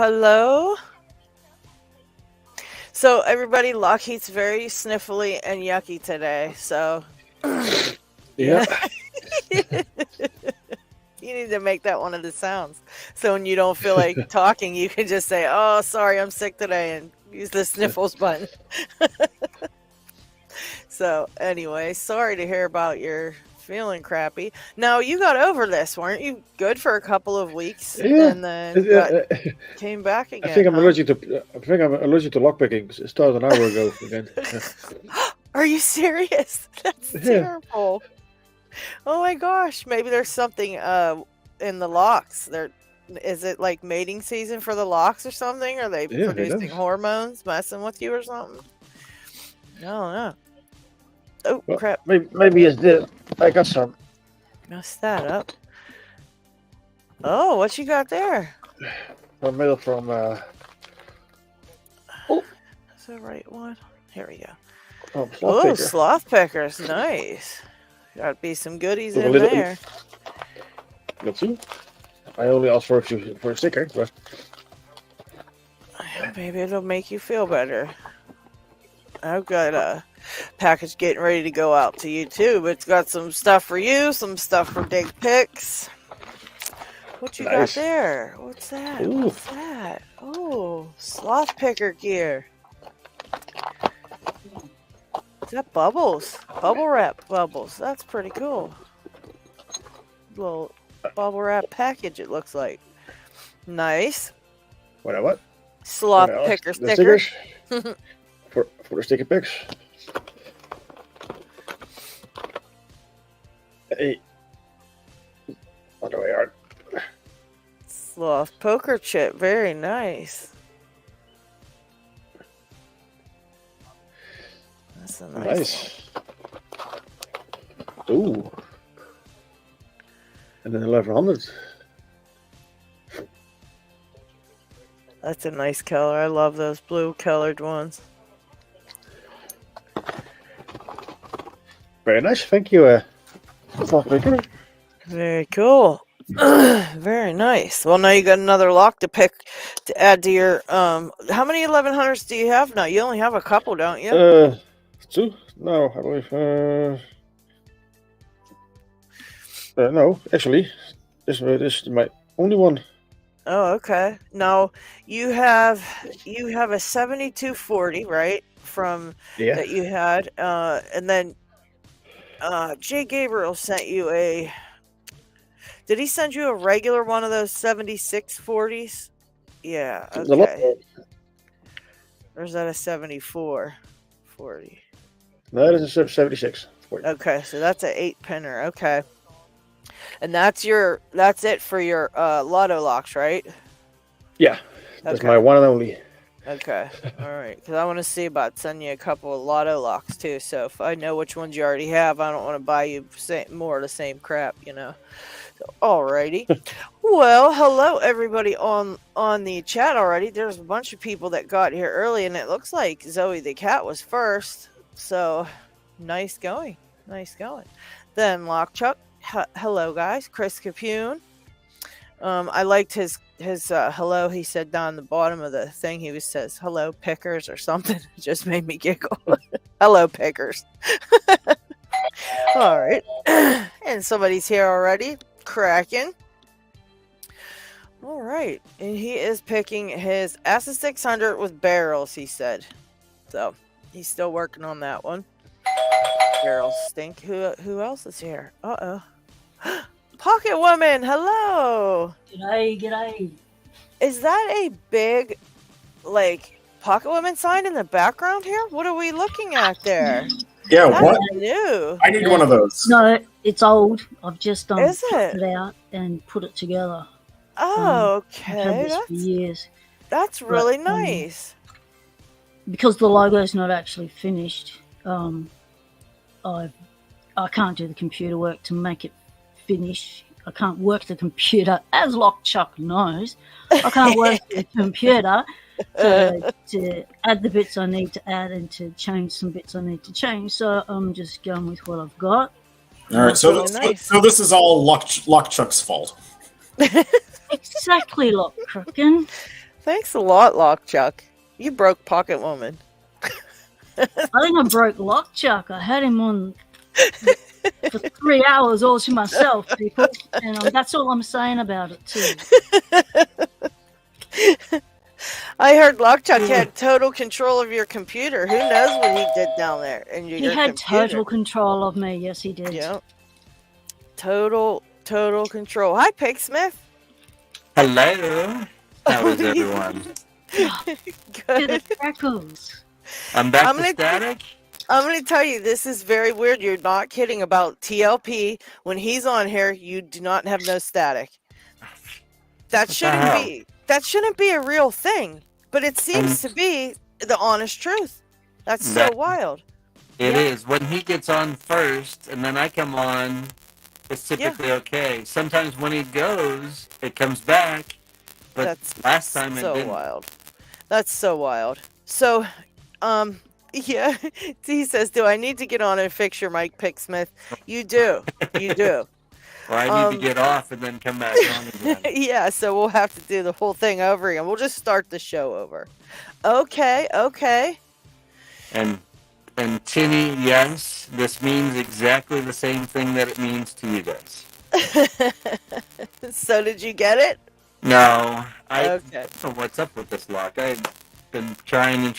hello. So everybody, LockHeat's very sniffly and yucky today. So Yeah. you need to make that one of the sounds. So when you don't feel like talking, you can just say, "Oh, sorry, I'm sick today," and use the sniffles button. So anyway, sorry to hear about your feeling crappy. Now you got over this, weren't you? Good for a couple of weeks, Yeah. and then came back again. I think I'm allergic to lockpicking. It started an hour ago again. Are you serious? That's terrible. Oh my gosh, maybe there's something in the locks. Is it like mating season for the locks or something? Are they producing hormones messing with you or something? I don't know. Oh, well, crap. Maybe it's this. I got some. Messed that up. Oh, what you got there? A mail from Oh, is that the right one? Here we go. Oh, sloth pickers. Nice. Gotta be some goodies in there. Let's see. I only asked for a sticker, but maybe it'll make you feel better. I've got a package getting ready to go out to you too, but it's got some stuff for you, some stuff for dig pics. What you got there? What's that? Ooh. What's that? Oh, sloth picker gear. Is that bubbles? Bubble wrap bubbles. That's pretty cool. Little bubble wrap package it looks like. Nice. What? Sloth picker stickers. for the sticker picks. Hey. What do we are? Sloth poker chip. Very nice. That's a nice one. Ooh. And then 1100. That's a nice color. I love those blue colored ones. Very nice. Thank you. Very cool. Very nice. Well, now you got another lock to pick to add to your. How many 1100s do you have now? You only have a couple, don't you? 2? No, I believe. No, actually, this is my only one. Oh, okay. Now you have a 7240, right? From that you had, and then Jay Gabriel sent you a. Did he send you a regular one of those 7640s? Yeah. Okay. Or is that a 7440? No, that is a 76. Okay, so that's an 8-pinner. Okay. And that's it for your lotto locks, right? Yeah, that's my one and only. Okay, all right. Because I want to see about sending you a couple of lotto locks too. So if I know which ones you already have, I don't want to buy you more of the same crap, you know. So, alrighty. Well, hello everybody on the chat already. There's a bunch of people that got here early, and it looks like Zoe the cat was first. So nice going, nice going. Then Lockchuck. Hello guys, Chris Capune. I liked his hello he said down the bottom of the thing. He says hello pickers or something. It just made me giggle. Hello pickers. All right. And somebody's here already. Kraken. All right. And he is picking his Asa 600 with barrels, he said. So he's still working on that one. Barrels stink. Who else is here? Uh-oh. Pocket Woman, hello. G'day. Is that a big, like, Pocket Woman sign in the background here? What are we looking at there? Yeah, That's what? New. I need one of those. No, it's old. I've just Is cut it out and put it together. Oh, I've had okay. this for years. That's really nice. Because the logo's not actually finished, I can't do the computer work to make it finish. I can't work the computer, as Lockchuck knows. I can't work the computer to add the bits I need to add and to change some bits I need to change. So I'm just going with what I've got. All right, so this is all Lockchuck's fault. Exactly, Lockchucken. Thanks a lot, Lockchuck. You broke Pocket Woman. I think I broke Lockchuck. I had him on for 3 hours all to myself, people. And that's all I'm saying about it, too. I heard Lockchuck had total control of your computer. Who knows what he did down there? And He had total control of me. Yes, he did. Yep. Total control. Hi, Pigsmith. Hello. How is everyone? Good. The crackles. I'm back to static. I'm going to tell you, this is very weird. You're not kidding about TLP. When he's on here, you do not have no static. That shouldn't be a real thing, but it seems to be the honest truth. That's so wild. It is. When he gets on first and then I come on, it's typically okay. Sometimes when he goes, it comes back, but last time it didn't. Wild. That's so wild. So, yeah, he says, do I need to get on and fix your mic, Picksmith? You do. You do. Or I need to get off and then come back on again. Yeah, so we'll have to do the whole thing over again. We'll just start the show over. Okay. And Tinny, yes, this means exactly the same thing that it means to you guys. So did you get it? No. I don't know what's up with this lock. I've been trying.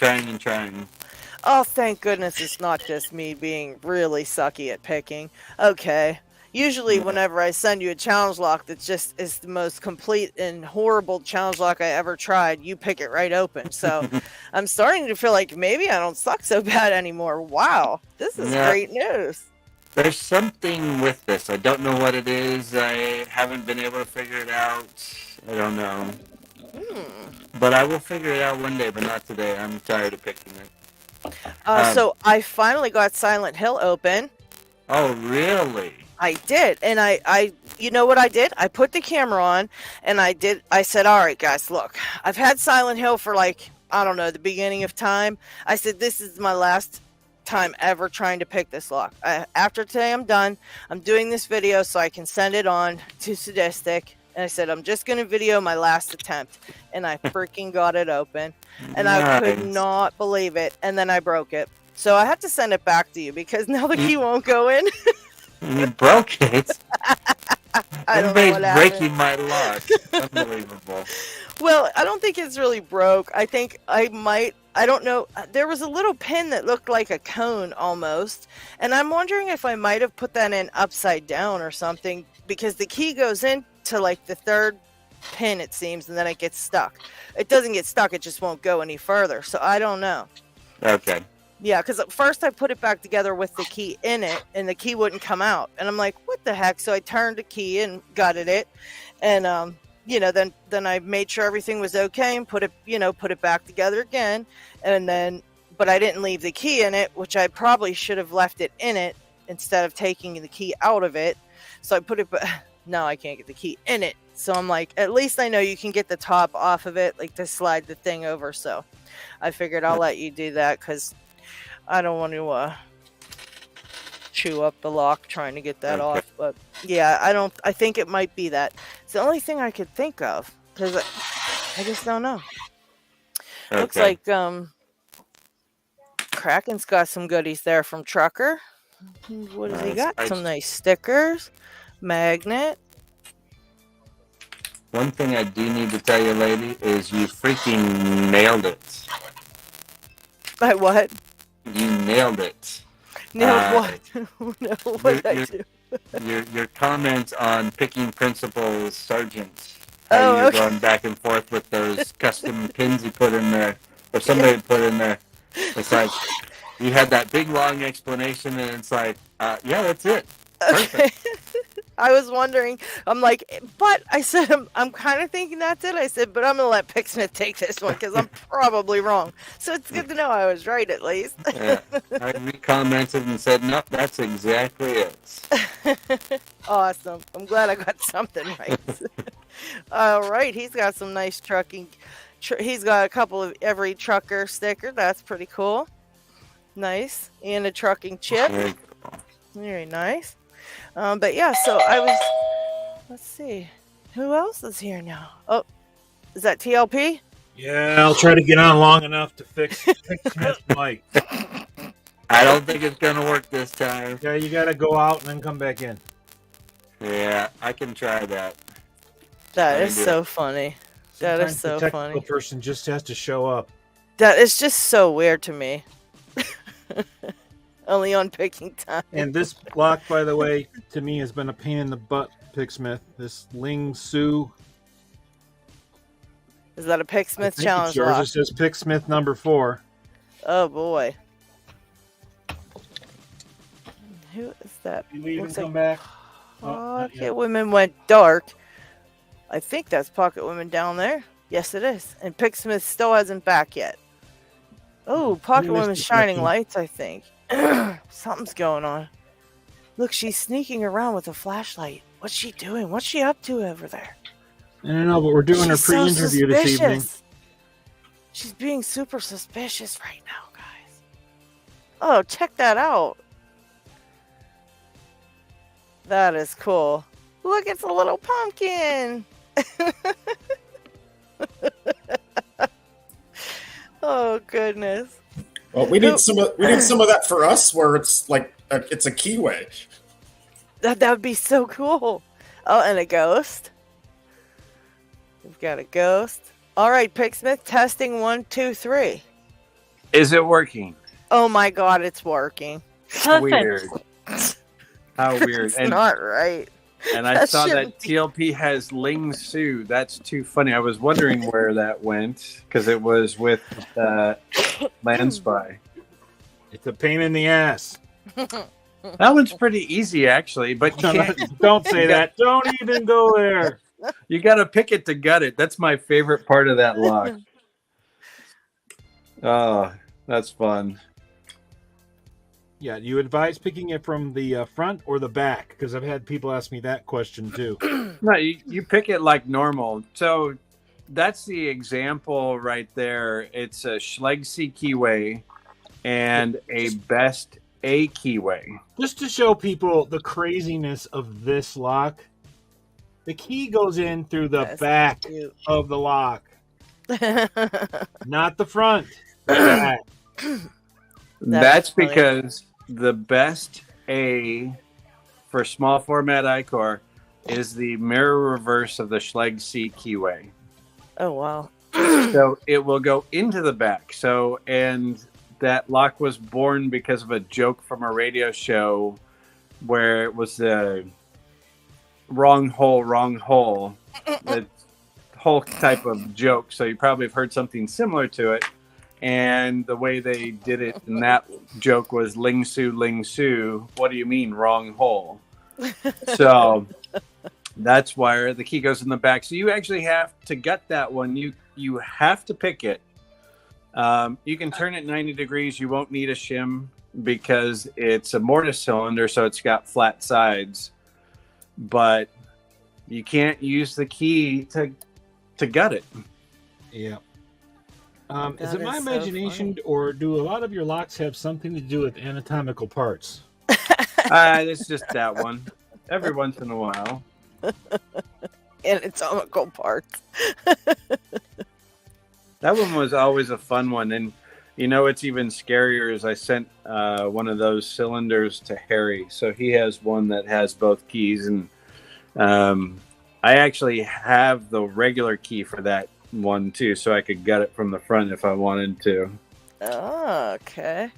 Oh, thank goodness it's not just me being really sucky at picking. Okay. Usually whenever I send you a challenge lock that just is the most complete and horrible challenge lock I ever tried, you pick it right open. So I'm starting to feel like maybe I don't suck so bad anymore. Wow. This is great news. There's something with this. I don't know what it is. I haven't been able to figure it out. I don't know. But I will figure it out one day, but not today. I'm tired of picking it. So I finally got Silent Hill open. Oh, really? I did, and I you know what I did? I put the camera on, and I said, all right, guys, look, I've had Silent Hill for like, I don't know, the beginning of time. I said, this is my last time ever trying to pick this lock. After today, I'm done. I'm doing this video so I can send it on to Sadistic, and I said, I'm just going to video my last attempt, and I freaking got it open, and I could not believe it, and then I broke it. So I had to send it back to you, because now the key won't go in. You broke it? Everybody's breaking my lock. Unbelievable. Well, I don't think it's really broke. I think I don't know. There was a little pin that looked like a cone almost. And I'm wondering if I might have put that in upside down or something. Because the key goes into like the third pin, it seems. And then it gets stuck. It doesn't get stuck. It just won't go any further. So I don't know. Okay. Yeah, because at first I put it back together with the key in it, and the key wouldn't come out. And I'm like, what the heck? So I turned the key and gutted it. And, then I made sure everything was okay and put it back together again. And then, but I didn't leave the key in it, which I probably should have left it in it instead of taking the key out of it. So I put it, now I can't get the key in it. So I'm like, at least I know you can get the top off of it, like to slide the thing over. So I figured I'll let you do that because I don't want to chew up the lock trying to get that off. But yeah, I think it might be that. It's the only thing I could think of because I just don't know. Looks like Kraken's got some goodies there from Trucker. What has he got? Some nice stickers, magnet. One thing I do need to tell you, lady, is you freaking nailed it. By what? You nailed it. Nailed what? No, what did I do? Your comment on picking principals, sergeants. You're going back and forth with those custom pins you put in there, or somebody put in there. It's like you had that big long explanation, and it's like, yeah, that's it. Perfect. I was wondering. I'm like, but I said, I'm kind of thinking that's it. I said, but I'm going to let Picksmith take this one because I'm probably wrong. So it's good to know I was right at least. Yeah. I recommented and said, nope, that's exactly it. Awesome. I'm glad I got something right. All right. He's got some nice trucking. He's got a couple of every trucker sticker. That's pretty cool. Nice. And a trucking chip. Very nice. But yeah, so let's see. Who else is here now? Oh, is that TLP? Yeah, I'll try to get on long enough to fix Smith's mic. I don't think it's gonna work this time. Yeah, you gotta go out and then come back in. Yeah, I can try that. That is so funny. That is Sometimes so the technical funny. person just has to show up. That is just so weird to me. Only on picking time. And this lock, by the way, to me has been a pain in the butt, Picksmith. This Ling Su. Is that a Picksmith I challenge yours. lock? It says Picksmith number 4. Oh boy. Who is that? You leave and Looks come like back. Oh, not yet. Pocket Women went dark. I think that's Pocket Women down there. Yes, it is. And Picksmith still hasn't back yet. Oh, Pocket missed Women's the shining second. lights, I think. Something's going on. Look, she's sneaking around with a flashlight. What's she doing? What's she up to over there? I don't know, but we're doing She's a pre-interview this evening. suspicious. She's being super suspicious right now, guys. Oh, check that out. That is cool. Look, it's a little pumpkin. Oh goodness. Well, we need some of that for us, where it's like it's a keyway. That would be so cool. Oh, and a ghost. We've got a ghost. All right, Picksmith, testing 1, 2, 3. Is it working? Oh my God, it's working. Perfect. Weird. How weird. It's not right. And I That saw that shouldn't be- TLP has Ling Su. That's too funny. I was wondering where that went because it was with Land Spy. It's a pain in the ass. That one's pretty easy, actually, but you can't. Don't say that. Don't even go there. You got to pick it to gut it. That's my favorite part of that lock. Oh, that's fun. Yeah, you advise picking it from the front or the back? Because I've had people ask me that question too. No, you pick it like normal. So that's the example right there. It's a Schlegsy keyway and a best A keyway. Just to show people the craziness of this lock, the key goes in through the That's back cute. of the lock, not the front. The back. That's funny. because the best A for small format iCore is the mirror reverse of the Schlegsy keyway. Oh wow. So it will go into the back. So, and that lock was born because of a joke from a radio show where it was the wrong hole. The whole type of joke. So you probably have heard something similar to it. And the way they did it in that joke was Ling Su. What do you mean, wrong hole? So that's why the key goes in the back. So you actually have to gut that one. You have to pick it. You can turn it 90 degrees. You won't need a shim because it's a mortise cylinder, so it's got flat sides. But you can't use the key to gut it. Yeah. Is That it my is so imagination, or do a lot of your locks have something to do with anatomical parts? It's just that one. Every once in a while. Anatomical parts. That one was always a fun one. And, you know, it's even scarier is I sent one of those cylinders to Harry. So he has one that has both keys. And I actually have the regular key for that one, too. So I could gut it from the front if I wanted to. Oh, okay.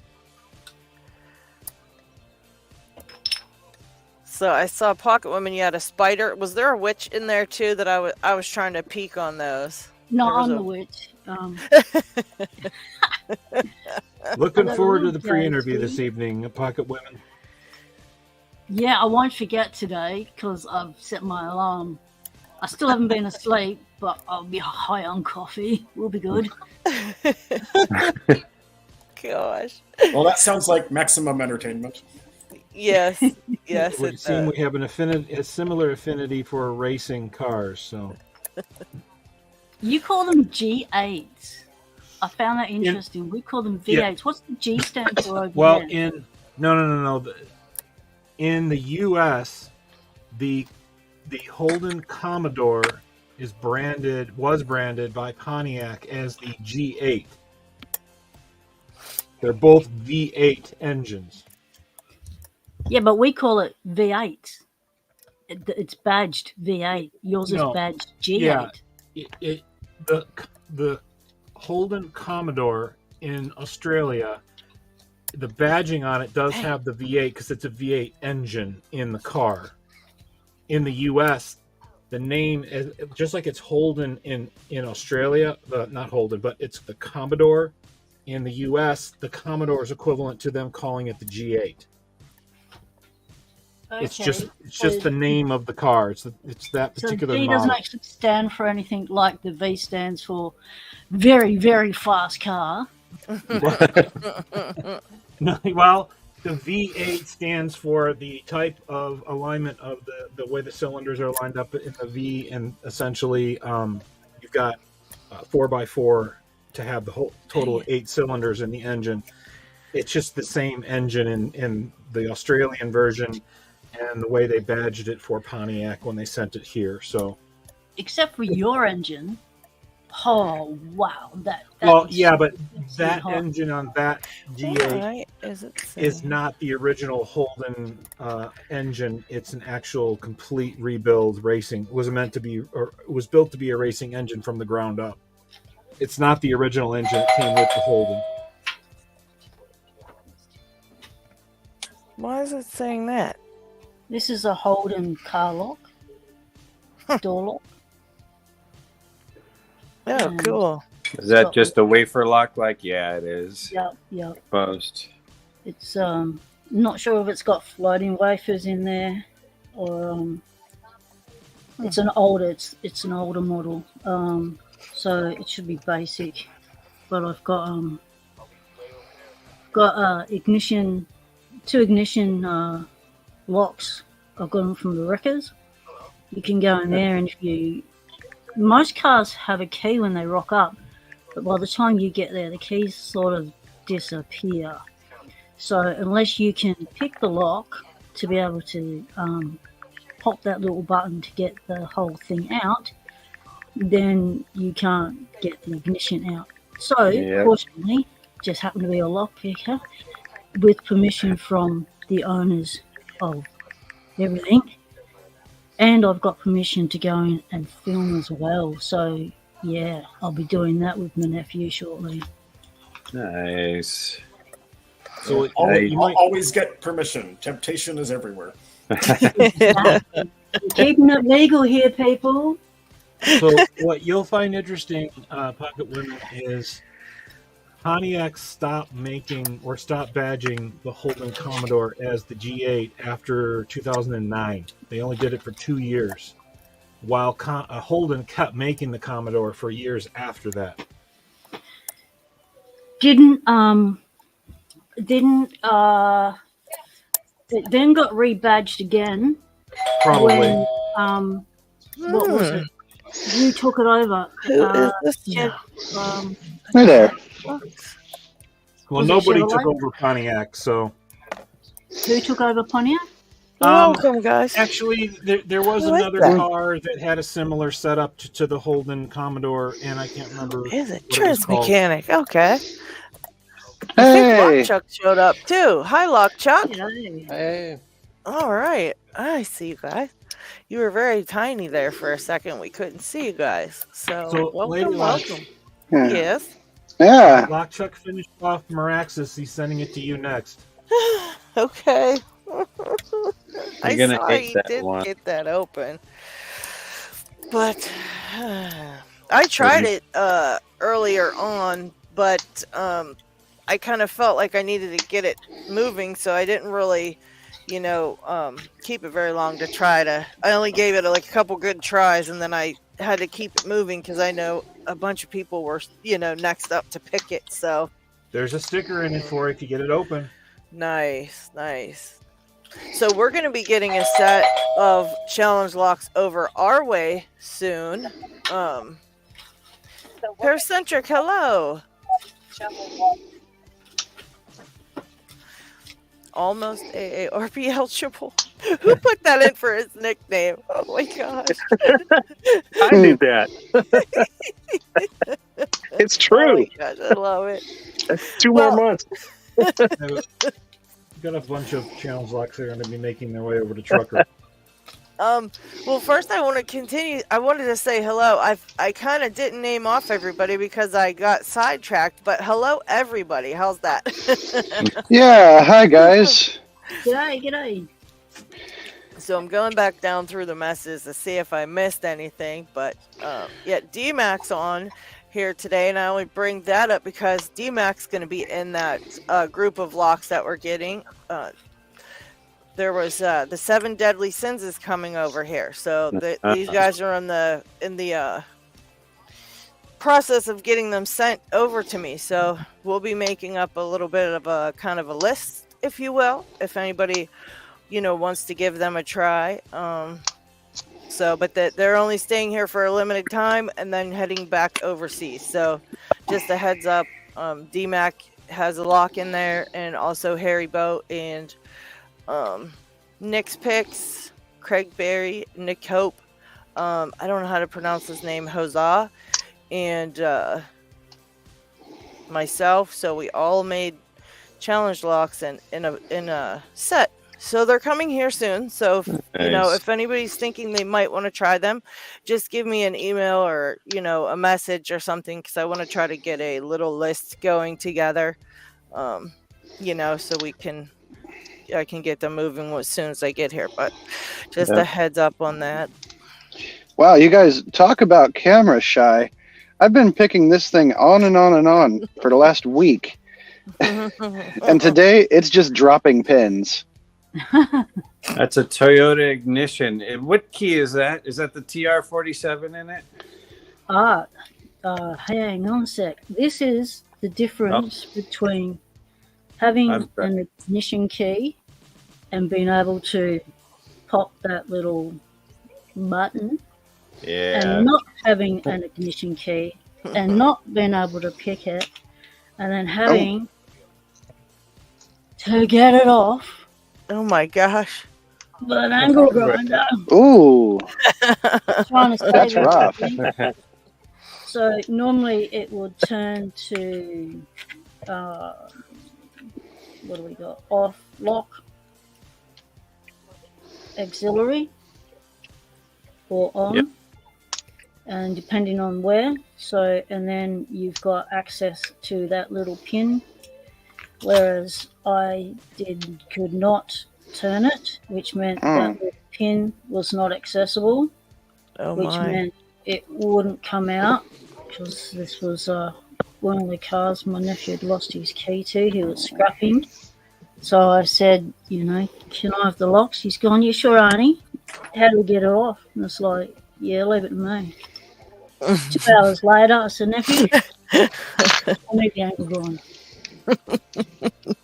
So I saw Pocket Women. You had a spider. Was there a witch in there too? That I was trying to peek on those. No, There was I'm a- the witch. Looking Hello, forward to the guys. pre-interview this evening, Pocket Women. Yeah, I won't forget today because I've set my alarm. I still haven't been asleep, but I'll be high on coffee. We'll be good. Gosh. Well, that sounds like maximum entertainment. Yes. Yes. It would seem we have a similar affinity for racing cars. So You call them G8s. I found that interesting. We call them V8s. Yeah. What's the G stand for over well, there? no. In the U.S., the Holden Commodore was branded by Pontiac as the G8. They're both V8 engines. Yeah, but we call it V8. It's badged V8. Yours is badged G8. Yeah, the Holden Commodore in Australia, the badging on it does have the V8 because it's a V8 engine in the car. In the U.S., the name is just like it's Holden in Australia. Not Holden, but it's the Commodore. In the U.S., the Commodore is equivalent to them calling it the G8. Okay. It's just the name of the car. It's that particular so G model. doesn't actually stand for anything like the V stands for very, very fast car. No, well, the V8 stands for the type of alignment of the way the cylinders are lined up in the V, and essentially you've got 4x4 to have the whole total of 8 cylinders in the engine. It's just the same engine in the Australian version, and the way they badged it for Pontiac when they sent it here. So, except for your engine. Oh wow! That well, yeah, but that engine on that G8 Why is it saying? is not the original Holden engine. It's an actual complete rebuild racing. It was meant to be, or it was built to be a racing engine from the ground up. It's not the original engine that came with the Holden. Why is it saying that? This is a Holden car lock, door lock. Oh, cool. Is that just a wafer lock? Like, yeah, it is. Yep. Post. It's not sure if it's got floating wafers in there or it's an older model. So it should be basic. But I've got two ignition locks. I've got them from the wreckers. You can go in there, and most cars have a key when they rock up, but by the time you get there, the keys sort of disappear. So unless you can pick the lock to be able to pop that little button to get the whole thing out, then you can't get the ignition out. So fortunately, just happened to be a lock picker with permission from the owners of everything. And I've got permission to go in and film as well. So, yeah, I'll be doing that with my nephew shortly. Nice. So always get permission. Temptation is everywhere. Exactly. Keeping it legal here, people. So what you'll find interesting, Pocket Women, is Pontiac stopped badging the Holden Commodore as the G8 after 2009. They only did it for 2 years, while Holden kept making the Commodore for years after that. It then got rebadged again. Probably. When, what was it? You took it over. Who is this? Hi there. Well, nobody took over Pontiac, so. Who took over Pontiac? Welcome, guys. Actually, there was another car that had a similar setup to the Holden Commodore, and I can't remember. Is it what it was called. Mechanic? Okay. I Hey. think Lockchuck showed up too. Hi, Lockchuck. Hey. All right. I see you guys. You were very tiny there for a second. We couldn't see you guys. So Lady welcome, Locks. welcome. Yeah. Yes. Yeah. Lockchuck finished off Meraxis. He's sending it to you next. Okay. I gonna saw hate you that did one. get that open. But I tried it earlier on, but I kind of felt like I needed to get it moving, so I didn't really, keep it very long to try to. I only gave it like a couple good tries, and then I had to keep it moving because I know a bunch of people were, next up to pick it. So There's a sticker in it for it to get it open. nice. So we're going to be getting a set of challenge locks over our way soon. Paracentric, hello. Almost AARP eligible. Who put that in for his nickname? Oh my gosh. I did that. It's Oh true. my gosh, I love it. 2 Well- more months. Got a bunch of challenge locks that are going to be making their way over to Trucker. Well, first I want to continue. I wanted to say hello. I kind of didn't name off everybody because I got sidetracked, but hello everybody. How's that? Yeah, hi guys. G'day, g'day. So I'm going back down through the messages to see if I missed anything, but yeah, D-Mac's on here today, and I only bring that up because D-Mac's going to be in that group of locks that we're getting. There was the 7 Deadly Sins is coming over here, so these guys are in the process of getting them sent over to me. So we'll be making up a little bit of a kind of a list, if you will, if anybody wants to give them a try. But they're only staying here for a limited time and then heading back overseas. So just a heads up, D-Mac has a lock in there, and also Harry Boat and Nick's Picks, Craig Berry, Nick Hope. I don't know how to pronounce his name, Hosa, and myself. So we all made challenge locks in a set. So they're coming here soon. So if anybody's thinking they might want to try them, just give me an email or a message or something, because I want to try to get a little list going together. So I can get them moving as soon as I get here. But just a heads up on that. Wow, you guys talk about camera shy. I've been picking this thing on and on and on for the last week. And today it's just dropping pins. That's a Toyota ignition. And what key is that? Is that the TR47 in it? Hang on a sec. This is the difference between having an ignition key and being able to pop that little button, and not having an ignition key and not being able to pick it, and then having to get it off. Oh my gosh. But an angle grinder. Ooh, Trying to say that's rough. So normally it would turn to what do we got? Off, lock, auxiliary, or on. Yep. And depending on where. So, and then you've got access to that little pin. Whereas I could not turn it, which meant that the pin was not accessible, which meant it wouldn't come out, because this was one of the cars my nephew had lost his key to. He was scrapping. So I said, can I have the locks? He's gone, yeah, sure, Arnie. How do we get it off? And it's like, yeah, leave it to me. 2 hours later, I said, nephew, I need the angle grinder.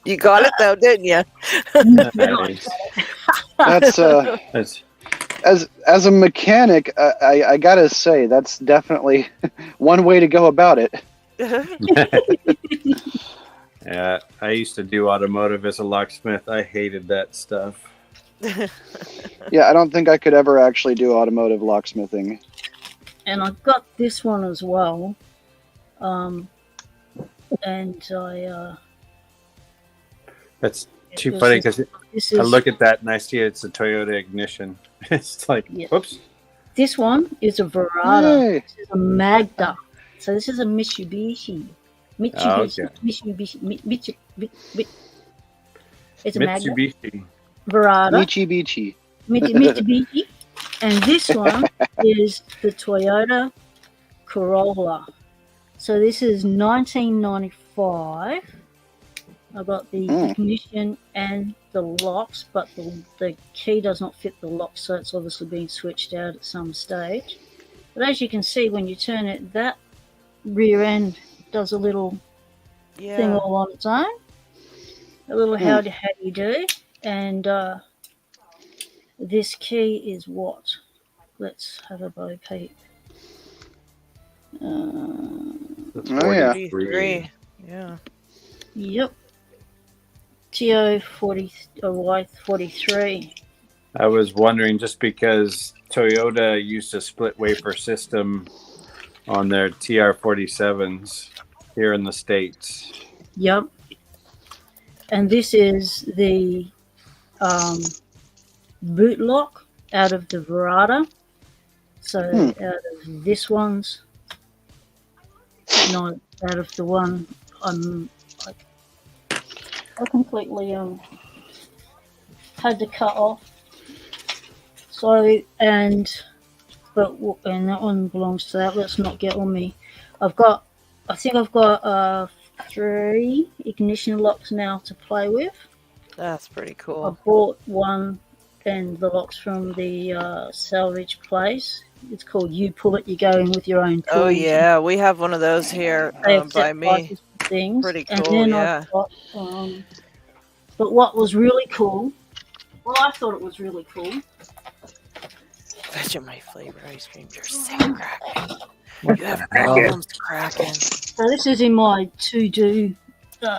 You got it though, didn't you? That's as a mechanic, I gotta say that's definitely one way to go about it. Yeah, I used to do automotive as a locksmith. I hated that stuff. Yeah, I don't think I could ever actually do automotive locksmithing. And I got this one as well. And I That's too funny because I look at that and I see it's a Toyota ignition. It's like, whoops. This one is a Verada. Hey. This is a Magda. So this is a Mitsubishi. Mitsubishi. It's a Magda. Mitsubishi. Verada. Mitsubishi. Mitsubishi. And this one is the Toyota Corolla. So this is 1995. I got the ignition and the locks, but the key does not fit the lock, so it's obviously been switched out at some stage. But as you can see, when you turn it, that rear end does a little thing all on its own. A little how do you do. And this key is what? Let's have a bo peep. yeah. 43. Yeah. Yep. TO40 or Y43. I was wondering, just because Toyota used a split wafer system on their TR47s here in the States. Yep. And this is the boot lock out of the Verada. So out of this one's, not out of the one I completely had to cut off. So and that one belongs to that. Let's not get on me. I think I've got 3 ignition locks now to play with. That's pretty I cool. bought one and the locks from the salvage place. It's called You Pull It, you go in with your own tools. Oh yeah, we have one of those here They by accept me. prices for things. Pretty And cool, then yeah. I've got, but what was really cool, well, I thought it was really cool. Vegemite flavor ice cream. You're sick, cracking. You have problems, cracking. So this is in my to-do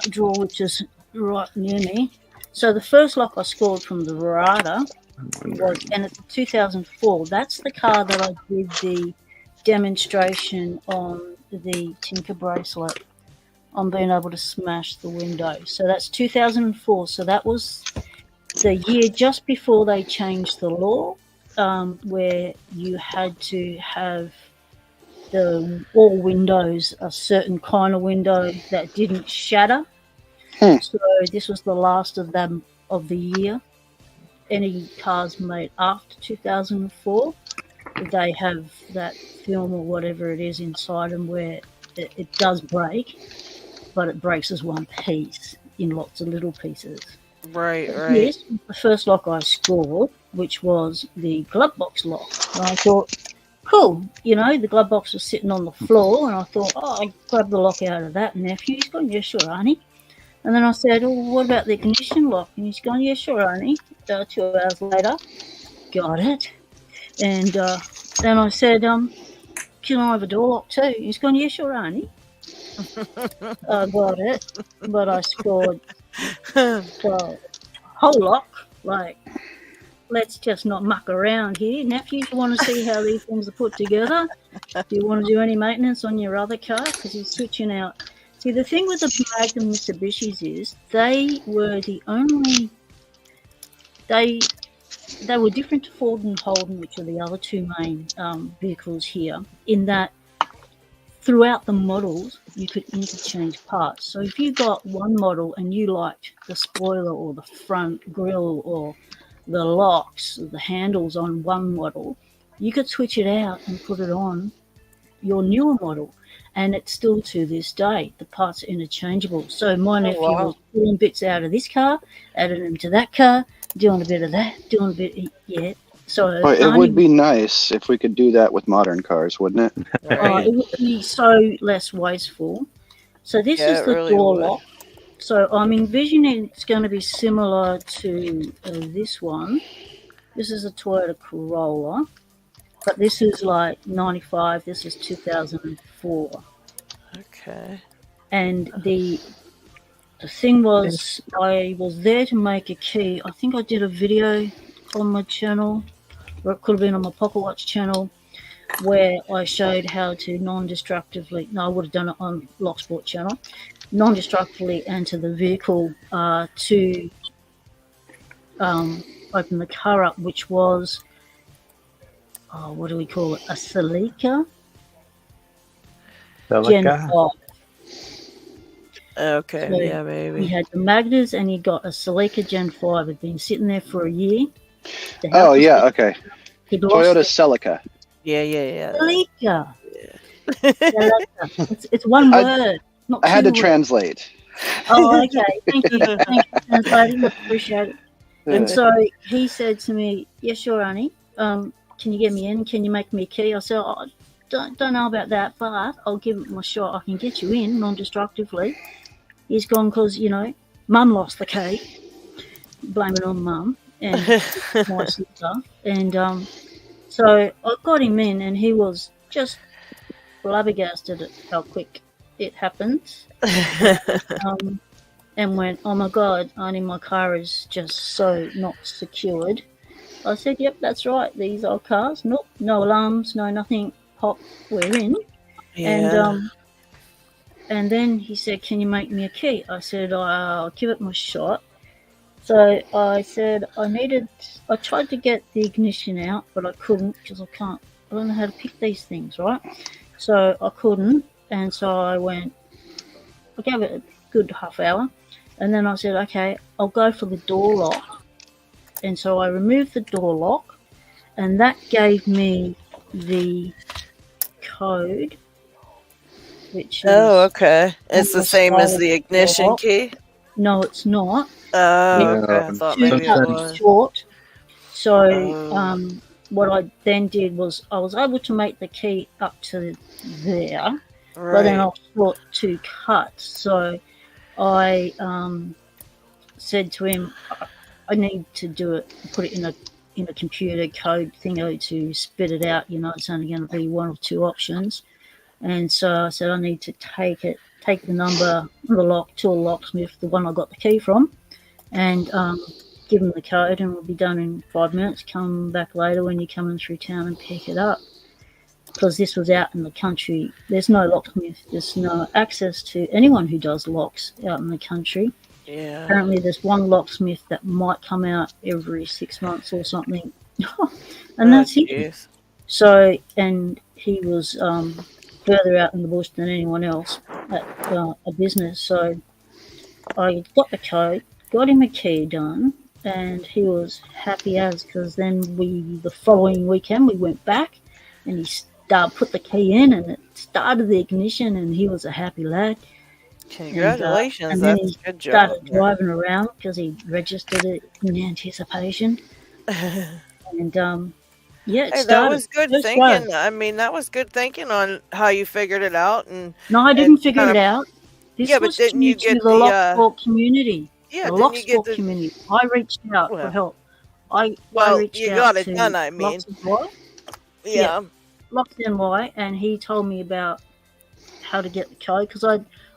drawer, which is right near me. So the first lock I scored from the Verada was, and it's 2004. That's the car that I did the demonstration on the Tinker bracelet on being able to smash the window. So that's 2004. So that was the year just before they changed the law, where you had to have all windows a certain kind of window that didn't shatter. So this was the last of them of the year. Any cars made after 2004, they have that film or whatever it is inside them where it does break, but it breaks as one piece in lots of little pieces. Right. This was the first lock I scored, which was the glove box lock. And I thought, cool, the glove box was sitting on the floor, and I thought, I grabbed the lock out of that, nephew. He's going, yeah, sure, Arnie. And then I said, what about the ignition lock? And he's going, yeah, sure, Arnie. 2 hours later, got it. And then I said, can I have a door lock too? He's going, yeah, sure, Arnie. I got it, but I scored the whole lock. Like, let's just not muck around here. Nephew, you want to see how these things are put together? Do you want to do any maintenance on your other car? Because he's switching out. See, the thing with the Magnum Mitsubishis is they were the only... They were different to Ford and Holden, which are the other 2 main vehicles here, in that throughout the models, you could interchange parts. So if you got one model and you liked the spoiler or the front grille or the locks or the handles on one model, you could switch it out and put it on your newer model. And it's still to this day, the parts are interchangeable. So my nephew was pulling bits out of this car, adding them to that car, doing a bit of that, doing a bit, yeah. So it would be nice if we could do that with modern cars, wouldn't it? It would be so less wasteful. So this is the really door would. lock. So I'm envisioning it's going to be similar to this one. This is a Toyota Corolla, but this is like 95. This is 2004. Okay. And the thing was, I was there to make a key. I think I did a video on my channel, or it could have been on my Pocket Watch channel, where I showed how to non-destructively, no, I would have done it on Locksport channel, non-destructively enter the vehicle to open the car up, which was, what do we call it, a Celica? Gen 5. Okay, So yeah, maybe. He had the Magnas and he got a Celica Gen 5. Had been sitting there for a year. Oh, yeah, okay. He'd lost Toyota it. Celica. Yeah. Celica. Celica. It's one word. Not I had to two words. translate. Oh, okay. Thank you. Thank you for translating. I appreciate it. And so he said to me, "Yeah, sure, Annie. Can you get me in? Can you make me a key?" I said, "I don't know about that, but I'll give it my shot. I can get you in non-destructively." He's gone because, Mum lost the key. Blame it on Mum and my sister. And so I got him in, and he was just flabbergasted at how quick it happened. And went, "Oh my God, Arnie, my car is just so not secured." I said, yep, that's right. These are cars. Nope, no alarms, no nothing. Pop, we're in. Yeah. And then he said, can you make me a key? I said, I'll give it my shot. So I said I tried to get the ignition out, but I couldn't because I don't know how to pick these things, right? So I couldn't. And so I gave it a good half hour. And then I said, okay, I'll go for the door lock. And so I removed the door lock, and that gave me the code, which Oh, is okay. It's the same as the ignition key? No, it's not. Oh, No. okay. I thought Two maybe it cuts was. short. So Oh. what I then did was I was able to make the key up to there, but then I Right. was short 2 cuts. So I said to him, I need to do it, put it in a computer code thingo to spit it out. You know, it's only going to be 1 or 2 options. And so I said I need to take the number, the lock to a locksmith, the one I got the key from, and give him the code, and we'll be done in 5 minutes. Come back later when you're coming through town and pick it up. Because this was out in the country. There's no locksmith. There's no access to anyone who does locks out in the country. Yeah. Apparently there's one locksmith that might come out every 6 months or something. And that's it. Geez. So, and he was further out in the bush than anyone else at a business. So I got the code, got him a key done, and he was happy as, because then the following weekend we went back and he put the key in and it started the ignition, and he was a happy lad. Congratulations. And then That's he a good job. started driving around because he registered it in anticipation. And yeah, it Hey, started. that was good First thinking. drive. I mean, that was good thinking on how you figured it out. And No, I didn't figure kind it of- out. This Yeah, but was didn't due you to get the the, Lockport community. yeah, The didn't you get Lockport the? community. I reached out Well, for help. I Well, reached you out got it to done, I mean. Locks and White. Yeah. Locks and White, and he told me about how to get the code, because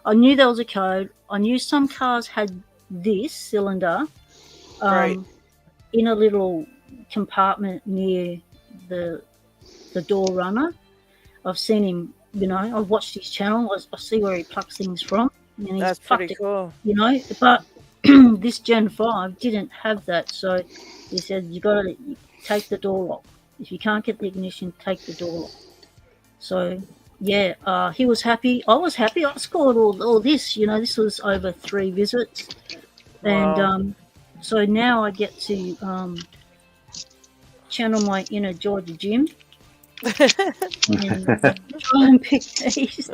I knew there was a code. I knew some cars had this cylinder Right. in a little compartment near the door runner. I've seen him, you know, I've watched his channel. I see where he plucks things from. And he's That's plucked pretty it, cool. you know. But this Gen 5 didn't have that. So he said, you got to take the door lock. If you can't get the ignition, take the door lock. So, yeah, he was happy. I was happy. I scored all this. You know, this was over 3 visits. Wow. And so now I get to channel my inner Georgia Jim and try and pick these.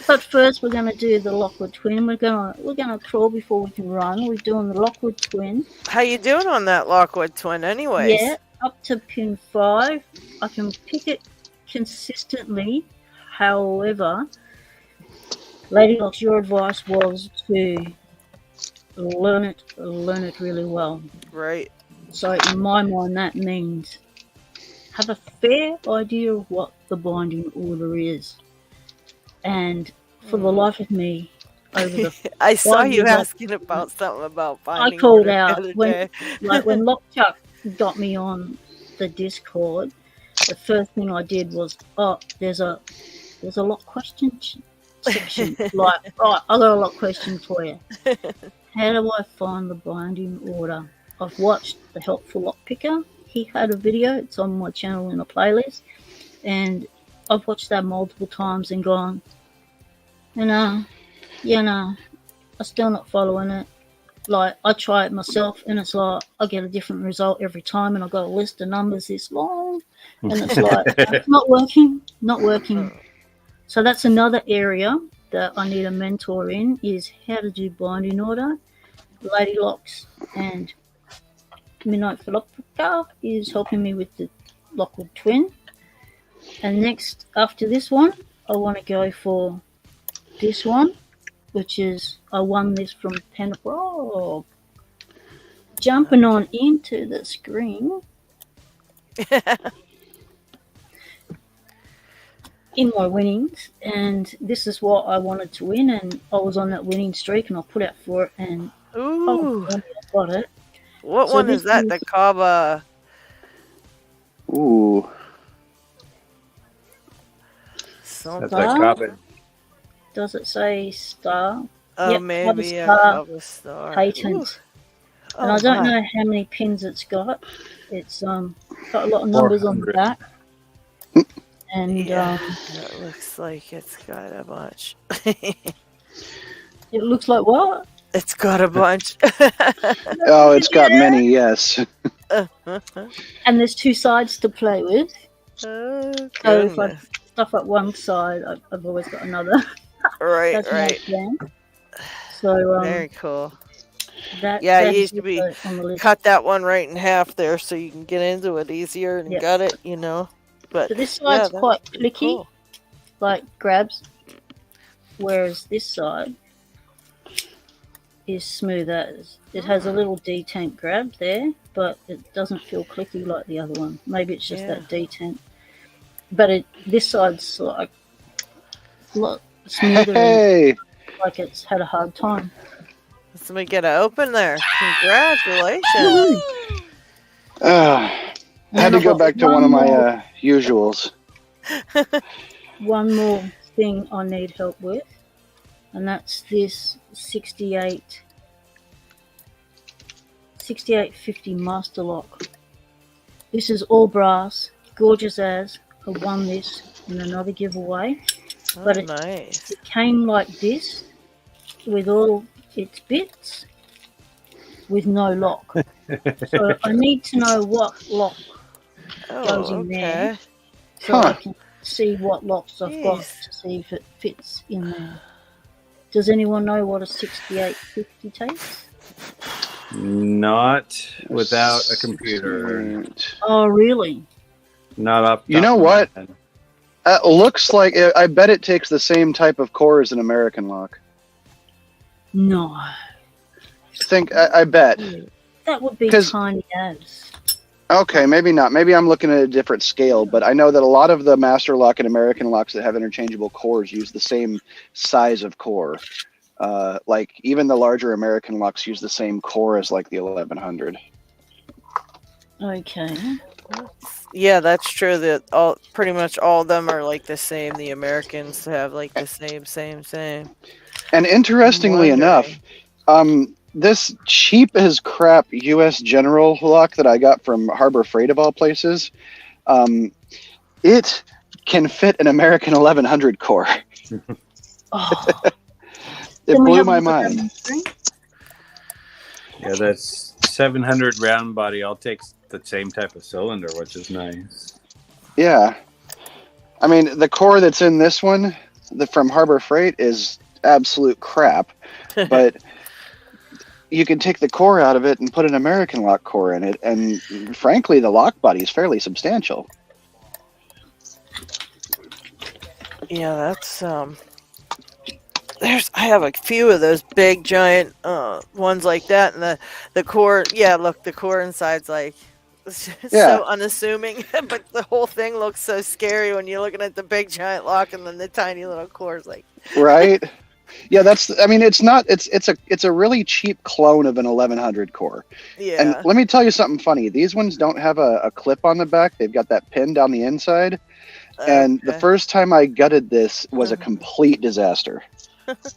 But first we're going to do the Lockwood Twin. We're gonna crawl before we can run. We're doing the Lockwood Twin. How you doing on that Lockwood Twin, anyways? Yeah, up to pin 5. I can pick it consistently. However, LadyLocks, your advice was to learn it really well. Right. So in my mind, that means have a fair idea of what the binding order is. And for the life of me, over the I saw you years, asking about something about binding I called order the out other when day. when Lockchuck got me on the Discord. The first thing I did was, there's a lock question section. Like, right, I got a lock question for you. How do I find the binding order? I've watched the Helpful Lock Picker. He had a video. It's on my channel in a playlist, and I've watched that multiple times and gone, I'm still not following it. Like, I try it myself, and it's like I get a different result every time, and I've got a list of numbers this long, and it's like it's not working. So that's another area that I need a mentor in, is how to do binding order. LadyLocks and Midnight Philoptica is helping me with the Lockwood Twin. And next, after this one, I want to go for this one, which is, I won this from Penbrook. Jumping on into the screen. In my winnings, and this is what I wanted to win, and I was on that winning streak, and I put out for it, and Ooh. I got it. What So one this is that? is- The Kaba. Ooh. That's Something. a Cobbin. Does it say star? Oh, Yep, maybe a Kaba Kaba Star. patent. Ooh. And Oh, I don't my. know how many pins it's got. It's got a lot of numbers on the 400. back. And Yeah, it looks like it's got a bunch. it looks like what? It's got a bunch. Oh, it's got many, yes. And there's two sides to play with. Oh, So if I goodness. stuff up one side, I've always got another. Right, That's my right. plan. So Very cool. that Yeah, it that used is to be also on the list. cut that one right in half there so you can get into it easier and Yep. gut it, you know. But So this yeah, side's that's quite pretty clicky, cool. like grabs, whereas this side is smooth as. It has a little detent grab there, but it doesn't feel clicky like the other one. Maybe it's just that detent. But this side's like a lot smoother and Hey. like it's had a hard time. Somebody get it open there. Congratulations. Had to go back to one of my usuals. One more thing I need help with, and that's this 6850 Master Lock. This is all brass, gorgeous as. I won this in another giveaway, but Nice. it came like this with all its bits with no lock. So I need to know what lock goes in there, so I can see what locks I've got to see if it fits in there. Does anyone know what a 6850 takes? Not without a computer. Oh, really? Not up. You know what? Looks like I bet it takes the same type of core as an American lock. No. I bet. That would be tiny as. Okay, maybe not. Maybe I'm looking at a different scale, but I know that a lot of the Master Lock and American locks that have interchangeable cores use the same size of core. Like even the larger American locks use the same core as like the 1100. Okay. Yeah, that's true. That pretty much all of them are like the same. The Americans have like the same. And interestingly enough, this cheap as crap U.S. General lock that I got from Harbor Freight of all places, it can fit an American 1100 core. It blew my mind. Yeah, that's 700 round body. I'll take the same type of cylinder, which is nice. Yeah. I mean, the core that's in this one, from Harbor Freight, is absolute crap. But you can take the core out of it and put an American lock core in it. And frankly, the lock body is fairly substantial. Yeah, that's I have a few of those big giant ones like that, and the core. Yeah, look, the core inside's like so unassuming, but the whole thing looks so scary when you're looking at the big giant lock and then the tiny little core's like. Right. Yeah, I mean, it's not. It's a really cheap clone of an 1100 core. Yeah. And let me tell you something funny. These ones don't have a clip on the back. They've got that pin down the inside. And the first time I gutted this was a complete disaster.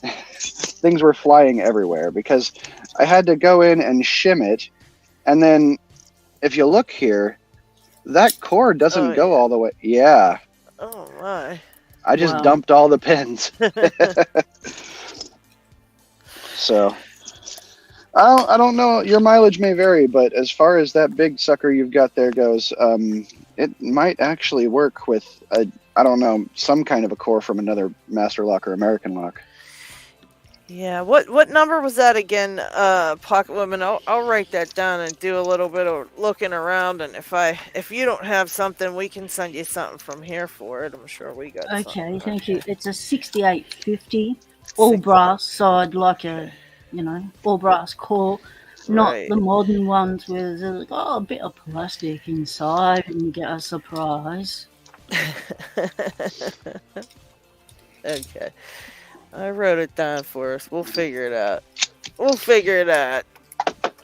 Things were flying everywhere because I had to go in and shim it. And then if you look here, that core doesn't go all the way. Yeah. Oh, my. I just dumped all the pins. So I don't know. Your mileage may vary, but as far as that big sucker you've got there goes, it might actually work with I don't know, some kind of a core from another Master Lock or American Lock. Yeah, what number was that again, Pocket Woman? I'll write that down and do a little bit of looking around, and if you don't have something, we can send you something from here for it. I'm sure we got something. Okay, thank you. It's a 6850, all brass side, like a, all brass core, not the modern ones with a bit of plastic inside and you get a surprise. Okay. I wrote it down for us. We'll figure it out.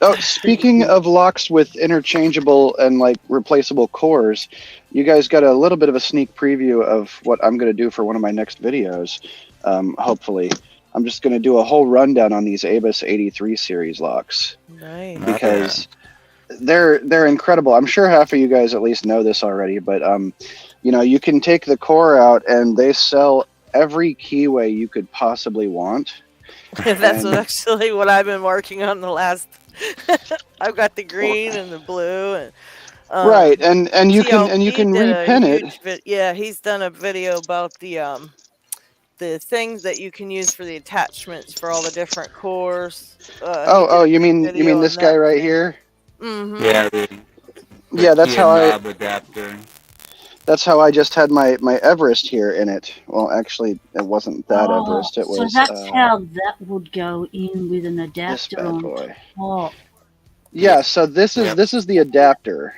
Oh, speaking of locks with interchangeable and like replaceable cores, you guys got a little bit of a sneak preview of what I'm going to do for one of my next videos. Hopefully, I'm just going to do a whole rundown on these ABUS 83 series locks Nice. because they're incredible. I'm sure half of you guys at least know this already, but you know, you can take the core out and they sell every keyway you could possibly want. That's And- actually what I've been working on the last. I've got the green and the blue and. Right, and you can TLP did a repin it. huge yeah, he's done a video about the things that you can use for the attachments for all the different cores. You mean this guy right here? Mm-hmm. Yeah, Yeah, knob adapter. that's how I just had my Everest here in it. Well, actually, it wasn't that Everest. It was. So that's how that would go in with an adapter bad on boy. top. Yeah, so this is the adapter,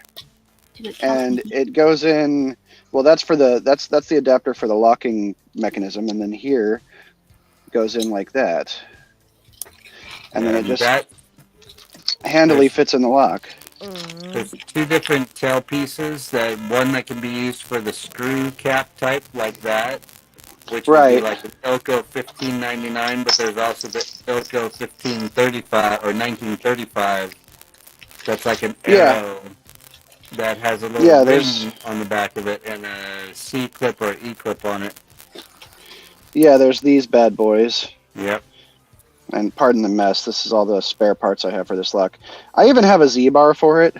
and it goes in. Well, that's the adapter for the locking mechanism, and then here goes in like that, and then it just handily fits in the lock. There's two different tail pieces. One that can be used for the screw cap type, like that, which would be like an Ilco 1599. But there's also the Ilco 1535 or 1935. That's like an arrow that has a little ring on the back of it and a C clip or E clip on it. Yeah, there's these bad boys. Yep. And pardon the mess, this is all the spare parts I have for this lock. I even have a Z-bar for it,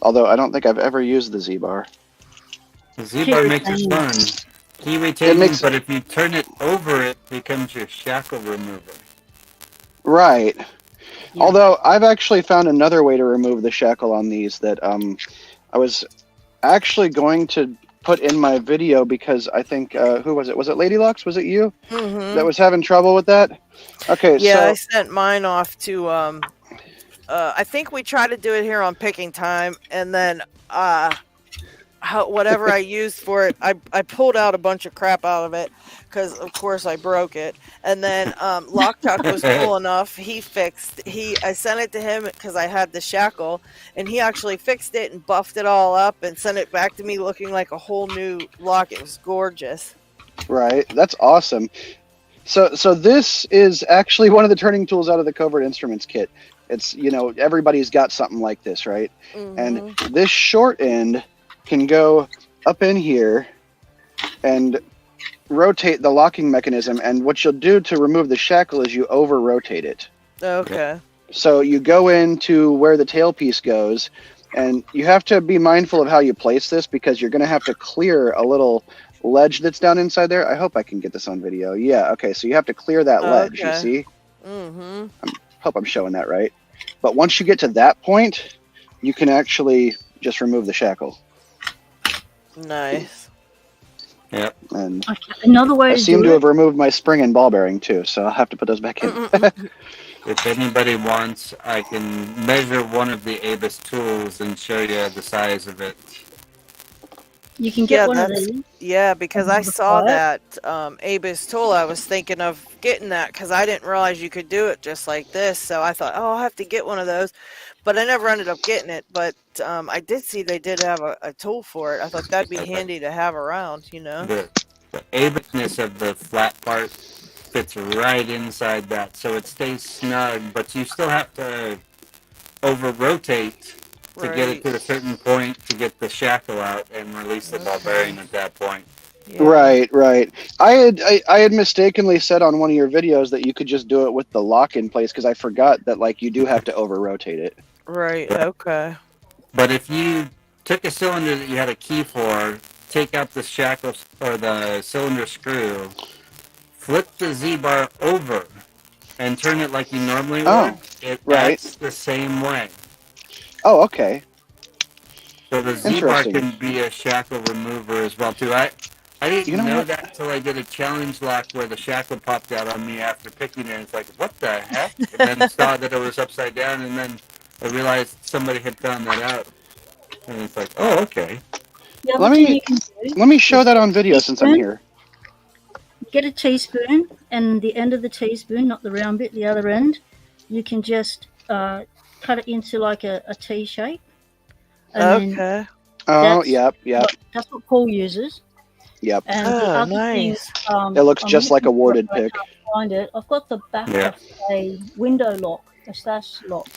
although I don't think I've ever used the Z-bar. The Z-bar makes it fun. Key retaining, but if you turn it over, it becomes your shackle remover. Right. Yeah. Although I've actually found another way to remove the shackle on these that I was actually going to put in my video because I think who was it? Was it LadyLocks? Was it you that was having trouble with that? Okay, yeah, so I sent mine off to I think we tried to do it here on picking time, and then whatever I used for it, I pulled out a bunch of crap out of it because of course I broke it, and then Locktalk was cool enough. I sent it to him because I had the shackle, and he actually fixed it and buffed it all up and sent it back to me looking like a whole new lock. It was gorgeous. Right, that's awesome. So this is actually one of the turning tools out of the Covert Instruments kit. It's, you know, everybody's got something like this, right? And this short end can go up in here and rotate the locking mechanism, and what you'll do to remove the shackle is you over rotate it. Okay. So you go into where the tailpiece goes, and you have to be mindful of how you place this because you're going to have to clear a little ledge that's down inside there. I hope I can get this on video. Yeah, okay, so you have to clear that ledge, you see? I hope I'm showing that right. But once you get to that point, you can actually just remove the shackle. Nice. Yep. And another way I seem to have removed my spring and ball bearing too, so I'll have to put those back in. If anybody wants, I can measure one of the ABUS tools and show you the size of it. You can get one of these. Yeah, because I saw that ABUS tool. I was thinking of getting that because I didn't realize you could do it just like this. So I thought, oh, I'll have to get one of those. But I never ended up getting it. But I did see they did have a tool for it. I thought that'd be handy to have around, you know. The ABUSness of the flat part fits right inside that. So it stays snug, but you still have to over-rotate to get it to a certain point to get the shackle out and release the ball bearing at that point. Yeah. Right. I had mistakenly said on one of your videos that you could just do it with the lock in place because I forgot that like you do have to over rotate it. Right. Okay. But if you took a cylinder that you had a key for, take out the shackle or the cylinder screw, flip the Z-bar over, and turn it like you normally would, it acts the same way. Oh, okay. So the Z-bar can be a shackle remover as well, too. I didn't know that until I did a challenge lock where the shackle popped out on me after picking it. It's like, what the heck? And then saw that it was upside down, and then I realized somebody had found that out. And it's like, oh, okay. Let me show that on video since I'm here. Get a teaspoon, and the end of the teaspoon, not the round bit, the other end, you can just cut it into like a T shape. And then Okay. Oh, That's yep. that's what Paul uses. Yep. And the Oh, other thing, nice. It looks I'm just like a looking for it, warded but I pick. can't find it. I've got the back Yeah. of a window lock, a stash lock,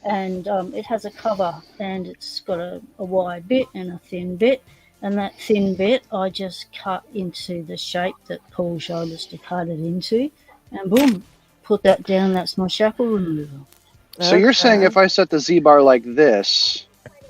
and it has a cover, and it's got a wide bit and a thin bit. And that thin bit, I just cut into the shape that Paul showed us to cut it into, and boom, put that down. That's my shackle remover. So you're saying Okay. if I set the Z bar like this,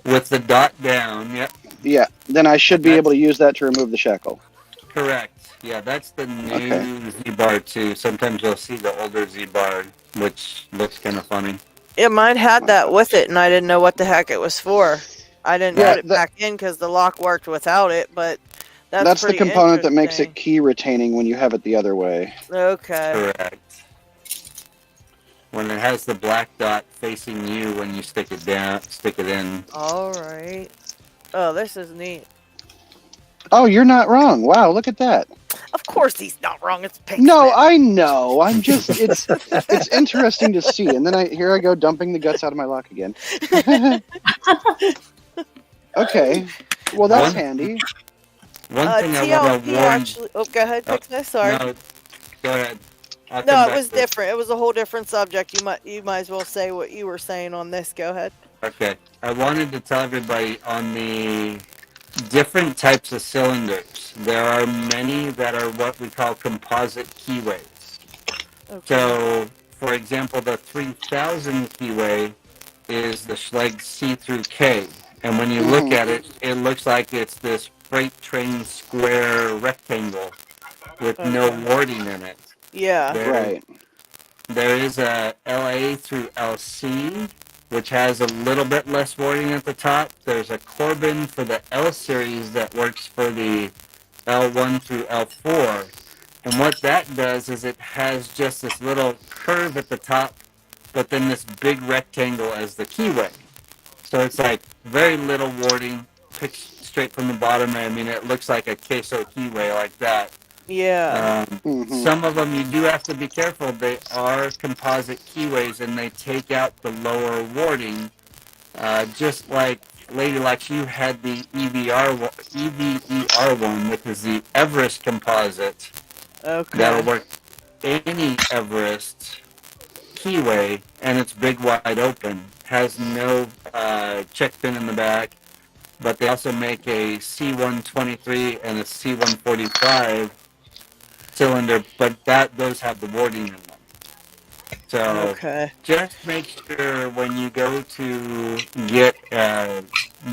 With the dot down, yep, yeah, then I should be That's- able to use that to remove the shackle. correct. Yeah, that's the new Okay. Z-bar too. Sometimes you'll see the older Z-bar, which looks kind of funny. It might had that with it, and I didn't know what the heck it was for. I didn't Yeah, put it back in because the lock worked without it, but That's the pretty component that makes it interesting. key retaining when you have it the other way. Okay. Correct. When it has the black dot facing you when you stick it in. All right. Oh, this is neat. Oh, you're not wrong. Wow, look at that. Of course he's not wrong. It's Pigsmith. No, I know. I'm just it's interesting to see. And then here I go dumping the guts out of my lock again. Okay. Well, that's handy. One thing I want to TLP warn. actually. Oh, go ahead, Pigsmith. Sorry. No, go ahead. I'll come No, back it was to it. different. It was a whole different subject. You might as well say what you were saying on this. Go ahead. Okay. I wanted to tell everybody on the different types of cylinders. There are many that are what we call composite keyways. Okay. So, for example, the 3000 keyway is the Schlage see-through K. And when you look at it, it looks like it's this freight train square rectangle with no warding in it. Yeah. Right. There is a LA through LC, which has a little bit less warding at the top. There's a Corbin for the L series that works for the L1 through L4. And what that does is it has just this little curve at the top, but then this big rectangle as the keyway. So it's like very little warding, picked straight from the bottom. I mean, it looks like a queso keyway like that. Yeah. Some of them you do have to be careful. They are composite keyways and they take out the lower warding. Just like Lady Locks, you had the EVER one, which is the Everest composite. Okay. That'll work any Everest keyway, and it's big wide open. Has no check pin in the back, but they also make a C123 and a C145 cylinder, but those have the warding in them. So just make sure when you go to get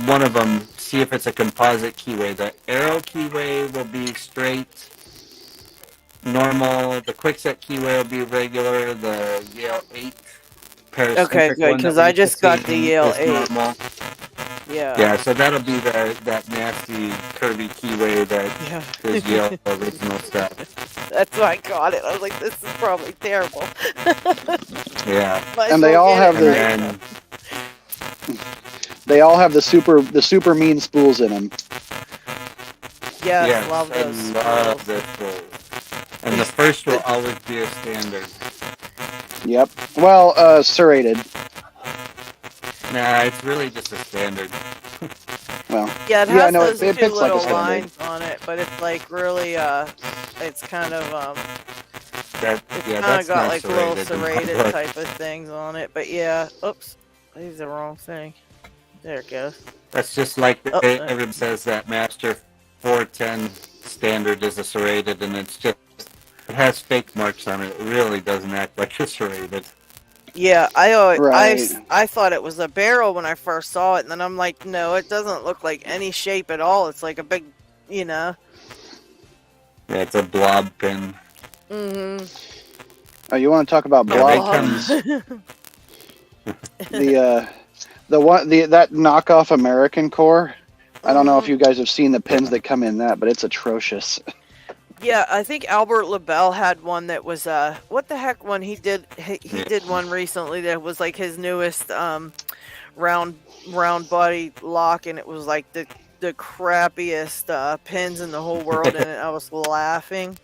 one of them, see if it's a composite keyway. The Arrow keyway will be straight, normal. The Quickset keyway will be regular. The Yale 8 paracentric Okay, good, one because that we I used to just got see the Yale is 8. normal. Yeah. Yeah, so that'll be that nasty curvy keyway that is Yale original stuff. That's why I got it. I was like, this is probably terrible. Yeah. And they all have the super mean spools in them. Yes, love those. Love those spools. And the first will always be a standard. Yep. Well, serrated. Nah, it's really just a standard. Well, yeah, it has those it two picks like a little standard. lines on it, but it's like really, it's kind of, that's got not like little serrated in my serrated book. type of things on it. But yeah, oops, I used the wrong thing. There it goes. That's just like everyone says that Master 410 standard is a serrated, and it's just, it has fake marks on it. It really doesn't act like it's serrated. Yeah, I thought it was a barrel when I first saw it, and then I'm like, no, it doesn't look like any shape at all. It's like a big, Yeah, it's a blob pin. Mm-hmm. Oh, you want to talk about blob pins? That knockoff American core. I don't know if you guys have seen the pins that come in that, but it's atrocious. Yeah, I think Albert LaBelle had one that was what the heck one he did did one recently that was like his newest round body lock, and it was like the crappiest pins in the whole world, and I was laughing.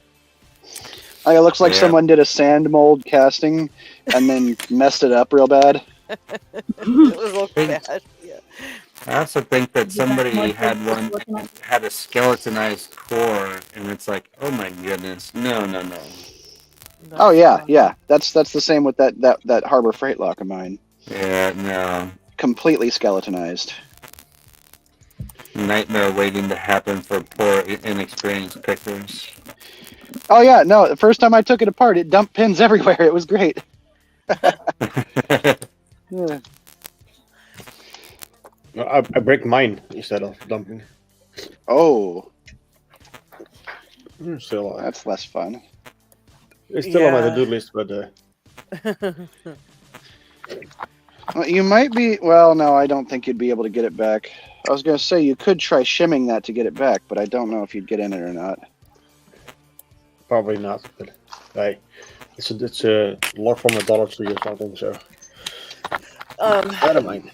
It looks like someone did a sand mold casting and then messed it up real bad. It was look bad. Yeah. I also think that somebody had Working on- had a skeletonized core, and it's like, oh my goodness, no. Oh yeah, That's, yeah. That's the same with that Harbor Freight lock of mine. Yeah, no. Completely skeletonized. Nightmare waiting to happen for poor, inexperienced pickers. Oh yeah, no. The first time I took it apart, it dumped pins everywhere. It was great. Yeah. No, I break mine instead of dumping. Oh, So that's less fun. it's still on my Yeah. to-do list, but Well, you might be. Well, no, I don't think you'd be able to get it back. I was gonna say you could try shimming that to get it back, but I don't know if you'd get in it or not. probably not. But hey, it's a lock from a Dollar Tree or something. So I don't mind.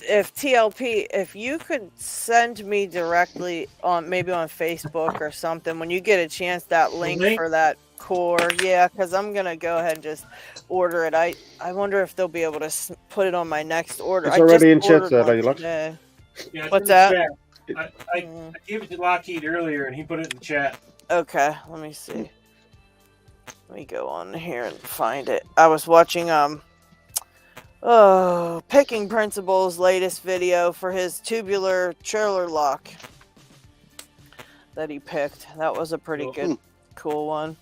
If TLP, if you could send me directly on maybe on Facebook or something when you get a chance that link link? for that core, yeah, because I'm gonna go ahead and just order it. I wonder if they'll be able to put it on my next order. It's I already just in chat, ordered one LadyLocks. today. Yeah, it's What's in the that? chat. I gave it to LockHeat earlier, and he put it in the chat. Okay, let me see. Let me go on here and find it. I was watching Picking Principles' latest video for his tubular trailer lock that he picked. That was a pretty good, cool one.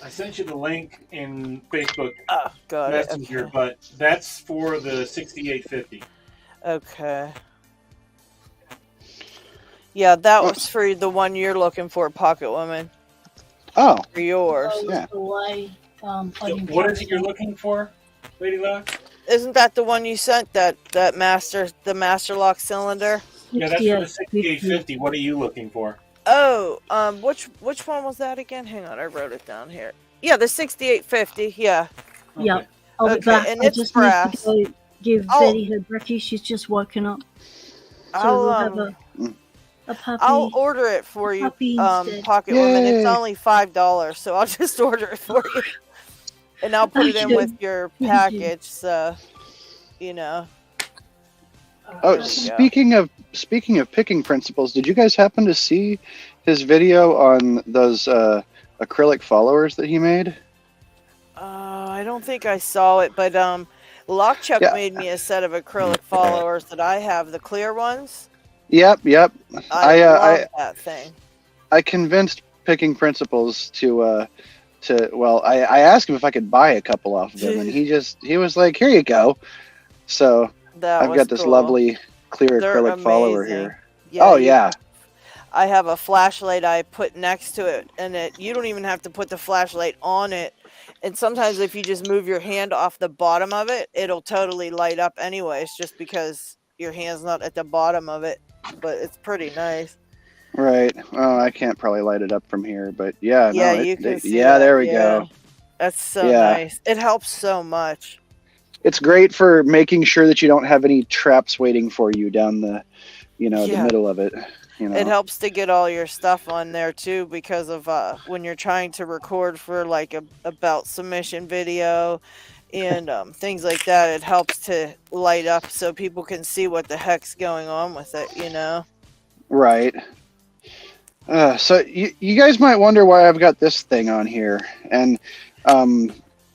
I sent you the link in Facebook Oh, got Messenger, it. Okay. but that's for the 6850. Okay. Yeah, that was for the one you're looking for, Pocket Woman. Oh, For yours. yeah. What is it you're looking for, Lady Locks? Isn't that the one you sent? The master lock cylinder? Yeah, that's for the 6850. What are you looking for? Oh, which one was that again? Hang on, I wrote it down here. Yeah, the 6850. Yeah. Yeah, Okay. I'll be Okay, back. and I it's just brass. need to go give Oh. Betty her brekkie. She's just woken up. So we'll have a puppy. I'll order it for you, puppy instead. Pocket Woman. It's Yay. only $5, so I'll just order it for you, and I'll put it in with your package. So, you know. Oh, There we go. speaking of picking principles, did you guys happen to see his video on those acrylic followers that he made? I don't think I saw it, but Lockchuck Yeah. made me a set of acrylic followers that I have, the clear ones. Yep. I love that thing. I convinced Picking Principles to well, I asked him if I could buy a couple off of him, and he was like, "Here you go." So I've got this lovely clear They're acrylic follower amazing. here. Yeah, Oh yeah. I have a flashlight I put next to it, and you don't even have to put the flashlight on it. And sometimes if you just move your hand off the bottom of it, it'll totally light up anyways, just because your hand's not at the bottom of it. But it's pretty nice. Right. Oh, I can't probably light it up from here, but yeah. Yeah, no, you can see yeah, that, there we yeah. go. That's so Yeah. nice. It helps so much. It's great for making sure that you don't have any traps waiting for you down the the middle of it. It helps to get all your stuff on there too, because of when you're trying to record for like a belt submission video and things like that. It helps to light up so people can see what the heck's going on with it, you know. Right. So you guys might wonder why I've got this thing on here, and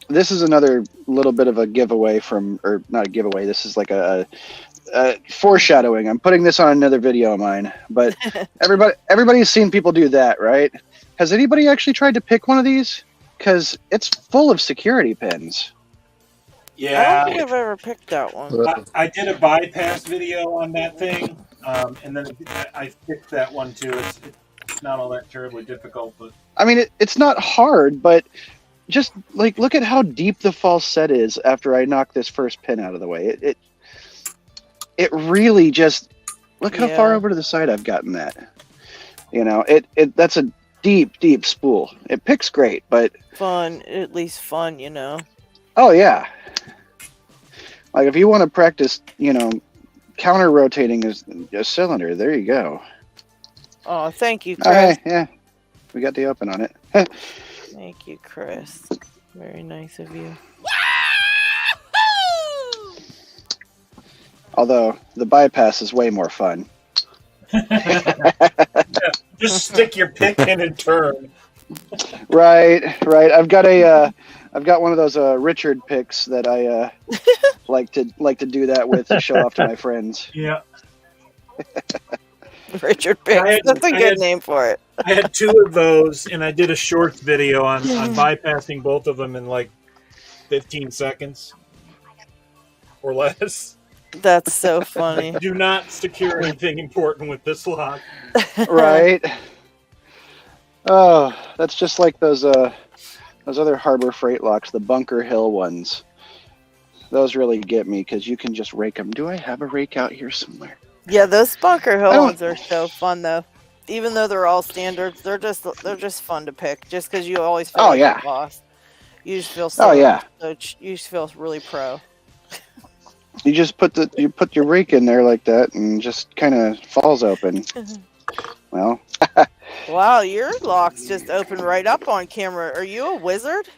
this is another little bit of a giveaway or not a giveaway. This is like a foreshadowing. I'm putting this on another video of mine, but everybody's seen people do that, right? Has anybody actually tried to pick one of these? Because it's full of security pins. I don't Yeah, think I've ever picked that one. I did a bypass video on that thing, and then I fixed that one too. It's not all that terribly difficult, but I mean, it's not hard, but just like look at how deep the false set is after I knock this first pin out of the way. It really just look how far over to the side I've gotten that. That's a deep spool. It picks great, but Fun, at least fun, you know. oh yeah. Like if you want to practice, counter rotating a cylinder, there you go. Oh, thank you, Oh, hey, Chris. yeah, we got the open on it. Thank you, Chris. Very nice of you. Although the bypass is way more fun. Just stick your pick in and turn. Right. I've got one of those Richard picks that I like to do that with to show off to my friends. Yeah. Richard Picks. That's a good name for it. I had 2 of those, and I did a shorts video on bypassing both of them in like 15 seconds or less. That's so funny. Do not secure anything important with this lock. Right. Oh, that's just like those other Harbor Freight locks, the Bunker Hill ones. Those really get me because you can just rake them. Do I have a rake out here somewhere? Yeah, those Bunker Hill ones are so fun though. Even though they're all standards, they're just fun to pick. Just because you always feel like a boss. You just feel so. You just feel really pro. You just put your rake in there like that, and just kind of falls open. Well. Wow, your locks just open right up on camera. Are you a wizard?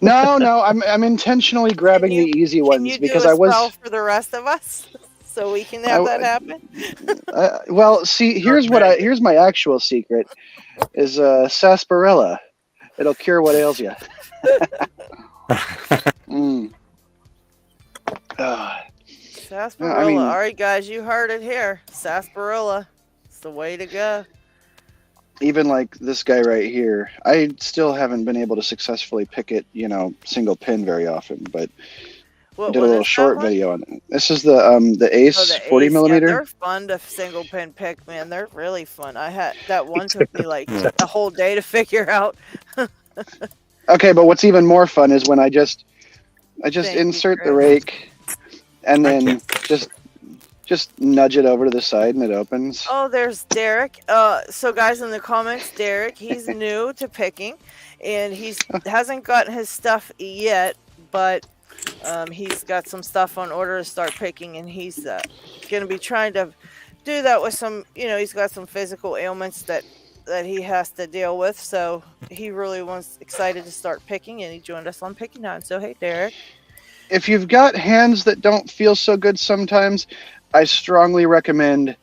No, I'm intentionally grabbing the easy ones because I was. Spell for the rest of us, so we can have that happen. Well, see, here's my actual secret is sarsaparilla. It'll cure what ails you. Sarsaparilla. All right, guys, you heard it here. Sarsaparilla. It's the way to go. Even like this guy right here, I still haven't been able to successfully pick it, single pin very often, but I did a little short video on it. This is the Ace 40 millimeter. Yeah, they're fun to single pin pick, man. They're really fun. I had that one took me like a whole day to figure out. Okay, but what's even more fun is when I just insert the rake and then just nudge it over to the side and it opens. Oh, there's Derek. So guys in the comments, Derek, he's new to picking, and hasn't gotten his stuff yet, but he's got some stuff on order to start picking, and he's going to be trying to do that with some, he's got some physical ailments that he has to deal with, so he really excited to start picking, and he joined us on Picking Time. So hey, Derek. If you've got hands that don't feel so good sometimes, I strongly recommend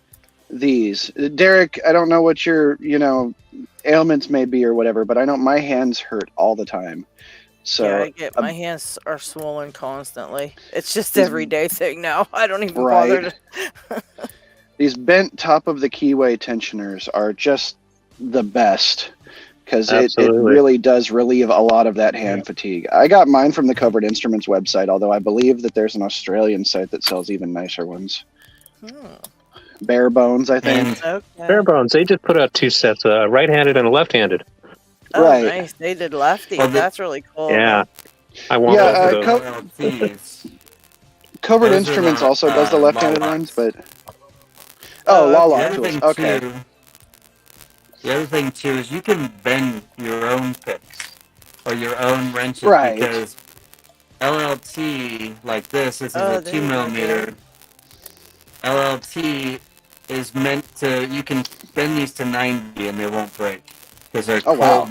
these. Derek, I don't know what your, ailments may be or whatever, but I know my hands hurt all the time. So yeah, my hands are swollen constantly. It's just everyday thing now. I don't even bother to. These bent top of the keyway tensioners are just the best because it really does relieve a lot of that hand fatigue. I got mine from the Covered Instruments website, although I believe that there's an Australian site that sells even nicer ones. Bare Bones, I think. Okay. Bare Bones, they just put out 2 sets, right-handed and a left-handed. Oh, nice. They did lefty. Well, that's really cool. Yeah. I want those. Covered Instruments also does the left-handed ones, but... Oh, LaLock tools. Okay. The other thing, too, is you can bend your own picks or your own wrenches because LLT, like this is a 2 millimeter. LLT is meant to, you can bend these to 90 and they won't break because they're cold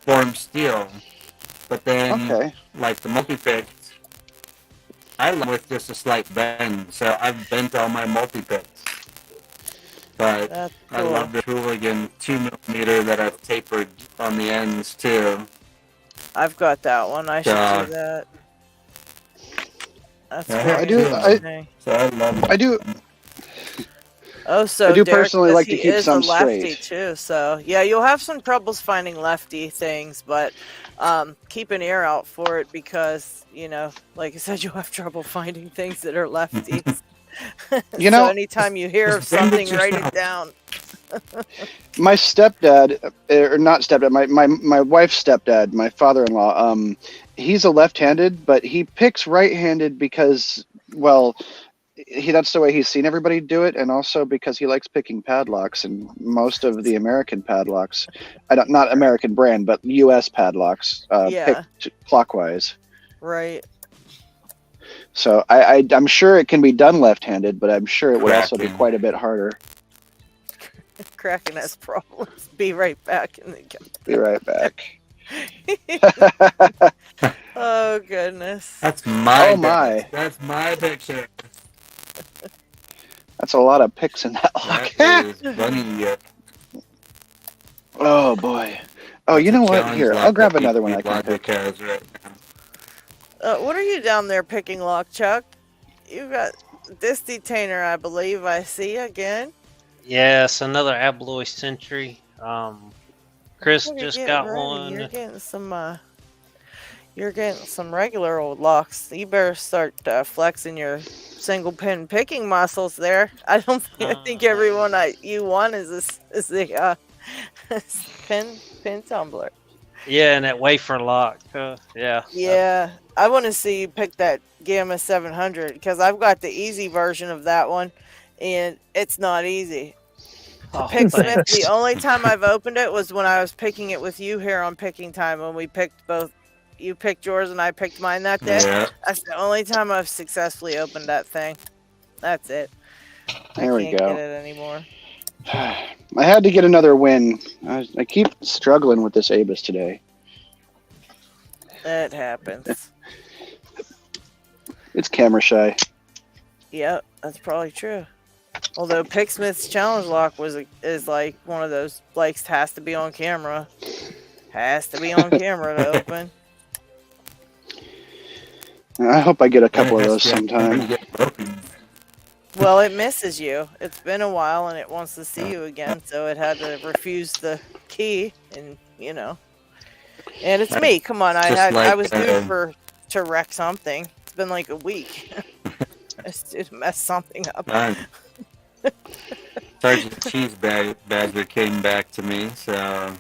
form steel. But then, like the multi-picks, I love with just a slight bend, so I've bent all my multi-picks. But cool. I love the Hooligan 2 millimeter that I've tapered on the ends too. I've got that one. I should do that. That's I do. I do. Oh, so I do Derek, personally like to keep some lefty straight too. So yeah, you'll have some troubles finding lefty things, but keep an ear out for it because like I said, you'll have trouble finding things that are lefties. So anytime you hear of something, write it down. My stepdad, or not stepdad, my wife's stepdad, my father-in-law, he's a left-handed, but he picks right-handed because, well, that's the way he's seen everybody do it, and also because he likes picking padlocks, and most of the American padlocks, not American brand, but U.S. padlocks, picked clockwise. Right. So I'm sure it can be done left-handed, but I'm sure it would also be quite a bit harder. Kraken has problems. Be right back. Be right back. Oh goodness. That's my. That's my picture. That's a lot of picks in that lock. That is bunny yip. Oh boy. Oh, you know what? Here, I'll grab another one I can pick. Right what are you down there picking, Lock Chuck? You got this detainer, I believe. I see again. Yes, another Abloy Sentry. Chris just got ready. one. You're getting some regular old locks. You better start flexing your single pin picking muscles there. I think everyone you want is the pin tumbler. Yeah, and that wafer lock. Yeah. Yeah, I want to see you pick that Gamma 700 because I've got the easy version of that one, and it's not easy. Picksmith, the only time I've opened it was when I was picking it with you here on Picking Time when we picked both. You picked yours and I picked mine that day. Yeah. That's the only time I've successfully opened that thing. That's it. There we go. I can't get it anymore. I had to get another win. I keep struggling with this Abus today. It happens. It's camera shy. Yep, that's probably true. Although Picksmith's challenge lock is like one of those likes has to be on camera. Has to be on camera to open. I hope I get a couple of those sometime. Well, it misses you. It's been a while and it wants to see you again, so it had to refuse the key, and and it's me. Come on, I was due to wreck something. It's been like a week. I just messed something up. Sergeant Cheese Badger came back to me, so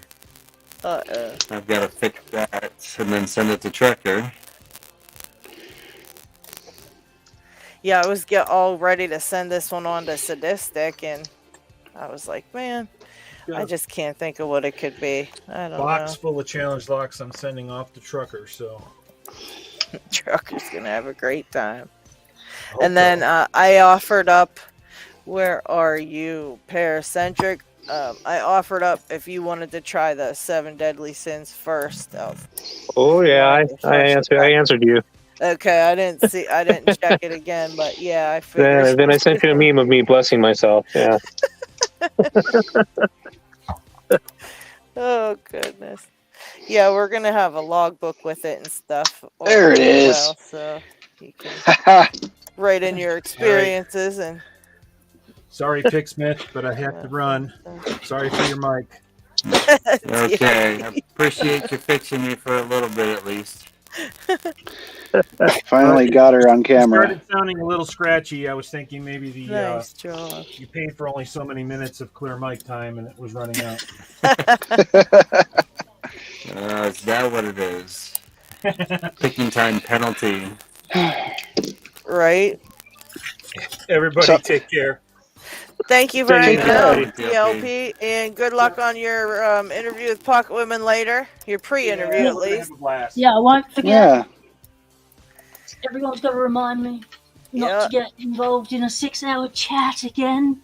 I've got to fix that and then send it to Trucker. Yeah, I was all ready to send this one on to Sadistic, and I was like, man, I just can't think of what it could be. I don't Box know. full of challenge locks I'm sending off to Trucker, so. Trucker's going to have a great time. And then I offered up, where are you, Paracentric? I offered up if you wanted to try the 7 Deadly Sins first. Oh yeah, I answered you. Okay, I didn't check it again, but yeah, I figured. Then I sent you a meme of me blessing myself. Yeah. Oh goodness. Yeah, we're gonna have a logbook with it and stuff. There it is. Well, so you can write in your experiences and. Sorry, Picksmith, but I have to run. Sorry for your mic. Okay, I appreciate you fixing me for a little bit at least. Finally got her on It camera. started sounding a little scratchy. I was thinking maybe Nice job. you paid for only so many minutes of clear mic time and it was running out. Is that what it is? Picking time penalty. Right. Everybody take care. Thank you very Take care. much, DLP, and good luck on your interview with Pocket Women later. Your pre-interview, at least. Yeah, I won't forget. Yeah. Everyone's got to remind me not to get involved in a 6-hour chat again.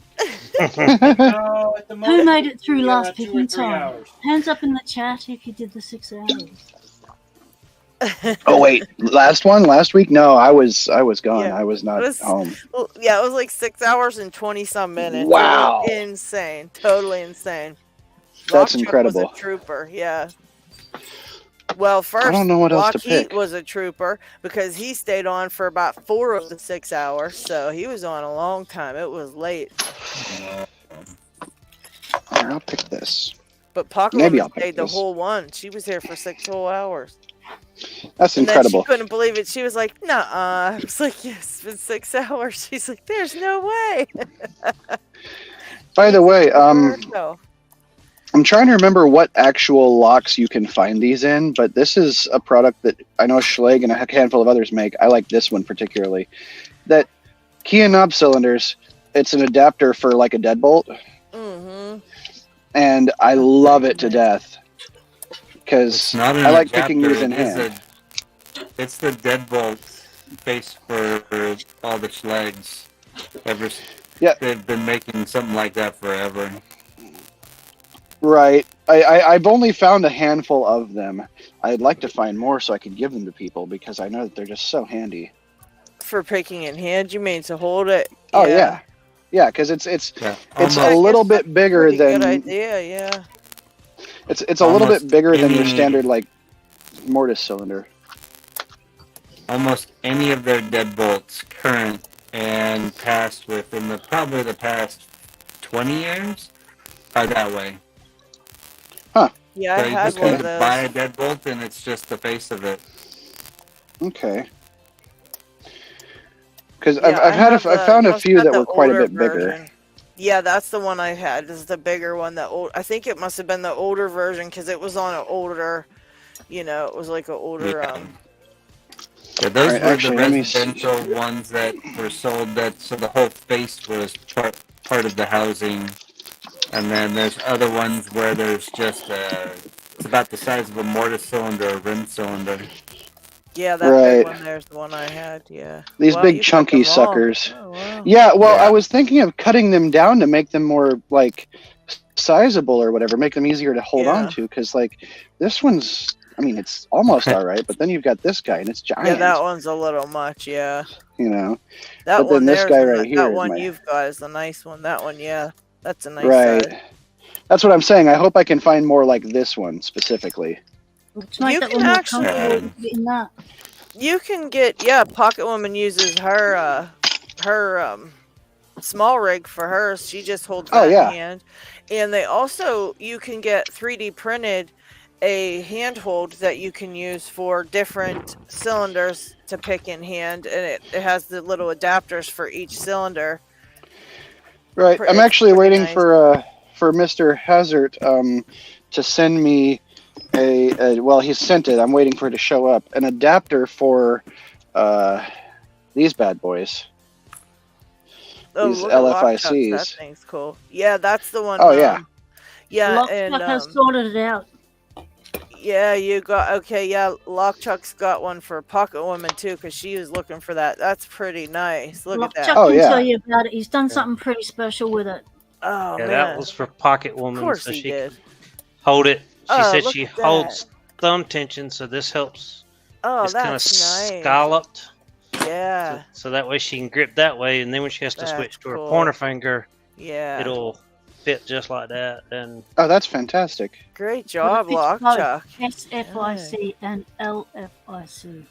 No, at the moment, Who made it through yeah, last 2 or picking 3 time? hours. Hands up in the chat if you did the 6 hours. Oh wait, last week? No, I was gone. Yeah. I was not home. Well, yeah, it was like 6 hours and 20-some minutes. Wow. It was insane. Totally insane. That's Lockchuck incredible. was a trooper, yeah. Well, first, I don't know what else to LockHeat pick. was a trooper because he stayed on for about 4 of the 6 hours, so he was on a long time. It was late. Here, I'll pick this. But Pocket Maybe Woman I'll pick stayed the this. whole one. She was here for 6 whole hours. That's And incredible. then she couldn't believe it. She was like, "Nuh-uh." I was like, "Yes, it's been 6 hours." She's like, "There's no way." By the way, So, I'm trying to remember what actual locks you can find these in, but this is a product that I know Schleg and a handful of others make. I like this one particularly. That key and knob cylinders, it's an adapter for like a deadbolt, and I love it to death because Not an I like adapter, picking these in it is hand. It's the deadbolt face for all the Schlegs. They've been making something like that forever. Right. I've only found a handful of them. I'd like to find more so I could give them to people because I know that they're just so handy. for picking in hand, you mean to hold it? Oh, yeah. Yeah, because it's Yeah, it's a I guess little that's bit bigger pretty good than idea. Yeah. it's a little bit Almost bigger than your any- standard like mortise cylinder. almost any of their deadbolts, current and past, within probably the past 20 years, are that way. Yeah, I So you had just one need of to buy those. a deadbolt, and it's just the face of it. Okay. Because Yeah, I've found you a must few have that the were quite a older bit bigger. version. Yeah, that's the one I had. Is the bigger one. I think it must have been the older version because it was on an older. It was like an older. Yeah. Yeah, those Alright, were actually, the let me see. residential ones that were sold. So the whole face was part of the housing, and then there's other ones where there's just it's about the size of a mortise cylinder or rim cylinder. Yeah, that Right. big one there's the one I had. Yeah. These Wow, big you got chunky them all. suckers. Oh, wow. Yeah, well, Yeah. I was thinking of cutting them down to make them more like sizable or whatever, make them easier to hold on Yeah. to. Because like this one's, I mean, it's almost all right, but then you've got this guy and it's giant. Yeah, that one's a little much. Yeah. You know. That But one then this there, guy right here that is one my you've got is the nice one. That one, yeah, that's a nice right. size. That's what I'm saying. I hope I can find more like this one specifically. Let's make You that can one more actually- comfortable in that. You can get Pocket Woman uses her small rig for hers. She just holds that in hand. And they also you can get 3D printed a handhold that you can use for different cylinders to pick in hand, and it has the little adapters for each cylinder. Right. I'm It's actually pretty waiting nice. for Mr. Hazard to send me well, he sent it. I'm waiting for it to show up. An adapter for these bad boys. Oh, These look at LockPicks. LFICs. That thing's cool. Yeah, that's the one. Oh, yeah. Yeah, Lock and has sorted it out. yeah, you got okay. Yeah, LockChuck's got one for Pocket Woman too, because she was looking for that. That's pretty nice. Look at that. Chuck can tell you about it. He's done something pretty special with it. Oh Yeah, man, that was for Pocket Woman. of course so he she did. hold it. She Oh, said look she at that. holds thumb tension, so this helps. Oh, it's kind of that's nice. scalloped. Yeah. So that way she can grip that way, and then when she has to That's switch to her cool. pointer finger, Yeah. it'll fit just like that. And Oh, that's fantastic. Great job, But it's both LockChuck. SFIC and LFIC.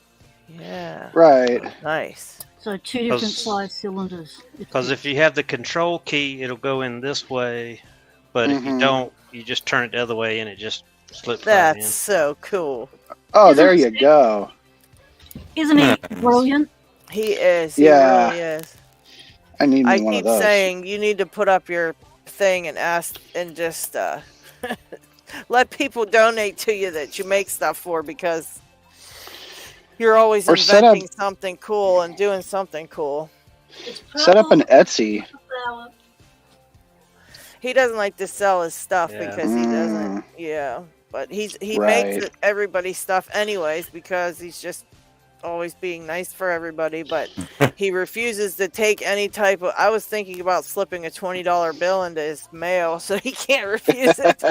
Yeah. Right. Nice. So two different 'Cause- size cylinders. because if you have the control key, it'll go in this way, but if you Mhm. don't, you just turn it the other way, and it just slips right That's in. so cool. Oh, Isn't there it you sick? go. Isn't he brilliant? He is. He Yeah. really is. I need I me one of keep those. saying you need to put up your thing and ask and just let people donate to you that you make stuff for, because you're always Or set inventing something cool and doing something cool. Set up an Etsy. He doesn't like to sell his stuff Yeah. because he doesn't. Yeah, but he Right. makes everybody's stuff anyways because he's just always being nice for everybody. But he refuses to take any type of. I was thinking about slipping a $20 bill into his mail, so he can't refuse it.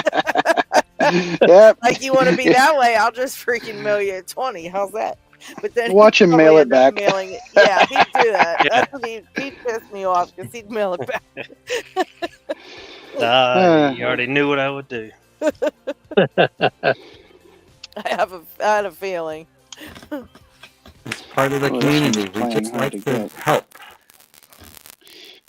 Yep. Like, you want to be that way? I'll just freaking mail you a 20. How's that? But then Watch he'd him probably mail it end up back. Mailing it. Yeah, he'd do that. Yeah. That's what he'd piss me off because he'd mail it back. You already knew what I would do. I had a feeling. It's part of the Well, this one's community. We playing just hard like to to get. help.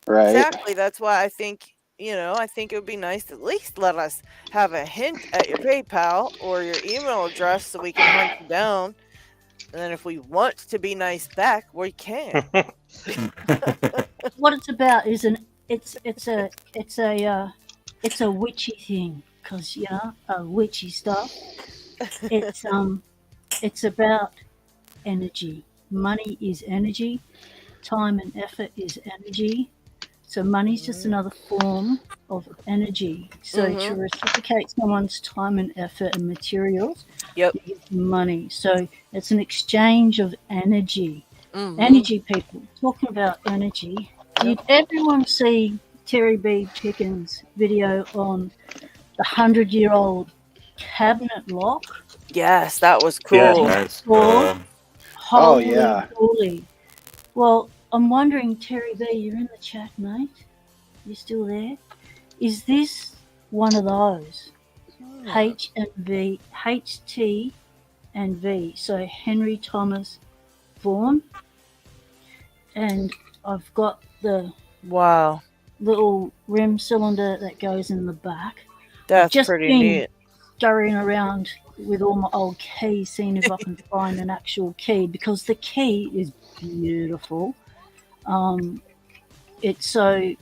Right. Exactly. That's why I think, I think it would be nice to at least let us have a hint at your PayPal or your email address so we can hunt you down. And then if we want to be nice back, we can. What it's about is it's a witchy thing, because witchy stuff. It's about energy. Money is energy. Time and effort is energy. So money's just another form of energy. So to reciprocate someone's time and effort and materials, Yep. you give them money. So it's an exchange of energy. Mhm. Energy, people. Talking about energy. Did everyone see Terry B. Pickens' video on the 100-year-old cabinet lock? Yes, that was cool. Yeah, that's cool. Oh, Holy yeah. moly. Well, I'm wondering, Terry B., you're in the chat, mate. You still there? Is this one of those? H and V, HT and V. So Henry Thomas Vaughan. And I've got the Wow. little rim cylinder that goes in the back. That's I've just pretty been neat. scurrying around with all my old keys, seeing if I can find an actual key, because the key is beautiful. It's so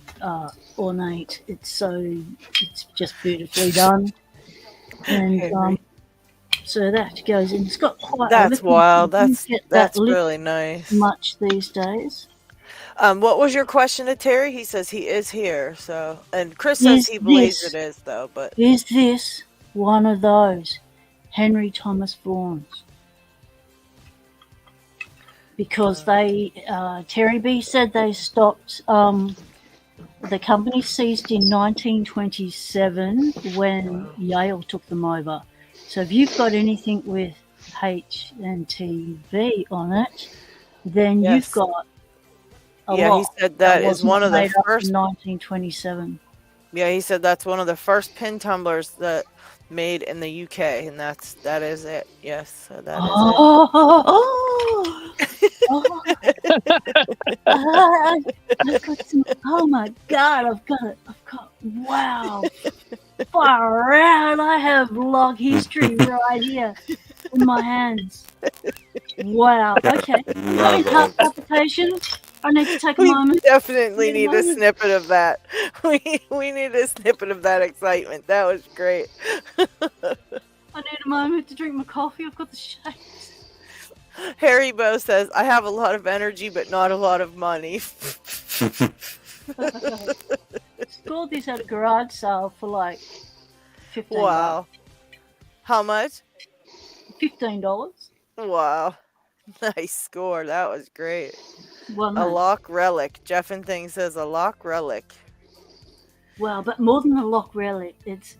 ornate. It's just beautifully done. And so that goes in. It's got quite. That's wild. That's that really nice. Much these days. What was your question to Terry? He says he is here. So, and Chris says he believes it is though. But is this one of those Henry Thomas Vaughans? Because they, Terry B said they stopped. The company ceased in 1927 when Yale took them over. So if you've got anything with H and TV on it, then you've got a lot. He said that is one of the first. In 1927. Yeah, he said that's one of the first pin tumblers that made in the UK, and that is it. Yes, so that is it. Oh my God! I've got wow! Far out! I have log history right here in my hands. Wow. Okay. Having heart palpitations. I need to take a moment. Definitely need a snippet of that. We need a snippet of that excitement. That was great. I need a moment to drink my coffee. I've got the shakes. Harry Bow says, I have a lot of energy, but not a lot of money. Scored this at a garage sale for like $15. Wow. How much? $15. Wow. Nice score. That was great. Well, a lock relic. Jeff and Thing says a lock relic. Wow, but more than a lock relic, it's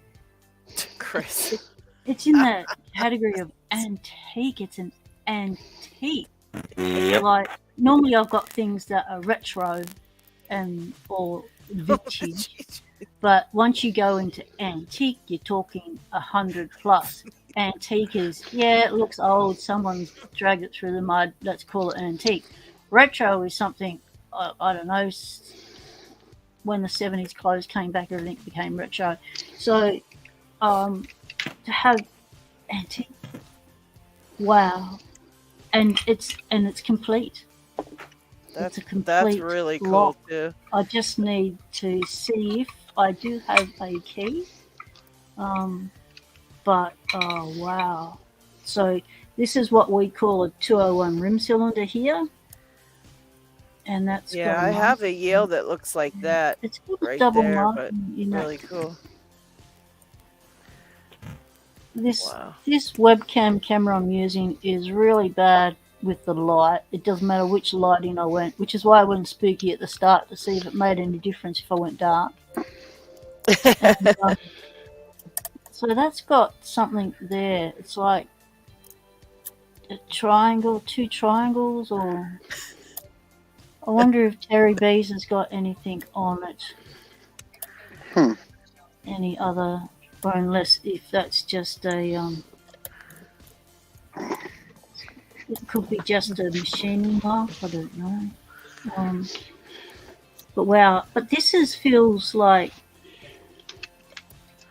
Chris. It's in the category of antique. It's an antique. Yep. Like normally, I've got things that are retro or vintage, but once you go into antique, you're talking 100 plus. Antique is it looks old. Someone's dragged it through the mud. Let's call it an antique. Retro is something I don't know. When the 70s clothes came back, everything became retro. So to have antique, wow, and it's complete. It's a complete. That's really cool lock. too. I just need to see if I do have a key. But wow. So this is what we call a 201 rim cylinder here. And that's I have a Yale that looks like that. It's got right double there, marking, but really cool. This webcam camera I'm using is really bad with the light. It doesn't matter which lighting I went, which is why I went spooky at the start to see if it made any difference if I went dark. And, so that's got something there. It's like a triangle, two triangles, or I wonder if Terry B's has got anything on it. Any other, or unless if that's just a it could be just a machining mark. I don't know. But wow! But this feels like.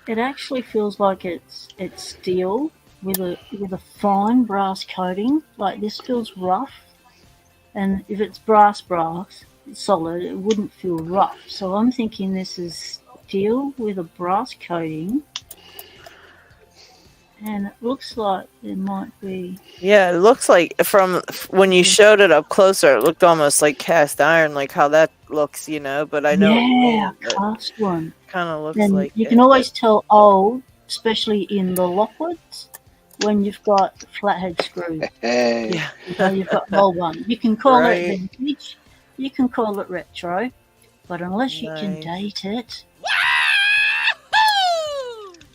It actually feels like it's steel with a fine brass coating. Like this feels rough, and if it's brass solid, it wouldn't feel rough. So I'm thinking this is steel with a brass coating, and it looks like it might be. Yeah, it looks like from when you showed it up closer, it looked almost like cast iron, like how that looks, But I know cast one. Kind of looks and like you can always tell old, especially in the Lockwoods, when you've got flathead screws. Hey. You've got an old one. You can call it vintage, you can call it retro, but unless you can date it,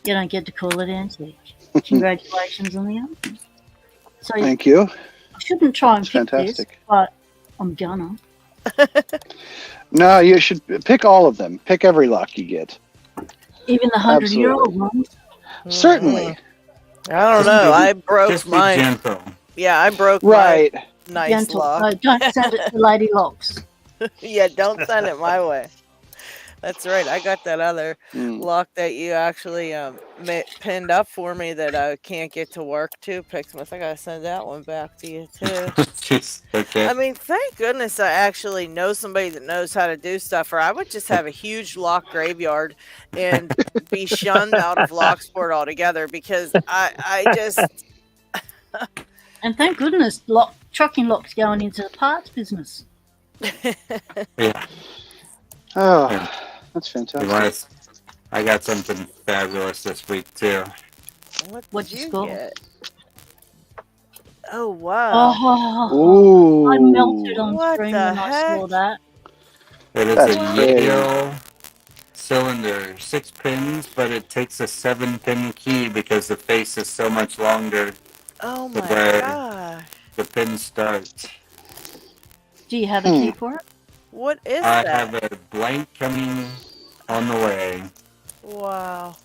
you don't get to call it antique. Congratulations on the album. So thank you. I shouldn't try and pick fantastic. this, but I'm gonna. No, you should pick all of them. Pick every lock you get. Even the 100-year-old ones. Certainly. I don't know. I broke Just be my. gentle. Yeah, I broke Right. my nice Gentle. lock. No, don't send it to LadyLocks. Yeah, don't send it my way. That's right. I got that other lock that you actually pinned up for me that I can't get to work too, Pixmas. I gotta send that one back to you too. Jeez, okay. I mean, thank goodness I actually know somebody that knows how to do stuff, or I would just have a huge lock graveyard and be shunned out of Locksport altogether because I just. And thank goodness trucking locks going into the parts business. Yeah. Oh, Yeah. that's fantastic. I got something fabulous this week too. What'd you you score? get? Oh wow! Ooh. I melted on What screen the when I saw heck? that. It is That's a pretty. Yale cylinder, 6 pins, but it takes a 7-pin key because the face is so much longer Oh to my where gosh! the pins start. Do you have a key for it? What is I that? have a blank coming on the way. Wow!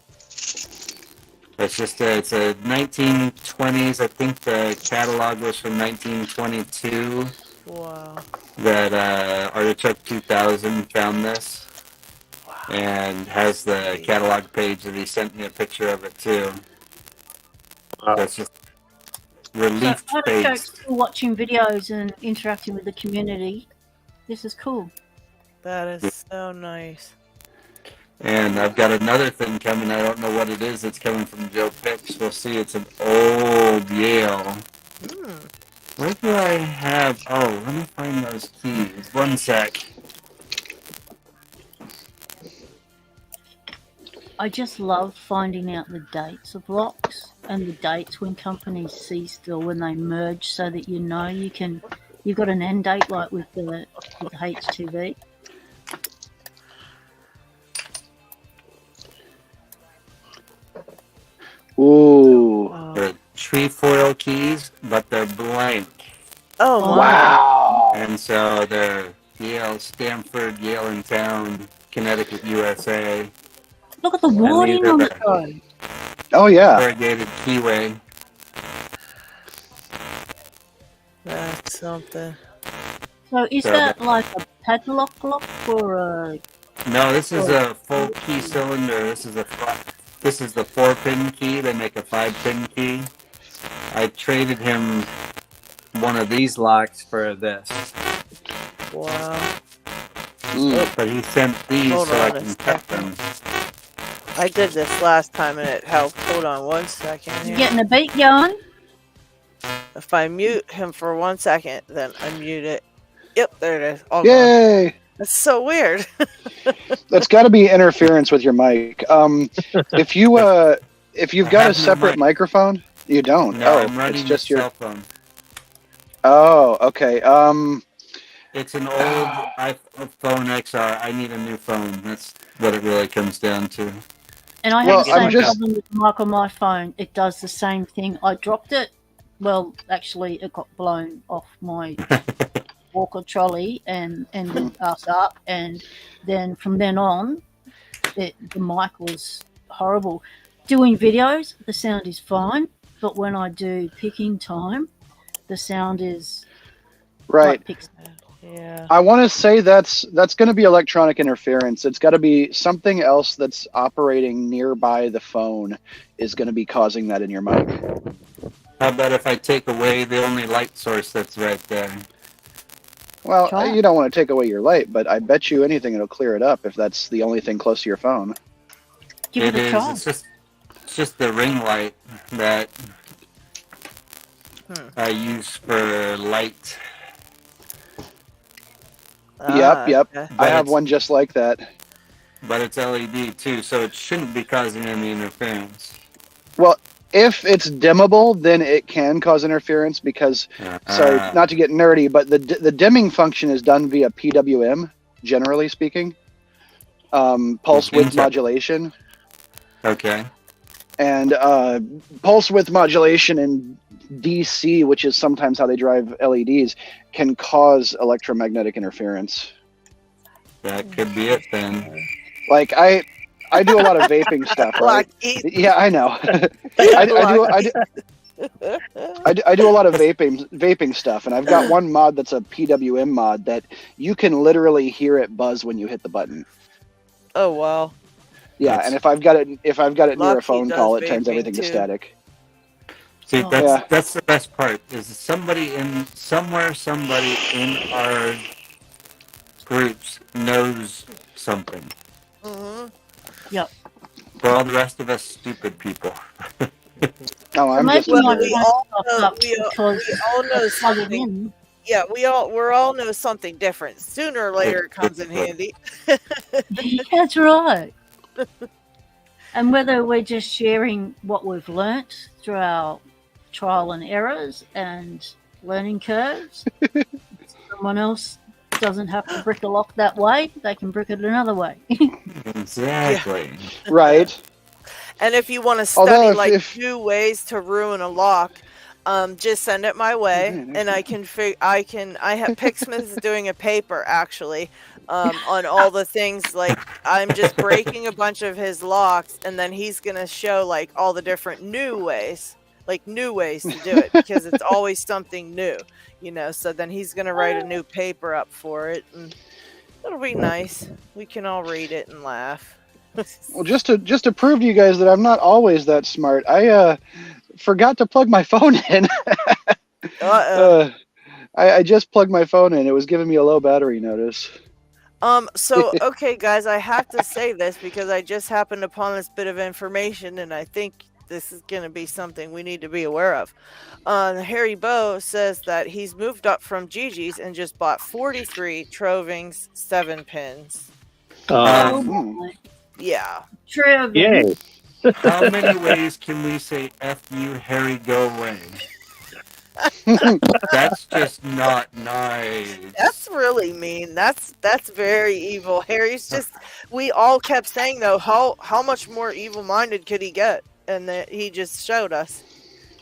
It's it's a 1920s. I think the catalog was from 1922. Wow! That Artichoke 2000 found this. Wow! And has the catalog page that he sent me a picture of it too. That's just relief So page. Artichoke's still watching videos and interacting with the community. This is cool. That is so nice. And I've got another thing coming. I don't know what it is. It's coming from Joe Pix. We'll see. It's an old Yale. Where do I have? Oh, let me find those keys. One sec. I just love finding out the dates of locks and the dates when companies ceased or when they merge, so that you know you've got an end date like with the H2V. Ooh. They're trefoil keys, but they're blank. Oh my. Wow. And so they're Yale, Stanford, Yale in Town, Connecticut, USA. Look at the wording on it though. Oh yeah. Corrugated keyway. That's something. So is So that like a padlock lock or a? No, this is a full key cylinder. This is the 4-pin key. They make a 5-pin key. I traded him one of these locks for this. Wow. But he sent these Hold so I on a can cut them. I did this last time and it helped. Hold on 1 second You here. getting a beat going? If I mute him for 1 second, then unmute it. Yep, there it is. All gone. Yay. That's so weird. That's got to be interference with your mic. If you've got a separate microphone, you don't. No, oh, I'm running it's just your your cell phone. Oh, okay. It's an old iPhone XR. I need a new phone. That's what it really comes down to. And I Well, have the I'm same just- problem with the mic on my phone. It does the same thing. I dropped it. Well, actually, it got blown off my walker trolley and ended us up. And then from then on, the mic was horrible. Doing videos, the sound is fine. But when I do picking time, the sound is Right. like Yeah. I want to say that's going to be electronic interference. It's got to be something else that's operating nearby the phone is going to be causing that in your mic. How about if I take away the only light source that's right there? Well, Try. you don't want to take away your light, but I bet you anything it'll clear it up if that's the only thing close to your phone. Give it a is. try. It's just the ring light that I use for light. Yep. Okay. I have it's- one just like that. But it's LED too, so it shouldn't be causing any interference. Well, if it's dimmable, then it can cause interference because, sorry, not to get nerdy, but the dimming function is done via PWM, generally speaking, pulse width modulation. Okay. And pulse width modulation in DC, which is sometimes how they drive LEDs, can cause electromagnetic interference. That could be it then. Like I do a lot of vaping stuff, right? LockHeat. Yeah, I know. I do a lot of vaping stuff, and I've got one mod that's a PWM mod that you can literally hear it buzz when you hit the button. Oh wow. Yeah, and if I've got it near a phone call, it turns everything to static. See, that's the best part. Is somebody in our groups knows something. Mm-hmm. Yep. For all the rest of us stupid people. No, I'm Maybe just Well, not we all know something. Yeah, we all know something different. Sooner or later, it comes in handy. That's right. And whether we're just sharing what we've learnt through our trial and errors and learning curves, someone else doesn't have to brick a lock that way, they can brick it another way. Exactly. Right. And if you want to study new ways to ruin a lock, just send it my way, and I have Picksmith is doing a paper actually on all the things. Like I'm just breaking a bunch of his locks, and then he's gonna show like all the different new ways to do it, because it's always something new, so then he's gonna write a new paper up for it, and it'll be nice. We can all read it and laugh. Well, just to prove to you guys that I'm not always that smart, I forgot to plug my phone in. I just plugged my phone in. It was giving me a low battery notice. So okay guys, I have to say this because I just happened upon this bit of information, and I think this is going to be something we need to be aware of. Harry Bow says that he's moved up from Gigi's and just bought 43 Trovings 7 pins. Yeah. True. Yay. How many ways can we say F you, Harry, go away? That's just not nice. That's really mean. That's very evil. Harry's just, we all kept saying though, how much more evil-minded could he get? And that he just showed us.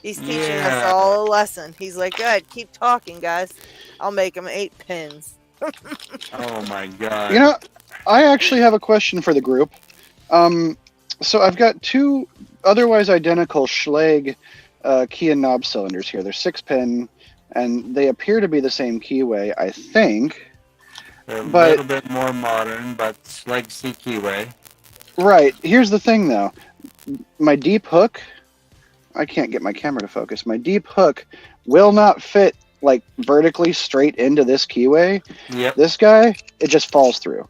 He's teaching us all a lesson. He's like, good, keep talking, guys. I'll make him 8 pins. Oh my god. I actually have a question for the group. So I've got 2 otherwise identical Schlage key and knob cylinders here. They're 6-pin, and they appear to be the same keyway, I think. They're a little bit more modern, but Schlage C keyway. Right. Here's the thing, though. My deep hook, I can't get my camera to focus. My deep hook will not fit like vertically straight into this keyway. Yep. This guy, it just falls through.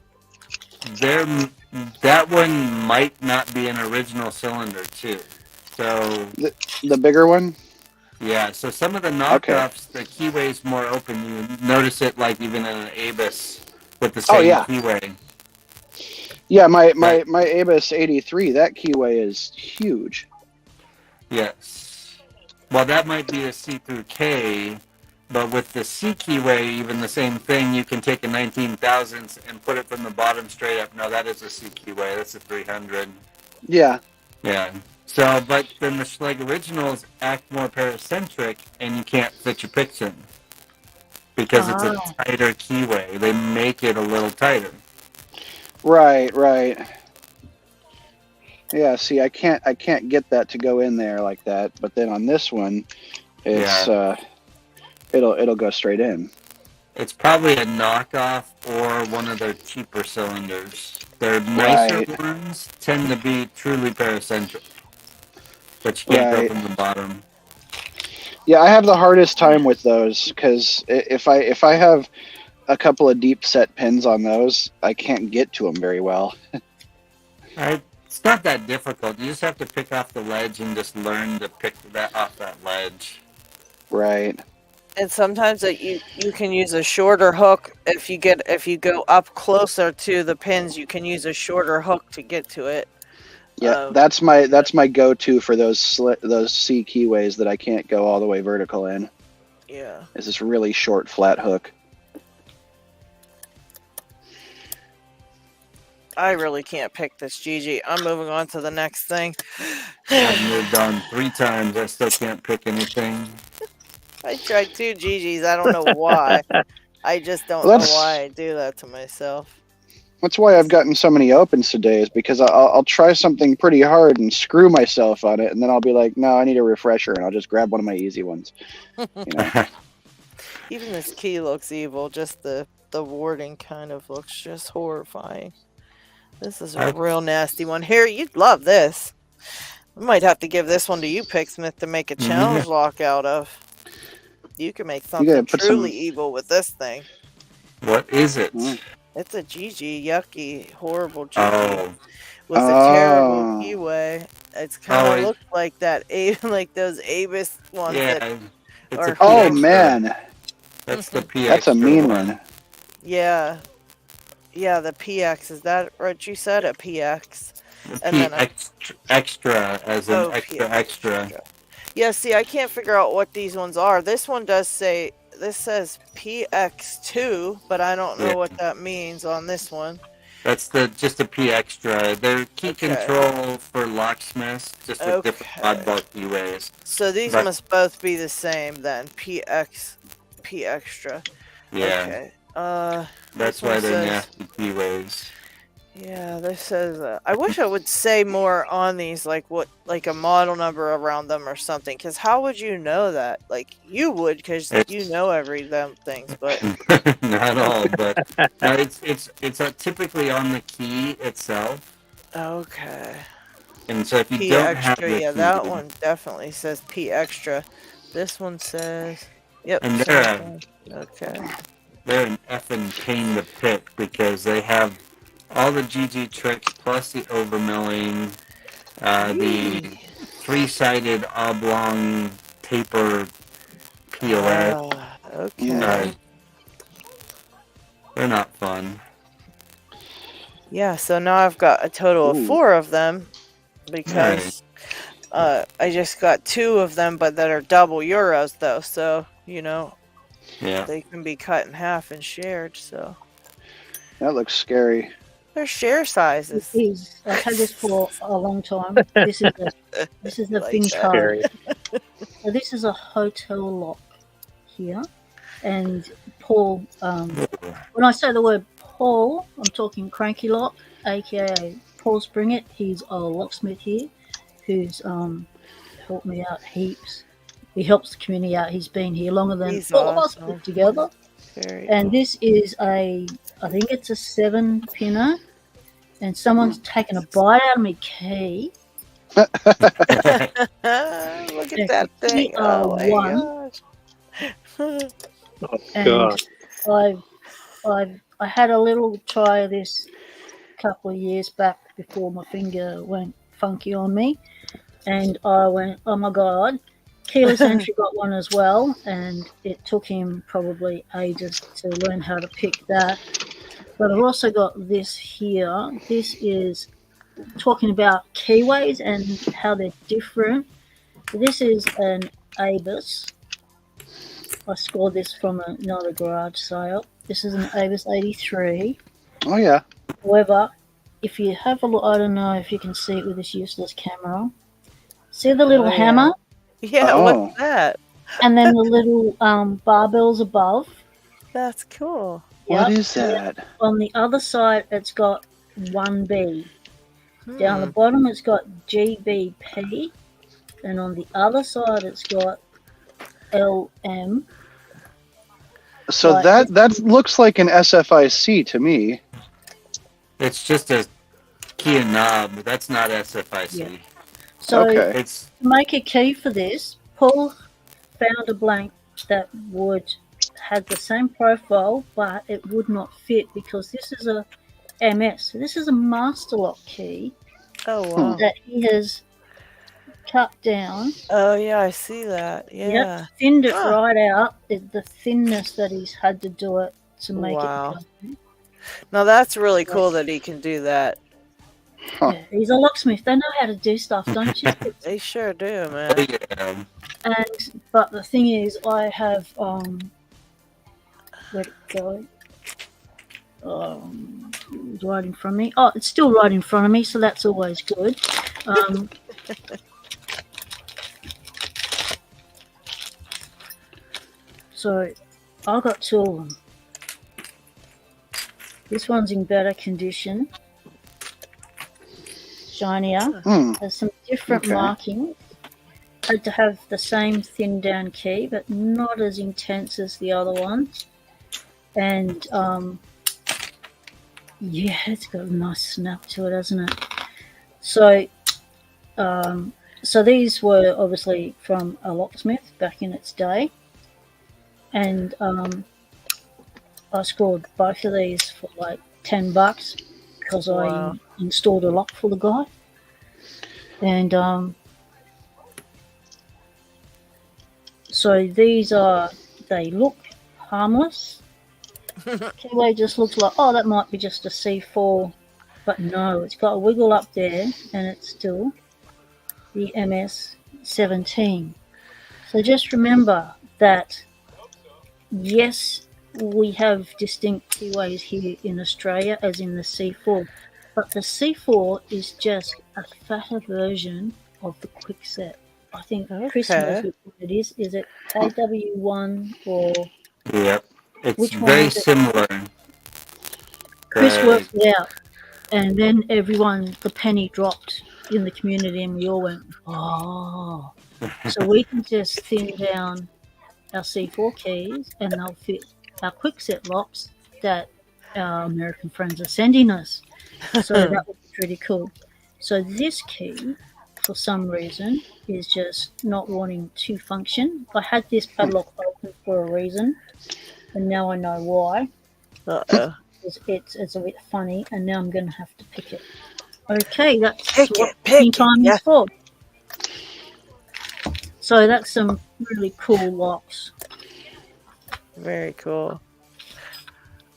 That one might not be an original cylinder too. So the bigger one? Yeah, so some of the knockoffs, the keyway's more open. You notice it like even in an Abus with the same keyway. Yeah, my Abus 83, that keyway is huge. Yes. Well, that might be a C through K, but with the C keyway, even the same thing, you can take a 19,000 and put it from the bottom straight up. No, that is a C keyway. That's a 300. Yeah. Yeah. So, but then the Schlage originals act more paracentric, and you can't fit your picks in because it's a tighter keyway. They make it a little tighter. Right. Yeah, see, I can't get that to go in there like that. But then on this one, it's it'll go straight in. It's probably a knockoff or one of their cheaper cylinders. Their nicer ones tend to be truly paracentric, but you can't go from the bottom. Yeah, I have the hardest time with those because if I have a couple of deep set pins on those, I can't get to them very well. It's not that difficult. You just have to pick off the ledge and just learn to pick that off that ledge. Right. And sometimes you can use a shorter hook if you go up closer to the pins. You can use a shorter hook to get to it. Yeah, that's my go-to for those C keyways that I can't go all the way vertical in. Yeah. Is this really short flat hook? I really can't pick this, Gigi. I'm moving on to the next thing. I've moved on 3 times. I still can't pick anything. I tried 2 GGs. I don't know why. I just don't Well, know why I do that to myself. That's why I've gotten so many opens today, is because I'll try something pretty hard and screw myself on it, and then I'll be like, no, I need a refresher, and I'll just grab one of my easy ones. You know? Even this key looks evil. Just the wording kind of looks just horrifying. This is a real nasty one. Here, you'd love this. We might have to give this one to you, Picksmith, to make a challenge lock out of. You can make something truly evil with this thing. What is it? It's a GG, yucky, horrible GG with a terrible keyway. It's kind of looks like that, like those Avis ones. Yeah, oh man, that's the PX. That's a mean one. Yeah, yeah, the PX. Is that what you said? A PX. And then extra, as in extra. Yeah, see, I can't figure out what these ones are. This one does say, this says PX2, but I don't know what that means on this one. That's just a P extra. They're key control for locksmiths, just with different oddball keyways. So these must both be the same then. P extra. Yeah. Okay. That's why they're nasty keyways. Yeah, this says. I wish I would say more on these, like a model number around them or something. Because how would you know that? Like you would, because you know every them things, but not all. But no, it's typically on the key itself. Okay. And so if you P don't extra, have the yeah, key, that one definitely says P extra. This one says, yep. And they're an effing pain to pick because they have all the GG tricks plus the overmilling, the 3-sided oblong taper POS. Okay. They're not fun. Yeah, so now I've got a total of 4 of them because I just got 2 of them, but that are double euros though. So they can be cut in half and shared. So that looks scary. They're share sizes. I've had this for a long time. This is a thin card. So this is a hotel lock here, and Paul. When I say the word Paul, I'm talking Cranky Lock, aka Paul Springett. He's a locksmith here, who's helped me out heaps. He helps the community out. He's been here longer than all of us put together. And this is I think it's a 7-pinner, and someone's taken a bite out of my key. Look at that thing! Oh my gosh! And I had a little try of this a couple of years back before my finger went funky on me, and I went, oh my god. Keyless Entry got one as well, and it took him probably ages to learn how to pick that. But I've also got this here. This is talking about keyways and how they're different. This is an Avis. I scored this from another garage sale. This is an Avis 83. Oh, yeah. However, if you have a look, I don't know if you can see it with this useless camera. See the little hammer? Yeah, what's that? And then the little barbells above. That's cool. What is that? On the other side, it's got 1B. Down the bottom, it's got GBP. And on the other side, it's got LM. So But that looks like an SFIC to me. It's just a key and knob. That's not SFIC. Yeah. So Okay. It's to make a key for this, Paul found a blank that would have the same profile, but it would not fit because this is a MS. So this is a master lock key that he has cut down. Oh yeah, I see that. Yeah. Yep, thinned it right out. The thinness that he's had to do it to make it. Now that's really cool that he can do that. Yeah, he's a locksmith. They know how to do stuff, don't you? They sure do, man. But the thing is, I have where'd it go? It's right in front of me. Oh, it's still right in front of me, so that's always good. So I got 2 of them. This one's in better condition, shinier, has some different markings. Had to have the same thin down key, but not as intense as the other ones. And yeah, it's got a nice snap to it, hasn't it? So, so these were obviously from a locksmith back in its day, and I scored both of these for like $10 because I installed a lock for the guy, and so these they look harmless. Keyway just looks like, oh, that might be just a C4, but no, it's got a wiggle up there, and it's still the MS-17. So just remember that, yes, we have distinct keyways here in Australia, as in the C4, but the C4 is just a fatter version of the Quickset. I think Chris knows what it is. Is it AW1 or... Yep. It's which one very is it? similar. Chris worked it out, and then everyone, the penny dropped in the community, and we all went, oh. So we can just thin down our C4 keys, and they'll fit our Quickset locks that our American friends are sending us. So that was pretty cool. So this key, for some reason, is just not wanting to function. I had this padlock open for a reason, and now I know why. It's a bit funny, and now I'm going to have to pick it. Okay, that's what time is for. So that's some really cool locks. Very cool.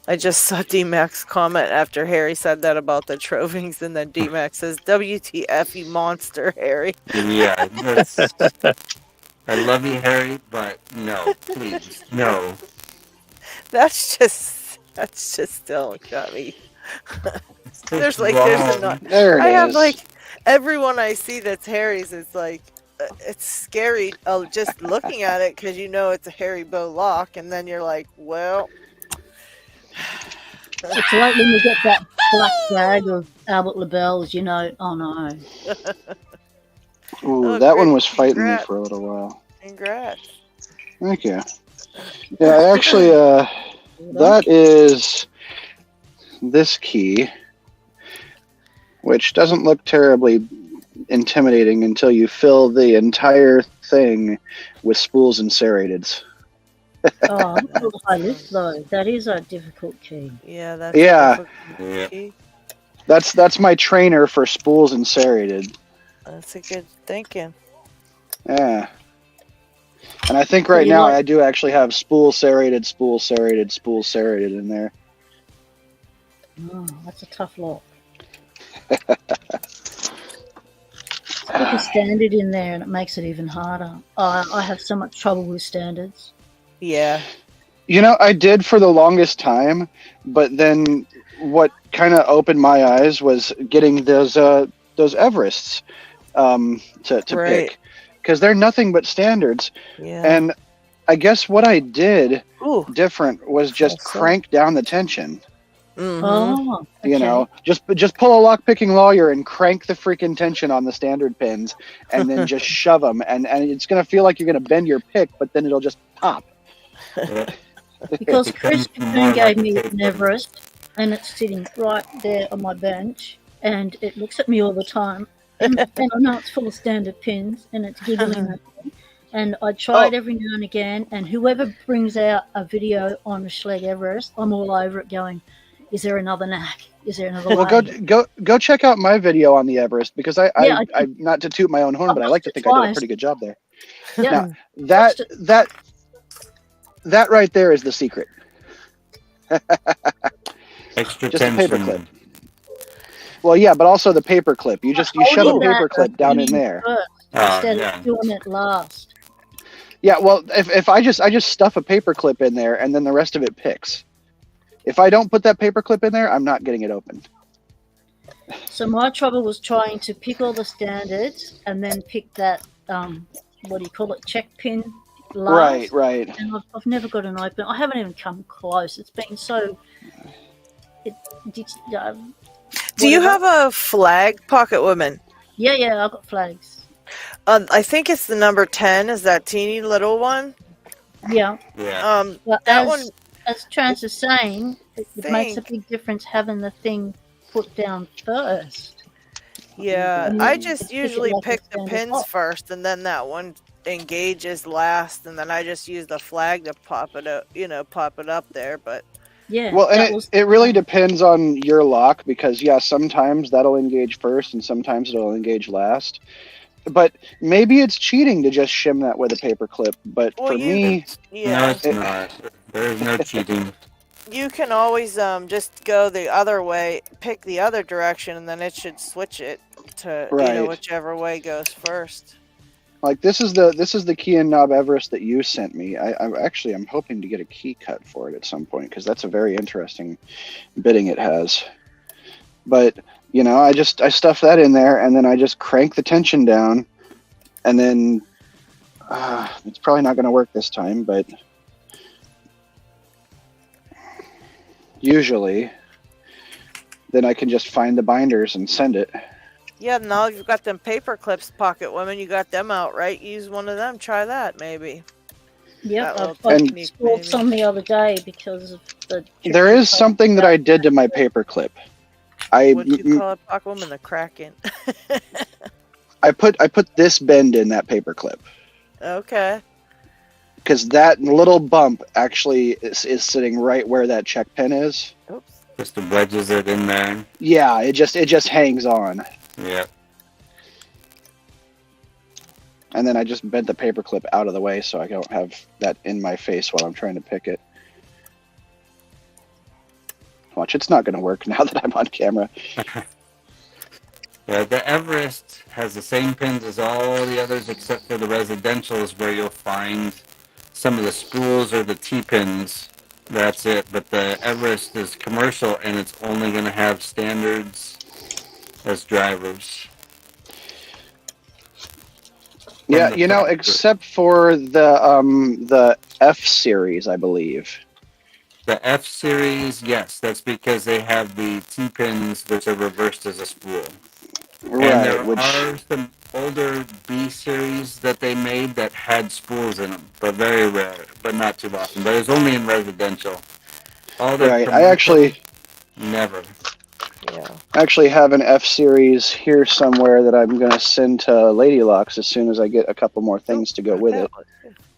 I just saw D-Max comment after Harry said that about the Trovings, and then D-Max says, WTF, you monster, Harry. Yeah, I love you, Harry, but no, please, no. That's just still got me. There's I have like everyone I see that's Harry's is like, it's scary just looking at it because you know it's a Harry Bow lock, and then you're like, well. It's like when you get that black bag of Albert LaBelle's, you know, oh no. Ooh, that one was fighting me for a little while. Congrats. Thank you. Yeah, actually, that is this key, which doesn't look terribly intimidating until you fill the entire thing with spools and serrateds. Oh, though. That is a difficult key. Yeah, that's a difficult key. That's my trainer for spools and serrated. That's a good thinking. Yeah. And I think right now I do actually have spool serrated, spool serrated, spool serrated in there. Oh, that's a tough lock. Put a standard in there and it makes it even harder. I have so much trouble with standards. Yeah. You know, I did for the longest time, but then what kind of opened my eyes was getting those Everests to pick, because they're nothing but standards. Yeah. And I guess what I did different was just crank down the tension. Mm-hmm. Oh, okay. You know, just pull a lock-picking lawyer and crank the freaking tension on the standard pins, and then just shove them, and it's gonna feel like you're gonna bend your pick, but then it'll just pop. Because Chris Capoon gave me an Everest, and it's sitting right there on my bench, and it looks at me all the time, and I know it's full of standard pins, and it's giggling at me. And I tried every now and again, and whoever brings out a video on a Schleg Everest, I'm all over it going, is there another knack? Is there another way? Well, go check out my video on the Everest, because I not to toot my own horn, but I like to think I did a pretty good job there. Yeah. Now, that right there is the secret. Extra just tension. a paper clip. Well, yeah, but also the paper clip. You shove a paper clip down in there instead of doing it last. Yeah, well, if I just stuff a paper clip in there and then the rest of it picks. If I don't put that paper clip in there, I'm not getting it open. So my trouble was trying to pick all the standards and then pick that what do you call it, check pin last. Right. And I've never got an open. I haven't even come close. It's been so. Do you have a flag, Pocket Woman? Yeah, I've got flags. I think it's the number 10. Is that teeny little one? Yeah. But that one. As Trans is saying, it makes a big difference having the thing put down first. Yeah, I just usually pick the pins first, and then that one engages last, and then I just use the flag to pop it up, pop it up there. But yeah, well, and it really depends on your lock because sometimes that'll engage first, and sometimes it'll engage last. But maybe it's cheating to just shim that with a paper clip. But for me, no, it's not. There's no cheating. You can always just go the other way, pick the other direction, and then it should switch it to whichever way goes first. Like this is the key and knob Everest that you sent me. I'm hoping to get a key cut for it at some point because that's a very interesting bitting it has. But I stuff that in there and then I just crank the tension down, and then it's probably not going to work this time, but usually then I can just find the binders and send it. Yeah, now you've got them paper clips, Pocket Women. You got them out, right? Use one of them. Try that, maybe. Yep, I spoiled some the other day because of the... There is something that I did to my paper clip. What do you call it, Pocket Woman? The Kraken. I put this bend in that paper clip. Okay. Because that little bump actually is sitting right where that check pin is. Oops. Just wedges it in there. Yeah, it just hangs on. Yeah. And then I just bent the paper clip out of the way so I don't have that in my face while I'm trying to pick it. Watch, it's not going to work now that I'm on camera. Yeah, the Everest has the same pins as all the others except for the residentials where you'll find some of the spools or the T-pins. That's it. But the Everest is commercial and it's only going to have standards as drivers. Yeah, except for the F series, I believe. The F series, yes, that's because they have the T-pins which are reversed as a spool. Right, and there are some older B series that they made that had spools in them, but very rare, but not too often. But it's only in residential. Right, I actually never. Yeah. Actually have an F series here somewhere that I'm going to send to LadyLocks as soon as I get a couple more things to go with it.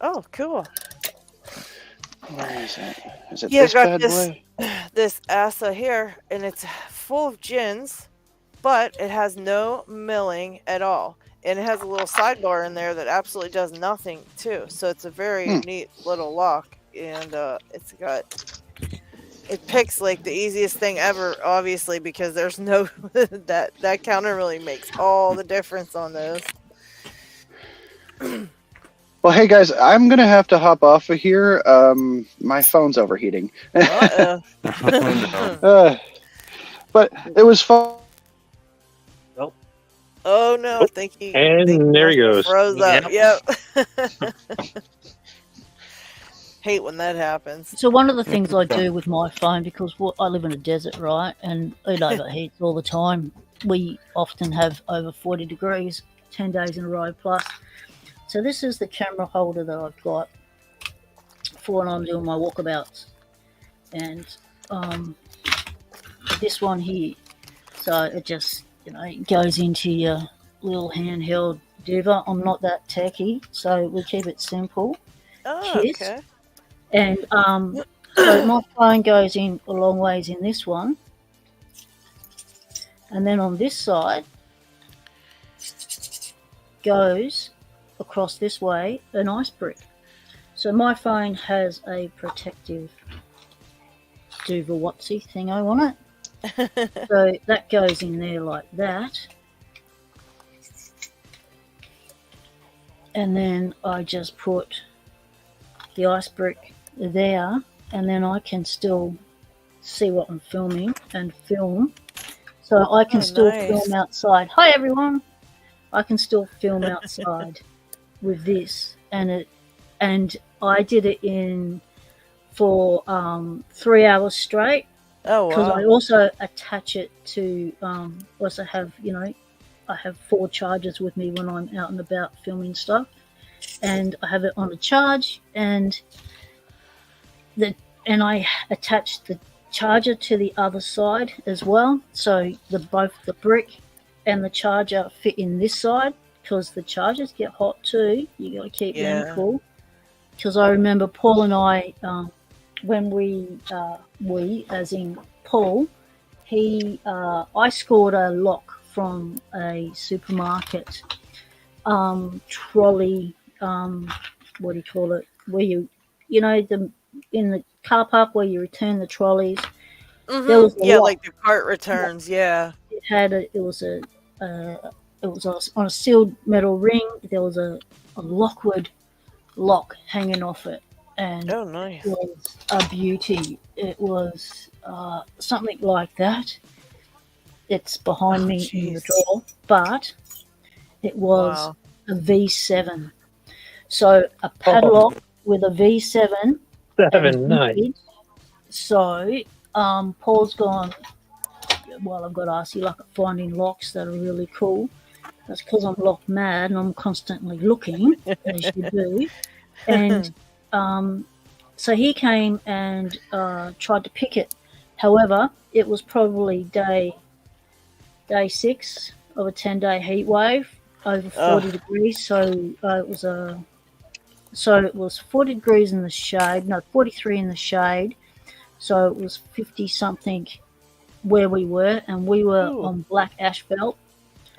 Oh, cool. Where is it? Is it Yeah, this got bad boy? This Asa here, and it's full of gins, but it has no milling at all. And it has a little sidebar in there that absolutely does nothing, too. So it's a very neat little lock. And it picks like the easiest thing ever, obviously, because there's no... that counter really makes all the difference on those. Well, hey guys, I'm gonna have to hop off of here. My phone's overheating. Uh-oh. But it was fun. Oh no! I think there he goes. Froze up. Yep. Hate when that happens. So one of the things I do with my phone, because I live in a desert, right, and it overheats all the time. We often have over 40 degrees, 10 days in a row plus. So this is the camera holder that I've got for when I'm doing my walkabouts. And this one here, so it just, it goes into your little handheld diva. I'm not that techy, so we keep it simple. Oh, okay. And so my phone goes in a long ways in this one. And then on this side goes across this way an ice brick. So my phone has a protective Duva-Watsy thing on it. So that goes in there like that. And then I just put the ice brick there, and then I can still see what I'm filming and film. So I can still film outside. Hi everyone! I can still film outside with this, and and I did it for 3 hours straight. Oh Because wow. I also attach it to also have I have 4 chargers with me when I'm out and about filming stuff, and I have it on a charge, and I attach the charger to the other side as well, so both the brick and the charger fit in this side, because the chargers get hot too. You got to keep them cool. Because I remember Paul and I, when we as in Paul, I scored a lock from a supermarket trolley. What do you call it? Where in the car park where you return the trolleys. There was a lock. Like the cart returns. Yeah. It was on a sealed metal ring. There was a Lockwood lock hanging off it, and Oh, nice. it was a beauty. It was something like that. It's behind me in the drawer, but it was a V7. So a padlock with a V7. Nice. So Paul's gone, well, I've got to ask you luck at finding locks that are really cool. That's because I'm lock mad and I'm constantly looking, as you do. And so he came and tried to pick it. However, it was probably day 6 of a 10-day heat wave, over 40 degrees. So it was 40 degrees in the shade, 43 in the shade. So it was 50 something where we were, and we were on black asphalt.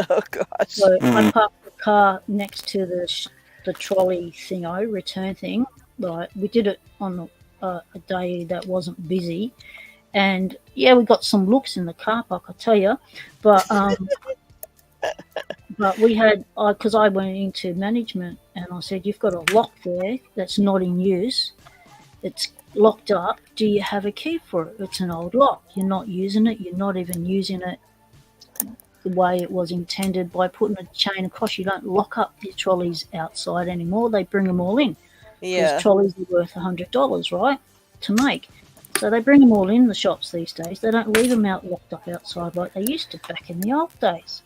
Oh gosh! So I parked the car next to the trolley return thing. Right, we did it on a day that wasn't busy, and we got some looks in the car park, I tell you. But but we had, because I went into management and I said, you've got a lock there that's not in use. It's locked up. Do you have a key for it? It's an old lock. You're not using it. You're not even using it the way it was intended by putting a chain across. You don't lock up your trolleys outside anymore. They bring them all in. Yeah. Because trolleys are worth $100, right, to make. So they bring them all in the shops these days. They don't leave them locked up outside like they used to back in the old days.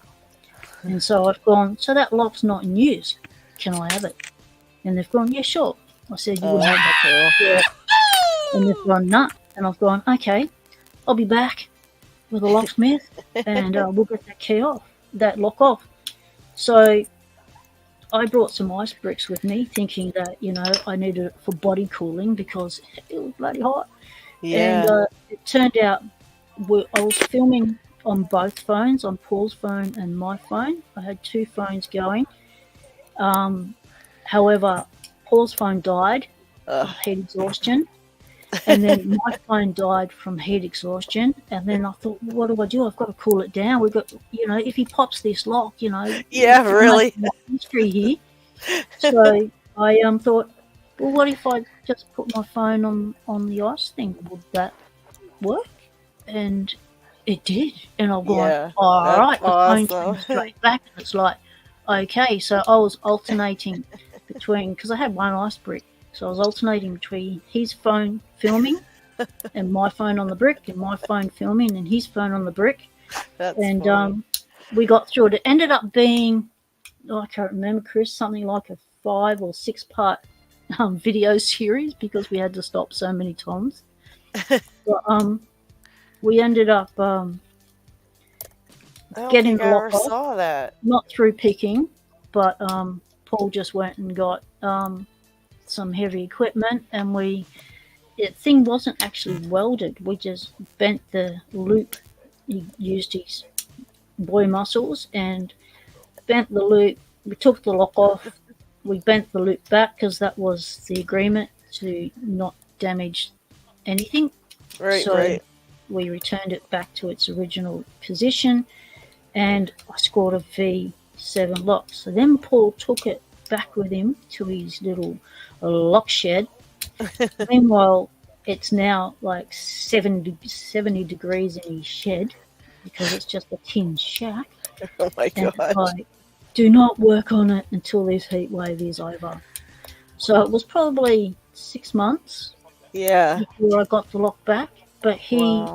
And so I've gone, so that lock's not in use. Can I have it? And they've gone, yeah, sure. I said, you wouldn't have that. Yeah. And they've gone, nah. And I've gone, okay, I'll be back with a locksmith and we'll get that lock off. So I brought some ice bricks with me, thinking that, I needed it for body cooling because it was bloody hot. Yeah. And it turned out I was filming on both phones, on Paul's phone and my phone. I had 2 phones going. However, Paul's phone died of heat exhaustion. And then my phone died from heat exhaustion. And then I thought, what do? I've got to cool it down. We've got, if he pops this lock, Yeah, really. History here. So I thought, well, what if I just put my phone on the ice thing? Would that work? And it did. And I've gone, all right, the phone came straight back. And it's like, okay. So I was alternating between, because I had 1 ice brick. So I was alternating between his phone filming and my phone on the brick, and my phone filming and his phone on the brick. That's and funny. We got through it. It ended up being, I can't remember, Chris, something like a 5 or 6 part video series, because we had to stop so many times. But we ended up getting the lock off. Saw that. Not through picking, but Paul just went and got some heavy equipment, and the thing wasn't actually welded. We just bent the loop. He used his boy muscles and bent the loop. We took the lock off. We bent the loop back because that was the agreement, to not damage anything. Right, so right. We returned it back to its original position, and I scored a V7 lock. So then Paul took it back with him to his little lock shed. Meanwhile, it's now like 70 degrees in his shed, because it's just a tin shack. Oh my and god! I do not work on it until this heat wave is over. So it was probably 6 months Yeah. before I got the lock back. But he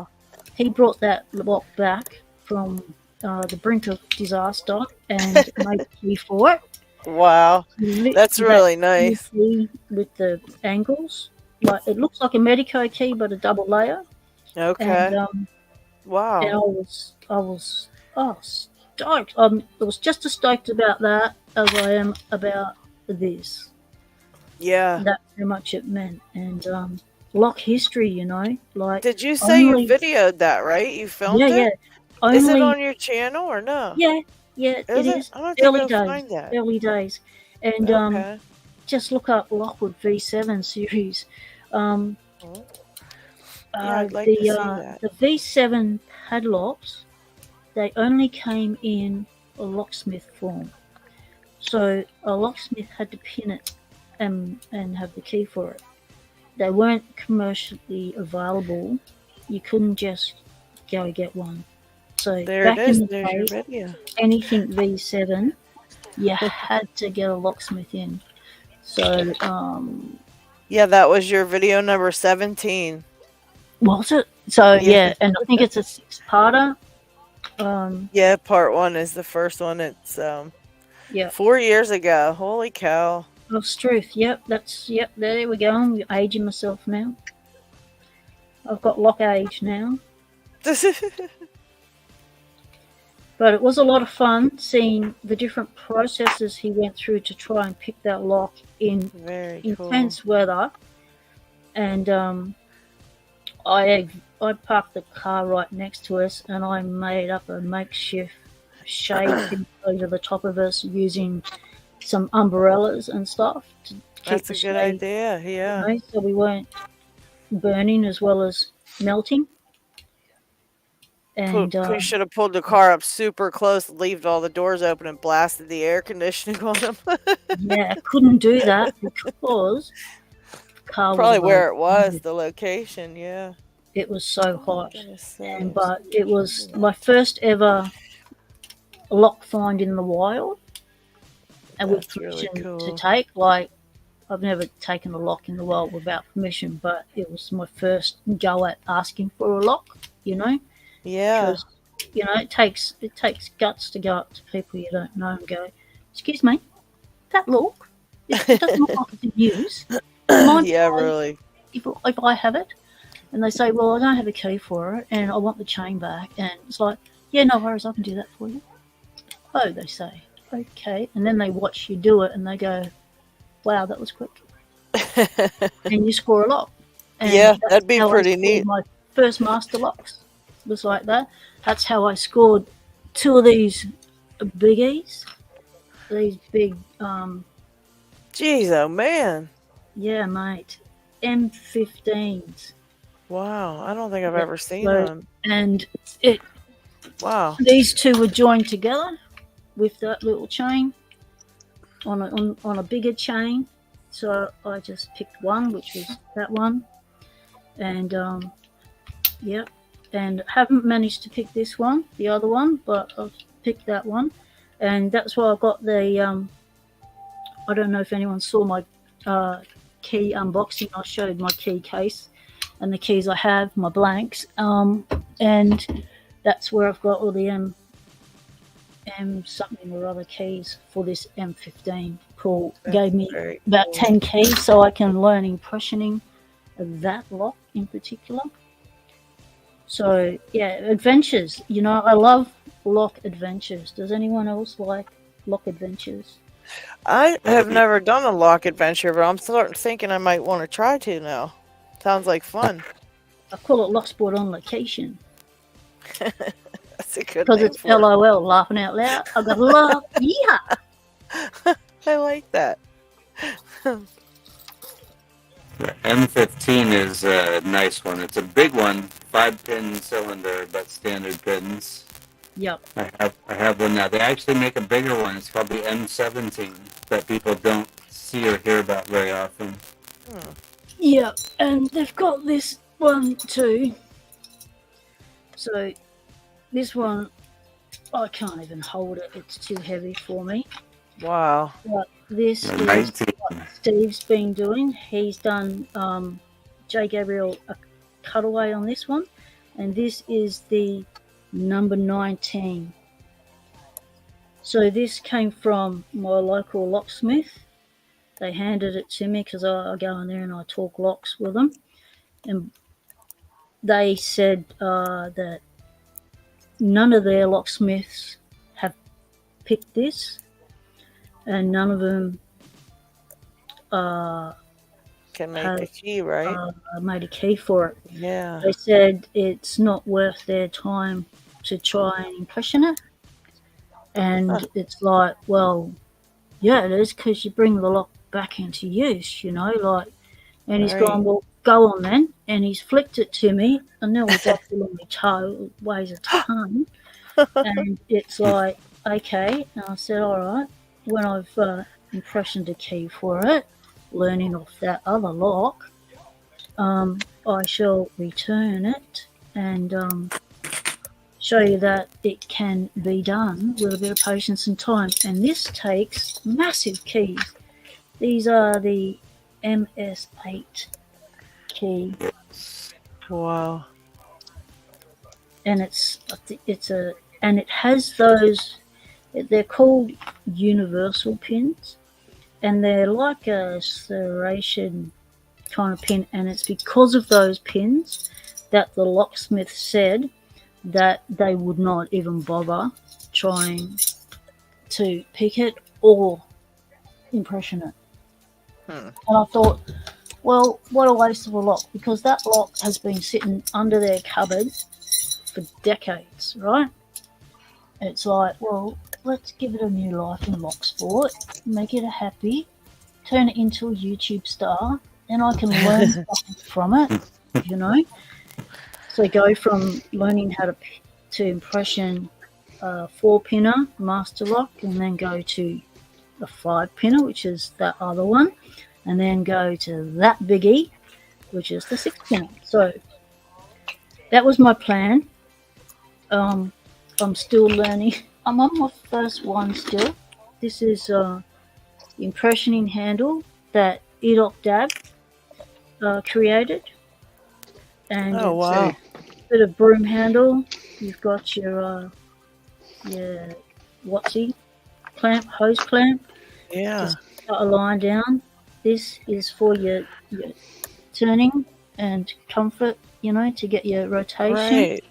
brought that lock back from the brink of disaster and made a key for it. Wow. That's really nice. With the angles, like it looks like a Medico key, but a double layer. Okay. And, wow. And I was stoked. I was just as stoked about that as I am about this. Yeah. That's how much it meant. And lock history, you know, like. Did you say you videoed that, right? You filmed it? Yeah. Is it on your channel or no? Yeah, it is. I don't think I'll find that. Early days. And just look up Lockwood V7 series. I'd like to see that. The V7 padlocks, they only came in a locksmith form. So a locksmith had to pin it and have the key for it. They weren't commercially available. You couldn't just go get one. So there back it is. in the There's day, your video. anything V7, you had to get a locksmith in. So yeah, that was your video number 17. Was it? So yeah, and I think it's a 6-parter. Yeah, part 1 is the first one. It's 4 years ago. Holy cow. Oh, truth. Yep, there we go. I'm aging myself now. I've got lock age now. But it was a lot of fun seeing the different processes he went through to try and pick that lock in intense weather. And I parked the car right next to us, and I made up a makeshift shade over the top of us using some umbrellas and stuff to keep That's a good idea. Yeah. You know, so we weren't burning as well as melting. And we should have pulled the car up super close, left all the doors open, and blasted the air conditioning on them. Yeah, I couldn't do that because the car probably was where it was, the location. Yeah, it was so hot, but it was my first ever lock find in the wild, and with permission to take. Like, I've never taken a lock in the wild without permission, but it was my first go at asking for a lock. You know. Yeah. Because, you know, it takes guts to go up to people you don't know and go, "Excuse me, that look, it doesn't look like it's in use." Yeah, really. If I have it, and they say, "Well, I don't have a key for it, and I want the chain back," and it's like, "Yeah, no worries, I can do that for you." Oh, they say, "Okay," and then they watch you do it, and they go, "Wow, that was quick," and you score a lock. And yeah, that'd be pretty neat. My first master locks was like that. That's how I scored 2 of these biggies. These big jeez, oh man. Yeah, mate. M15s. Wow, I don't think I've ever seen them. And wow. These 2 were joined together with that little chain on a bigger chain. So I just picked one, which was that one. And yeah. And haven't managed to pick this one, the other one, but I've picked that one. And that's why I got the, I don't know if anyone saw my key unboxing. I showed my key case and the keys I have, my blanks. And that's where I've got all the M something or other keys for this M15. Paul gave me about 10 keys so I can learn impressioning of that lock in particular. So, yeah, adventures. You know, I love lock adventures. Does anyone else like lock adventures? I have never done a lock adventure, but I'm thinking I might want to try to now. Sounds like fun. I call it Lock Sport on Location. That's a good because name it's LOL, laughing out loud. I got love, yeah. I like that. The M15 is a nice one. It's a big one, 5-pin cylinder, but standard pins. Yep. I have one now. They actually make a bigger one. It's called the M17 that people don't see or hear about very often. Yeah, and they've got this one too. So this one, I can't even hold it. It's too heavy for me. Wow. But this is Steve's been doing. He's done J. Gabriel a cutaway on this one, and this is the number 19. So this came from my local locksmith. They handed it to me because I go in there and I talk locks with them, and they said that none of their locksmiths have picked this, and none of them can make a key, right? Made a key for it. Yeah. They said it's not worth their time to try and impression it. And it's like, well, yeah, it is, because you bring the lock back into use, you know, like, and he's gone, well, go on then. And he's flicked it to me, and there was like a little toe, weighs a ton. And it's like, okay. And I said, all right, when I've impressioned a key for it, learning off that other lock, I shall return it and show you that it can be done with a bit of patience and time. And this takes massive keys. These are the MS8 key. Wow. And and it has those, they're called universal pins, and they're like a serration kind of pin, and it's because of those pins that the locksmith said that they would not even bother trying to pick it or impression it. And I thought, well, what a waste of a lock, because that lock has been sitting under their cupboard for decades, right? It's like, well, let's give it a new life in lock sport, make it a happy, turn it into a YouTube star, and I can learn something from it, you know? So go from learning how to impression a 4-pinner master lock, and then go to a 5-pinner, which is that other one, and then go to that biggie, which is the 6-pinner. So that was my plan. I'm still learning. I'm on my first one still. This is the impressioning handle that Edok Dab created. And oh, wow. a bit of broom handle. You've got your Watsy clamp, hose clamp. Yeah. Just cut a line down. This is for your turning and comfort, you know, to get your rotation. Right.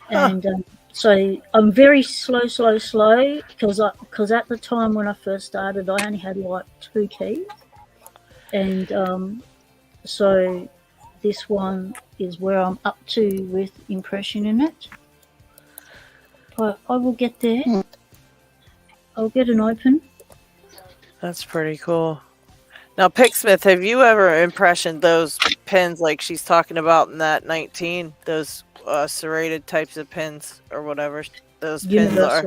And so I'm very slow, because at the time when I first started, I only had like 2 keys. And so this one is where I'm up to with impression in it. But I will get there. I'll get an open. That's pretty cool. Now, Picksmith, have you ever impressioned those pins like she's talking about in that 19? Those serrated types of pins or whatever those pins are?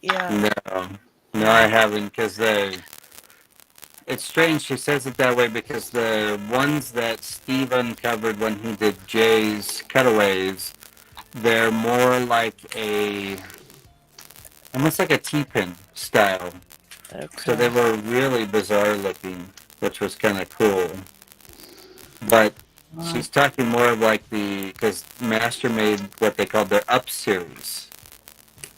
Yeah. No, I haven't, because it's strange she says it that way, because the ones that Steve uncovered when he did Jay's cutaways, they're more like almost like a T-pin style. Okay. So they were really bizarre looking, which was kind of cool. But she's talking more of like because Master made what they called their Up series.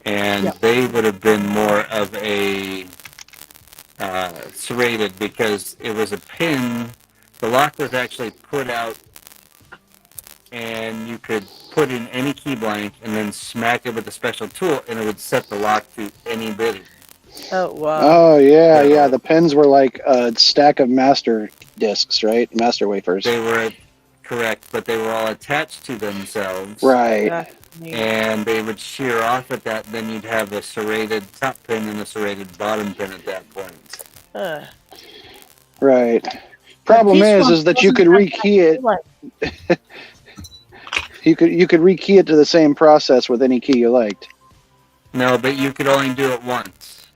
And they would have been more of a serrated, because it was a pin. The lock was actually put out, and you could put in any key blank and then smack it with a special tool, and it would set the lock to any bidding. Oh, wow. Oh, yeah. The pins were like a stack of master discs, right? Master wafers. They were correct, but they were all attached to themselves. Right. And they would shear off at that. Then you'd have a serrated top pin and a serrated bottom pin at that point. Right. Problem is that you could rekey it. you could rekey it to the same process with any key you liked. No, but you could only do it once.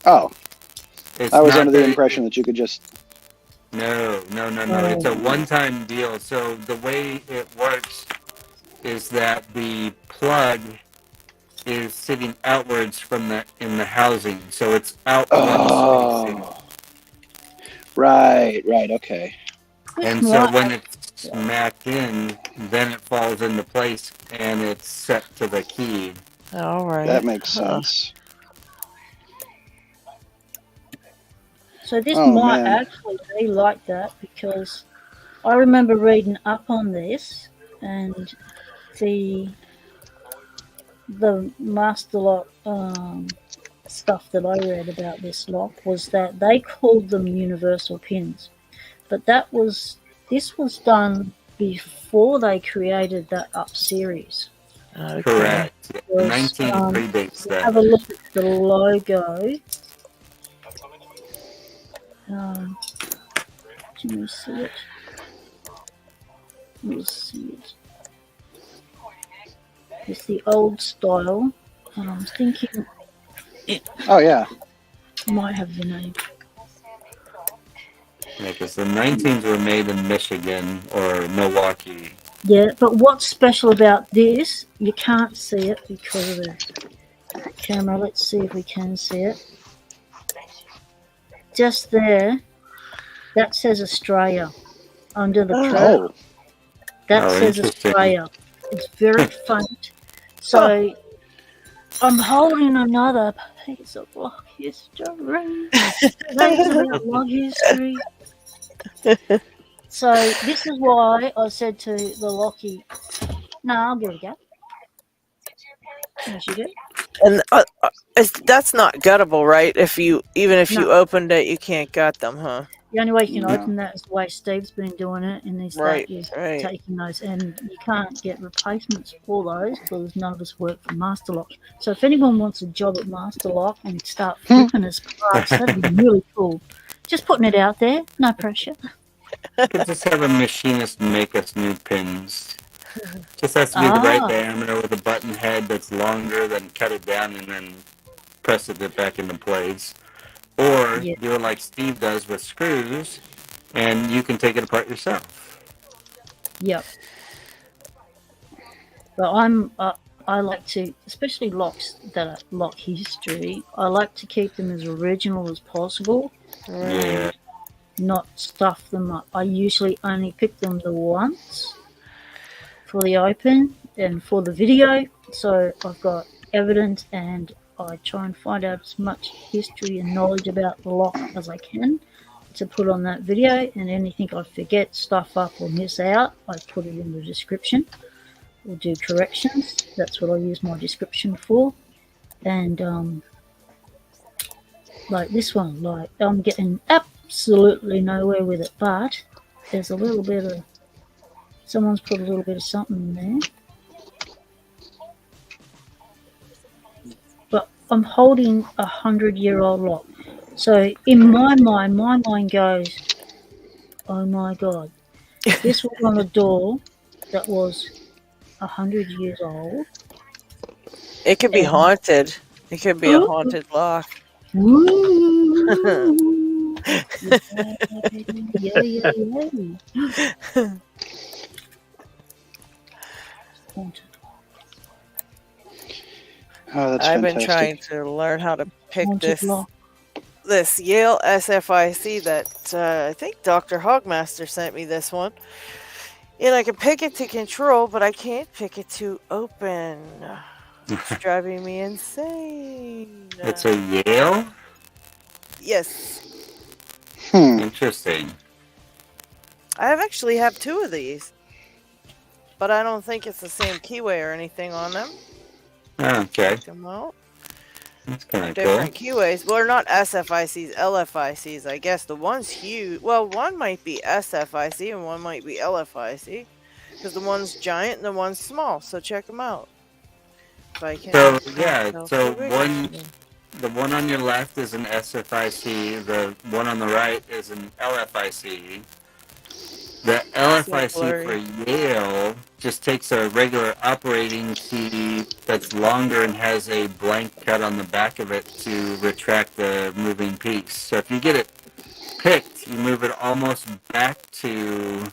Oh. It's I was under the impression that you could just... No. It's a one-time deal. So the way it works is that the plug is sitting outwards in the housing. So it's out one spacing. Right. Okay. And so when it's smacked in, then it falls into place and it's set to the key. All right. That makes sense. So this might actually be like that, because I remember reading up on this, and the Master Lock stuff that I read about this lock was that they called them universal pins, but this was done before they created that Up series. Okay. Correct. 19 predates that. Have a look at the logo. Can you see it? We'll see it. It's the old style, and I'm thinking it might have the name. Yeah, because the 19s were made in Michigan or Milwaukee. Yeah, but what's special about this, you can't see it because of the camera. Let's see if we can see it. Just there, that says Australia under the curve. That says Australia. It's very faint. So I'm holding another piece of lock history. That's about lock history. So this is why I said to the Lockie, "No, I'll give it a go." Yes, you do. And that's not guttable, right? Even if you opened it, you can't gut them, huh? The only way you can open that is the way Steve's been doing it, and is taking those, and you can't get replacements for those because none of us work for Master Lock. So if anyone wants a job at Master Lock and start flipping us parts, that'd be really cool. Just putting it out there, no pressure. You could just have a machinist make us new pins. Just has to be the right diameter with a button head that's longer, then cut it down and then press it back into place. Or do it like Steve does with screws, and you can take it apart yourself. Yep. But I like to, especially locks that are lock history, I like to keep them as original as possible. Yeah. Not stuff them up. I usually only pick them the once for the open and for the video. So I've got evidence, and I try and find out as much history and knowledge about the lock as I can to put on that video. And anything I forget, stuff up, or miss out, I put it in the description or do corrections. That's what I use my description for. And like this one, like I'm getting absolutely nowhere with it, but there's a little bit of, someone's put a little bit of something in there. But I'm holding 100-year-old lock. So in my mind goes, oh my God, this was on a door that was 100 years old. It could be haunted. It could be a haunted lock. Yeah. Haunted. Oh, that's I've fantastic. been trying to learn how to pick this Yale SFIC that I think Dr. Hogmaster sent me this one. And I can pick it to control, but I can't pick it to open. It's driving me insane. It's a Yale? Yes. Interesting. I actually have two of these. But I don't think it's the same keyway or anything on them. Okay. Check them out. That's kind of cool. Different keyways. Well, they're not SFICs, LFICs. I guess the one's huge. Well, one might be SFIC and one might be LFIC. Because the one's giant and the one's small. So check them out. So the one on your left is an SFIC. The one on the right is an LFIC. The LFIC for Yale just takes a regular operating key that's longer and has a blank cut on the back of it to retract the moving piece. So if you get it picked, you move it almost back to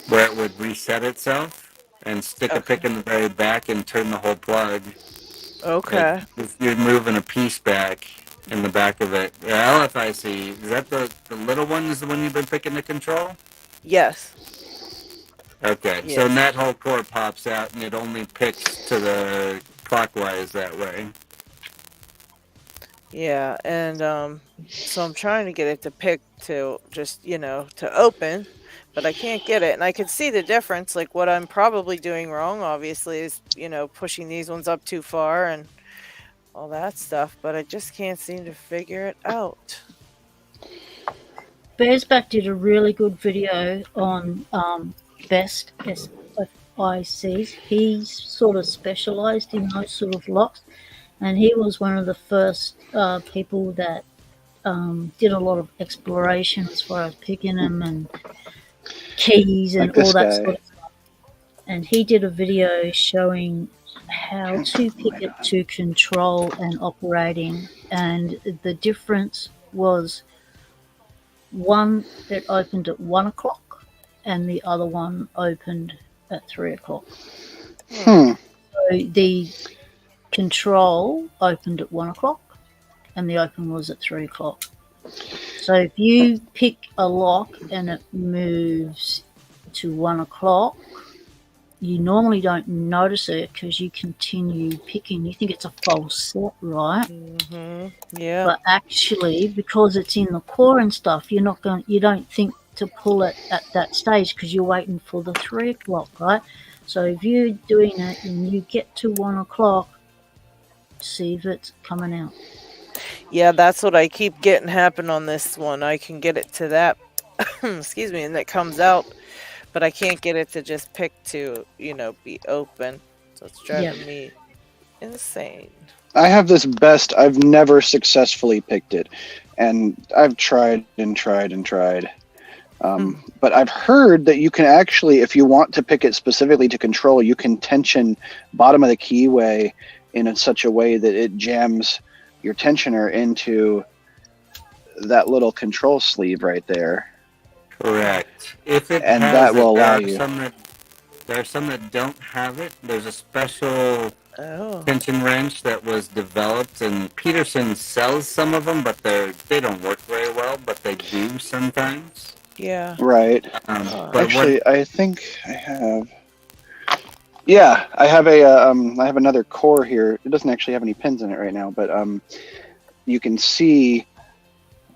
where it would reset itself and stick a pick in the very back and turn the whole plug. Okay. You're moving a piece back. in the back of it. The LFIC, is that the little one is the one you've been picking to control? Yes. Okay, Yes. so that whole core pops out and it only picks to the clockwise that way. Yeah, and so I'm trying to get it to pick to just, to open, but I can't get it. And I can see the difference. Like what I'm probably doing wrong, obviously, is, pushing these ones up too far and all that stuff, but I just can't seem to figure it out. Bearsback did a really good video on best SFICs. He's sort of specialized in those sort of locks, and he was one of the first people that did a lot of exploration as far as picking them and keys and Like all that this sort guy. of stuff. And he did a video showing how to pick it to control and operating, and the difference was one that opened at 1 o'clock and the other one opened at 3 o'clock. Hmm. So the control opened at 1 o'clock and the open was at 3 o'clock. So if you pick a lock and it moves to 1 o'clock, you normally don't notice it because you continue picking. You think it's a false set, right? Mm-hmm. Yeah. But actually, because it's in the core and stuff, you don't think to pull it at that stage because you're waiting for the 3 o'clock, right? So if you're doing it and you get to 1 o'clock, see if it's coming out. Yeah, that's what I keep getting happen on this one. I can get it to that, excuse me, and it comes out, but I can't get it to just pick to, be open. So it's driving me insane. I have this best. I've never successfully picked it, and I've tried and tried and tried. But I've heard that you can actually, if you want to pick it specifically to control, you can tension bottom of the keyway in such a way that it jams your tensioner into that little control sleeve right there. Correct. If it And has that will allow there you. There are some that don't have it. There's a special tension wrench that was developed, and Peterson sells some of them, but they don't work very well, but they do sometimes. Yeah. Right. But Actually, I think I have. Yeah, I have I have another core here. It doesn't actually have any pins in it right now, but you can see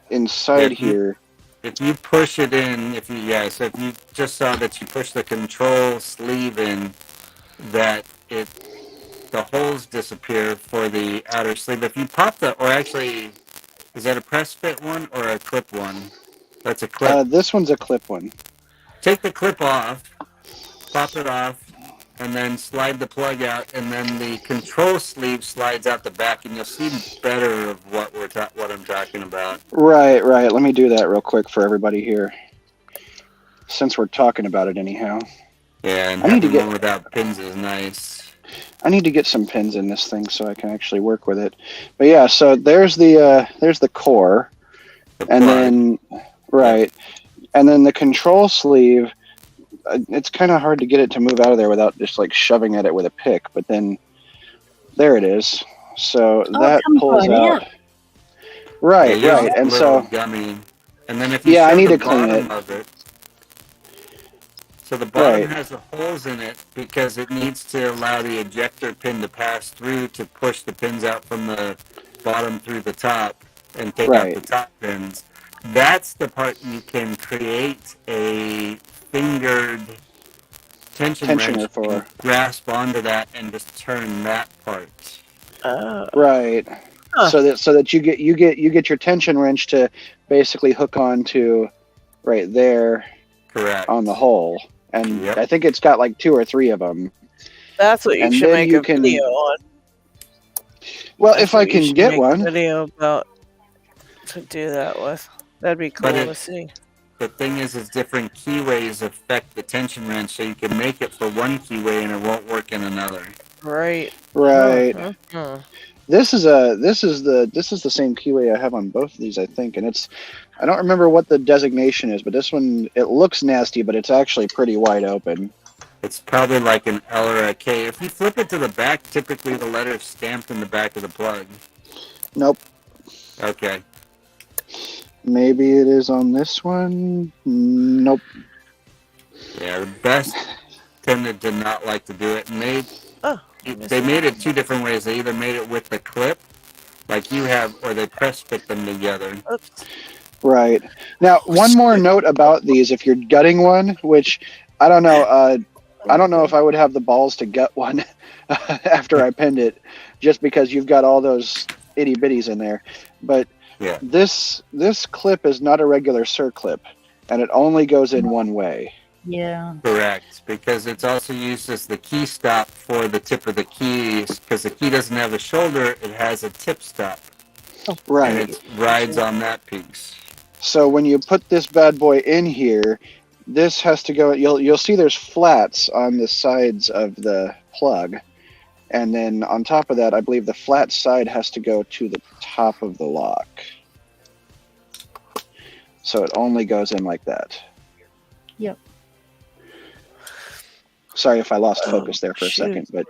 inside here. If you push it in, so if you just saw that you push the control sleeve in, that the holes disappear for the outer sleeve. If you pop or actually, is that a press fit one or a clip one? That's a clip. This one's a clip one. Take the clip off, pop it off, and then slide the plug out, and then the control sleeve slides out the back, and you'll see better of what I'm talking about. Right. Let me do that real quick for everybody here, since we're talking about it anyhow. Yeah, and having one without pins is nice. I need to get some pins in this thing so I can actually work with it. But yeah, so there's the core, and then and then the control sleeve. It's kind of hard to get it to move out of there without just like shoving at it with a pick. But then there it is. So that pulls out. Right. And so gummy. And then if you I need to clean it. So the bottom has the holes in it because it needs to allow the ejector pin to pass through to push the pins out from the bottom through the top and take out the top pins. That's the part you can create a fingered tension wrench for. Grasp onto that and just turn that part. Right. So that you get your tension wrench to basically hook onto right there. Correct. On the hole. And I think it's got like 2 or 3 of them. That's what you should make a video on. Well, if I can get one. Video about to do that with. That'd be cool to see. The thing is different keyways affect the tension wrench, so you can make it for one keyway and it won't work in another. Right. Uh-huh. This is the same keyway I have on both of these, I think, and I don't remember what the designation is, but this one, it looks nasty, but it's actually pretty wide open. It's probably like an L or a K. If you flip it to the back, typically the letter is stamped in the back of the plug. Nope. Okay. Maybe it is on this one. Nope. Yeah, the best tended to not like to do it, and they made it two different ways. They either made it with the clip, like you have, or they press fit them together. Oops. Right. Now, one more note about these. If you're gutting one, which I don't know, I don't know if I would have the balls to gut one after I pinned it, just because you've got all those itty bitties in there. But yeah, this clip is not a regular circlip, and it only goes in one way. Yeah. Correct, because it's also used as the key stop for the tip of the keys, because the key doesn't have a shoulder, it has a tip stop. Right. And it rides on that piece. So when you put this bad boy in here, this has to go, you'll see there's flats on the sides of the plug. And then on top of that, I believe the flat side has to go to the top of the lock. So it only goes in like that. Yep. Sorry if I lost focus there for a second, but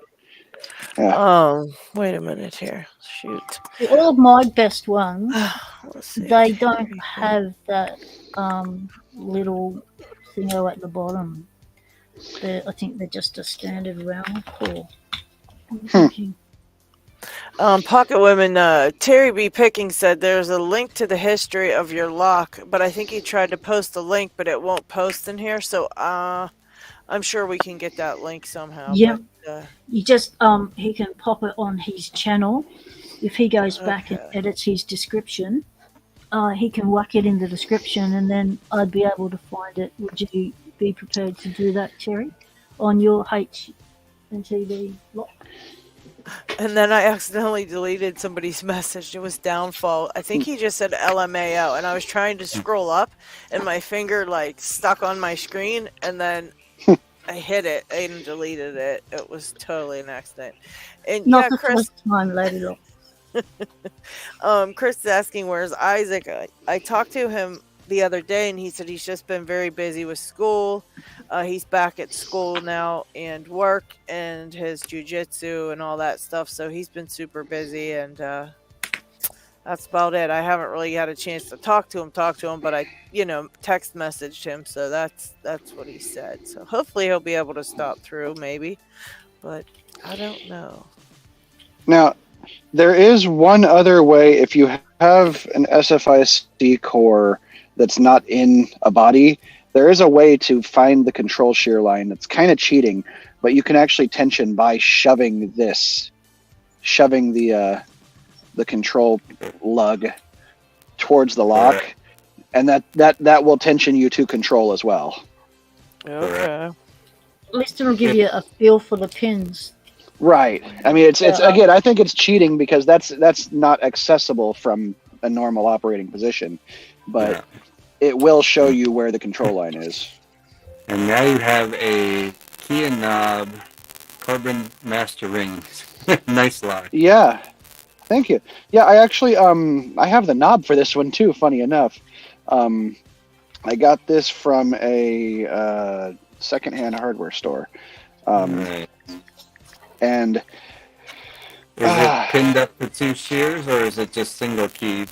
wait a minute here. Shoot. All of my best ones, see. They don't have that little thingo at the bottom. I think they're just a standard round core. Pocket Women, Terry B. Picking said there's a link to the history of your lock, but I think he tried to post the link, but it won't post in here. So I'm sure we can get that link somehow. Yeah. But, you just he can pop it on his channel. If he goes back and edits his description, he can whack it in the description, and then I'd be able to find it. Would you be prepared to do that, Terry, on your HNTV lock? And then I accidentally deleted somebody's message. It was Downfall. I think he just said LMAO, and I was trying to scroll up, and my finger stuck on my screen, and then I hit it and deleted it. It was totally an accident. And Not the Chris, first time, LadyLocks. Chris is asking where's Isaac. I talked to him the other day, and he said he's just been very busy with school. He's back at school now and work and his jiu-jitsu and all that stuff. So he's been super busy, and that's about it. I haven't really had a chance to talk to him, but I, text messaged him. So that's what he said. So hopefully he'll be able to stop through, maybe, but I don't know. Now, there is one other way. If you have an SFIC core that's not in a body, there is a way to find the control shear line. That's kind of cheating, but you can actually tension by shoving the control lug towards the lock, and that will tension you to control as well. Okay. At least it'll give you a feel for the pins. Right. I mean, it's again, I think it's cheating because that's not accessible from a normal operating position, but it will show you where the control line is. And now you have a key and knob carbon master ring. Nice lock. Yeah. Thank you. Yeah, I actually I have the knob for this one too, funny enough. I got this from a secondhand hardware store. Right. And is it pinned up to 2 shears, or is it just single keyed?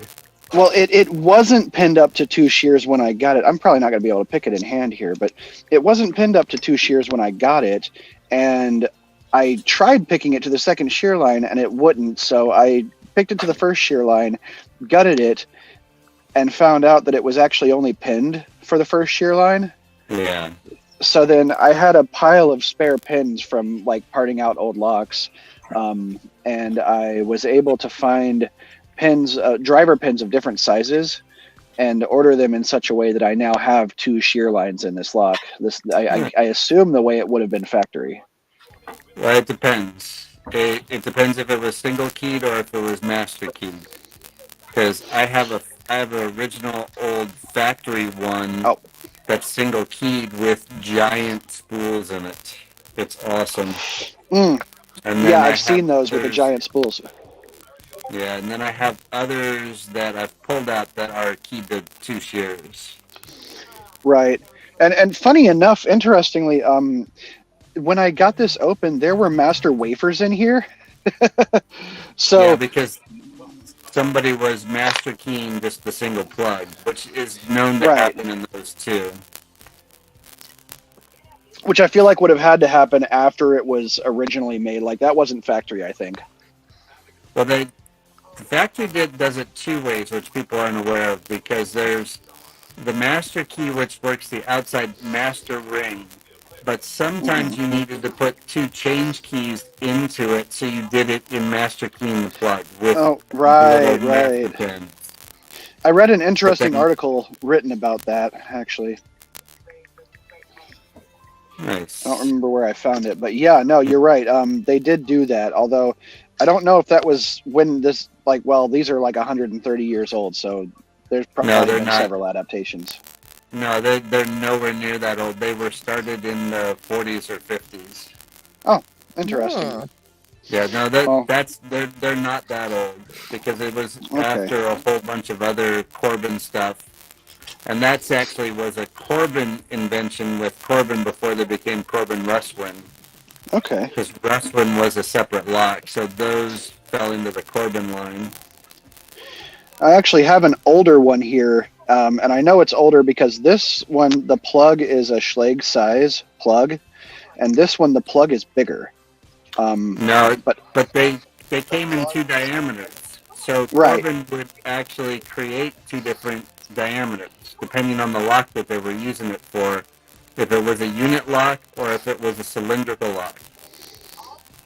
Well, it wasn't pinned up to 2 shears when I got it. I'm probably not going to be able to pick it in hand here, but it wasn't pinned up to 2 shears when I got it, and I tried picking it to the second shear line, and it wouldn't. So I picked it to the first shear line, gutted it, and found out that it was actually only pinned for the first shear line. Yeah. So then I had a pile of spare pins from parting out old locks, and I was able to find pins, driver pins of different sizes, and order them in such a way that I now have 2 shear lines in this lock. I assume the way it would have been factory. Well, it depends. It depends if it was single keyed or if it was master keyed. Because I have an original old factory one that's single keyed with giant spools in it. It's awesome. And yeah, I've seen those with the giant spools. Yeah, and then I have others that I've pulled out that are keyed to 2 shears. Right. And funny enough, interestingly, when I got this open, there were master wafers in here. So yeah, because somebody was master keying just the single plug, which is known to Right. happen in those too. Which I feel like would have had to happen after it was originally made. Like that wasn't factory, I think. Well, the factory does it two ways, which people aren't aware of, because there's the master key, which works the outside master ring, but sometimes you needed to put two change keys into it, so you did it in master keying the plug with right. master pin. I read an interesting article written about that, actually. Nice. I don't remember where I found it, but yeah, no, you're right. They did do that, although I don't know if that was when this, like, well, these are like 130 years old, so there's probably been several adaptations. No, they're nowhere near that old. They were started in the 40s or 50s. Oh, interesting. Yeah, no, they're not that old, because it was after a whole bunch of other Corbin stuff. And that's actually was a Corbin invention with Corbin before they became Corbin Russwin. Okay. Because Russwin was a separate lock, so those fell into the Corbin line. I actually have an older one here, and I know it's older because this one, the plug is a Schlage size plug, and this one, the plug is bigger. No, but they came in two diameters. So Corbin would actually create two different diameters, depending on the lock that they were using it for, if it was a unit lock or if it was a cylindrical lock.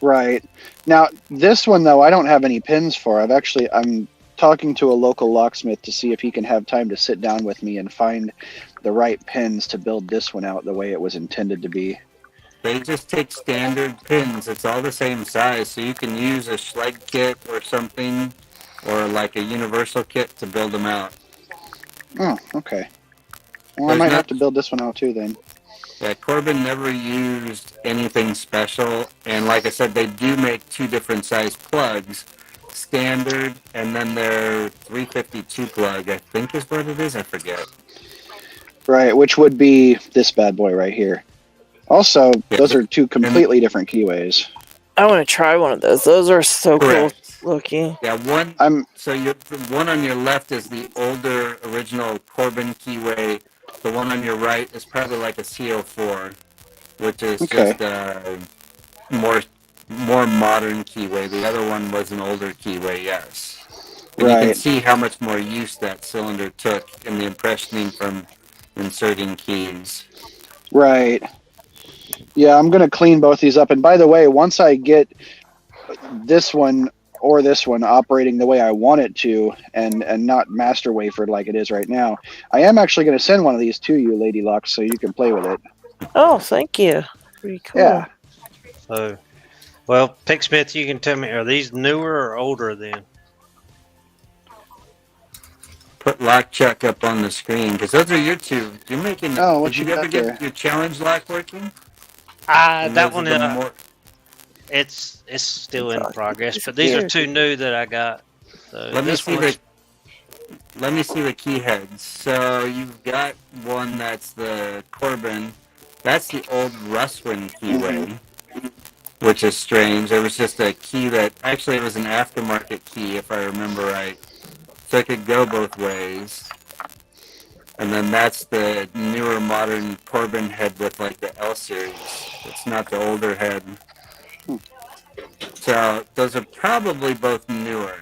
Right. Now, this one, though, I don't have any pins for. I'm talking to a local locksmith to see if he can have time to sit down with me and find the right pins to build this one out the way it was intended to be. They just take standard pins. It's all the same size, so you can use a Schlage kit or something, or like a universal kit to build them out. Oh, okay. Well, I might have to build this one out too then. Yeah, Corbin never used anything special, and like I said, they do make two different size plugs, standard, and then their 352 plug, I think is what it is, I forget. Right, which would be this bad boy right here. Also, those are two completely different keyways. I want to try one of those. Those are so cool looking. Yeah, so the one on your left is the older original Corbin keyway. The one on your right is probably like a CO4, which is just a more modern keyway. The other one was an older keyway, yes. And you can see how much more use that cylinder took in the impressioning from inserting keys. Right. Yeah, I'm going to clean both these up. And by the way, once I get this one or this one operating the way I want it to and not master wafered like it is right now, I am actually going to send one of these to you, Lady Locks, so you can play with it. Oh, thank you. Pretty cool. Yeah. So, well, Picksmith, you can tell me, are these newer or older then? Put Lock Chuck up on the screen, because those are your two. You're making. Did you ever get your challenge lock working? That one, it's still in progress, but these are two new that I got. So let me see the key heads. So you've got one that's the Corbin. That's the old Russwin keyway, which is strange. There was just a key that actually it was an aftermarket key, if I remember right. So it could go both ways. And then that's the newer modern Corbin head with like the L series. It's not the older head. So those are probably both newer.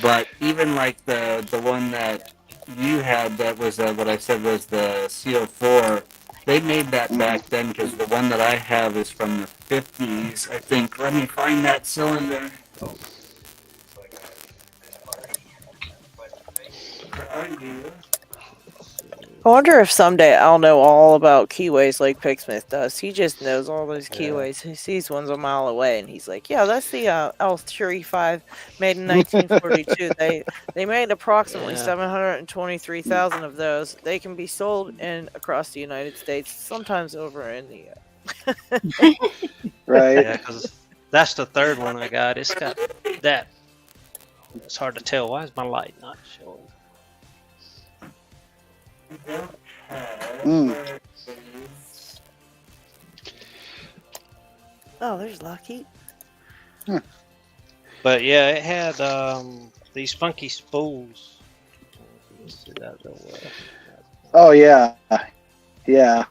But even like the one that you had that was what I said was the CO4, they made that back then because the one that I have is from the 50s, I think. Let me find that cylinder. I wonder if someday I'll know all about keyways like Picksmith does. He just knows all those keyways. He sees ones a mile away, and he's like, "Yeah, that's the L.35 made in 1942. They made approximately 723,000 of those. They can be sold across the United States, sometimes over in the." Right. Yeah, because that's the third one I got. It's got that. It's hard to tell. Why is my light not showing? Oh, there's LockHeat. But yeah, it had these funky spools. Let's see that real well. Oh yeah, yeah.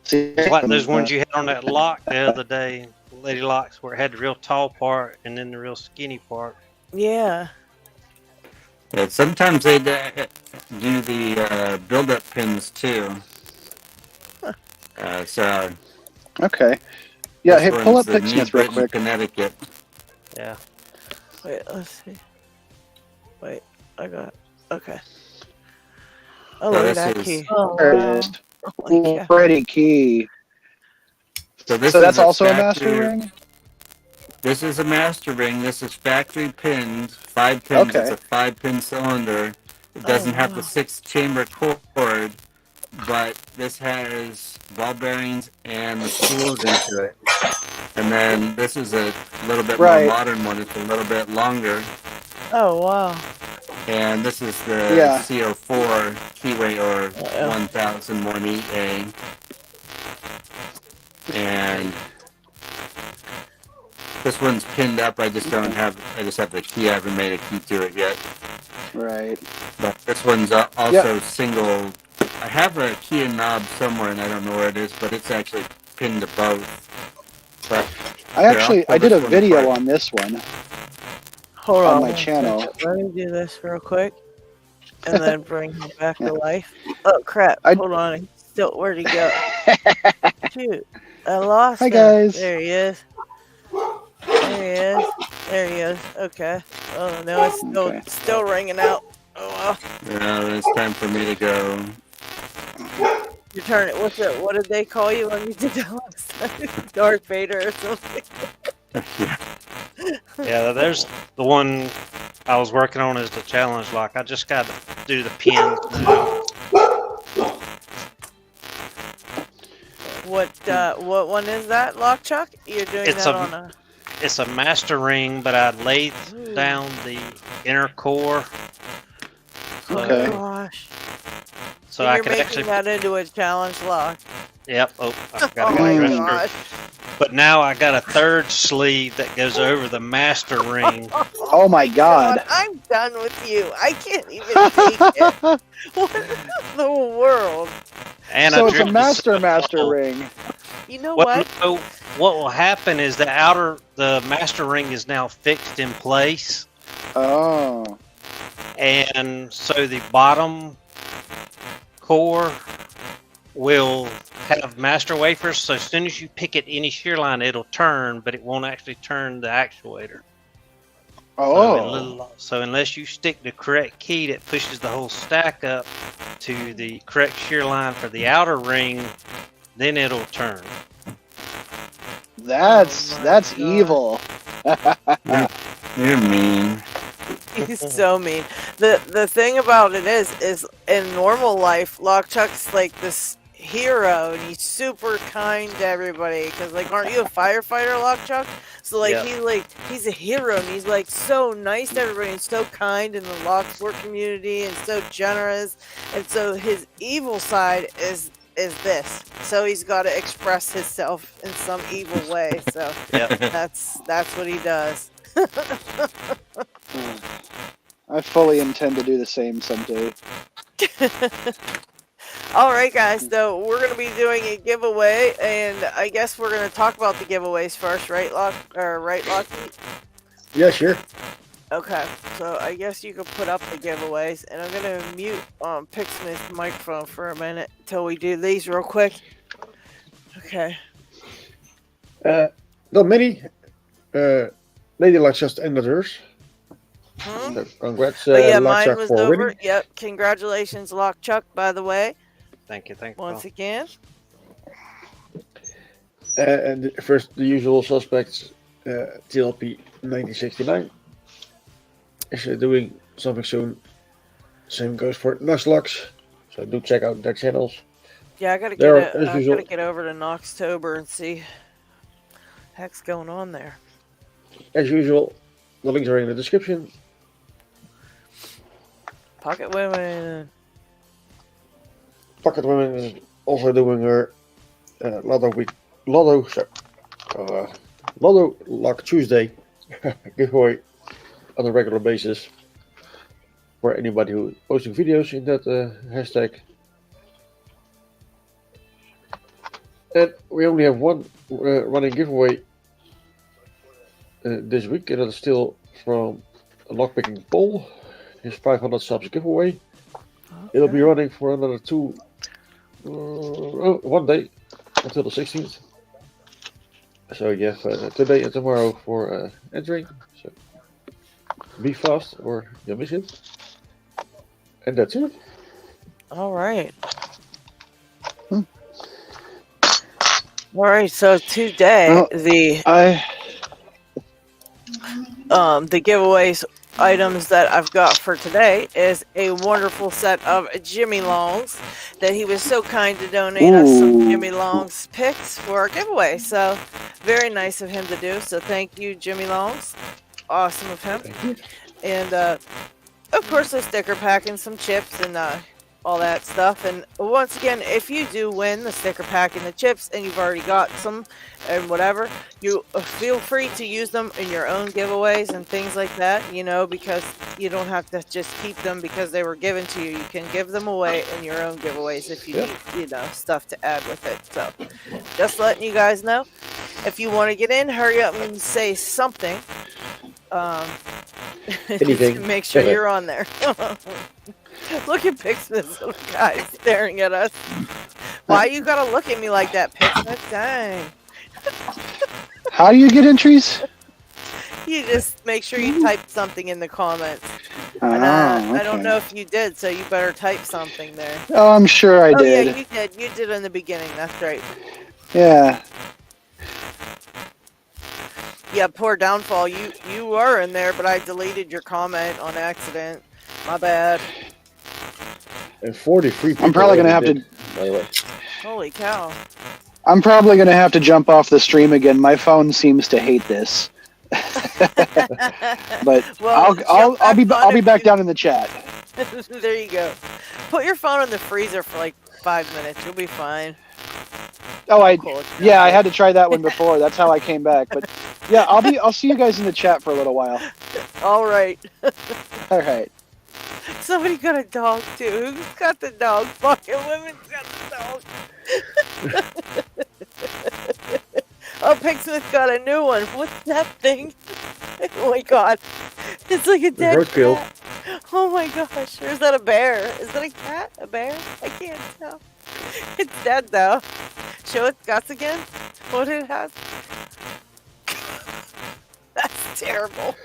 See, It's like those ones you had on that lock the other day, LadyLocks, where it had the real tall part and then the real skinny part. Yeah. Yeah, sometimes they do the build-up pins too. So Okay. Yeah, this hey, pull one's up the New Pixsmith real Britain, quick. Connecticut. Yeah. Wait, let's see. Wait, I got. Okay. Oh, look at that this is- key. Oh, There wow. it is. Holy cow. Pretty key. So this So is that's also a master factory- ring? This is a master ring. This is factory pinned, 5 pins. Okay. It's a 5-pin cylinder. It doesn't have the 6-chamber cord, but this has ball bearings and the spools into it. And then this is a little bit Right. more modern one. It's a little bit longer. Oh, wow. And this is the Yeah. CO4 keyway or 1001EA. And this one's pinned up. I just have the key. I haven't made a key to it yet. Right. But this one's also single. I have a key and knob somewhere, and I don't know where it is, but it's actually pinned to both. But I did a video on this one. Hold on on my one channel. second. Let me do this real quick, and then bring him back to life. Oh crap! Hold on. He's still, where'd he go? Shoot! I lost Hi, him. guys. There he is. There he is. There he is. Okay. Oh no, it's still ringing out. Oh well. Yeah, it's time for me to go. Your turn. What did they call you when you did that last time? Darth Vader or something? Yeah, there's the one I was working on is the challenge lock. I just got to do the pins now. What one is that, Lock Chuck? You're doing It's that a- on a. It's a master ring, but I laid down the inner core. So, Okay. Gosh. So you're I can making actually. that into a challenge lock. Yep. Oh, I Oh forgot my to gosh. But now I got a third sleeve that goes over the master ring. Oh my god. I'm done with you. I can't even take it. What in the world? And So I it's a drilled master ring. You know What, what? no, what will happen is the master ring is now fixed in place, Oh. and so the bottom core will have master wafers. So as soon as you pick it any shear line, it'll turn, but it won't actually turn the actuator. Oh. So unless you stick the correct key that pushes the whole stack up to the correct shear line for the outer ring, then it'll turn. That's evil. You're mean. He's so mean. The thing about it is in normal life, LockChuck's like this hero, and he's super kind to everybody. Cause like, aren't you a firefighter, LockChuck? So like, Yeah. he's a hero, and he's like so nice to everybody, and so kind in the Locksport community, and so generous. And so his evil side is this. So he's got to express himself in some evil way. So that's what he does. I fully intend to do the same someday. All right, guys. So we're gonna be doing a giveaway, and I guess we're gonna talk about the giveaways first, right, LockHeat? Yeah, sure. Okay. So I guess you can put up the giveaways, and I'm gonna mute Pixsmith's microphone for a minute until we do these real quick. Okay. Not many. Lady Locks just ended hers. So congrats, Oh yeah, Lockchuck, mine was for over. winning. Yep. Congratulations, LockChuck, by the way. Thank you. Once again. And first, the usual suspects, TLP 1969 is doing something soon. Same goes for LadyLocks, so do check out their channels. Yeah, I gotta There get are, as usual, gotta get over to Knoxtober and see heck's going on there. As usual, the links are in the description. Pocket Women. Pocket Women is also doing her Lotto LadyLocks Tuesday giveaway on a regular basis for anybody who is posting videos in that hashtag. And we only have one running giveaway this week, and that's still from a lockpicking poll. His 500 subs giveaway. Okay. It'll be running for another 1 day until the 16th. So you have today and tomorrow for entering. So be fast or you'll miss it. And that's it. All right. All right. So today the giveaways items that I've got for today is a wonderful set of Jimmy Longs that he was so kind to donate us some Jimmy Longs picks for our giveaway. So very nice of him to do. So thank you, Jimmy Longs. Awesome of him. And of course, the sticker pack and some chips and all that stuff. And once again, if you do win the sticker pack and the chips and you've already got some and whatever, you feel free to use them in your own giveaways and things like that, you know, because you don't have to just keep them because they were given to you. You can give them away in your own giveaways if you need, you know, stuff to add with it. So just letting you guys know. If you want to get in, hurry up and say something. Anything. Make sure you're on there. Look at Picksmith's little guy staring at us. Why you gotta look at me like that, Picksmith? Dang. How do you get entries? You just make sure you type something in the comments. And, okay. I don't know if you did, so you better type something there. Oh, I'm sure I did. Yeah, you did. You did in the beginning. That's right. Yeah. Yeah, poor Downfall. You were in there, but I deleted your comment on accident. My bad. And 43 people. I'm probably going to have to... By the way. Holy cow. I'm probably going to have to jump off the stream again. My phone seems to hate this. But well, I'll be back down in the chat. There you go. Put your phone in the freezer for like 5 minutes. You'll be fine. Oh, I had to try that one before. That's how I came back. But yeah, I'll see you guys in the chat for a little while. All right. All right. Somebody got a dog too. Who's got the dog? Fucking women's got the dog. Oh, Picksmith got a new one. What's that thing? Oh my god. It's like a dead cat. Oh my gosh. Or is that a bear? Is that a cat? A bear? I can't tell. It's dead though. Show its guts again? What it has? That's terrible.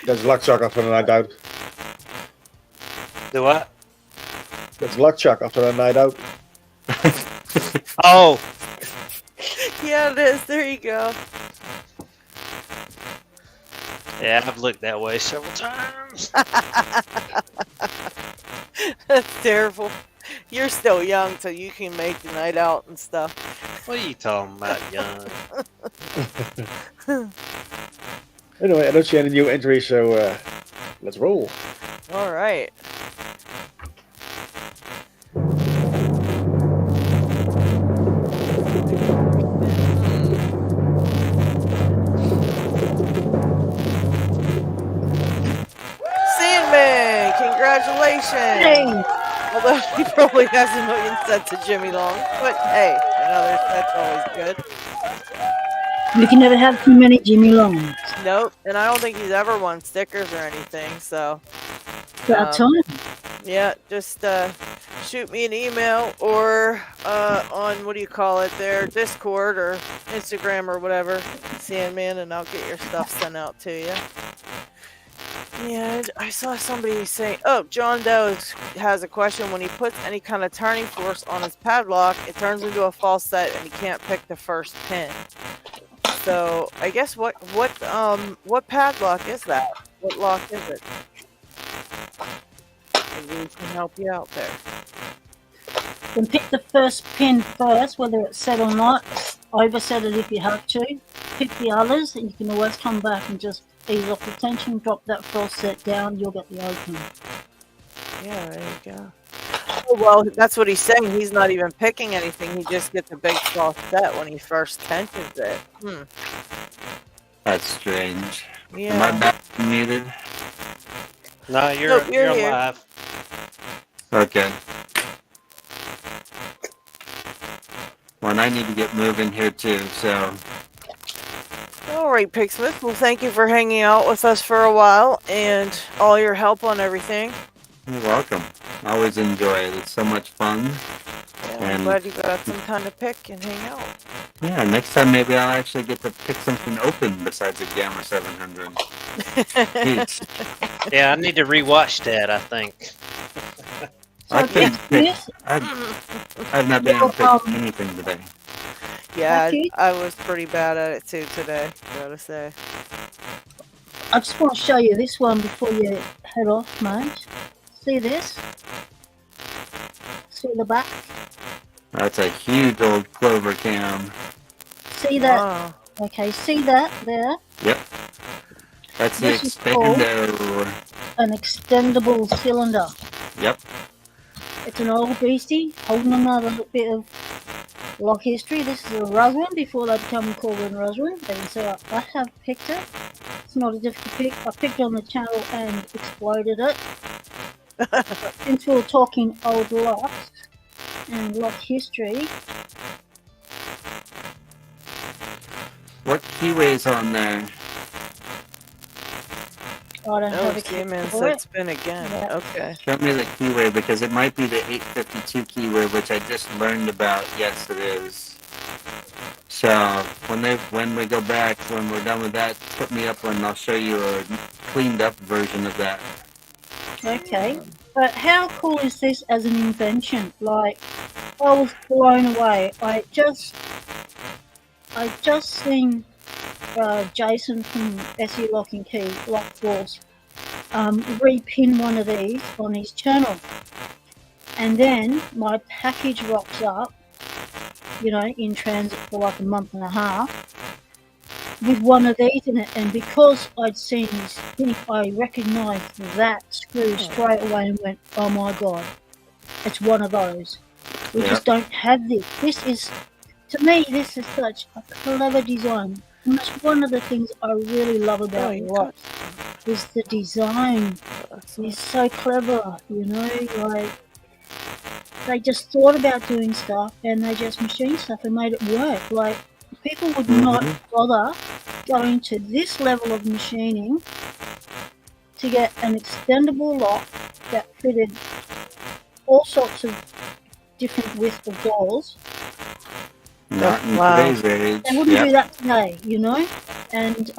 That's luck chuck after a night out. The what? That's luck chuck after a night out. Oh. Yeah, it is. There you go. Yeah, I've looked that way several times. That's terrible. You're still young, so you can make the night out and stuff. What are you talking about, young? Anyway, I don't see any new entries, so let's roll. All right. Sandman, congratulations! Hey. Although he probably has a million sets of Jimmy Long, but hey, another set's always good. You can never have too many Jimmy Longs. Nope, and I don't think he's ever won stickers or anything, so... About time. Yeah, just shoot me an email or on, what do you call it there, Discord or Instagram or whatever, Sandman, and I'll get your stuff sent out to you. Yeah, I saw somebody say, oh, John Doe has a question. When he puts any kind of turning force on his padlock, it turns into a false set and he can't pick the first pin. So, I guess what padlock is that? What lock is it? Maybe we can help you out there. Then pick the first pin first, whether it's set or not. Overset it if you have to. Pick the others, and you can always come back and just ease off the tension, drop that false set down, you'll get the open. Yeah, there you go. Oh, well, that's what he's saying. He's not even picking anything. He just gets a big false set when he first tensions it. That's strange. Yeah. Am I back muted? No, Nope, you're you're here. alive. Okay. Well, and I need to get moving here too, so. All right, Pigsmith. Well, thank you for hanging out with us for a while and all your help on everything. You're welcome. I always enjoy it. It's so much fun. Yeah, I'm And glad you got some time to pick and hang out. yeah, next time maybe I'll actually get to pick something open besides a Gamma 700. Jeez. Yeah, I need to rewatch that, I think. I So, couldn't pick. yes, I've not been able to pick anything today. Yeah, Becky? I was pretty bad at it too today, gotta say. I just want to show you this one before you head off, mate. See this? See the back? That's a huge old clover cam. See that? Wow. Okay, see that there? Yep. That's the This is called Expando. an extendable cylinder. Yep. It's an old beastie, holding another bit of lock history. This is a Ruswin before they become called a Ruswin. And so I have picked it. It's not a difficult pick. I picked on the channel and exploded it. But since we're talking old locks and lock history, What keyway's on there? I don't Oh, have a Seaman for said it. spin again. Yeah. Okay. Show me the keyway because it might be the 852 keyway, which I just learned about. Yes, it is. So when we go back, when we're done with that, put me up and I'll show you a cleaned up version of that. Okay. But how cool is this as an invention? Like, I was blown away. I just seen Jason from SE Lock and Key, Lock Force, repin one of these on his channel. And then my package rocks up, in transit for like a month and a half, with one of these in it. And because I'd seen his thing, I recognised that screw straight away and went, oh my God, it's one of those. We just don't have this. This is, to me, this is such a clever design. And that's one of the things I really love about locks, is the design. It's so clever, like they just thought about doing stuff and they just machined stuff and made it work. Like, people would not bother going to this level of machining to get an extendable lock that fitted all sorts of different width of doors. Not in today's age. They wouldn't do that today, And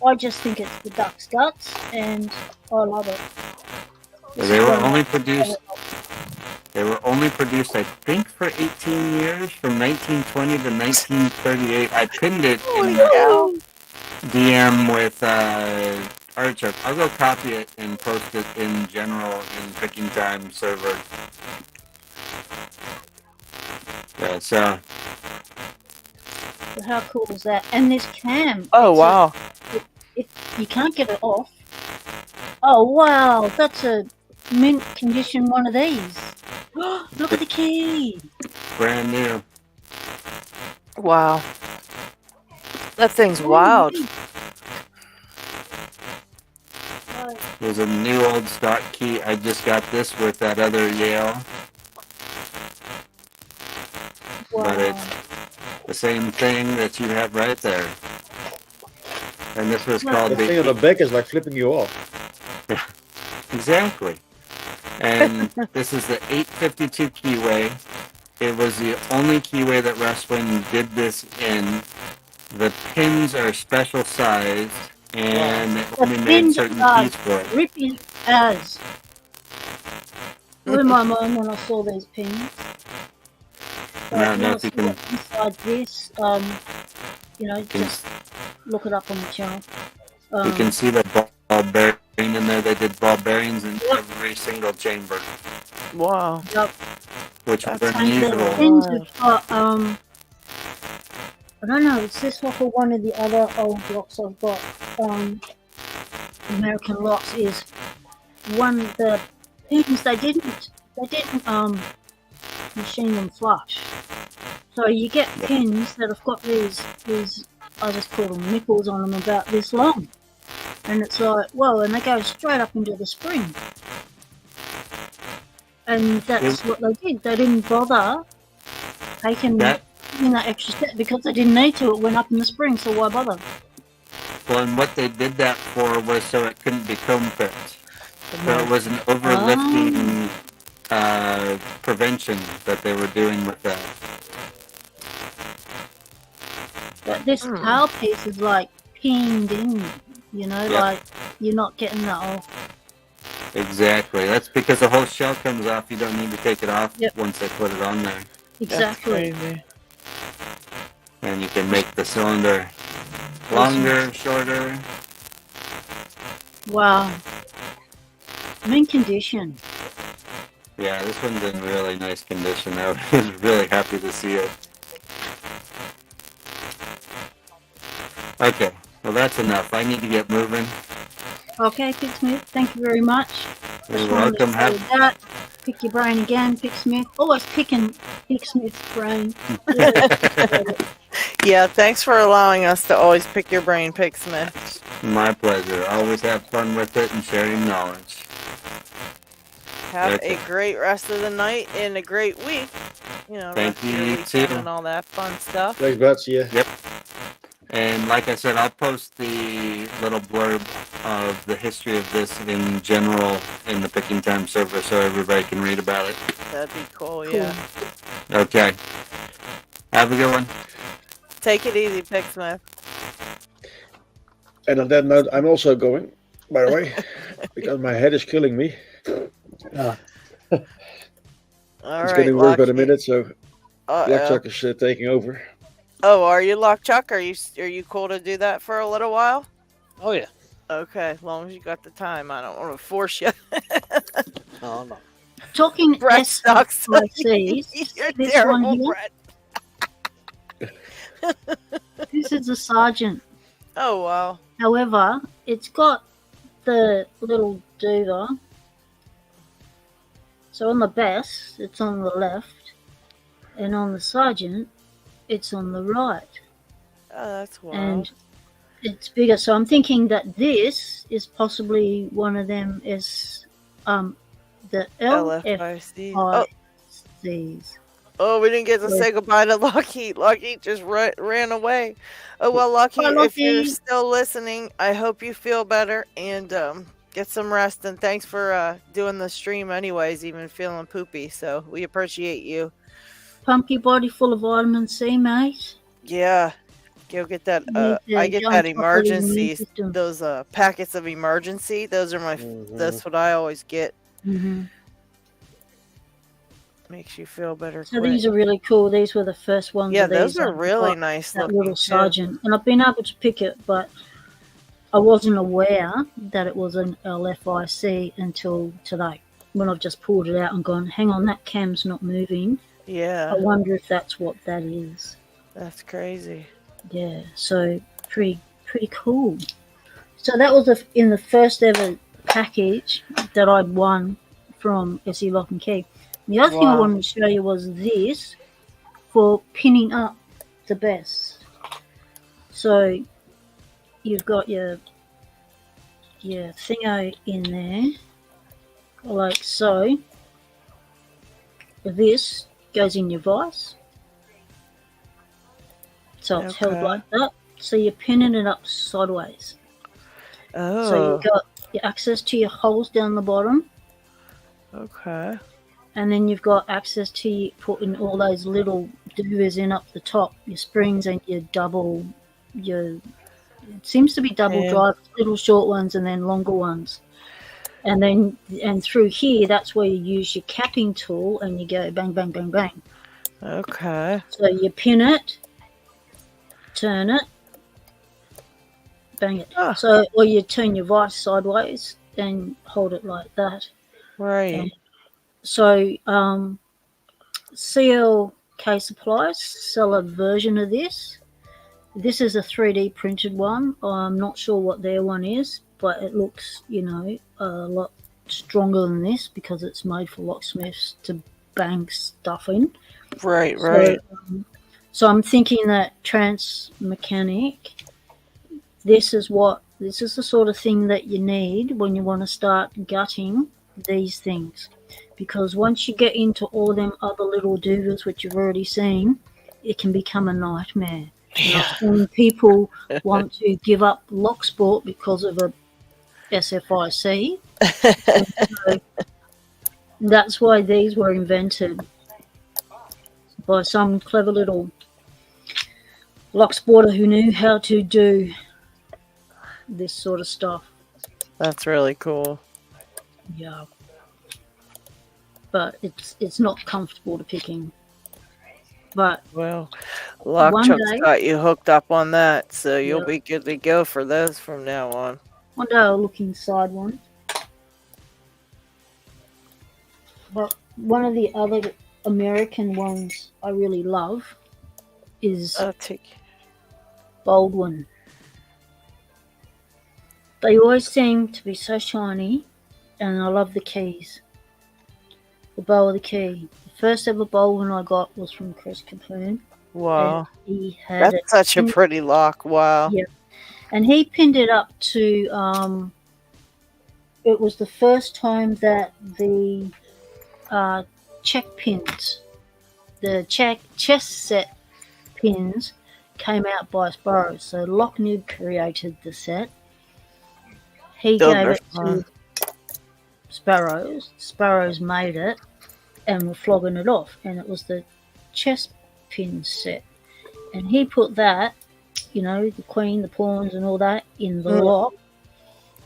I just think it's the duck's guts, and I love it. They were only produced. I think, for 18 years, from 1920 to 1938. I pinned it in the DM with Artichoke. I'll go copy it and post it in general in Picking Time server. Yeah, so. How cool is that? And this cam. Oh, wow. You can't get it off. Oh, wow. That's a mint condition one of these. Look at the key. Brand new. Wow. That thing's wild. There's a new old stock key. I just got this with that other Yale. Wow. But it's the same thing that you have right there. And this was called the thing on the back is like flipping you off. Yeah, exactly. And this is the 852 keyway. It was the only keyway that Rustwing did this in. The pins are special sized, and they only made certain keys for it. Ripping as. Blew my mind when I saw these pins. I don't know if you can. Inside this, just look it up on the channel. You can see the ball bearing in there. They did ball bearings in every single chamber. Wow. Yep. Which were The unusual. pins have got, I don't know, it's this one for one of the other old locks I've got. American locks is one of the pins they didn't they didn't machine them flush. So you get pins that have got these I just call them nipples on them about this long. And it's like, whoa, and they go straight up into the spring. And that's what they did. They didn't bother taking that extra step because they didn't need to. It went up in the spring, so why bother? Well, and what they did that for was so it couldn't be comb picked. So it was an overlifting prevention that they were doing with that. But this tail piece is like pinned in, you know, like you're not getting that off. Exactly. That's because the whole shell comes off. You don't need to take it off once they put it on there. Exactly. That's crazy. And you can make the cylinder longer, shorter. Wow. Mint condition. Yeah, this one's in really nice condition. I was really happy to see it. Okay, well that's enough. I need to get moving. Okay, Pick Smith, thank you very much. You're welcome. That. Pick your brain again, Pick Smith. Always picking Pick Smith's brain. Yeah, thanks for allowing us to always pick your brain, Pick Smith. My pleasure. Always have fun with it and sharing knowledge. Have a great rest of the night and a great week. You know, thank you too. And all that fun stuff. Thanks, Betsy. Yeah. Yep. And like I said, I'll post the little blurb of the history of this in general in the Picking Time server so everybody can read about it. That'd be cool, yeah. Okay. Have a good one. Take it easy, Pick Smith. And on that note, I'm also going, by the way, because my head is killing me. All it's getting worse by the minute, so Lockchuck is taking over. Oh, are you Lockchuck? Are you cool to do that for a little while? Oh yeah. Okay, as long as you got the time. I don't want to force you. No, no. Talking Brett sucks. You're this terrible, one here, Brett. This is a sergeant. Oh wow. However, it's got the little doover. So on the best, it's on the left, and on the sergeant, it's on the right. Oh, that's wild. And it's bigger. So I'm thinking that this is possibly one of them is the LFICs. Oh, we didn't get to say goodbye to LockHeat. LockHeat just ran away. Oh, well, LockHeat, if you're still listening, I hope you feel better and get some rest. And thanks for doing the stream anyways, even feeling poopy. So we appreciate you. Pump your body full of vitamin C, mate. Yeah. Go get that. I get that emergency, those packets of emergency. Those are my, that's what I always get. Mm-hmm. Makes you feel better. So these are really cool. These were the first ones. Yeah, those are really nice. That little sergeant, and I've been able to pick it, but I wasn't aware that it was an LFIC until today, when I've just pulled it out and gone, hang on, that cam's not moving. Yeah. I wonder if that's what that is. That's crazy. Yeah, so pretty cool. So that was in the first ever package that I'd won from SE Lock and Key. The other thing I wanted to show you was this for pinning up the best. So you've got your thingo in there, like so. This goes in your vise. So it's held like that. So you're pinning it up sideways. Oh. So you've got your access to your holes down the bottom. Okay. And then you've got access to putting all those little doovers in up the top, your springs and it seems to be double drive, little short ones and then longer ones. And through here, that's where you use your capping tool and you go bang, bang, bang, bang. Okay. So you pin it, turn it, bang it. So, or you turn your vise sideways and hold it like that. Right. So, CLK Supplies sell a version of this. This is a 3D printed one. I'm not sure what their one is, but it looks, a lot stronger than this because it's made for locksmiths to bang stuff in. Right, So, right. So I'm thinking that trans mechanic, this is the sort of thing that you need when you want to start gutting these things. Because once you get into all them other little doovers which you've already seen, it can become a nightmare. And I've seen people want to give up lock sport because of a SFIC. So that's why these were invented by some clever little lock sporter who knew how to do this sort of stuff. That's really cool. Yeah. But it's not comfortable to pick in. But well, Lockchuck's day, got you hooked up on that, so you'll be good to go for those from now on. One day I'll look inside one. But one of the other American ones I really love is Baldwin. They always seem to be so shiny, and I love the keys. The bow of the key. The first ever Baldwin I got was from Chris Capoon. Wow. He had That's such a pretty lock. Wow. Yeah. And he pinned it up to, it was the first time that the check pins, the chess set pins came out by Sparrows. So Locknib created the set. He gave it to Sparrows. Sparrows made it and were flogging it off. And it was the chess pin set. And he put that, you know, the queen, the pawns and all that in the lock.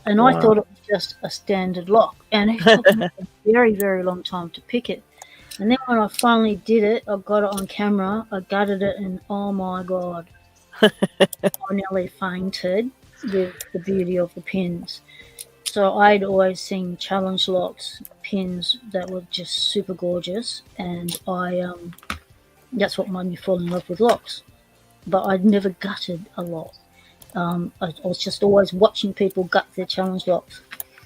And I thought it was just a standard lock. And it took me a very, very long time to pick it. And then when I finally did it, I got it on camera, I gutted it, and oh my God, I nearly fainted with the beauty of the pins. So I'd always seen challenge locks, pins that were just super gorgeous, and that's what made me fall in love with locks. But I'd never gutted a lock. I was just always watching people gut their challenge locks.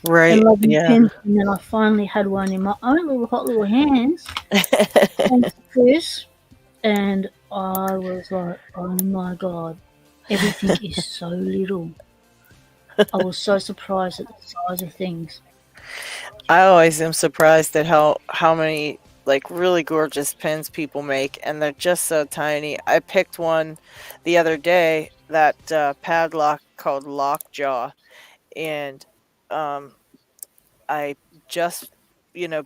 Right, and loving pins, and then I finally had one in my own little hot little hands. Thanks to Chris, and I was like, oh my God, everything is so little. I was so surprised at the size of things. I always am surprised at how many like really gorgeous pins people make, and they're just so tiny. I picked one the other day, that padlock called Lockjaw, and I just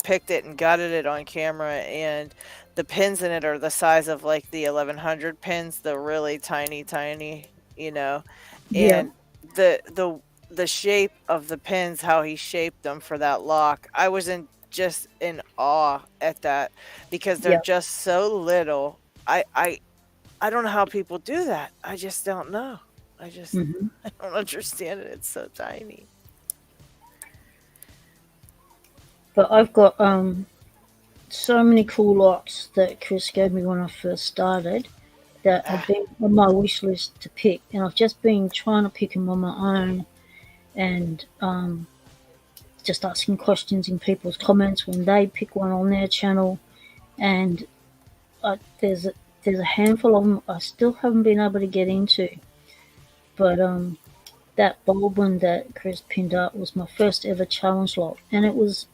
picked it and gutted it on camera, and the pins in it are the size of like the 1100 pins, the really tiny, and the shape of the pins, how he shaped them for that lock, I was just in awe at that, because they're just so little. I don't know how people do that. I just don't know. I don't understand it. It's so tiny. But I've got so many cool locks that Chris gave me when I first started that have been on my wish list to pick, and I've just been trying to pick them on my own, and just asking questions in people's comments when they pick one on their channel, and there's a handful of them I still haven't been able to get into, but that Baldwin that Chris pinned up was my first ever challenge lock, and it was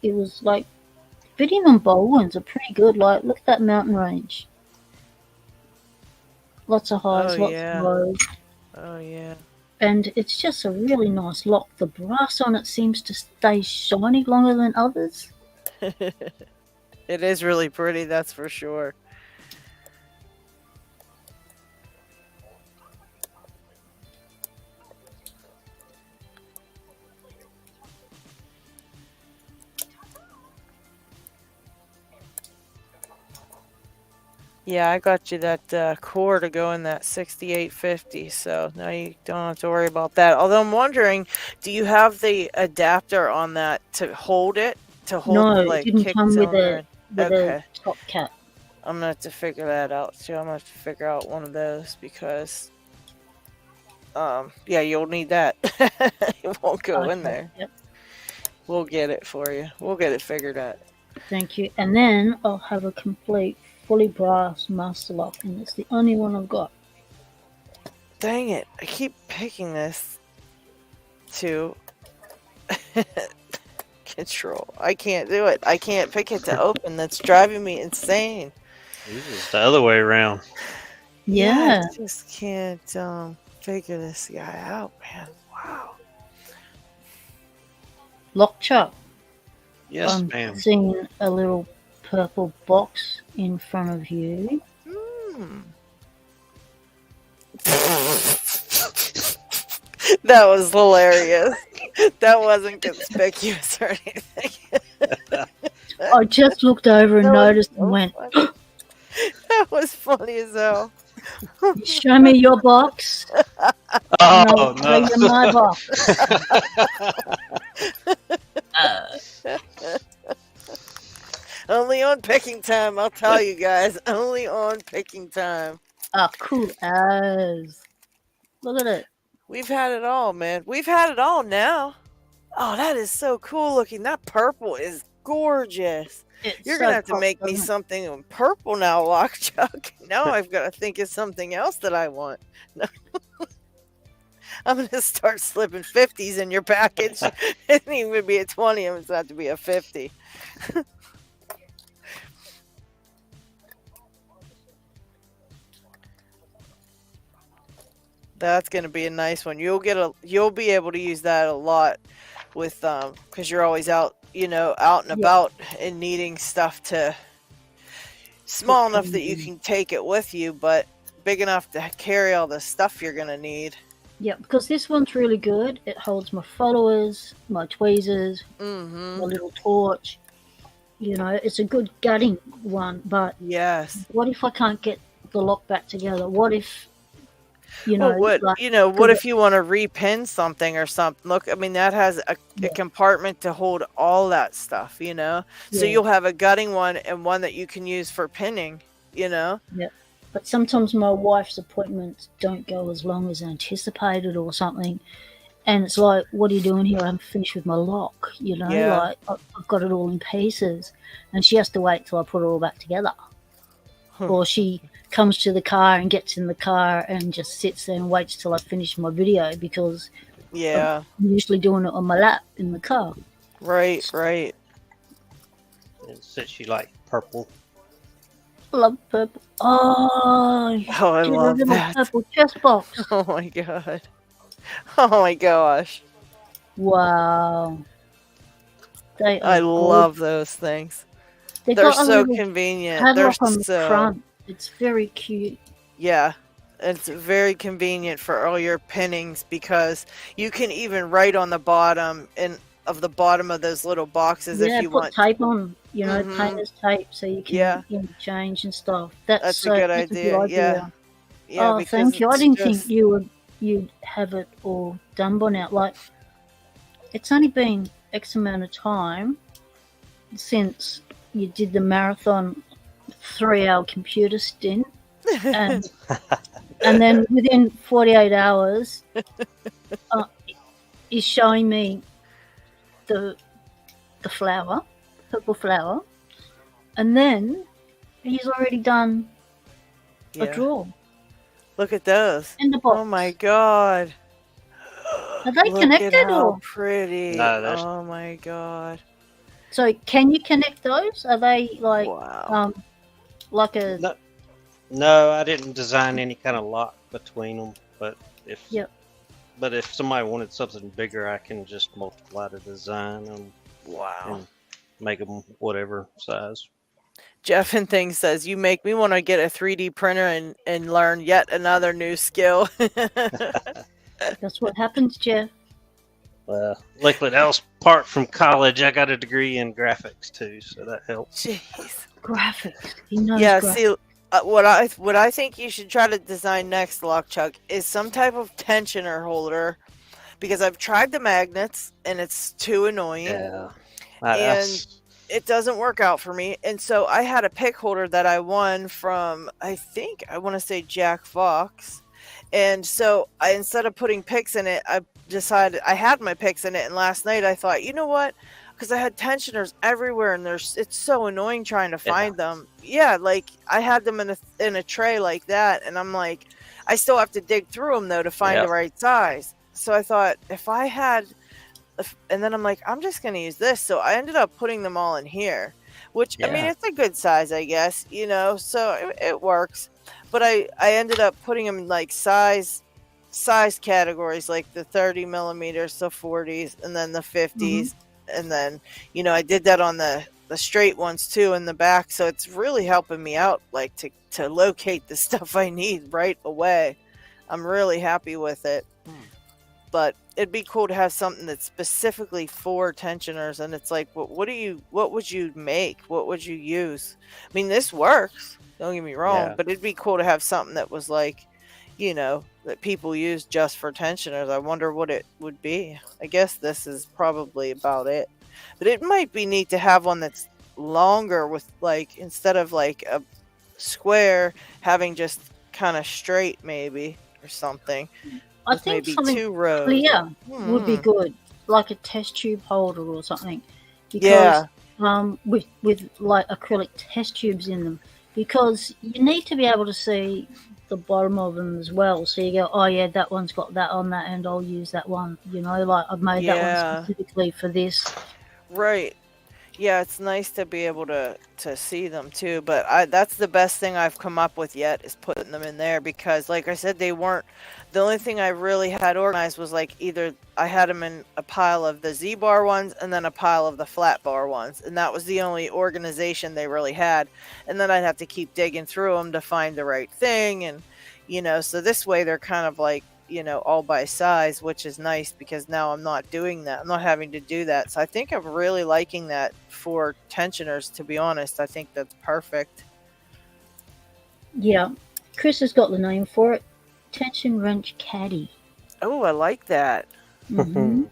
like fitting on Baldwins are pretty good. Like, look at that mountain range, lots of highs, lots of lows. Oh yeah. And it's just a really nice lock. The brass on it seems to stay shiny longer than others. It is really pretty, that's for sure. Yeah, I got you that core to go in that 6850, so now you don't have to worry about that. Although I'm wondering, do you have the adapter on that to hold it? No, it didn't come with a top cap. I'm gonna have to figure that out too. I'm gonna have to figure out one of those, because yeah, you'll need that. It won't go in there. Yep. We'll get it for you. We'll get it figured out. Thank you. And then I'll have a complete, fully brass master lock, and it's the only one I've got. Dang it. I keep picking this to control. I can't do it. I can't pick it to open. That's driving me insane. It's the other way around. Yeah. I just can't figure this guy out, man. Wow. LockChuck. Yes, I'm ma'am. seeing a little purple box in front of you. That was hilarious. That wasn't conspicuous or anything. I just looked over and noticed and went, That was funny as hell. show me your box. Oh, Show no. you my box. Only on picking time, I'll tell you guys. Only on picking time. Ah, cool as. Look at it. We've had it all, man. We've had it all now. Oh, that is so cool looking. That purple is gorgeous. It's You're so going to have to pop, make me doesn't it? something in purple now, LockChuck. Now I've got to think of something else that I want. No. I'm going to start slipping 50s in your package. It ain't even be a 20. It's got to be a 50. That's going to be a nice one. You'll be able to use that a lot with because you're always out, out and about and needing stuff to small enough that you can take it with you, but big enough to carry all the stuff you're going to need. Yeah, because this one's really good. It holds my followers, my tweezers, Mm-hmm. my little torch. It's a good gutting one, but Yes. what if I can't get the lock back together? What if, Well, what like, what if you want to repin something or something? Look, I mean, that has a compartment to hold all that stuff, So Yeah. you'll have a gutting one and one that you can use for pinning, Yeah. But sometimes my wife's appointments don't go as long as anticipated or something. And it's like, what are you doing here? I haven't finished with my lock, Yeah. Like, I've got it all in pieces. And she has to wait till I put it all back together. Or she comes to the car and gets in the car and just sits there and waits till I finish my video because Yeah. I'm usually doing it on my lap in the car. Right. And since you like purple. I love purple. Oh, Oh, I do the love little that. purple chest box. Oh my god. Oh my gosh. Wow. I love those things. They They're got a so little convenient. They're padlock on the so front. It's very cute. Yeah. It's very convenient for all your pinnings because you can even write on the bottom of the bottom of those little boxes Yeah, if you put want. tape on, Mhm. painter's tape so you can change and stuff. That's a good that's idea. Yeah. Yeah, Oh, because thank you. I it's didn't just- think you'd have it all done by now. Like, it's only been X amount of time since you did the marathon 3-hour computer stint, and then within 48 hours, is showing me the purple flower, and then he's already done a Yeah. drawer Look at those. in the box. Oh my god. Are they Look connected at how or? pretty. No, there's- Oh my god. So can you connect those? Are they like Wow. like a No, no, I didn't design any kind of lock between them. But if somebody wanted something bigger, I can just multiply the design and make them whatever size. Jeff and Things says, you make me want to get a 3D printer and learn yet another new skill. That's what happens, Jeff. Luckily, that was part from college. I got a degree in graphics too, so that helps. Jeez. Graphics. He knows Yeah, graphics. see, what I think you should try to design next, LockChuck, is some type of tensioner holder, because I've tried the magnets and it's too annoying. Yeah. And it doesn't work out for me. And so I had a pick holder that I won from, I want to say Jack Fox. And so instead of putting picks in it, I decided I had my picks in it, and last night I thought, you know what? Because I had tensioners everywhere, and it's so annoying trying to find them. Yeah, like I had them in a tray like that, and I'm like, I still have to dig through them though to find the right size. So I thought if I had, and then I'm like, I'm just gonna use this. So I ended up putting them all in here, which I mean, it's a good size, I guess, you know. So it works. But I ended up putting them in like size categories, like the 30 millimeters, the 40s, and then the 50s. And then, you know, I did that on the straight ones too in the back. So it's really helping me out, like to locate the stuff I need right away. I'm really happy with it. But it'd be cool to have something that's specifically for tensioners. And it's like, what would you make? What would you use? I mean, this works. Don't get me wrong, but it'd be cool to have something that was like, you know, that people use just for tensioners. I wonder what it would be. I guess this is probably about it. But it might be neat to have one that's longer with, like, instead of like a square, having just kind of straight maybe or something. I think maybe something 2 rows. clear would be good, like a test tube holder or something. Because, with like acrylic test tubes in them, because you need to be able to see the bottom of them as well. So you go, oh yeah, that one's got that on that end, I'll use that one. You know, like I've made that one specifically for this. Right. Yeah, it's nice to be able to see them too, but that's the best thing I've come up with yet is putting them in there, because like I said, they weren't, the only thing I really had organized was like either I had them in a pile of the Z-bar ones and then a pile of the flat bar ones, and that was the only organization they really had, and then I'd have to keep digging through them to find the right thing, and you know, so this way they're kind of like, you know, all by size, which is nice because now I'm not doing that. I'm not having to do that. So I think I'm really liking that for tensioners, to be honest. I think that's perfect. Yeah. Chris has got the name for it. Tension wrench caddy. Oh, I like that. Mm-hmm.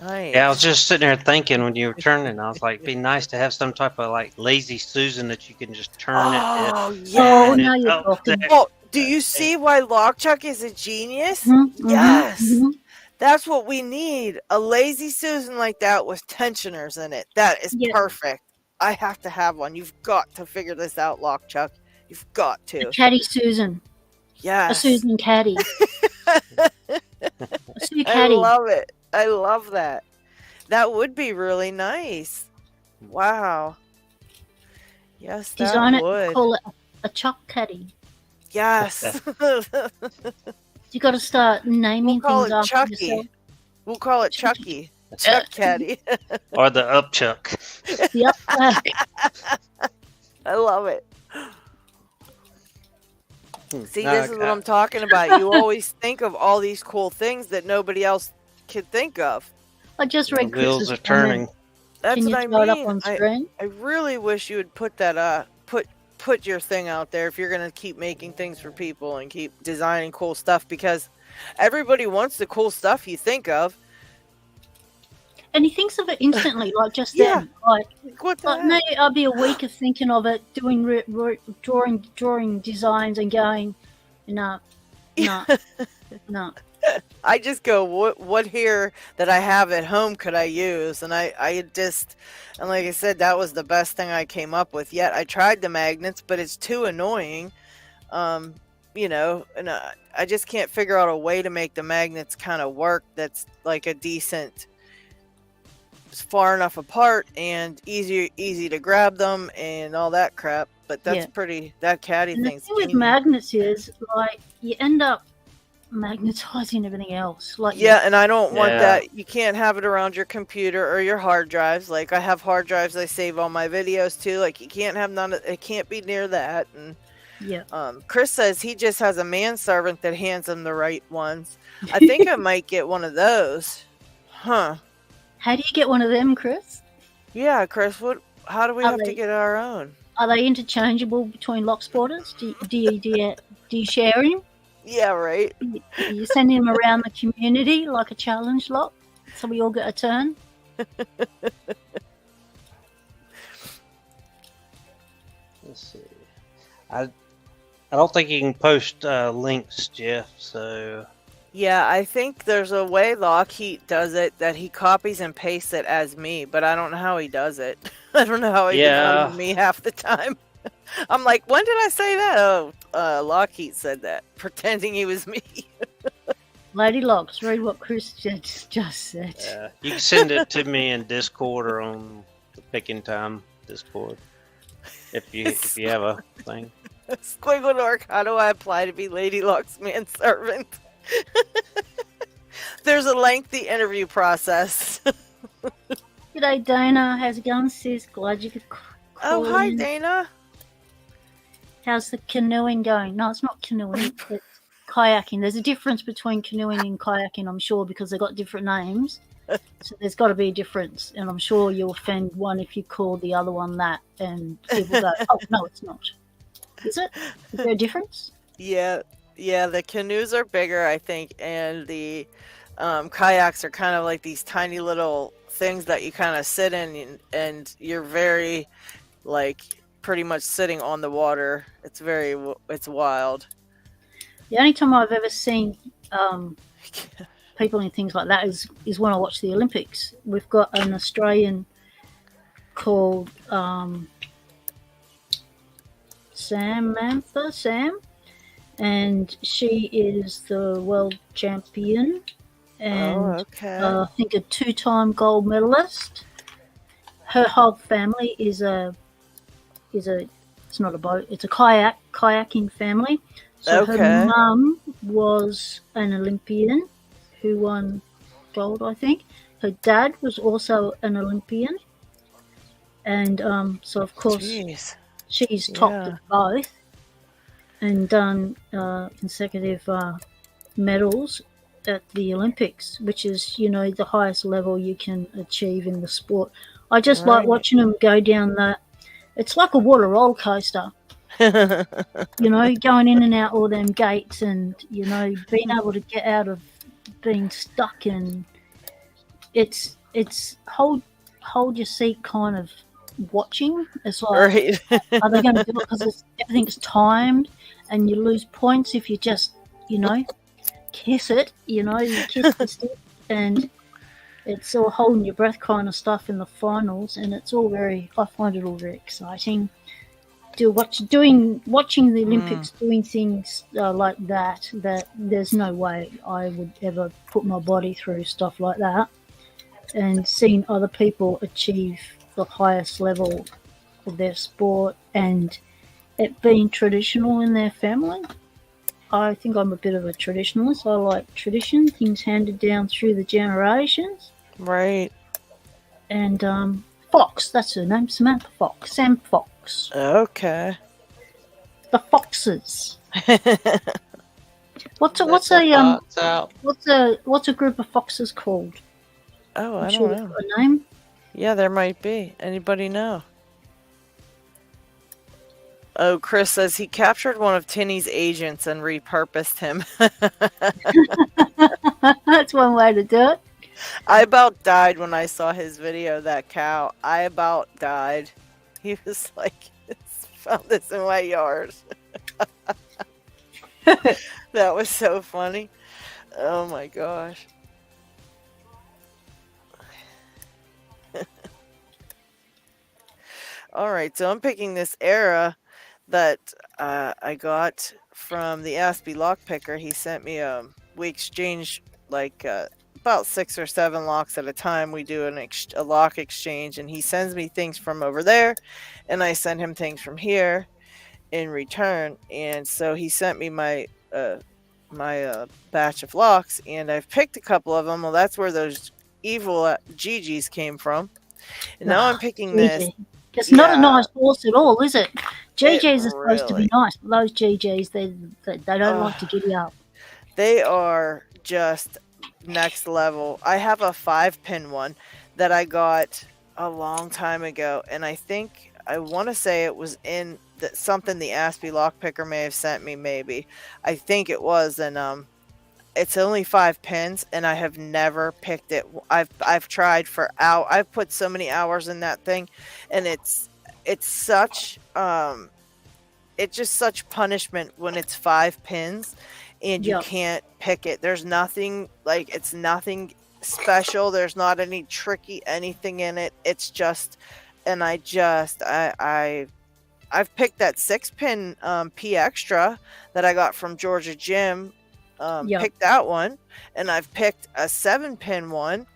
Nice. Yeah, I was just sitting there thinking when you were turning, I was like, it'd be nice to have some type of like lazy Susan that you can just turn it. Yeah. Oh, now you're talking. Well, do you see why LockChuck is a genius? Mm-hmm. Yes. Mm-hmm. That's what we need. A lazy Susan like that with tensioners in it. That is perfect. I have to have one. You've got to figure this out, LockChuck. You've got to. A caddy Susan. Yes. A Susan caddy. A Sue caddy. I love it. I love that. That would be really nice. Wow. Yes, that Design would. it, call it a Chuck caddy. Yes. You got to start naming call things it after Chucky. yourself. We'll call it Chucky. Chuck caddy. Or the upchuck. The upchuck. I love it. See, this is what I'm talking about. You always think of all these cool things that nobody else could think of. I just read The wheels Chris's are turning. That's Can you what I throw it up mean. on screen? I really wish you would put that put your thing out there if you're gonna keep making things for people and keep designing cool stuff, because everybody wants the cool stuff you think of. And he thinks of it instantly, like just then. Like maybe I'll be a week of thinking of it, doing drawing designs, and going, no. I just go, what here that I have at home could I use? And and like I said, that was the best thing I came up with yet. I tried the magnets, but it's too annoying. You know, and I just can't figure out a way to make the magnets kind of work that's like a decent, far enough apart and easy to grab them and all that crap. But that's that caddy and thing's the thing with magnets is, like, you end up magnetizing everything else. Like and I don't want that. You can't have it around your computer or your hard drives. Like I have hard drives I save all my videos to. Like you can't have none of it. Can't be near that. And Chris says he just has a manservant that hands him the right ones. I think I might get one of those. Huh. How do you get one of them, Chris? Yeah, Chris, how do we have to get our own? Are they interchangeable between lock sporters? Do you share them? Yeah, right. You send him around the community like a challenge lock, so we all get a turn. Let's see. I don't think you can post links, Jeff. So Yeah, I think there's a way LockHeat does it that he copies and pastes it as me, but I don't know how he does it. I don't know how he becomes Yeah. me half the time. I'm like, when did I say that? Oh, LockHeat said that, pretending he was me. LadyLocks, read what Chris just said. You can send it to me in Discord or on the Picking Time Discord if you have a thing. Squiggle Dork, how do I apply to be LadyLocks manservant? There's a lengthy interview process. G'day, Dana. How's it going, sis? Glad you could call Oh, hi, in. Dana. How's the canoeing going? No, it's not canoeing. It's kayaking. There's a difference between canoeing and kayaking, I'm sure, because they've got different names. So there's got to be a difference. And I'm sure you'll offend one if you call the other one that. And people go, oh, no, it's not. Is it? Is there a difference? Yeah, the canoes are bigger, I think, and the kayaks are kind of like these tiny little things that you kind of sit in, and you're very, like, pretty much sitting on the water. It's wild. The only time I've ever seen people in things like that is when I watch the Olympics. We've got an Australian called Sam, and she is the world champion and I think a 2-time gold medalist. Her whole family is it's not a boat, it's a kayaking family. So her mum was an Olympian who won gold, I think. Her dad was also an Olympian, and so of course she's topped at both and done consecutive medals at the Olympics, which is, you know, the highest level you can achieve in the sport. I just like watching them go down that. It's like a water roller coaster. You know, going in and out all them gates, and you know, being able to get out of being stuck, and it's hold your seat kind of watching. It's like, are they going to do it because everything's timed, and you lose points if you just, you know, kiss it. You know, you kiss the stick, and it's all holding your breath kind of stuff in the finals, and it's all I find it all very exciting. Watching the Olympics, doing things like that there's no way I would ever put my body through stuff like that. And seeing other people achieve the highest level of their sport and it being traditional in their family. I think I'm a bit of a traditionalist. I like tradition, things handed down through the generations. Right. And Fox, that's her name, Samantha Fox, Sam Fox. Okay. The Foxes. What's a group of foxes called? Oh, I'm I sure don't know. A name? Yeah, there might be. Anybody know? Oh, Chris says he captured one of Tinny's agents and repurposed him. That's one way to do it. I about died when I saw his video, that cow. I about died. He was like, found this in my yard. That was so funny. Oh my gosh. Alright, so I'm picking this era that I got from the Aspie Lockpicker. He sent me we exchange like about 6 or 7 locks at a time. We do a lock exchange, and he sends me things from over there, and I send him things from here in return. And so he sent me my batch of locks, and I've picked a couple of them. Well, that's where those evil GGs came from. And now I'm picking this. It's not a nice horse at all, is it? GGs are supposed to be nice, but those GGs, they don't like to giddy up. They are just next level. I have a 5-pin one that I got a long time ago, and I want to say it was in something the Aspie Lockpicker may have sent me. Maybe I think it was, and it's only 5 pins, and I have never picked it. I've tried for I've put so many hours in that thing, and it's such it's just such punishment when it's 5 pins. and you Yep. can't pick it. There's nothing like it's nothing special. There's not any tricky anything in it. It's just, and I've picked that 6-pin P Extra that I got from Georgia Jim. Yep. Picked that one, and I've picked a 7-pin one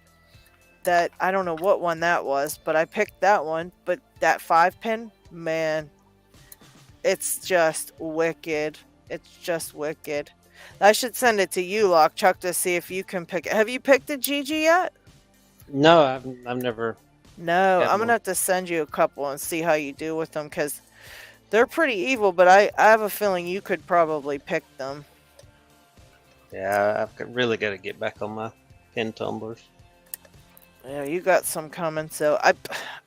that I don't know what one that was, but I picked that one. But that 5-pin, man, it's just wicked. It's just wicked. I should send it to you, Chuck, to see if you can pick it. Have you picked a GG yet? No, I've never. No, Got I'm one. gonna have to send you a couple and see how you do with them, because they're pretty evil. But I have a feeling you could probably pick them. Yeah, really got to get back on my pin tumblers. Yeah, you got some coming. So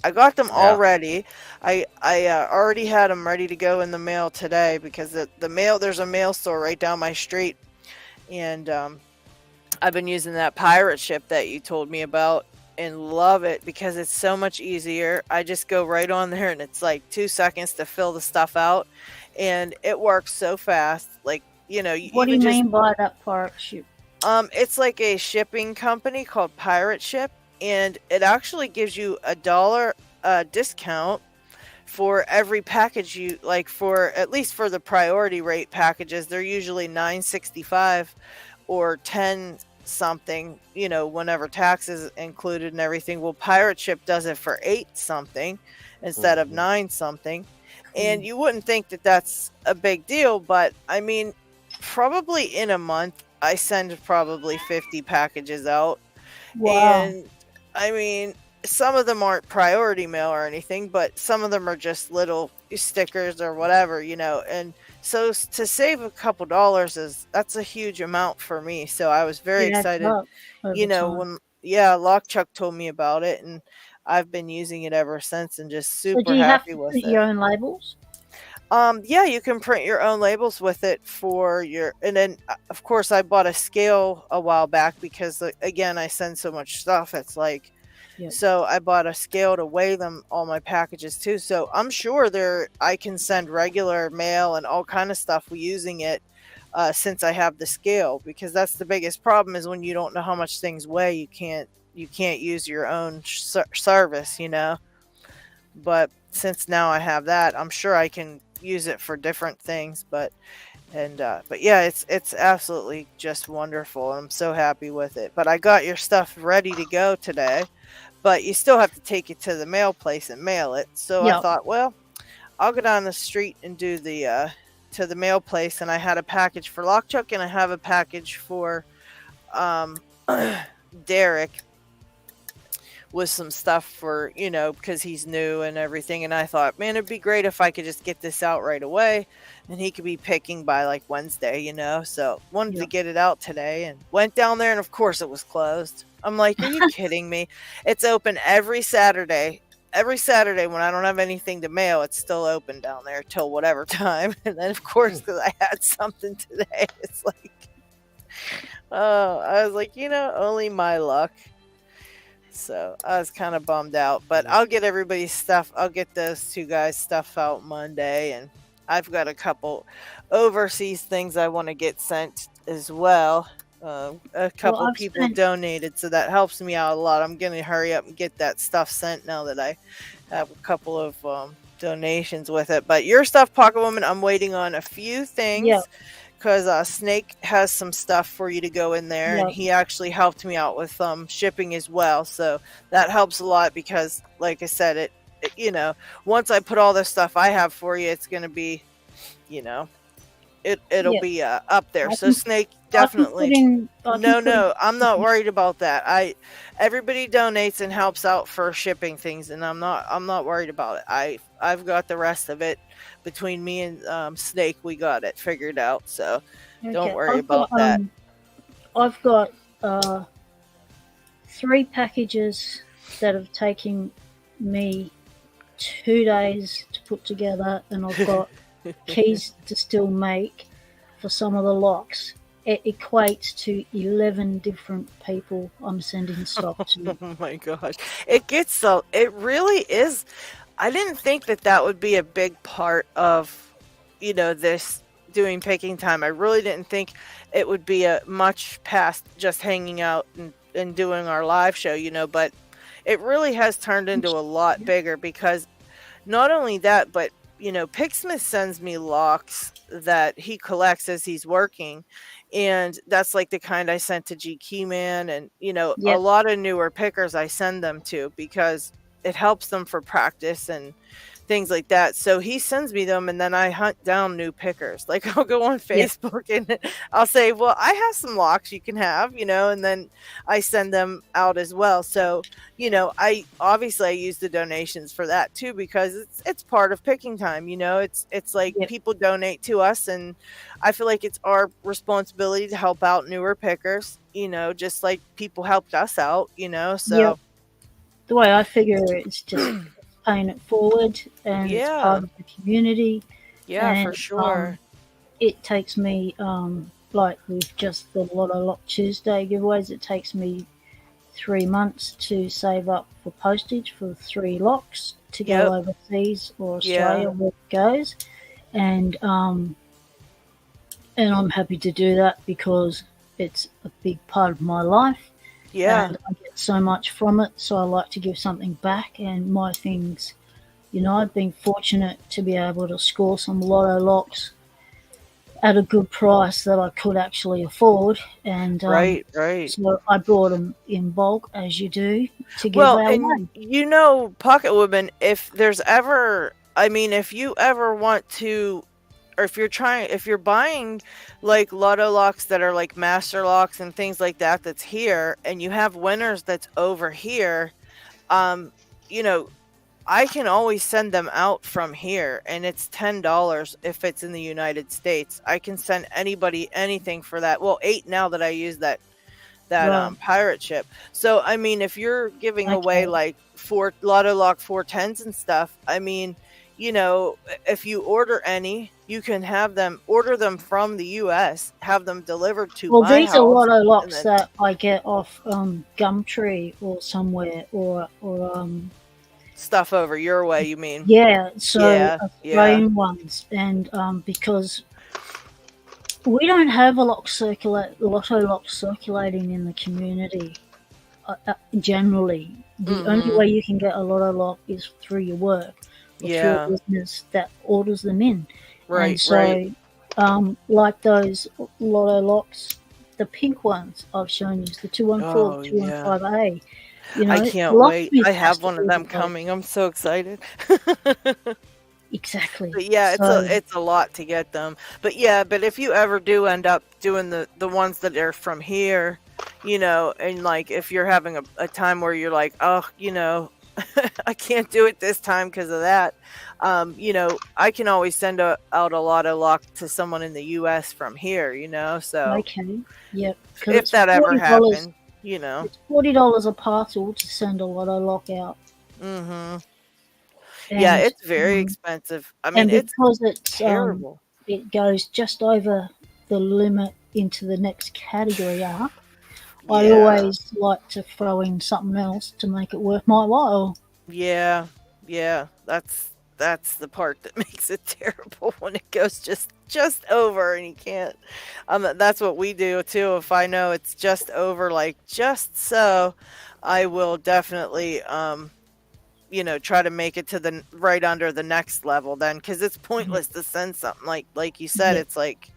I got them Yeah. already. I already had them ready to go in the mail today, because the mail, there's a mail store right down my street, and I've been using that pirate ship that you told me about and love it because it's so much easier. I just go right on there and it's like 2 seconds to fill the stuff out, and it works so fast. Like, you know, What do you even just mean by that pirate ship? it's like a shipping company called Pirate Ship, and it actually gives you $1 discount for every package you like. For at least for the priority rate packages, they're usually $9.65 or 10 something, you know, whenever taxes included and everything. Well, Pirate Ship does it for 8 something instead of 9 something. And you wouldn't think that that's a big deal, but I mean, probably in a month I send probably 50 packages out. Wow. And I mean, some of them aren't priority mail or anything, but some of them are just little stickers or whatever, you know. And so to save a couple dollars that's a huge amount for me. So I was very It adds excited, up over you know, time. when Chuck told me about it, and I've been using it ever since and just So super do you have happy to with print it. your own labels? Yeah, you can print your own labels with it for your, and then of course I bought a scale a while back because again, I send so much stuff. It's like, Yep. so I bought a scale to weigh them, all my packages too. So I'm sure I can send regular mail and all kind of stuff using it, since I have the scale, because that's the biggest problem is when you don't know how much things weigh, you can't use your own service, you know. But since now I have that, I'm sure I can use it for different things. But yeah, it's absolutely just wonderful. I'm so happy with it. But I got your stuff ready to go today, but you still have to take it to the mail place and mail it. So I Yep. thought, well, I'll go down the street and do the to the mail place. And I had a package for Lockchuck, and I have a package for Derek, with some stuff for, you know, because he's new and everything. And I thought, man, it'd be great if I could just get this out right away and he could be picking by like Wednesday, you know. So wanted to Yep. get it out today, and went down there, and of course it was closed. I'm like, are you kidding me? It's open every Saturday. Every Saturday when I don't have anything to mail, it's still open down there till whatever time. And then of course, because I had something today, it's like, oh, I was like, you know, only my luck. So I was kind of bummed out, but I'll get everybody's stuff. I'll get those 2 guys' stuff out Monday, and I've got a couple overseas things I want to get sent as well. A couple I've people sent- donated, so that helps me out a lot. I'm going to hurry up and get that stuff sent now that I have a couple of donations with it. But your stuff, Pocket Woman, I'm waiting on a few things. Yep. Because Snake has some stuff for you to go in there, and Yep. he actually helped me out with shipping as well. So that helps a lot because, like I said, it you know, once I put all the stuff I have for you, it's going to be, you know, it'll Yeah. be up there. I So can- Snake, I can definitely. put in- I can put No, in- I'm not worried about that. Everybody donates and helps out for shipping things, and I'm not worried about it. I've got the rest of it. Between me and Snake, we got it figured out. So don't Okay, worry about that. I've got 3 packages that have taken me 2 days to put together, and I've got keys to still make for some of the locks. It equates to 11 different people I'm sending stuff to. Oh my gosh. It really is. I didn't think that would be a big part of, you know, this doing picking time. I really didn't think it would be a much past just hanging out and doing our live show, you know, but it really has turned into a lot bigger because not only that, but you know, Picksmith sends me locks that he collects as he's working, and that's like the kind I sent to G Keyman, and you know, a Yep. lot of newer pickers I send them to because it helps them for practice and things like that. So he sends me them, and then I hunt down new pickers. Like I'll go on Yep. Facebook and I'll say, "Well, I have some locks you can have," you know, and then I send them out as well. So you know, I use the donations for that too because it's part of picking time. You know, it's like Yep. people donate to us, and I feel like it's our responsibility to help out newer pickers. You know, just like people helped us out. You know, so Yep. The way I figure it is just paying it forward, and it's yeah, part of the community. yeah, for And sure. it takes me, like with just the Lotto Lock Tuesday giveaways, it takes me 3 months to save up for postage for 3 locks to go Yep. overseas or Yeah. Australia, where it goes. And I'm happy to do that because it's a big part of my life. Yeah. And I get so much from it, so I like to give something back. And my things, you know, I've been fortunate to be able to score some Lotto locks at a good price that I could actually afford. And Right. so I bought them in bulk, as you do, to give Well, away. and you know, Pocket Woman, if there's ever, I mean, if you ever want to, or if you're buying like Lotto locks that are like master locks and things like that, that's here, and you have winners that's over here, you know, I can always send them out from here, and it's $10 if it's in the United States. I can send anybody anything for that. Well, 8 now that I use that Right. pirate ship. So I mean, if you're giving away Okay. like 4 Lotto Lock 410s and stuff, I mean, you know, if you order any, you can have them order them from the US, have them delivered to Well, my these are house, Lotto and locks then that I get off Gumtree or somewhere, or stuff over your way, you mean? yeah, so Yeah, yeah. Australian ones. And because we don't have a Lotto lock circulating in the community generally. The only way you can get a Lotto lock is through your work or through Yeah. a business that orders them in. Right, And so, right. like those Lotto locks, the pink ones I've shown you, the 214, Oh, 215A. You know, I can't wait. I have one of them coming. I'm so excited. Exactly. But yeah, So, it's a lot to get them. But yeah, but if you ever do end up doing the ones that are from here, you know, and like if you're having a time where you're like, oh, you know, I can't do it this time because of that, you know, I can always send out a Lotto lock to someone in the U.S. from here, you know. So okay, yep. 'Cause if it's that ever $40. happened, you know. It's $40 a parcel to send a Lotto lock out. Mm-hmm. Yeah, And it's very expensive. I mean, and it's because it's terrible. it goes just over the limit into the next category up, I Yeah. always like to throw in something else to make it worth my while. Yeah, yeah, that's the part that makes it terrible when it goes just over and you can't. That's what we do too. If I know it's just over, like just so, I will definitely you know, try to make it to the right under the next level then, because it's pointless to send something like you said. Yeah. It's like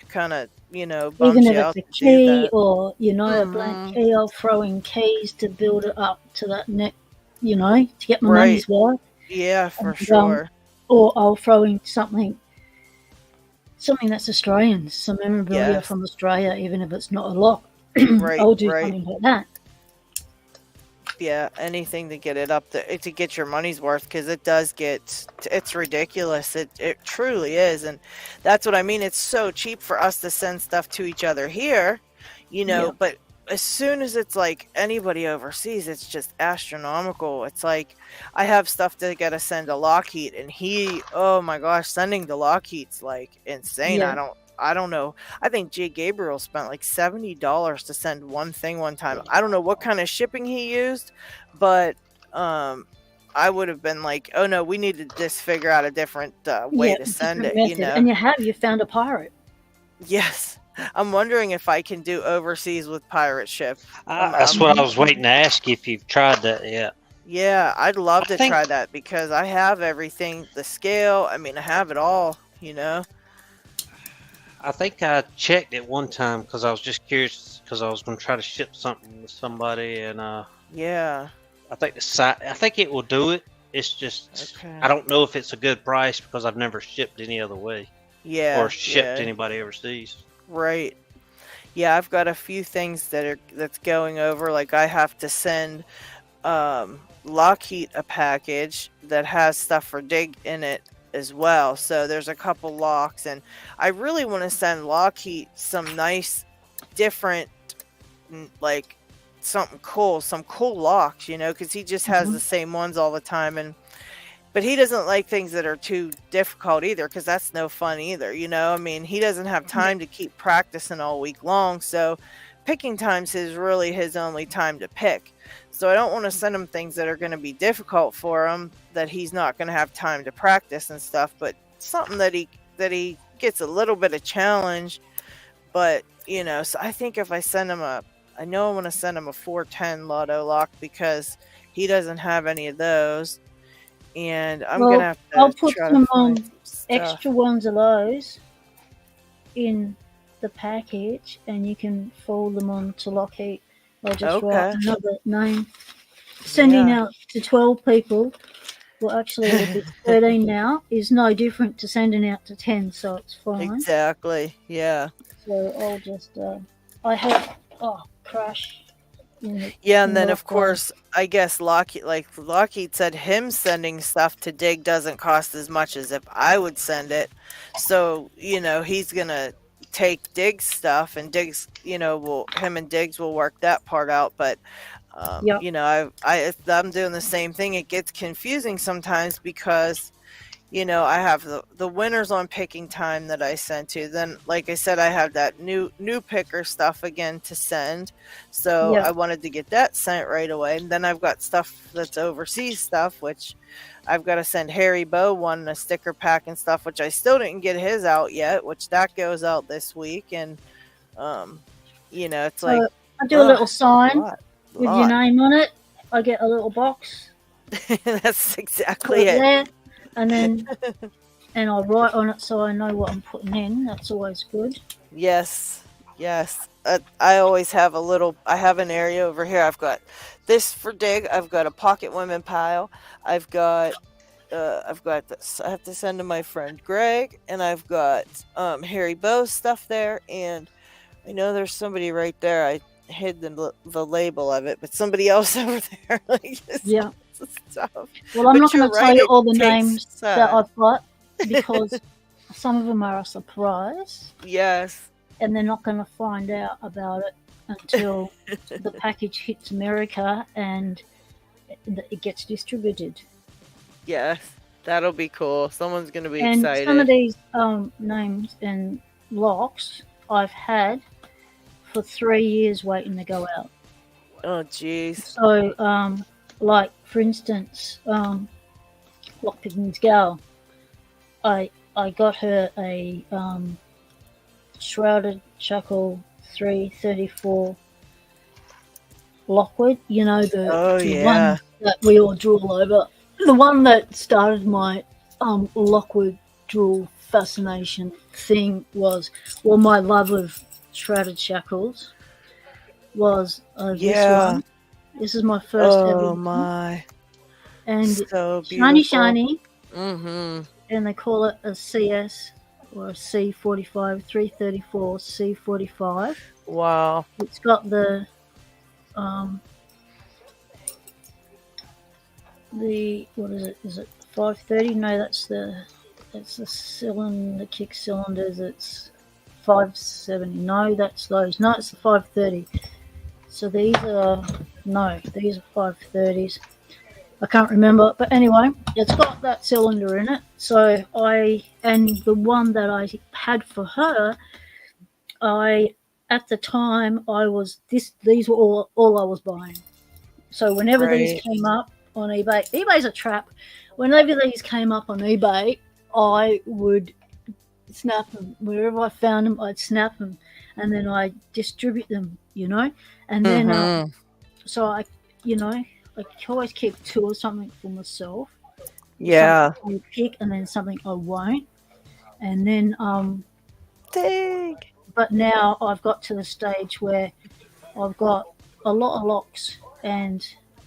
kind of, you know, Even bums if you it's out a to do key that. or, you know, a blank key, I'll throw in keys to build it up to that net, you know, to get my Right. money's worth. Yeah, for And, sure. or I'll throw in something that's Australian, some memorabilia Yes. from Australia, even if it's not a lot. Right, I'll do right. something like that. Yeah, anything to get it up to get your money's worth, because it does get, it's ridiculous. It truly is, and that's what I mean. It's so cheap for us to send stuff to each other here, you know. Yeah. But as soon as it's like anybody overseas, it's just astronomical. It's like I have stuff to get to send to LockHeat, and oh my gosh, sending to LockHeat's like insane. Yeah. I don't know. I think Jay Gabriel spent like $70 to send one thing one time. I don't know what kind of shipping he used, but I would have been like, oh no, we need to just figure out a different way to send different it. You method. know? And you found a pirate. Yes. I'm wondering if I can do overseas with pirate ship. That's what I was waiting to ask you if you've tried that yet. Yeah, I'd love to think- try that because I have everything, the scale. I mean, I have it all. You know. I think I checked it one time because I was just curious because I was going to try to ship something to somebody, and Yeah. I think the site. I think it will do it. It's just Okay. I don't know if it's a good price because I've never shipped any other way Yeah. or shipped yeah. anybody overseas. Right. Yeah, I've got a few things that's going over. Like I have to send LockHeat a package that has stuff for Dig in it as well. So there's a couple locks, and I really want to send LockHeat some nice, different, like some cool locks, you know, because he just has the same ones all the time, but he doesn't like things that are too difficult either, because that's no fun either, you know. I mean, he doesn't have time to keep practicing all week long, so picking times is really his only time to pick. So I don't want to send him things that are going to be difficult for him, that he's not going to have time to practice and stuff, but something that he gets a little bit of challenge. But, you know, so I think if I send him I know I want to send him a 410 Lotto lock because he doesn't have any of those. And I'm going to have to I'll put try some to find some stuff. extra ones of those in the package, and you can forward them on to LockHeat. I'll just write another name. Sending out to 12 people, well, actually, if it's 13 now, is no different to sending out to 10, so it's fine. Exactly, yeah. So I'll just, I have, crash. Yeah, and then of course, I guess LockHeat said him sending stuff to Dig doesn't cost as much as if I would send it. So, you know, he's gonna take Dig's stuff, and Dig's, you know, him and Diggs will work that part out. But you know, I'm doing the same thing. It gets confusing sometimes because, you know, I have the winners on picking time that I sent to. Then, like I said, I have that new picker stuff again to send. So I wanted to get that sent right away. And then I've got stuff that's overseas stuff, which I've got to send Harry Bow one, a sticker pack and stuff, which I still didn't get his out yet, which that goes out this week. And, you know, it's like, I do a little sign with your name on it. I get a little box. That's exactly it. There. And then, and I'll write on it so I know what I'm putting in. That's always good. Yes. I always have I have an area over here. I've got this for Dig. I've got a pocket women pile. I've got this. I have to send to my friend Greg, and I've got Harry Bow's stuff there. And I know there's somebody right there. I hid the label of it, but somebody else over there. Stuff. Well, I'm not going to tell you all the names that I've got because some of them are a surprise. Yes. And they're not going to find out about it until the package hits America and it gets distributed. Yes, that'll be cool. Someone's going to be excited. And some of these names and locks I've had for 3 years waiting to go out. Oh, jeez. So, like, for instance, Lockpicking's gal, I got her a shrouded chuckle 334 Lockwood, you know, the one that we all drool over. The one that started my Lockwood drool fascination thing was, well, my love of shrouded shackles was this one. This is my first ever. Oh my! And so beautiful. shiny. Mm-hmm. And they call it a CS or a C45 334 C45. Wow! It's got the what is it? Is it 530? No, that's the cylinder, the kick cylinders. It's 570. No, that's those. No, it's the 530. So these are 530s. I can't remember, but anyway, it's got that cylinder in it. So and the one that I had for her, at the time these were all I was buying. So whenever these came up on eBay. eBay's a trap. Whenever these came up on eBay, I would snap them. Wherever I found them, I'd snap them, and then I distribute them, and then so I always keep 2 or something for myself. Yeah. Something I pick, and then something I won't, and then Dang. But now I've got to the stage where I've got a lot of locks, and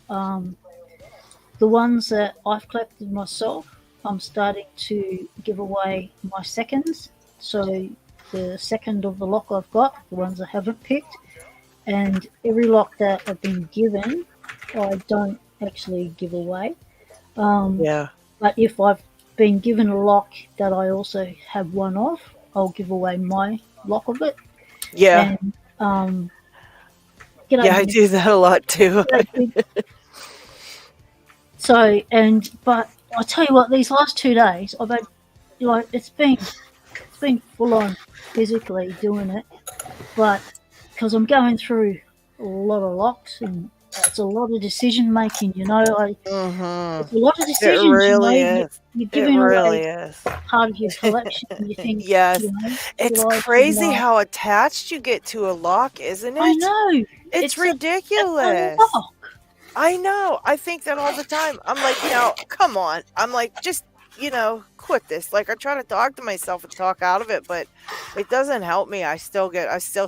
the ones that I've collected myself, I'm starting to give away my seconds. So the second of the lock I've got, the ones I haven't picked, and every lock that I've been given, I don't actually give away. Yeah. But if I've been given a lock that I also have one of, I'll give away my lock of it. Yeah. And, yeah, I do that a lot too. But I tell you what, these last 2 days, I've had, it's been full on physically doing it, but because I'm going through a lot of locks, and it's a lot of decision making, It's a lot of decisions. It really is. You're giving really away is. part of your collection. You think, yes, it's crazy how attached you get to a lock, isn't it? I know. It's ridiculous. I know. I think that all the time. I'm like, come on. I'm like, just, quit this. Like, I try to talk to myself and talk out of it, but it doesn't help me. I still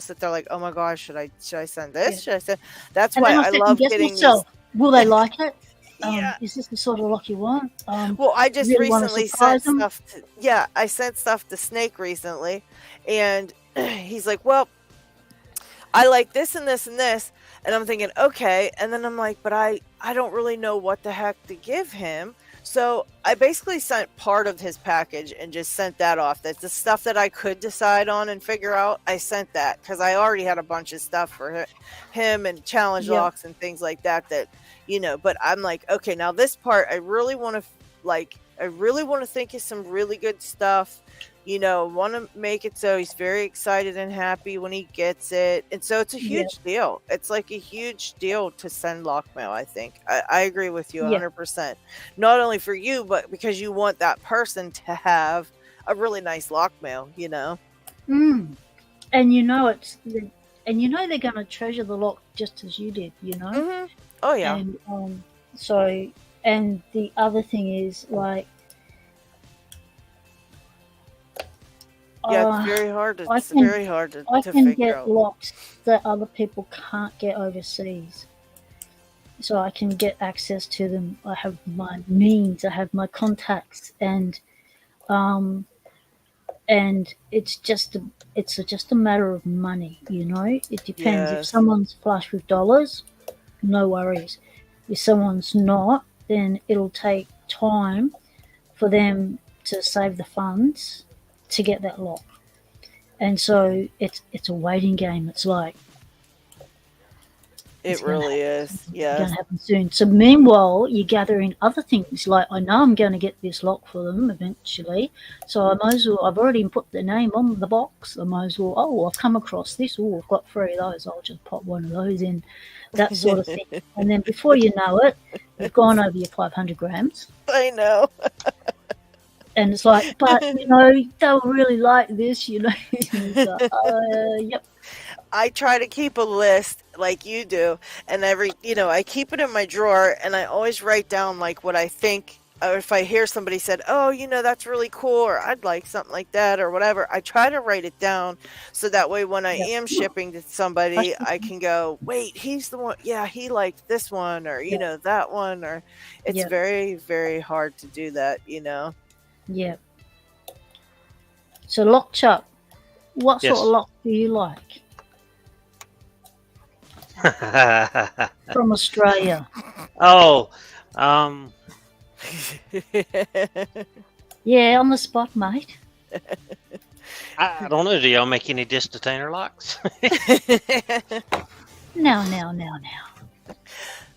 sit there like, oh my gosh, should I send this? Should I send? That's why I love getting myself, these. Will they like it? Yeah. Is this the sort of lock you want? Well, I just really recently sent stuff I sent stuff to Snake recently, and he's like, well, I like this and this and this. And I'm thinking, okay. And then I'm like, but I don't really know what the heck to give him. So I basically sent part of his package and just sent that off. That's the stuff that I could decide on and figure out. I sent that because I already had a bunch of stuff for him and challenge locks and things like that, but I'm like, okay, now this part, I really want to think of some really good stuff. Want to make it so he's very excited and happy when he gets it. And so it's a huge deal. It's like a huge deal to send lock mail, I think. I agree with you 100%. Not only for you, but because you want that person to have a really nice lock mail, And they're going to treasure the lock just as you did, Mm-hmm. Oh, yeah. And and the other thing is, like, it's very hard to I can get out. locks that other people can't get overseas. So I can get access to them. I have my means, I have my contacts, and it's just a matter of money, It depends. If someone's flush with dollars, no worries. If someone's not, then it'll take time for them to save the funds to get that lock. And so it's a waiting game. It's like it really is. Yeah, it's going to happen soon. So meanwhile, you're gathering other things. Like, I know I'm going to get this lock for them eventually, so I might as well. I've already put the name on the box. I might as well. Oh, I've come across this. Oh, I've got 3 of those. I'll just pop one of those in. That sort of thing. And then before you know it, you've gone over your 500 grams. I know. And it's like, but they'll really like this, Yep. I try to keep a list like you do, and I keep it in my drawer, and I always write down like what I think. Or if I hear somebody said, "Oh, that's really cool," or "I'd like something like that," or whatever, I try to write it down so that way when I am shipping to somebody, I can go, "Wait, he's the one. Yeah, he liked this one, or that one." Or it's very, very hard to do that, Yeah. So, Lockchuck, what sort of lock do you like? From Australia. Oh, yeah, on the spot, mate. I don't know. Do y'all make any disc detainer locks? No.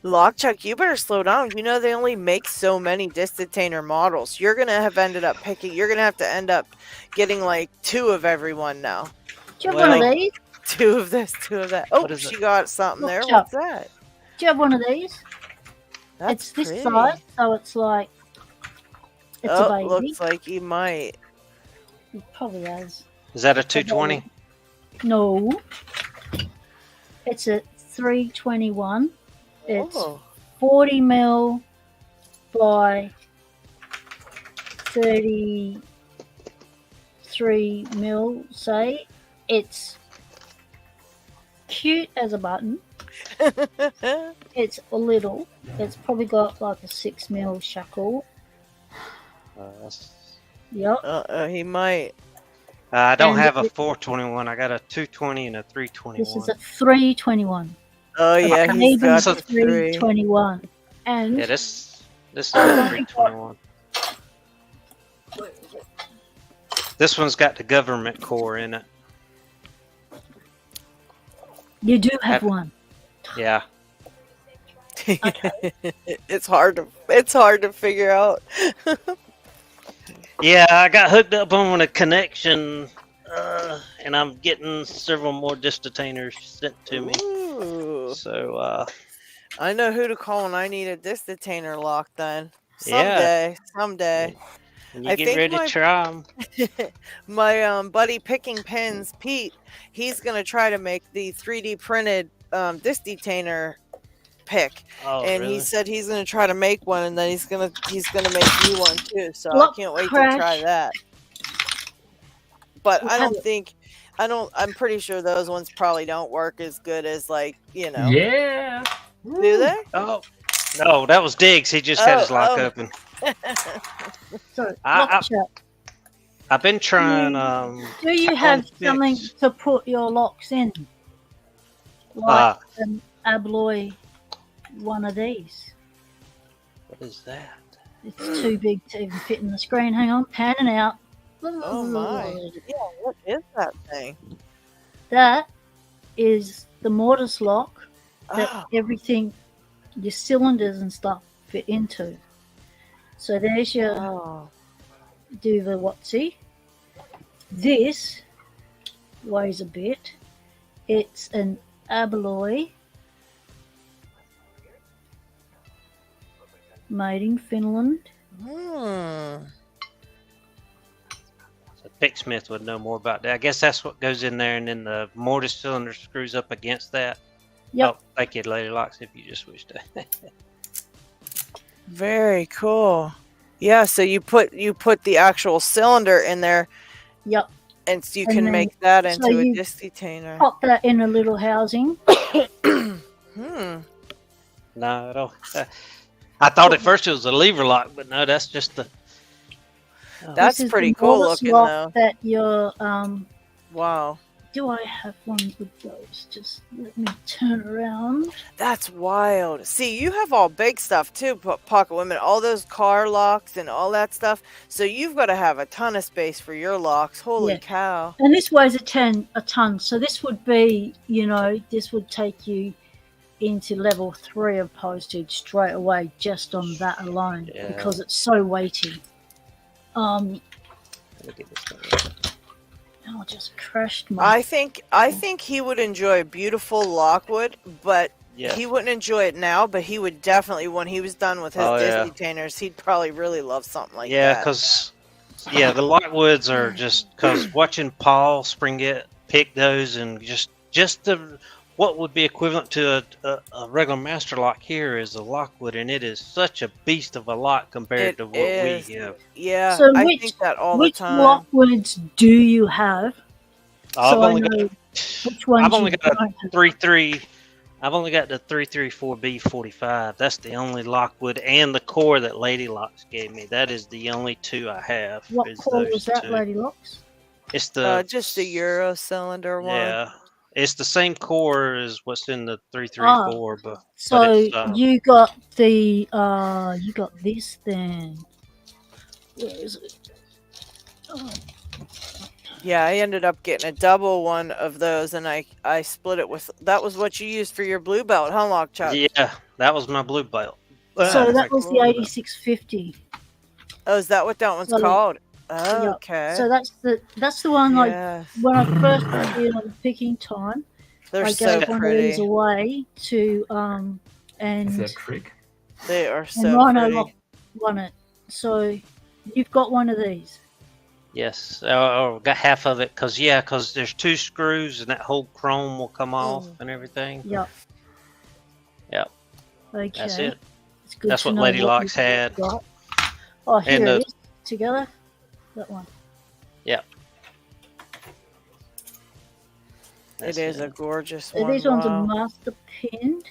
Lockchuck, you better slow down. They only make so many disc detainer models. You're gonna have ended up picking. You're gonna have to end up getting like 2 of everyone now. Do you have one of these? 2 of this, 2 of that. Oh, she got something there. Lockchuck. What's that? Do you have one of these? That's it's this pretty. size, so it's like it's a baby. Looks like he might. It probably has. Is that a 220? No, it's a 321. It's 40 mil by 33 mil. Say it's cute as a button. It's a little. It's probably got like a 6 mil shackle. Yep. He might. I don't have a 421. I got a 220 and a 321. This is a 321. Oh yeah, he's got the 321. And yeah, this is a 321. This one's got the government core in it. You do have one. Yeah. Okay. It's hard to figure out. Yeah, I got hooked up on a connection, and I'm getting several more disdetainers sent to me. Ooh. So, I know who to call when I need a disdetainer lock then. Yeah. Someday. when you get ready to try them. My buddy Picking Pins, Pete, he's going to try to make the 3D printed disdetainer pick. Oh, and really? he said he's going to try to make one, and then he's gonna make me one too. So I can't wait to try that. But I'm pretty sure those ones probably don't work as good as Yeah. Do they? Oh no, that was Diggs. He just had his lock open. So, I've been trying. do you have something to put your locks in, like an Abloy one of these? What is that? It's too big to even fit in the screen. Hang on, panning out. Oh my! Yeah, what is that thing? That is the mortise lock that everything, your cylinders and stuff fit into. So there's your do the whatsy. This weighs a bit. It's an Abloy made in Finland. So Picksmith would know more about that. I guess that's what goes in there, and then the mortise cylinder screws up against that. Yep. Oh, thank you, Lady Locks, if you just wished to. Very cool. Yeah, so you put the actual cylinder in there. Yep. And so you can make that into a disdetainer. Pop that in a little housing. No, I don't. I thought at first it was a lever lock, but no, that's just the. That's pretty cool looking, though. That you're. Wow. Do I have one with those? Just let me turn around. That's wild. See, you have all big stuff too, Pocket Women. All those car locks and all that stuff. So you've got to have a ton of space for your locks. Holy cow! And this weighs a ton. So this would be, this would take you into level 3 of postage straight away just on that alone because it's so weighty. I just crashed my. I think he would enjoy beautiful Lockwood, but he wouldn't enjoy it now. But he would definitely, when he was done with his disdetainers, he'd probably really love something like that. Yeah, because the Lockwoods are just because watching Paul Springett pick those and just the what would be equivalent to a regular master lock here is a Lockwood, and it is such a beast of a lock compared to what we have. Yeah, so I think that all the time. Which Lockwoods do you have? I've only got which ones I've only got a 3.3. I've only got the 334B45. That's the only Lockwood and the core that Lady Locks gave me. That is the only two I have. What core was that, Lady Locks? It's the just the Euro cylinder one. Yeah. It's the same core as what's in the 334, but you got the you got this then. Where is it? Oh. Yeah, I ended up getting a double one of those, and I split it with. That was what you used for your blue belt, huh, Lockchuck? Yeah, that was my blue belt. So that was the 8650. Oh, is that what that one's called? Oh, okay. So that's the one. Like when I first did on the picking time, they're I so gave one of pretty. these away to and Is that trick? They are And so Rhino pretty. Lock won it. So you've got one of these. Yes, got half of it because there's 2 screws and that whole chrome will come off and everything. Yep. Yep. Okay. That's it. It's good That's to what know LadyLocks you've had. got. Oh, here And it is. Together. That one. Yep. It is a gorgeous So one. these ones Wow. are master pinned,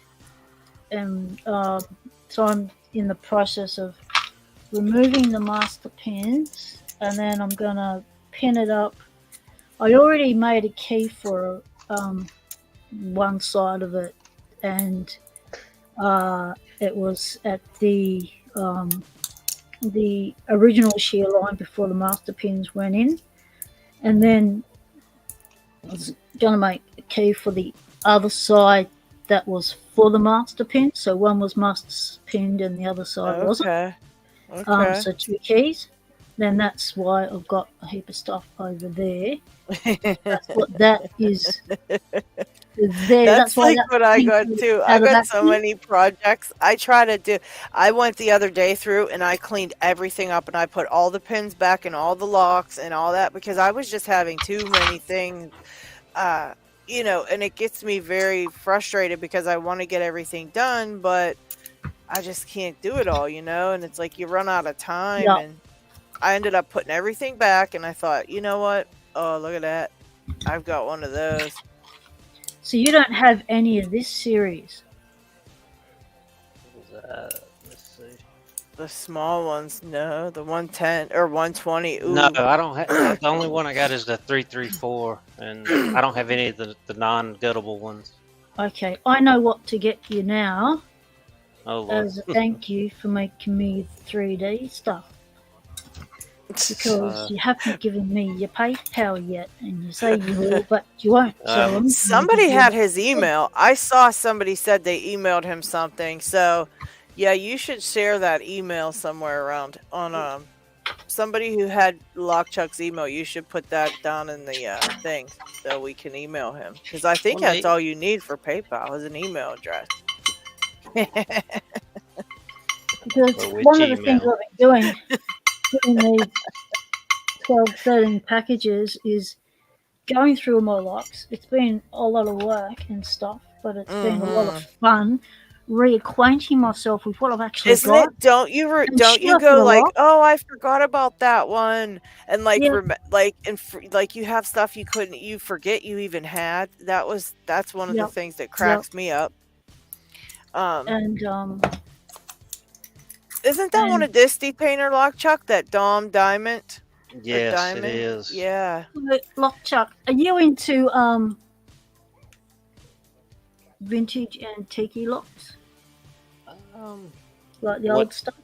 and so I'm in the process of removing the master pins, and then I'm gonna pin it up. I already made a key for one side of it, and it was at the original shear line before the master pins went in, and then I was gonna make a key for the other side that was for the master pin. So one was master pinned and the other side wasn't. Okay. So 2 keys. Then that's why I've got a heap of stuff over there. That's what that is. There. That's why like that what I thing got came too. out I of got that so thing. many projects. I went the other day through and I cleaned everything up and I put all the pins back and all the locks and all that because I was just having too many things. You know, and it gets me very frustrated because I want to get everything done, but I just can't do it all, you know, and it's like you run out of time. Yeah. And I ended up putting everything back and I thought, you know what? Oh, look at that. I've got one of those. So you don't have any of this series? Let's see. The small ones, no. The 110 or 120. Ooh. No, I don't have. The only one I got is the 334, and I don't have any of the non-guttable ones. Okay, I know what to get you now Oh Lord. as a thank you for making me 3D stuff. Because you haven't given me your PayPal yet, and you say you will, but you won't. So Somebody had his email. I saw somebody said they emailed him something. So, yeah, you should share that email somewhere around on somebody who had LockChuck's email. You should put that down in the thing so we can email him because I think Well, that's all you need for PayPal is an email address. Because one of the things I've been doing these 12, 13 packages is going through my locks. It's been a lot of work and stuff, but it's been a lot of fun reacquainting myself with what I've actually Isn't got. it? Don't you go like, oh, I forgot about that one, and like, like you have stuff you forget you even had. That's one of the things that cracks me up. Isn't that one of Disty Painter LockChuck, that Dom Diamond? Yes, Diamond? it is. Yeah. LockChuck, are you into vintage antique locks? Like the old stuff?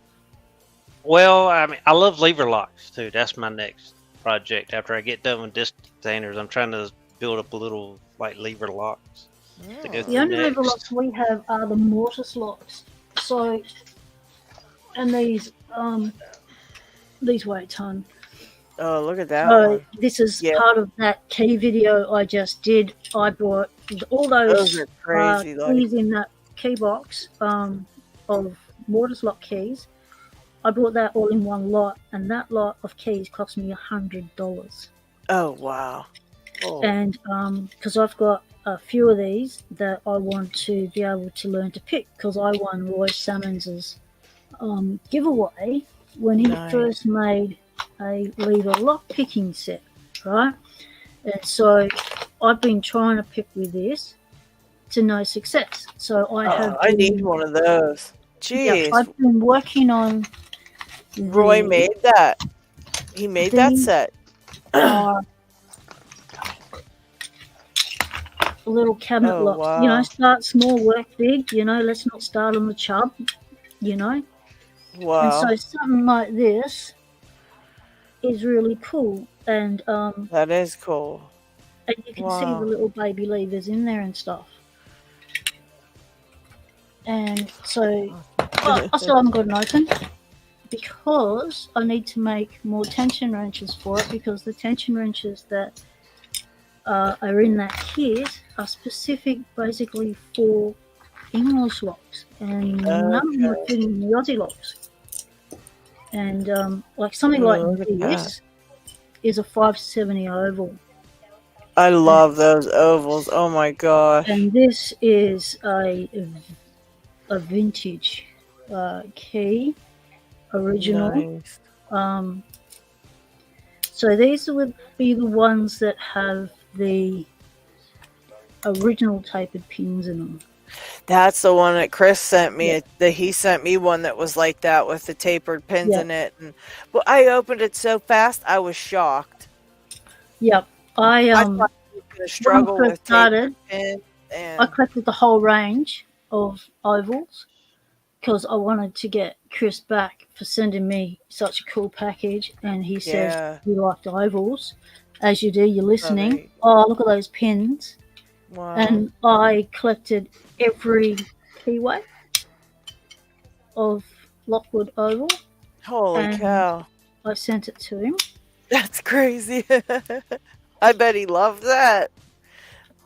Well, I mean, I love lever locks too. That's my next project. After I get done with disc containers, I'm trying to build up a little like lever locks. To go The only next. lever locks we have are the mortise locks. So, and these weigh a ton. Oh, look at that So one. this is part of that key video I just did. I bought all those are crazy, keys in that key box of mortise lock keys. I bought that all in one lot, and that lot of keys cost me $100. Oh wow! And because I've got a few of these that I want to be able to learn to pick, because I won Roy Salmons's giveaway when he first made a lever lock picking set, right? And so I've been trying to pick with this to no success. So I need one of those. Jeez. Yeah, I've been working on. Roy made that. He made that set. Little cabinet locks. Wow. You know, start small, work big. You know, let's not start on the chub. You know. Wow. And so something like this is really cool, and that is cool. And you can see the little baby levers in there and stuff. And so, I still haven't got it open because I need to make more tension wrenches for it, because the tension wrenches that are in that kit are specific basically for English locks, and none of them are fitting the Aussie locks. And like something like look at this is a 570 oval. I love those ovals. Oh my gosh. And this is a vintage key, original. Nice. So these would be the ones that have the original tapered pins in them. That's the one that Chris sent me. He sent me one that was like that with the tapered pins in it. And well, I opened it so fast, I was shocked. Yep. I thought you were gonna struggle with tapered pins. I collected the whole range of ovals because I wanted to get Chris back for sending me such a cool package. And he says, you liked ovals. As you do, you're listening. Oh, look at those pins. Wow. And I collected every keyway of Lockwood Oval. Holy cow. I sent it to him. That's crazy. I bet he loved that.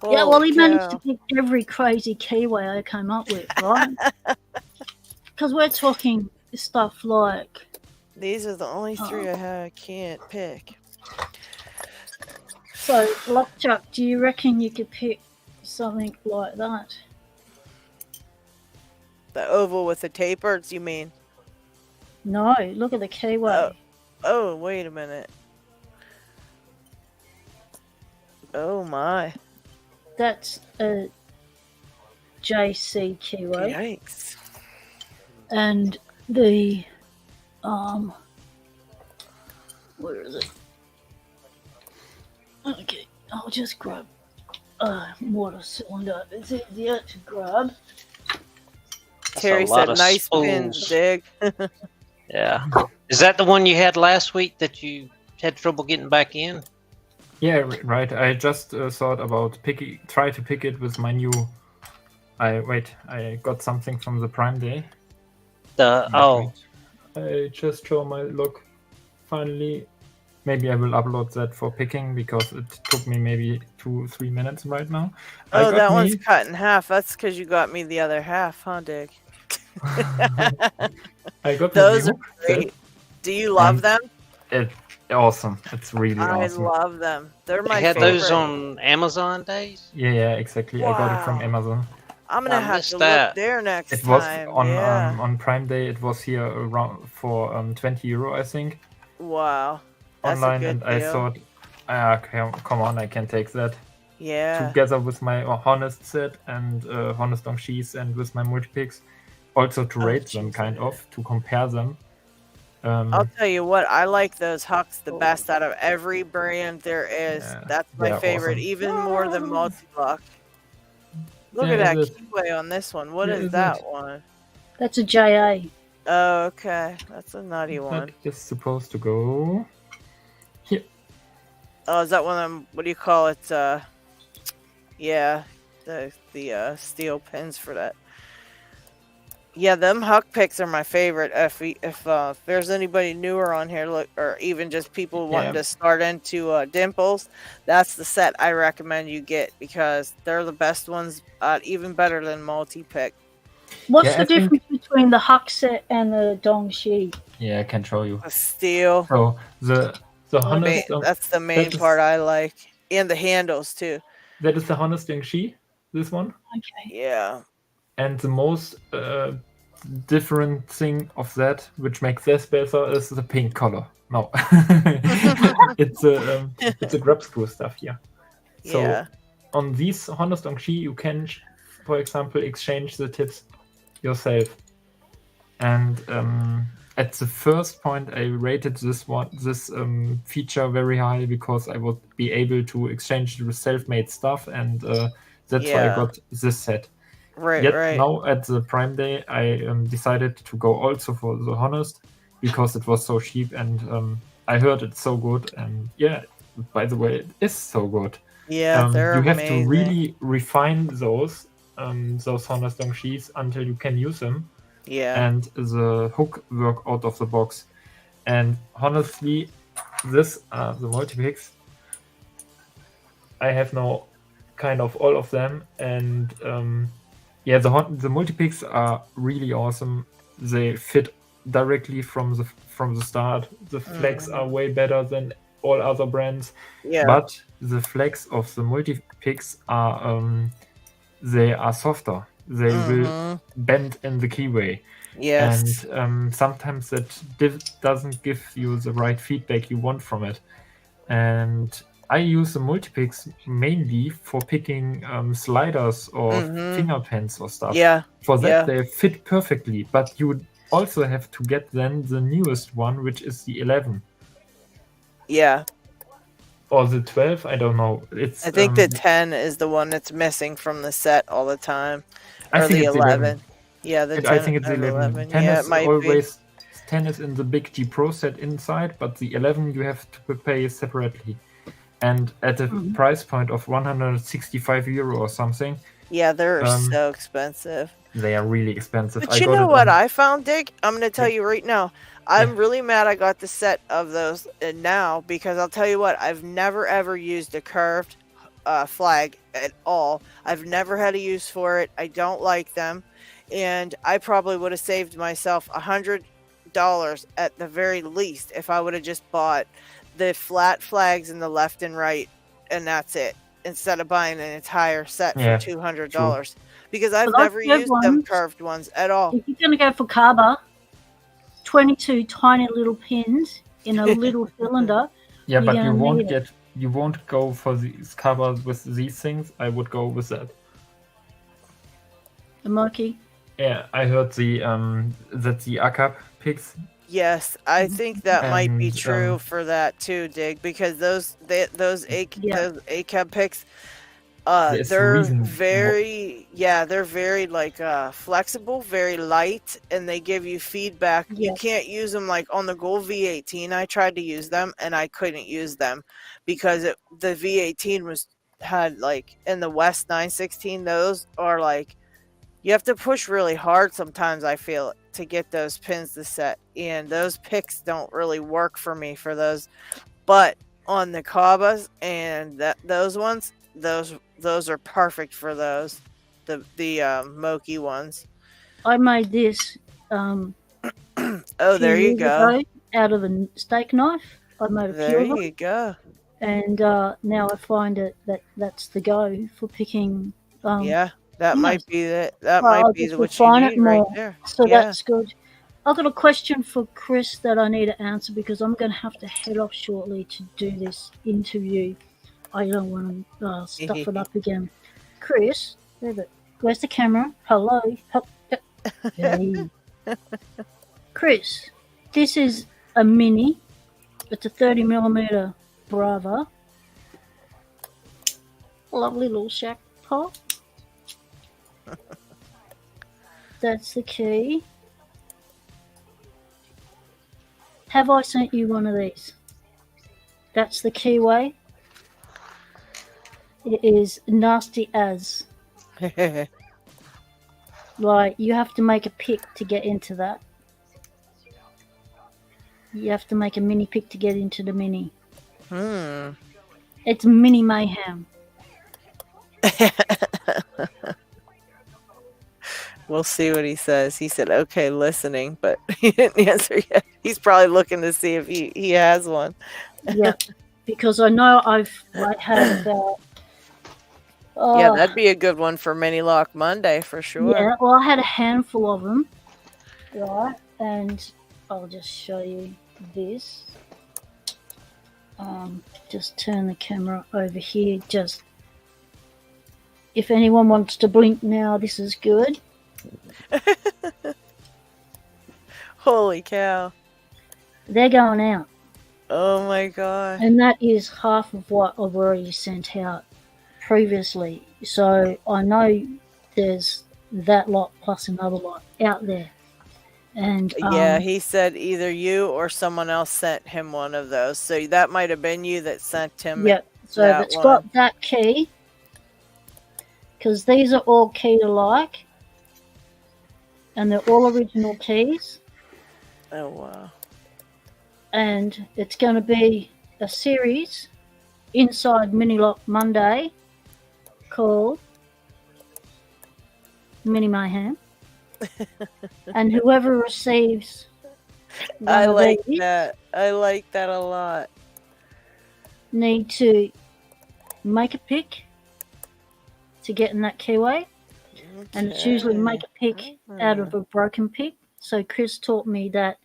Yeah, well, he managed to pick every crazy keyway I came up with, right? Because we're talking stuff like... These are the only three I can't pick. So, Lockchuck, do you reckon you could pick something like that? The oval with the tapers, you mean? No, look at the keyway. Oh, wait a minute. Oh my. That's a JC keyway. Yikes. And the where is it? Okay, I'll just grab a mortar cylinder. It's easier to grab. Terry said nice pins, Dig. Yeah. Is that the one you had last week that you had trouble getting back in? Yeah, right. I just thought about try to pick it with my new... I got something from the Prime Day. I just show my look. Finally, maybe I will upload that for picking because it took me maybe 2-3 minutes right now. Oh, that one's cut in half. That's because you got me the other half, huh, Dig? I got those are great. Do you love them? It's awesome. It's really awesome. I love them. They're my favorite. favorite. Those on Amazon days? Yeah, exactly. Wow. I got it from Amazon. I'm gonna have to look there next time. It was on Prime Day. It was here around for €20, I think. Wow. That's online, a good and deal. I thought, come on, I can take that. Yeah. Together with my Honest set and Honest on Cheese and with my multi-picks, also to rate them, kind of, to compare them. I'll tell you what, I like those Hucks the best out of every brand there is. Yeah, that's my favorite, awesome. even more than multi-lock. Look at that keyway on this one. What is that one? That's a JA. Oh, okay. That's a nutty one. It's supposed to go here. Oh, is that one of them, what do you call it? Yeah, the steel pins for that. Yeah, them Huck picks are my favorite. If there's anybody newer on here, look, or even just people wanting to start into Dimples, that's the set I recommend you get because they're the best ones, even better than multi-pick. What's the difference between the Huck set and the Dongxi? Yeah, I can show you. A steel. So the Honest... That's the main part I like. And the handles, too. That is the Honest Dongxi, this one. Okay. Yeah. And the most different thing of that, which makes this better, is the pink color. No, it's a grub screw stuff here. So on these Honest Dongxi, you can, for example, exchange the tips yourself. And at the first point, I rated this feature very high because I would be able to exchange the self-made stuff, and that's why I got this set. Right. Now at the Prime Day, I decided to go also for the Honest because it was so cheap, and I heard it's so good. And yeah, by the way, it is so good. Yeah, they're you amazing. have to really refine those Honest Dongxis until you can use them. Yeah. And the hook work out of the box. And honestly, this the multi-picks. I have now kind of all of them, and Yeah, the multi-picks are really awesome. They fit directly from the start. The flags are way better than all other brands. Yeah. But the flags of the multi-picks are they are softer. They will bend in the keyway. Yes. And sometimes that doesn't give you the right feedback you want from it. And I use the multi-picks mainly for picking sliders or finger pens or stuff. Yeah. For that, Yeah. they fit perfectly. But you would also have to get then the newest one, which is the 11. Yeah. Or the 12, I don't know. It's I think the 10 is the one that's missing from the set all the time. I Or think the it's 11. Yeah, the 10 I think it's and 11. 10 Yeah, is it might always 10 is in the big G Pro set inside, but the 11 you have to pay separately. And at a price point of €165 or something. Yeah, they're so expensive. They are really expensive. But you know what I found, Dick? I'm going to tell you right now. I'm really mad I got the set of those now because I'll tell you what, I've never ever used a curved flag at all. I've never had a use for it. I don't like them. And I probably would have saved myself $100 at the very least if I would have just bought the flat flags in the left and right, and that's it, instead of buying an entire set for $200. Because I've never used them curved ones at all. If you're going to go for Kaba, 22 tiny little pins in a little cylinder. Yeah, but you won't go for these covers with these things. I would go with that. The monkey. Yeah, I heard that the ACAP picks. Yes, I think that might be true for that too, Dig, because those ACAB picks, they're very flexible, very light, and they give you feedback. You can't use them like on the Gold V18. I tried to use them and I couldn't use them because the V18 had like in the West 916. Those are like you have to push really hard sometimes, I feel, to get those pins to set, and those picks don't really work for me for those. But on the Kabas and those ones, those are perfect for those. The Moki ones. I made this. Oh, there you go. Out of a steak knife, I made a few of them. There you go. And now I find that's the go for picking. That might be it. That might be what you need right there. So that's good. I've got a question for Chris that I need to answer because I'm going to have to head off shortly to do this interview. I don't want to stuff it up again. Chris, where's the camera? Hello. Hey. Chris, this is a mini. It's a 30mm Brava. Lovely little shack pot. That's the key. Have I sent you one of these? That's the keyway. It is nasty as. Like, you have to make a pick to get into that. You have to make a mini pick to get into the mini. It's mini mayhem. We'll see what he says. He said, okay, listening, but he didn't answer yet. He's probably looking to see if he has one. Yeah, because I know I've had about... yeah, that'd be a good one for Mini Lock Monday for sure. Yeah, well, I had a handful of them. Right, and I'll just show you this. Just turn the camera over here. Just, if anyone wants to blink now, this is good. Holy cow. They're going out. Oh my god. And that is half of what I've already sent out previously. So I know there's that lot plus another lot out there. And yeah, he said either you or someone else sent him one of those. So that might have been you that sent him. Yeah, so it's got that key. Because these are all key to like. And they're all original keys. Oh, wow. And it's going to be a series inside Mini Lock Monday called Mini Mayhem. And whoever receives I one of like these that. I like that a lot. need to make a pick to get in that keyway. And it's usually make a pick out of a broken pick. So Chris taught me that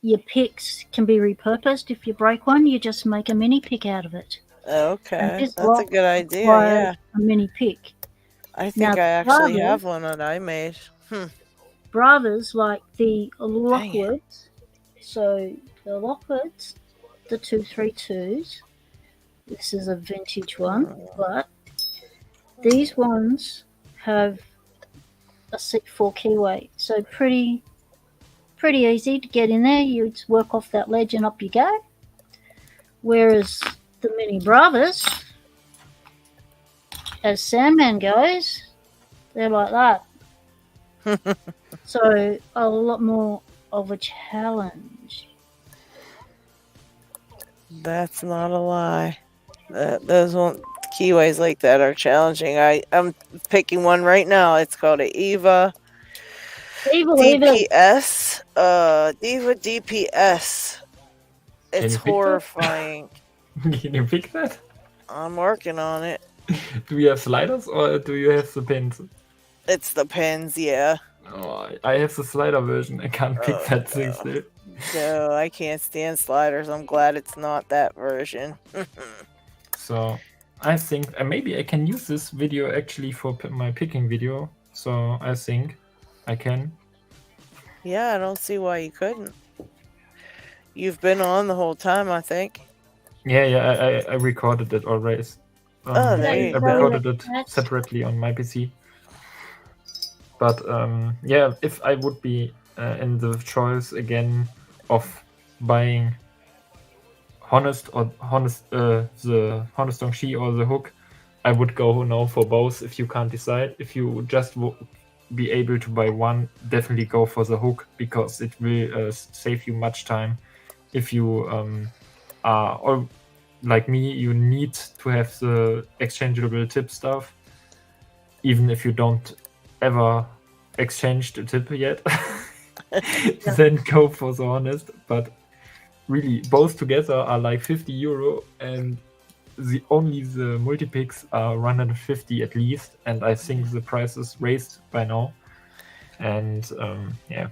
your picks can be repurposed. If you break one, you just make a mini pick out of it. Okay, that's a good idea. Yeah, a mini pick. I think I actually have one that I made. Brothers like the Lockwoods. So the Lockwoods, the 232s. This is a vintage one, but these ones have a C4 keyway. So pretty easy to get in there. You work off that ledge and up you go. Whereas the Mini Brothers, as Sandman goes, they're like that. So a lot more of a challenge. That's not a lie. Those keyways like that are challenging. I'm picking one right now. It's called a Eva DPS. Eva DPS. It's horrifying. Can you pick that? I'm working on it. Do you have sliders or do you have the pins? It's the pins, yeah. Oh, I have the slider version. I can't pick that thing still. No, I can't stand sliders. I'm glad it's not that version. So I think maybe I can use this video actually for my picking video. So I think I can. Yeah, I don't see why you couldn't. You've been on the whole time, I think. Yeah, I recorded it already. There you I go. recorded it separately on my PC. But yeah, if I would be in the choice again of buying the Honest Dongxi or the Hook, I would go now for both if you can't decide. If you just be able to buy one, definitely go for the Hook because it will save you much time. If you are, or like me, you need to have the exchangeable tip stuff, even if you don't ever exchange the tip yet. Then go for the Honest. But really, both together are like €50, and only the multi-picks are 150 at least, and I think the price is raised by now. And the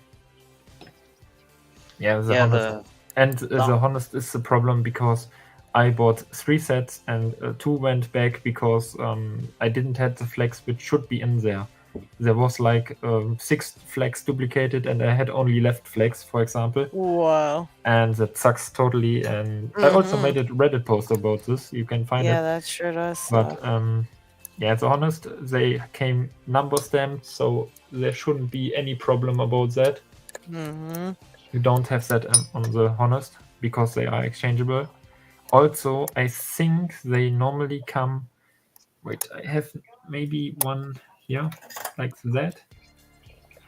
Honest is the problem because I bought 3 sets and 2 went back because I didn't have the flags which should be in there. There was like 6 flags duplicated and I had only left flags, for example. Wow. And that sucks totally. And I also made a Reddit post about this. You can find it. Yeah, that sure does. But yeah, it's honest. They came number stamped, so there shouldn't be any problem about that. Mm-hmm. You don't have that on the Honest because they are exchangeable. Also, I think they normally come. Wait, I have maybe one here, like that.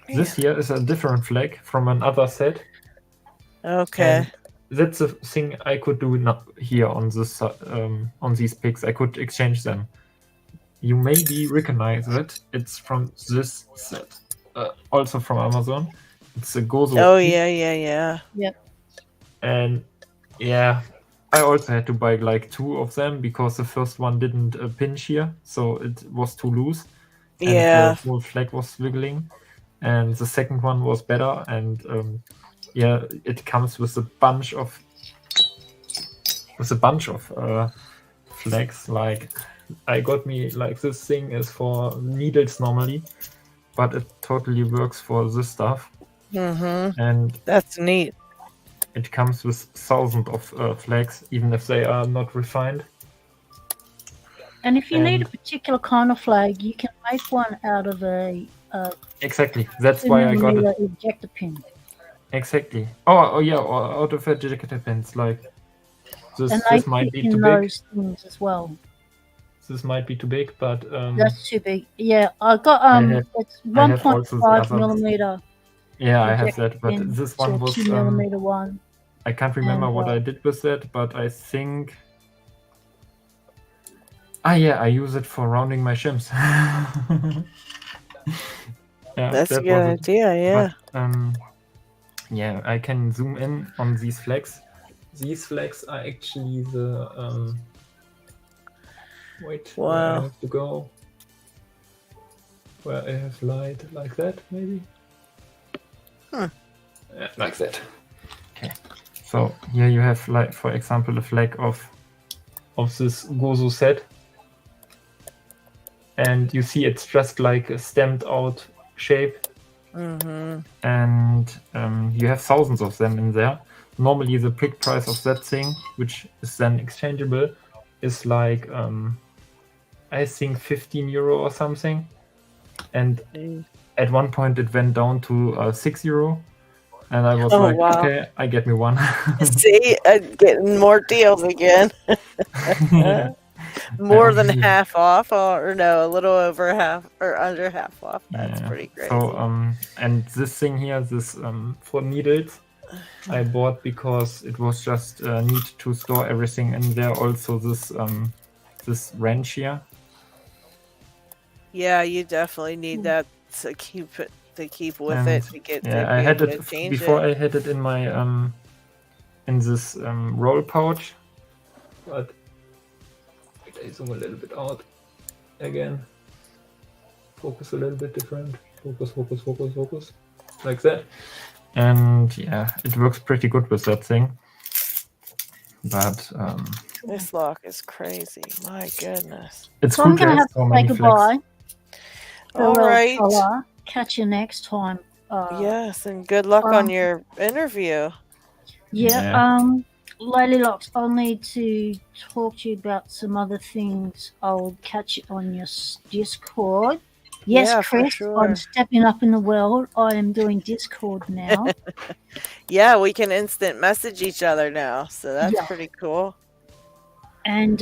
Yeah. This here is a different flag from another set. Okay. And that's the thing I could do here on this on these picks. I could exchange them. You maybe recognize it. It's from this set, also from Amazon. It's a Gozo. Oh yeah. Yep. And yeah, I also had to buy like 2 of them because the first one didn't pinch here, so it was too loose. And the whole flag was wiggling. And the second one was better, and yeah, it comes with a bunch of flags. Like I got me like this thing is for needles normally, but it totally works for this stuff. Mm-hmm. And that's neat. It comes with thousands of flags, even if they are not refined. And if you need a particular kind of flag, you can make one out of a exactly. That's why I got it. Ejector pin. Exactly. Oh yeah, or out of ejector pins. Like this might be too big. Those things as well. This might be too big, but that's too big. Yeah, I got it's 1.5 millimeter. Yeah, I have that, but this one was 2 millimeter one. I can't remember what I did with that, but I think. Ah, yeah, I use it for rounding my shims. Yeah, That's a that good was it. idea. Yeah. But, yeah, I can zoom in on these flags. These flags are actually the wait, where I Wow. have to go. Where I have light like that, maybe. Huh. Yeah, like that. Okay. So here you have, like, for example, a flag of this Gozo set, and you see it's just like a stamped out shape, Mm-hmm. and you have thousands of them in there. Normally, the pick price of that thing, which is then exchangeable, is like I think 15 euro or something. And at one point, it went down to 6 euro. And I was like, wow. okay, I get me one. See, getting more deals again. More than half off, or no, a little over half or under half off. That's pretty crazy. So, and this thing here, this for needles, I bought because it was just neat to store everything in there. Also, this wrench here. Yeah, you definitely need that to keep it with And, it to get. Yeah, to I be had able it to change before. it. I had it in my in this roll pouch, but I zoom a little bit out again. Focus a little bit different. Focus, like that. And yeah, it works pretty good with that thing. But This lock is crazy. My goodness. it's So cool I'm going to have so to many say flags. goodbye. All Farewell, right. fella. Catch you next time. Yes, and good luck on your interview. Yeah. LadyLocks, I'll need to talk to you about some other things. I'll catch you on your Discord. Yes, Yeah, for Chris, sure. I'm stepping up in the world. I am doing Discord now. Yeah, we can instant message each other now, so that's Yeah. pretty cool. And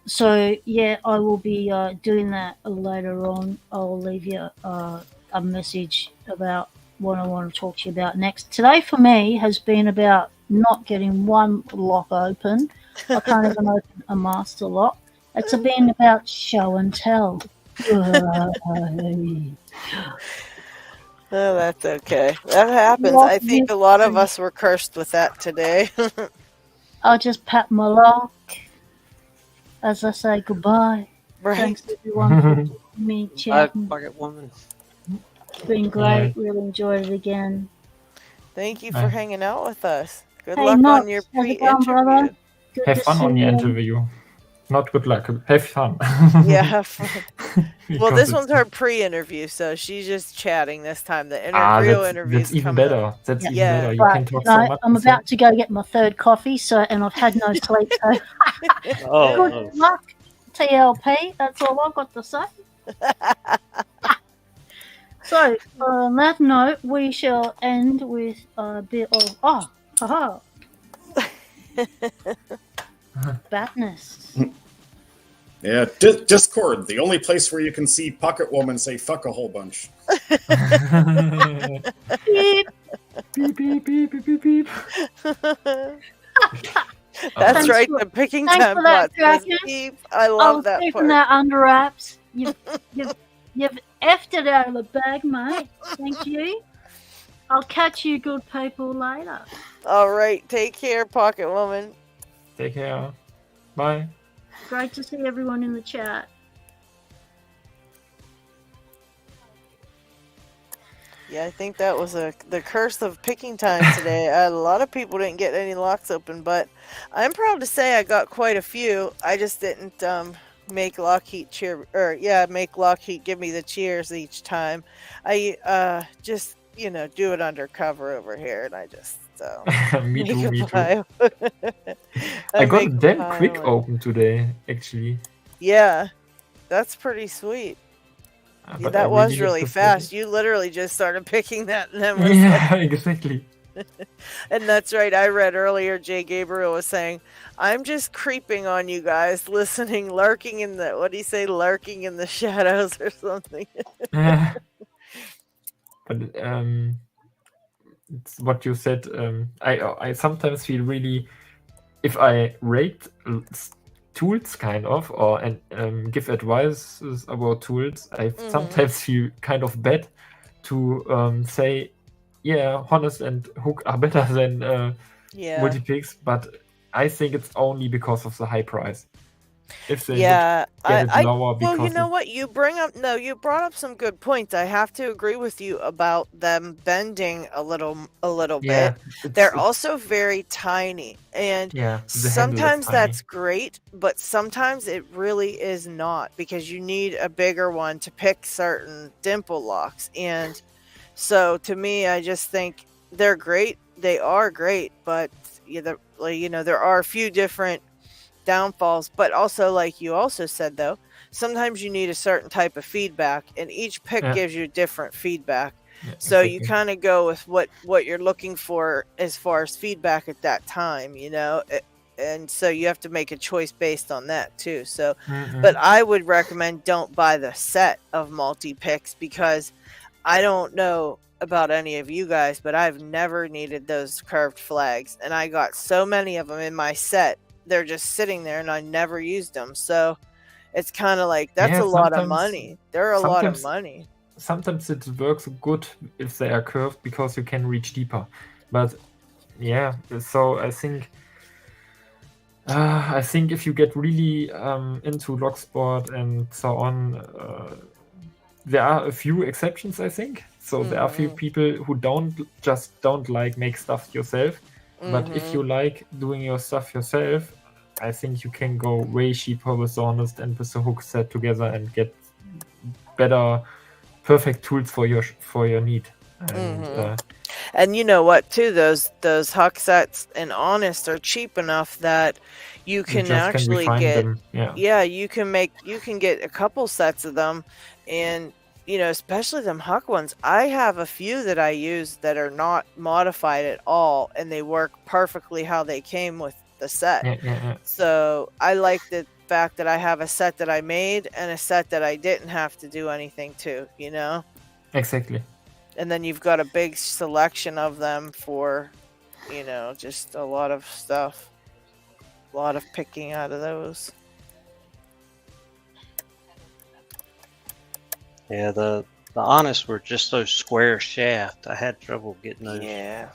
so yeah, I will be doing that later on. I'll leave you a message about what I want to talk to you about next. Today for me has been about not getting one lock open. I can't even open a master lock. It's been about show and tell. Oh, that's okay. That happens. I think a lot of us were cursed with that today. I'll just pat my lock as I say goodbye. Right. Thanks everyone for joining me Bye, chatting. Pocket Woman. It's been great. Really enjoyed it again. Thank you for hanging out with us. Good Hey, luck Knox, on your how's it going, brother? pre-interview. Good Have to fun see on your you. interview. Not good luck. Have fun. Yeah, have fun. Well, Because this it's- one's her pre-interview, so she's just chatting this time. The real interview that's is even coming better. up. That's even Yeah. better. You Right, can talk you know, so much. I'm about to go get my third coffee, and I've had no sleep. So Oh, good luck, TLP. That's all I've got to say. So on that note, we shall end with a bit of badness. Yeah, Discord, the only place where you can see Pocket Woman say fuck a whole bunch. Beep. Beep, beep, beep, beep, beep, beep. That's Thanks right. for- The picking thanks time for that, bot says Draken. beep. I I love was that keeping part. that under wraps. You've effed it out of the bag, mate. Thank you. I'll catch you good people later. All right. Take care, Pocket Woman. Take care. Bye. Great to see everyone in the chat. Yeah, I think that was the curse of picking time today. A lot of people didn't get any locks open, but I'm proud to say I got quite a few. I just didn't make LockHeat make LockHeat give me the cheers each time. I just do it undercover over here, and I just Me too, make a me too. pile. I got make a a damn pile quick and- open today, actually. Yeah, that's pretty sweet. Yeah, But I that was really really appreciate fast. You literally just started picking that, and then was like, Yeah, exactly. and that's right. I read earlier Jay Gabriel was saying, I'm just creeping on you guys, listening, lurking in the, what do you say, lurking in the shadows or something. Yeah. But it's what you said. I sometimes feel really, if I rate tools, kind of, or and give advices about tools, I sometimes feel kind of bad to say, yeah, Honest and Hook are better than Multipix, but I think it's only because of the high price. If they would get it lower, well, you because know what? You brought up some good points. I have to agree with you about them bending a little yeah, bit. They're also very tiny, and the handle is sometimes tiny. that's great, but sometimes it really is not, because you need a bigger one to pick certain dimple locks. And so to me, I just think they're great. They are great, but there are a few different downfalls. But also, like you also said, though, sometimes you need a certain type of feedback, and each pick gives you different feedback. So you kind of go with what you're looking for as far as feedback at that time, and so you have to make a choice based on that too. So but I would recommend don't buy the set of multi-picks, because I don't know about any of you guys, but I've never needed those curved flags, and I got so many of them in my set. They're just sitting there, and I never used them. So it's kind of like, that's a lot of money. They're a lot of money. Sometimes it works good if they are curved, because you can reach deeper. But yeah, so I think if you get really into Locksport and so on, there are a few exceptions, I think. So there are a few people who don't like make stuff yourself. But if you like doing your stuff yourself, I think you can go way cheaper with the Honest and with the Hook set together and get better, perfect tools for your need. And you know what, too? Those Huck sets and Honest are cheap enough that you can actually get them. you can get a couple sets of them, and especially them Huck ones. I have a few that I use that are not modified at all, and they work perfectly how they came with the set. So I like the fact that I have a set that I made and a set that I didn't have to do anything to, Exactly. And then you've got a big selection of them for, just a lot of stuff. A lot of picking out of those. Yeah, the Honest were just those square shaft. I had trouble getting those. Yeah.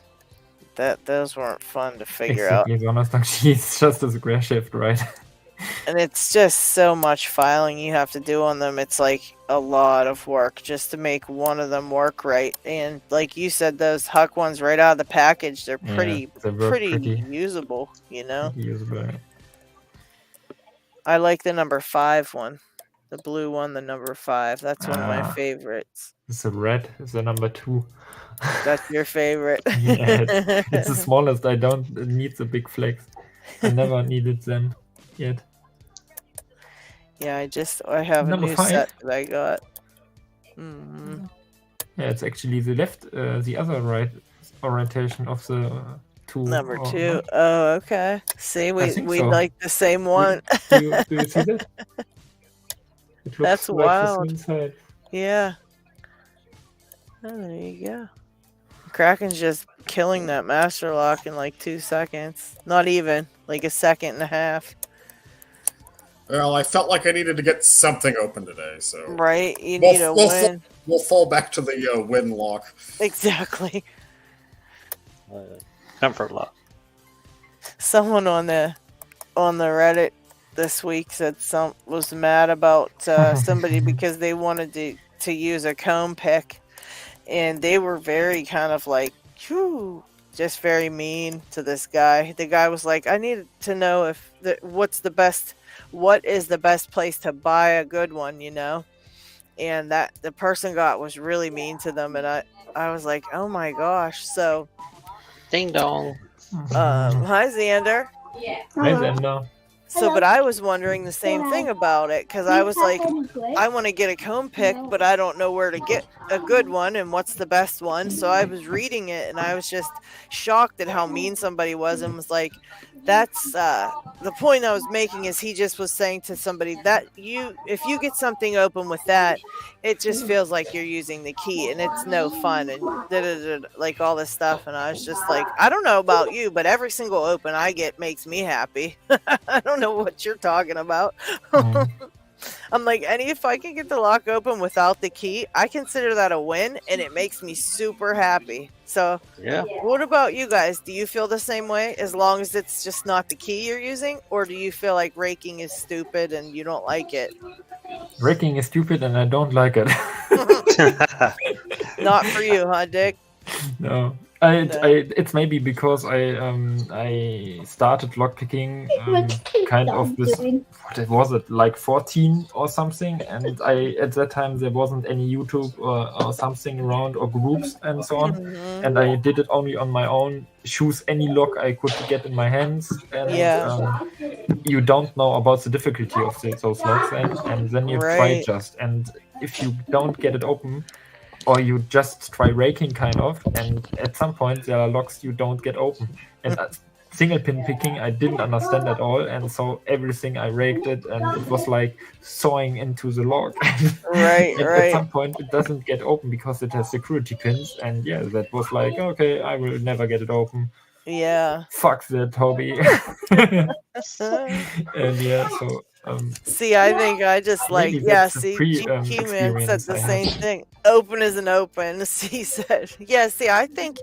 Those weren't fun to figure out. Exactly, the Honest she's just a square shaft, right? And it's just so much filing you have to do on them. It's like a lot of work just to make one of them work right. And like you said, those Huck ones right out of the package, they're pretty usable, Usable. I like the number 5 one. The blue one, the number 5. That's one of my favorites. It's a red. It's the number 2. That's your favorite. Yeah, it's the smallest. I don't need the big flags. I never needed them yet. Yeah, I have number a new 5. set that I got. Yeah, it's actually the left, the other right orientation of the 2. Number 2. Oh, okay. See, we so. like the same one. Do you see that? It looks That's like wild. the same side. Yeah. Oh, there you go. Kraken's just killing that master lock in like 2 seconds. Not even, like a second and a half. Well, I felt like I needed to get something open today, so... Right, you need a win. We'll fall back to the win lock. Exactly. Comfort lock. Someone on the Reddit this week was mad about somebody because they wanted to use a comb pick, and they were very kind of like, just very mean to this guy. The guy was like, I need to know what is the best place to buy a good one, and that the person was really mean to them, and I was like, oh my gosh. So ding dong. Hi Xander. Hi Xander. So, but I was wondering the same thing about it, because I was like, I want to get a comb pick, but I don't know where to get a good one and what's the best one. So I was reading it, and I was just shocked at how mean somebody was, and was like, that's the point I was making is he just was saying to somebody that if you get something open with that, it just feels like you're using the key and it's no fun and like all this stuff. And I was just like, I don't know about you, but every single open I get makes me happy. I don't know what you're talking about. I'm like, and if I can get the lock open without the key, I consider that a win, and it makes me super happy. So, Yeah. what about you guys? Do you feel the same way as long as it's just not the key you're using, or do you feel like raking is stupid and you don't like it? Raking is stupid and I don't like it. Not for you, huh, Dick? No. It's maybe because I started lockpicking kind of with, what was it, like 14 or something, and at that time there wasn't any YouTube or something around or groups and so on, and I did it only on my own, choose any lock I could get in my hands, and you don't know about the difficulty of those locks, and then you try just, and if you don't get it open, or you just try raking kind of, and at some point there are locks you don't get open. And single pin picking I didn't understand at all, and so everything I raked it, and it was like sawing into the lock. And at some point it doesn't get open because it has security pins, and that was like, okay, I will never get it open. Yeah. Fuck that hobby. And so see, I think I just like, G-Man said the same thing. Open is an open. He said, see, I think,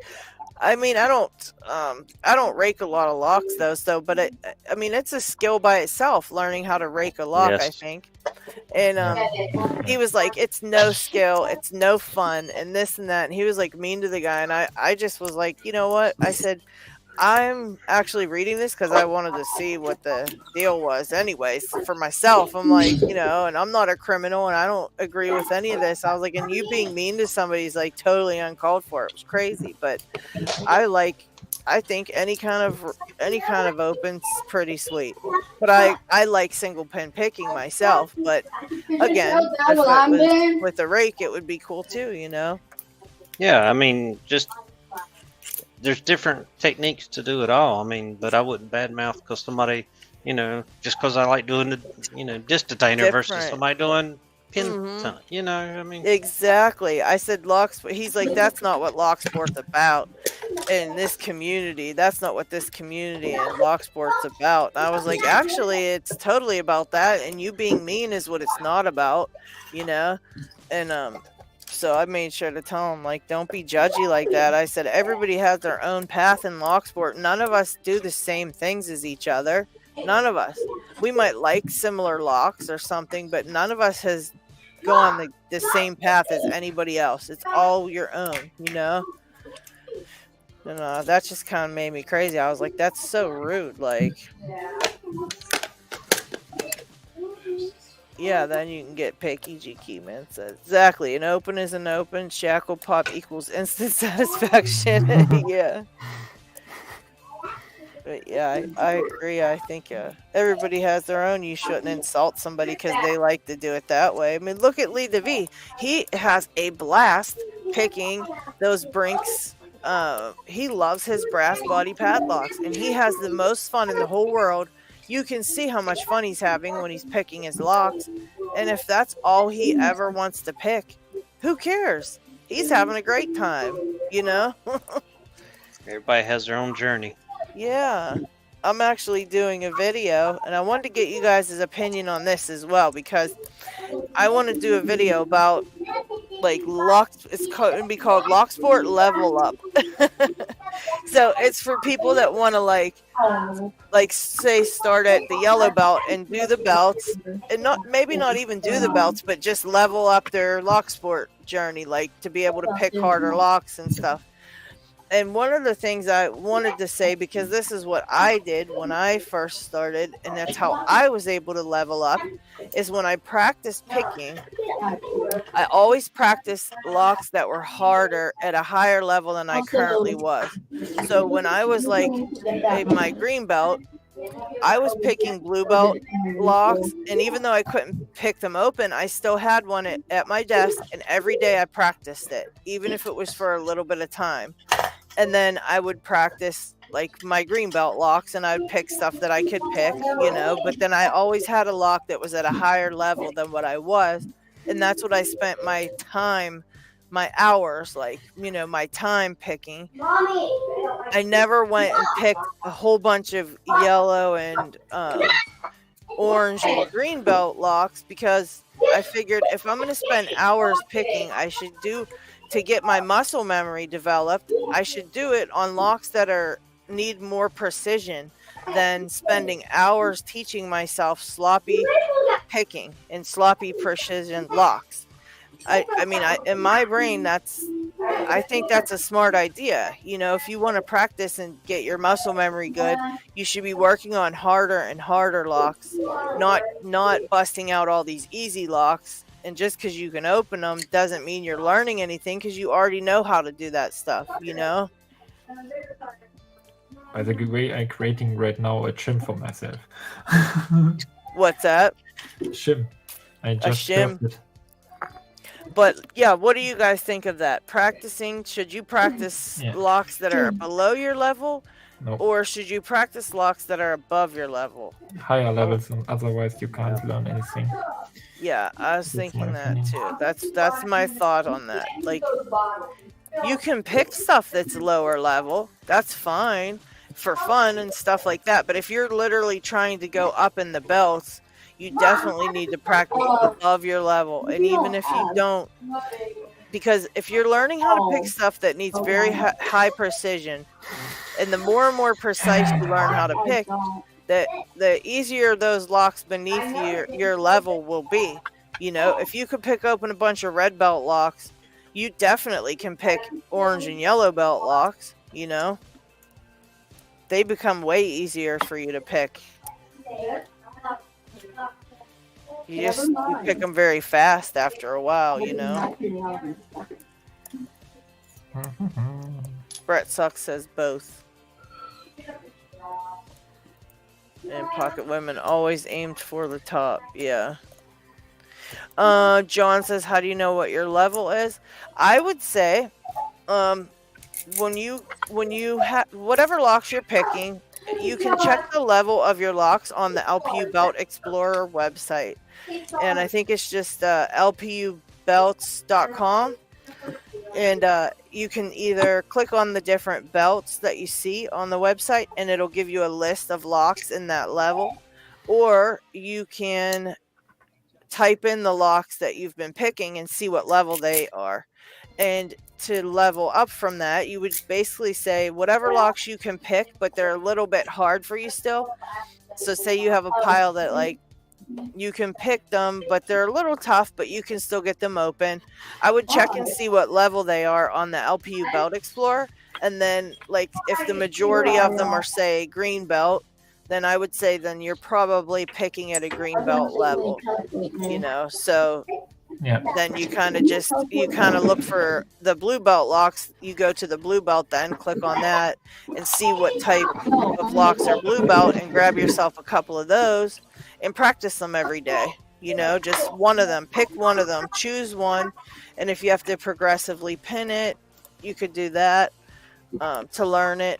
I mean, I don't rake a lot of locks though. So, but I mean, it's a skill by itself, learning how to rake a lock, I think. And he was like, it's no skill, it's no fun, and this and that. And he was like mean to the guy. And I just was like, you know what? I said, I'm actually reading this because I wanted to see what the deal was anyways for myself. I'm like, and I'm not a criminal and I don't agree with any of this. I was like, and you being mean to somebody is like totally uncalled for. It was crazy, but I think any kind of open's pretty sweet. But I like single pin picking myself, but again, with the rake it would be cool too, Yeah, I mean, just there's different techniques to do it all. I mean, but I wouldn't badmouth because somebody, just because I like doing the disc detainer versus somebody doing pin ton, I mean. Exactly. I said he's like, that's not what Locksport's about in this community. That's not what this community and Locksport's about. And I was like, actually, it's totally about that. And you being mean is what it's not about, and, so I made sure to tell him, like, don't be judgy like that. I said, everybody has their own path in Locksport. None of us do the same things as each other. None of us. We might like similar locks or something, but none of us has gone the same path as anybody else. It's all your own, And that just kind of made me crazy. I was like, that's so rude. Like, yeah, then you can get picky. G Man says exactly. An open is an open. Shackle pop equals instant satisfaction. Yeah. But yeah, I agree. I think everybody has their own. You shouldn't insult somebody because they like to do it that way. I mean, look at Lee DeVee. He has a blast picking those Brinks. He loves his brass body padlocks, and he has the most fun in the whole world. You can see how much fun he's having when he's picking his locks. And if that's all he ever wants to pick, who cares? He's having a great time, Everybody has their own journey. Yeah. I'm actually doing a video, and I wanted to get you guys' opinion on this as well, because I want to do a video about, like, it's going to be called Locksport Level Up. So it's for people that want to, like say start at the yellow belt and do the belts, and maybe not even do the belts, but just level up their Locksport journey, like to be able to pick harder locks and stuff. And one of the things I wanted to say, because this is what I did when I first started, and that's how I was able to level up, is when I practiced picking, I always practiced locks that were harder at a higher level than I currently was. So when I was like in my green belt, I was picking blue belt locks, and even though I couldn't pick them open, I still had one at my desk, and every day I practiced it, even if it was for a little bit of time. And then I would practice like my green belt locks, and I'd pick stuff that I could pick, you know, but then I always had a lock that was at a higher level than what I was, and that's what I spent my time, my hours, like, you know, my time picking. I never went and picked a whole bunch of yellow and orange and green belt locks, because I figured if I'm going to spend hours picking, I should do, to get my muscle memory developed, I should do it on locks that need more precision than spending hours teaching myself sloppy picking and sloppy precision locks. I mean, in my brain, I think that's a smart idea. You know, if you want to practice and get your muscle memory good, you should be working on harder and harder locks, not busting out all these easy locks. And just because you can open them doesn't mean you're learning anything, because you already know how to do that stuff, you know? By the way, I'm creating right now a shim for myself. What's that? Shim. I just shim? it. But yeah, what do you guys think of that? Practicing, should you practice locks that are below your level? Nope. Or should you practice locks that are above your level? Higher levels, and otherwise you can't learn anything. Yeah, I was thinking that too. That's my thought on that. Like, you can pick stuff that's lower level. That's fine for fun and stuff like that. But if you're literally trying to go up in the belts, you definitely need to practice above your level. And even if you don't, because if you're learning how to pick stuff that needs very high precision, and the more and more precise you learn how to pick, the easier those locks beneath your level will be. You know, if you could pick open a bunch of red belt locks, you definitely can pick orange and yellow belt locks, you know. They become way easier for you to pick. You pick them very fast after a while, you know. Brett Sucks says both. And Pocket Women always aimed for the top. Yeah. John says, how do you know what your level is? I would say, when you have whatever locks you're picking, you can check the level of your locks on the LPU Belt Explorer website. And I think it's just lpubelts.com. And you can either click on the different belts that you see on the website, and it'll give you a list of locks in that level. Or you can type in the locks that you've been picking and see what level they are. And to level up from that, you would basically say whatever locks you can pick, but they're a little bit hard for you still. So say you have a pile that, like, you can pick them, but they're a little tough, but you can still get them open. I would check and see what level they are on the LPU Belt Explorer. And then, like, if the majority of them are, say, green belt, then I would say then you're probably picking at a green belt level, you know. So then you kind of look for the blue belt locks. You go to the blue belt, then click on that and see what type of locks are blue belt, and grab yourself a couple of those and practice them every day. You know, just one of them, pick one of them, choose one. And if you have to progressively pin it, you could do that to learn it.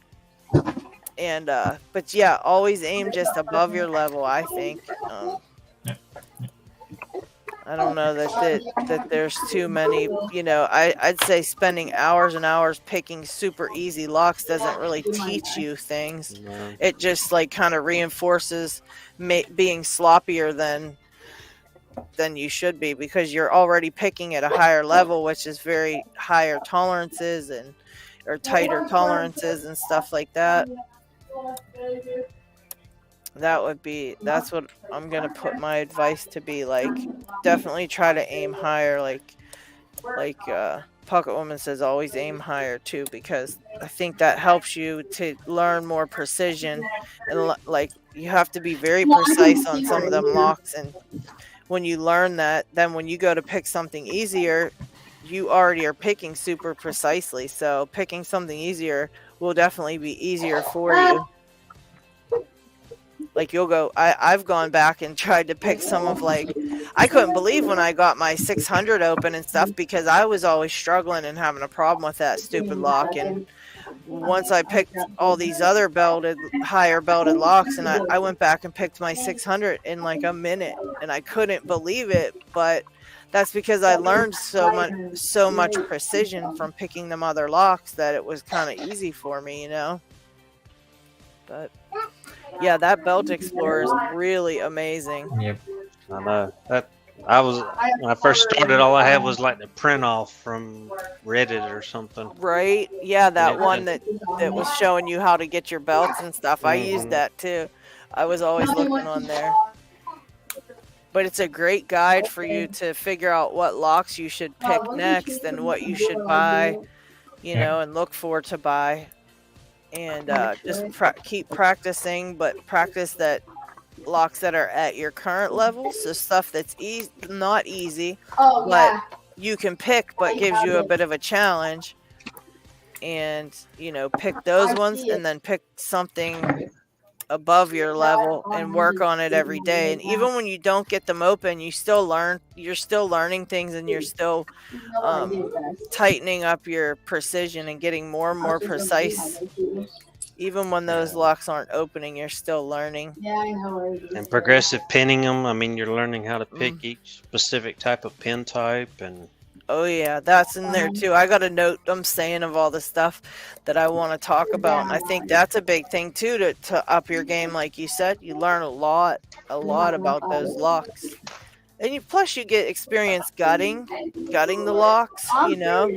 And but yeah, always aim just above your level, I think. I don't know that there's too many, you know. I'd say spending hours and hours picking super easy locks doesn't really teach you things. No. It just, like, kind of reinforces being sloppier than you should be, because you're already picking at a higher level, which is very higher tolerances or tighter tolerances and stuff like that. That's what I'm gonna put my advice to be. Like, definitely try to aim higher. Like Pocket Woman says, always aim higher too, because I think that helps you to learn more precision. And like, you have to be very precise on some of them locks. And when you learn that, then when you go to pick something easier, you already are picking super precisely. So picking something easier will definitely be easier for you. Like, you'll go, I've gone back and tried to pick some of, like, I couldn't believe when I got my 600 open and stuff, because I was always struggling and having a problem with that stupid lock. And once I picked all these other higher belted locks, and I went back and picked my 600 in like a minute, and I couldn't believe it. But that's because I learned so much precision from picking them other locks that it was kind of easy for me, you know. But yeah, that Belt Explorer is really amazing. Yep. I know that. When I first started, all I had was like the print off from Reddit or something. Right? Yeah, that one that was showing you how to get your belts and stuff. I used that too. I was always looking on there. But it's a great guide for you to figure out what locks you should pick next and what you should buy, you know, and look for to buy. And just keep practicing, but practice that locks that are at your current level, so stuff that's not easy, but you can pick, but gives you a bit of a challenge. And you know, pick those ones, and then pick something above your level and work on it every day. And even when you don't get them open, you still learn. You're still learning things, and you're still tightening up your precision and getting more and more precise. Even when those locks aren't opening, you're still learning. And progressive pinning them. I mean, you're learning how to pick each specific type of pin type. And oh yeah, that's in there too. I got a note I'm saying of all the stuff that I want to talk about. And I think that's a big thing too, to up your game. Like you said, you learn a lot about those locks. And plus you get experience gutting the locks, you know,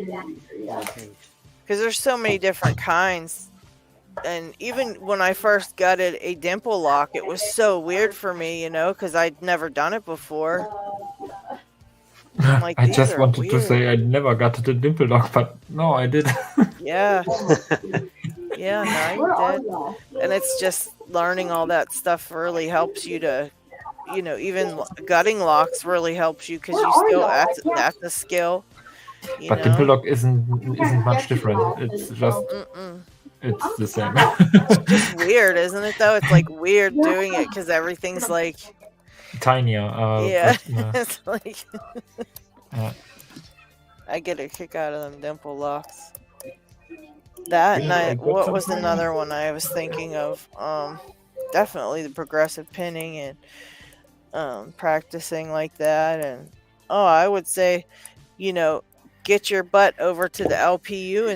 because there's so many different kinds. And even when I first gutted a dimple lock, it was so weird for me, you know, because I'd never done it before. Like, I just wanted to say I never got the dimple lock, but no, I did. Yeah. Yeah, no, you did. And it's just learning all that stuff really helps you to, you know, even gutting locks really helps you because you still, that's a skill. But dimple lock isn't much different. It's just... It's the same. It's just weird, isn't it, though? It's like weird doing it because everything's like tinier. Yeah. It's like I get a kick out of them dimple locks. That and what was another one I was thinking of? Definitely the progressive pinning and practicing like that. And I would say, you know, get your butt over to the LPU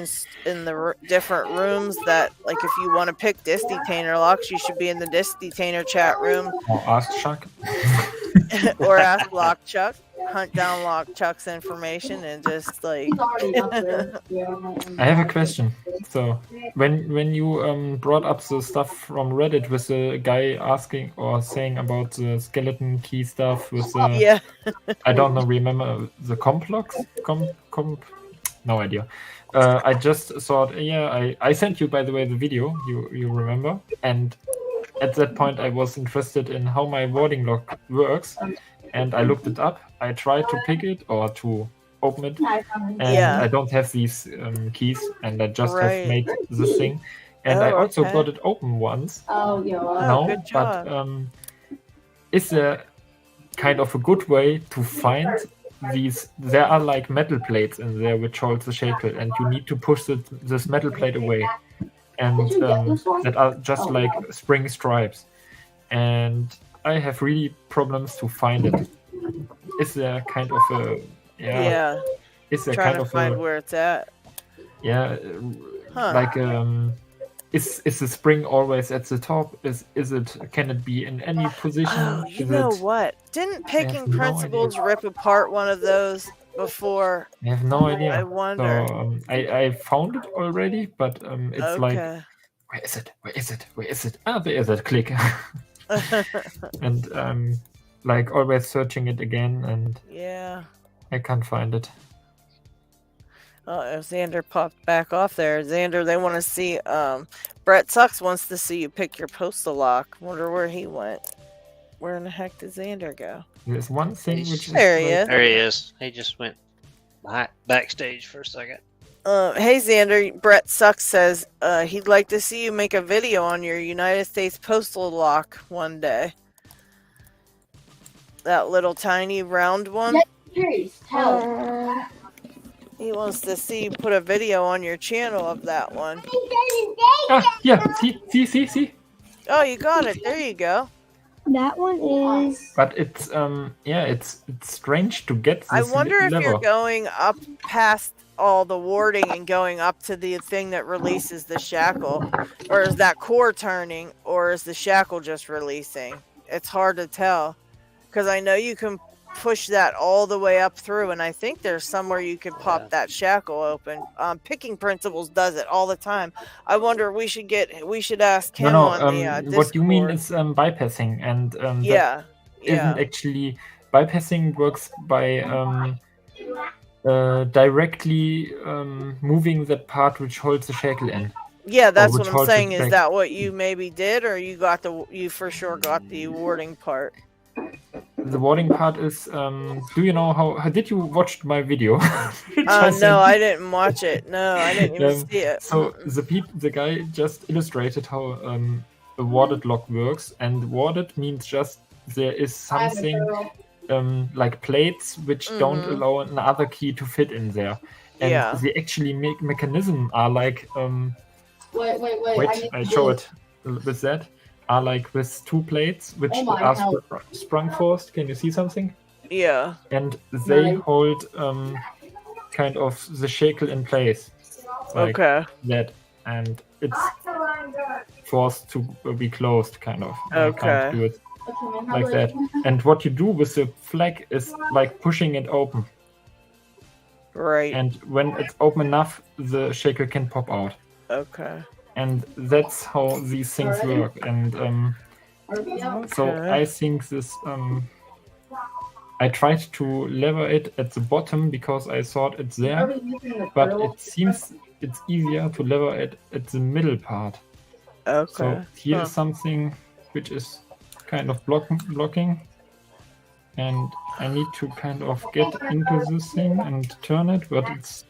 in the different rooms that, like, if you want to pick disc detainer locks, you should be in the disc detainer chat room. Or ask Chuck. Or ask Lock Chuck. Hunt down Lock Chuck's information and just like. I have a question. So when you brought up the stuff from Reddit with the guy asking or saying about the skeleton key stuff with the I don't know, remember the comp locks? No idea. I just thought, I sent you, by the way, the video, you remember, and at that point I was interested in how my warding lock works, and I looked it up. I tried to pick it or to open it, and I don't have these keys, and I just have made this thing, and I also got it open once. Good job. But is there kind of a good way to find these? There are like metal plates in there which hold the shackle, and you need to push this metal plate away, and that are just like spring stripes, and I have really problems to find it. Is there kind of a is there trying kind to of find where it's at? Like is the spring always at the top? Can it be in any position? Oh, you know what? Didn't Picking Principles rip apart one of those before? I have no idea. I wonder. So, I found it already, but it's like, where is it? Where is it? Ah, there is it. Click. And like always searching it again, and I can't find it. Oh, Xander popped back off there. Xander, they want to see. Brett Sucks wants to see you pick your postal lock. Wonder where he went. Where in the heck did Xander go? There's one thing which there he is. There he is. He just went backstage for a second. Hey Xander, Brett Sucks says he'd like to see you make a video on your United States postal lock one day. That little tiny round one. He wants to see you put a video on your channel of that one. Yeah, see. Oh, you got it. There you go. That one is. But it's it's strange to get this I wonder if lever. you're going up past all the warding and going up to the thing that releases the shackle, or is that core turning, or is the shackle just releasing? It's hard to tell, because I know you can push that all the way up through, and I think there's somewhere you can pop that shackle open. Picking Principles does it all the time. I wonder, we should ask him on the Discord. What you mean is bypassing, and that isn't actually bypassing. Works by directly moving that part which holds the shackle in. Yeah, that's what I'm saying. Is that what you maybe did, or you for sure got the warding part? The warding part is. Do you know how did you watch my video? No, I didn't watch it. No, I didn't even see it. So the guy just illustrated how a warded lock works, and warded means just there is something like plates which don't allow another key to fit in there, and the actually mechanism are like wait, I show it with that. Are like with two plates which are sprung forced. Can you see something? Yeah. And they hold kind of the shackle in place. Like that. And it's forced to be closed, kind of. Okay. You can't do it like that. And what you do with the flag is like pushing it open. Right. And when it's open enough, the shackle can pop out. Okay. And that's how these things work. And so I think this. I tried to lever it at the bottom because I thought it's there, but it seems it's easier to lever it at the middle part. Okay. So here's something which is kind of blocking, and I need to kind of get into this thing and turn it, but it's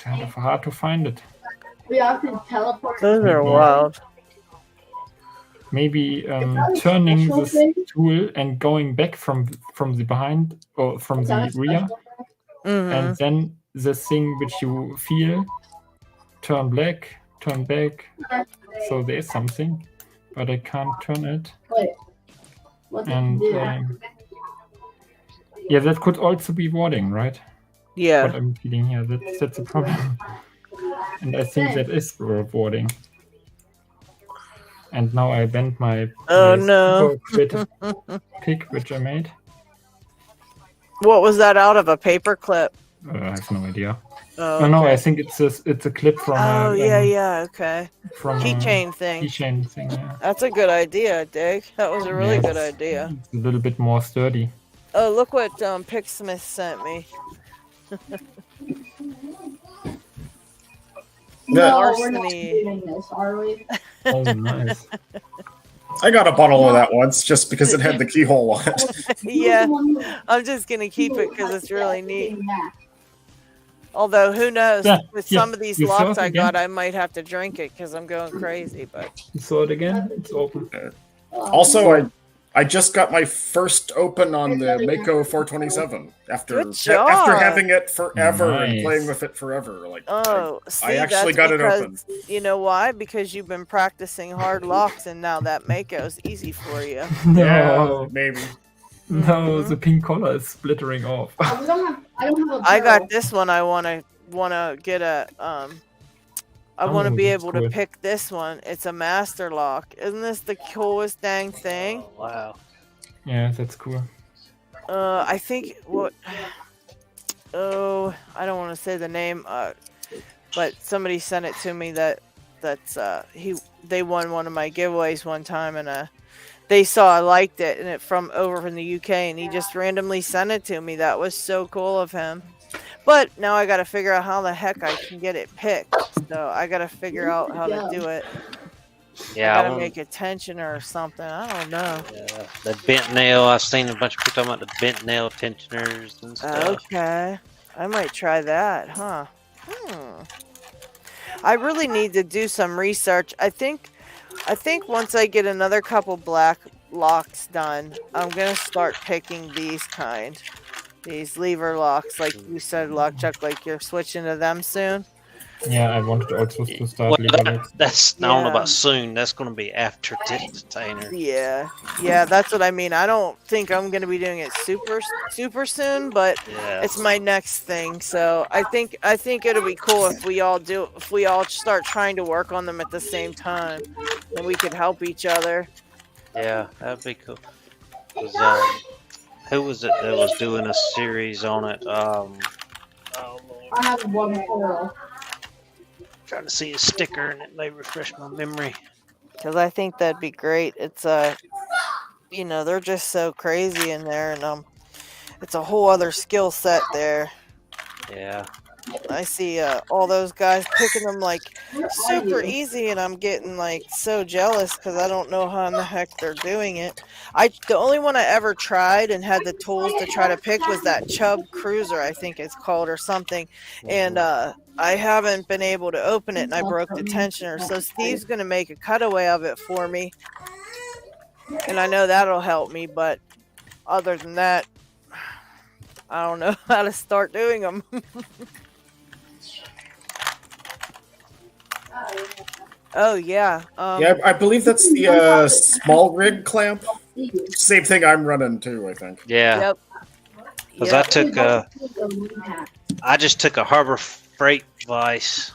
kind of hard to find it. We often teleport. Those are wild. Maybe turning this tool and going back from the behind or from the rear, and then the thing which you feel turn back. So there is something, but I can't turn it. And that could also be warding, right? Yeah. What I'm feeling here, that's a problem. And I think that is warding. And now I bent my pick which I made. What was that out of? A paper clip? I have no idea. Oh, okay. No, I think it's a clip from. Okay. From keychain thing. Keychain thing. Yeah. That's a good idea, Dig. That was a really good idea. It's a little bit more sturdy. Oh, look what Picksmith sent me. No, we're not doing this, are we? Oh, nice. I got a bottle of that once just because it had the keyhole on it. Yeah, I'm just gonna keep it because it's really neat. Although, who knows? With some of these locks I got, I might have to drink it because I'm going crazy. But you saw it again? It's open. Also, I just got my first open on the Mako 427 after having it forever and playing with it forever. Like, I actually got it open. You know why? Because you've been practicing hard locks, and now that Mako's easy for you. No, yeah, maybe. No, the pink collar is splittering off. I don't have a I got this one. I wanna get a I want to be able to pick this one. It's a master lock. Isn't this the coolest dang thing? Oh, wow. Yeah, that's cool. I think what. Oh, I don't want to say the name. But somebody sent it to me they won one of my giveaways one time, and they saw I liked it, and it from the UK, and he just randomly sent it to me. That was so cool of him. But now I got to figure out how the heck I can get it picked. So I got to figure out how to do it. Yeah, I got to make a tensioner or something. I don't know. Yeah, the bent nail. I've seen a bunch of people talking about the bent nail tensioners and stuff. Okay. I might try that, huh? I really need to do some research. I think once I get another couple black locks done, I'm going to start picking these kind. These lever locks, like you said, LockChuck, like you're switching to them soon. Yeah, I wanted also to start LadyLocks. That's I don't know about soon. That's going to be after Dictator. Yeah, that's what I mean. I don't think I'm gonna be doing it super soon, but it's my next thing. So I think it'll be cool if we all start trying to work on them at the same time, and we could help each other. Yeah, that'd be cool. Who was it that was doing a series on it? I have one more. Trying to see a sticker and it may refresh my memory. Because I think that'd be great. It's they're just so crazy in there, and it's a whole other skill set there. Yeah. I see all those guys picking them like super easy, and I'm getting like so jealous because I don't know how in the heck they're doing it. The only one I ever tried and had the tools to try to pick was that Chubb Cruiser, I think it's called, or something, and I haven't been able to open it, and I broke the tensioner. So Steve's gonna make a cutaway of it for me, and I know that'll help me. But other than that, I don't know how to start doing them. Oh yeah. Yeah, I believe that's the small rig clamp. Same thing I'm running too, I think. Yeah. Yep. Because I just took a Harbor Freight vise.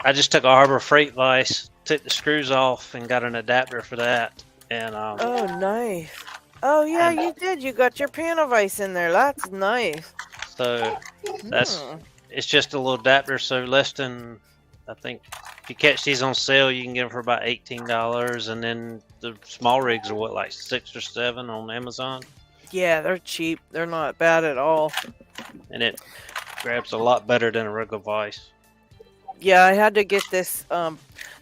I just took a Harbor Freight vise, took the screws off, and got an adapter for that. And oh, nice. Oh yeah, you did. You got your panel vise in there. That's nice. So it's just a little adapter. So less than, I think, if you catch these on sale, you can get them for about $18, and then the small rigs are what, like $6 or $7 on Amazon. Yeah, they're cheap. They're not bad at all. And it grabs a lot better than a regular vise. Yeah, I had to get this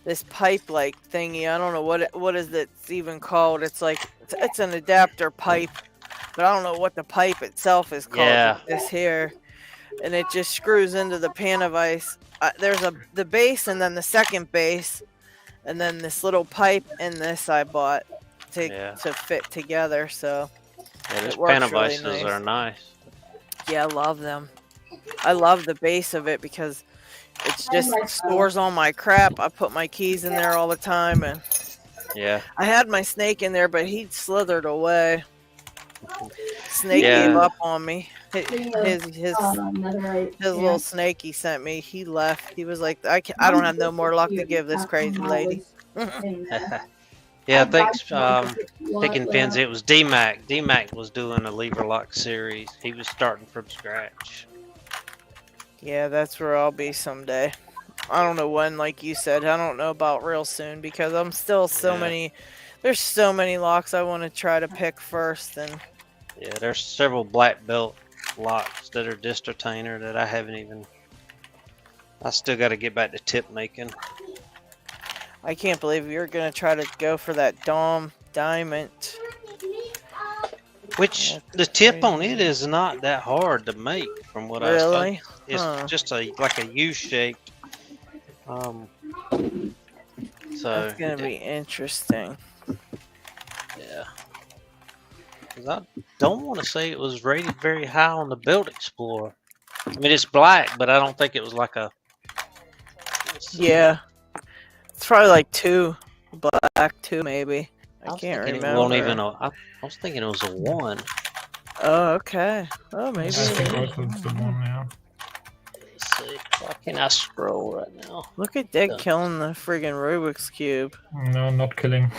this pipe like thingy. I don't know what is it's even called. It's like it's an adapter pipe, but I don't know what the pipe itself is called. Yeah. This here, and it just screws into the pan of ice. There's the base and then the second base, and then this little pipe and this I bought to fit together. So yeah, these pan of ices are nice. Yeah, I love them. I love the base of it because it just stores all my crap. I put my keys in there all the time, and yeah, I had my snake in there, but he slithered away. Snake gave up on me. His little snake he sent me, he left. He was like, I don't have no more luck to give this crazy lady. Yeah, thanks. Picking pins. It was D-Mac. D-Mac was doing a lever lock series. He was starting from scratch. Yeah, that's where I'll be someday. I don't know when, like you said. I don't know about real soon because I'm still there's so many locks I want to try to pick first. And yeah, there's several black belt locks that are disc retainer that I haven't even. I still got to get back to tip making. I can't believe you're gonna try to go for that diamond. Which the tip on it is not that hard to make, from what I saw. It's just like a U shape. So that's gonna be interesting. Yeah. 'Cause I don't want to say it was rated very high on the Build Explorer. I mean, it's black, but I don't think it was like a. Yeah. It's probably like 2 black, 2 maybe. I can't remember. It won't even. I was thinking it was a 1. Oh, okay. Oh, maybe. I think also it's the one, yeah. Let's see. Why can't I scroll right now? Look at Dick killing the friggin' Rubik's Cube. No, not killing.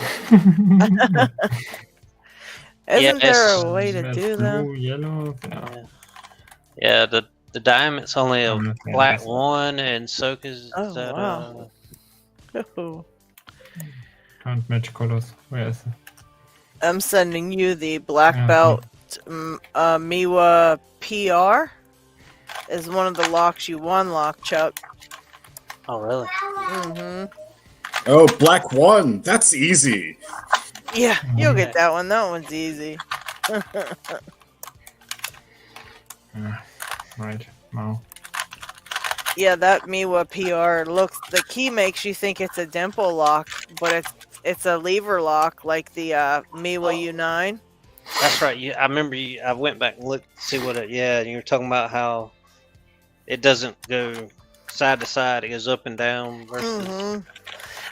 Isn't there a way to do that? Blue, yellow, yeah, the diamond's only a black 1, and so is that. Wow. Can't match colors. Where is it? I'm sending you the black belt Miwa PR. Is one of the locks you won, LockChuck. Oh, really? Mm-hmm. Oh, black 1. That's easy. Yeah, you'll get that one. That one's easy. Right. Wow. Yeah, that Miwa PR looks. The key makes you think it's a dimple lock, but it's a lever lock like the Miwa U9. That's right. I remember I went back and looked to see what it. Yeah, and you were talking about how it doesn't go side to side; it goes up and down. Versus.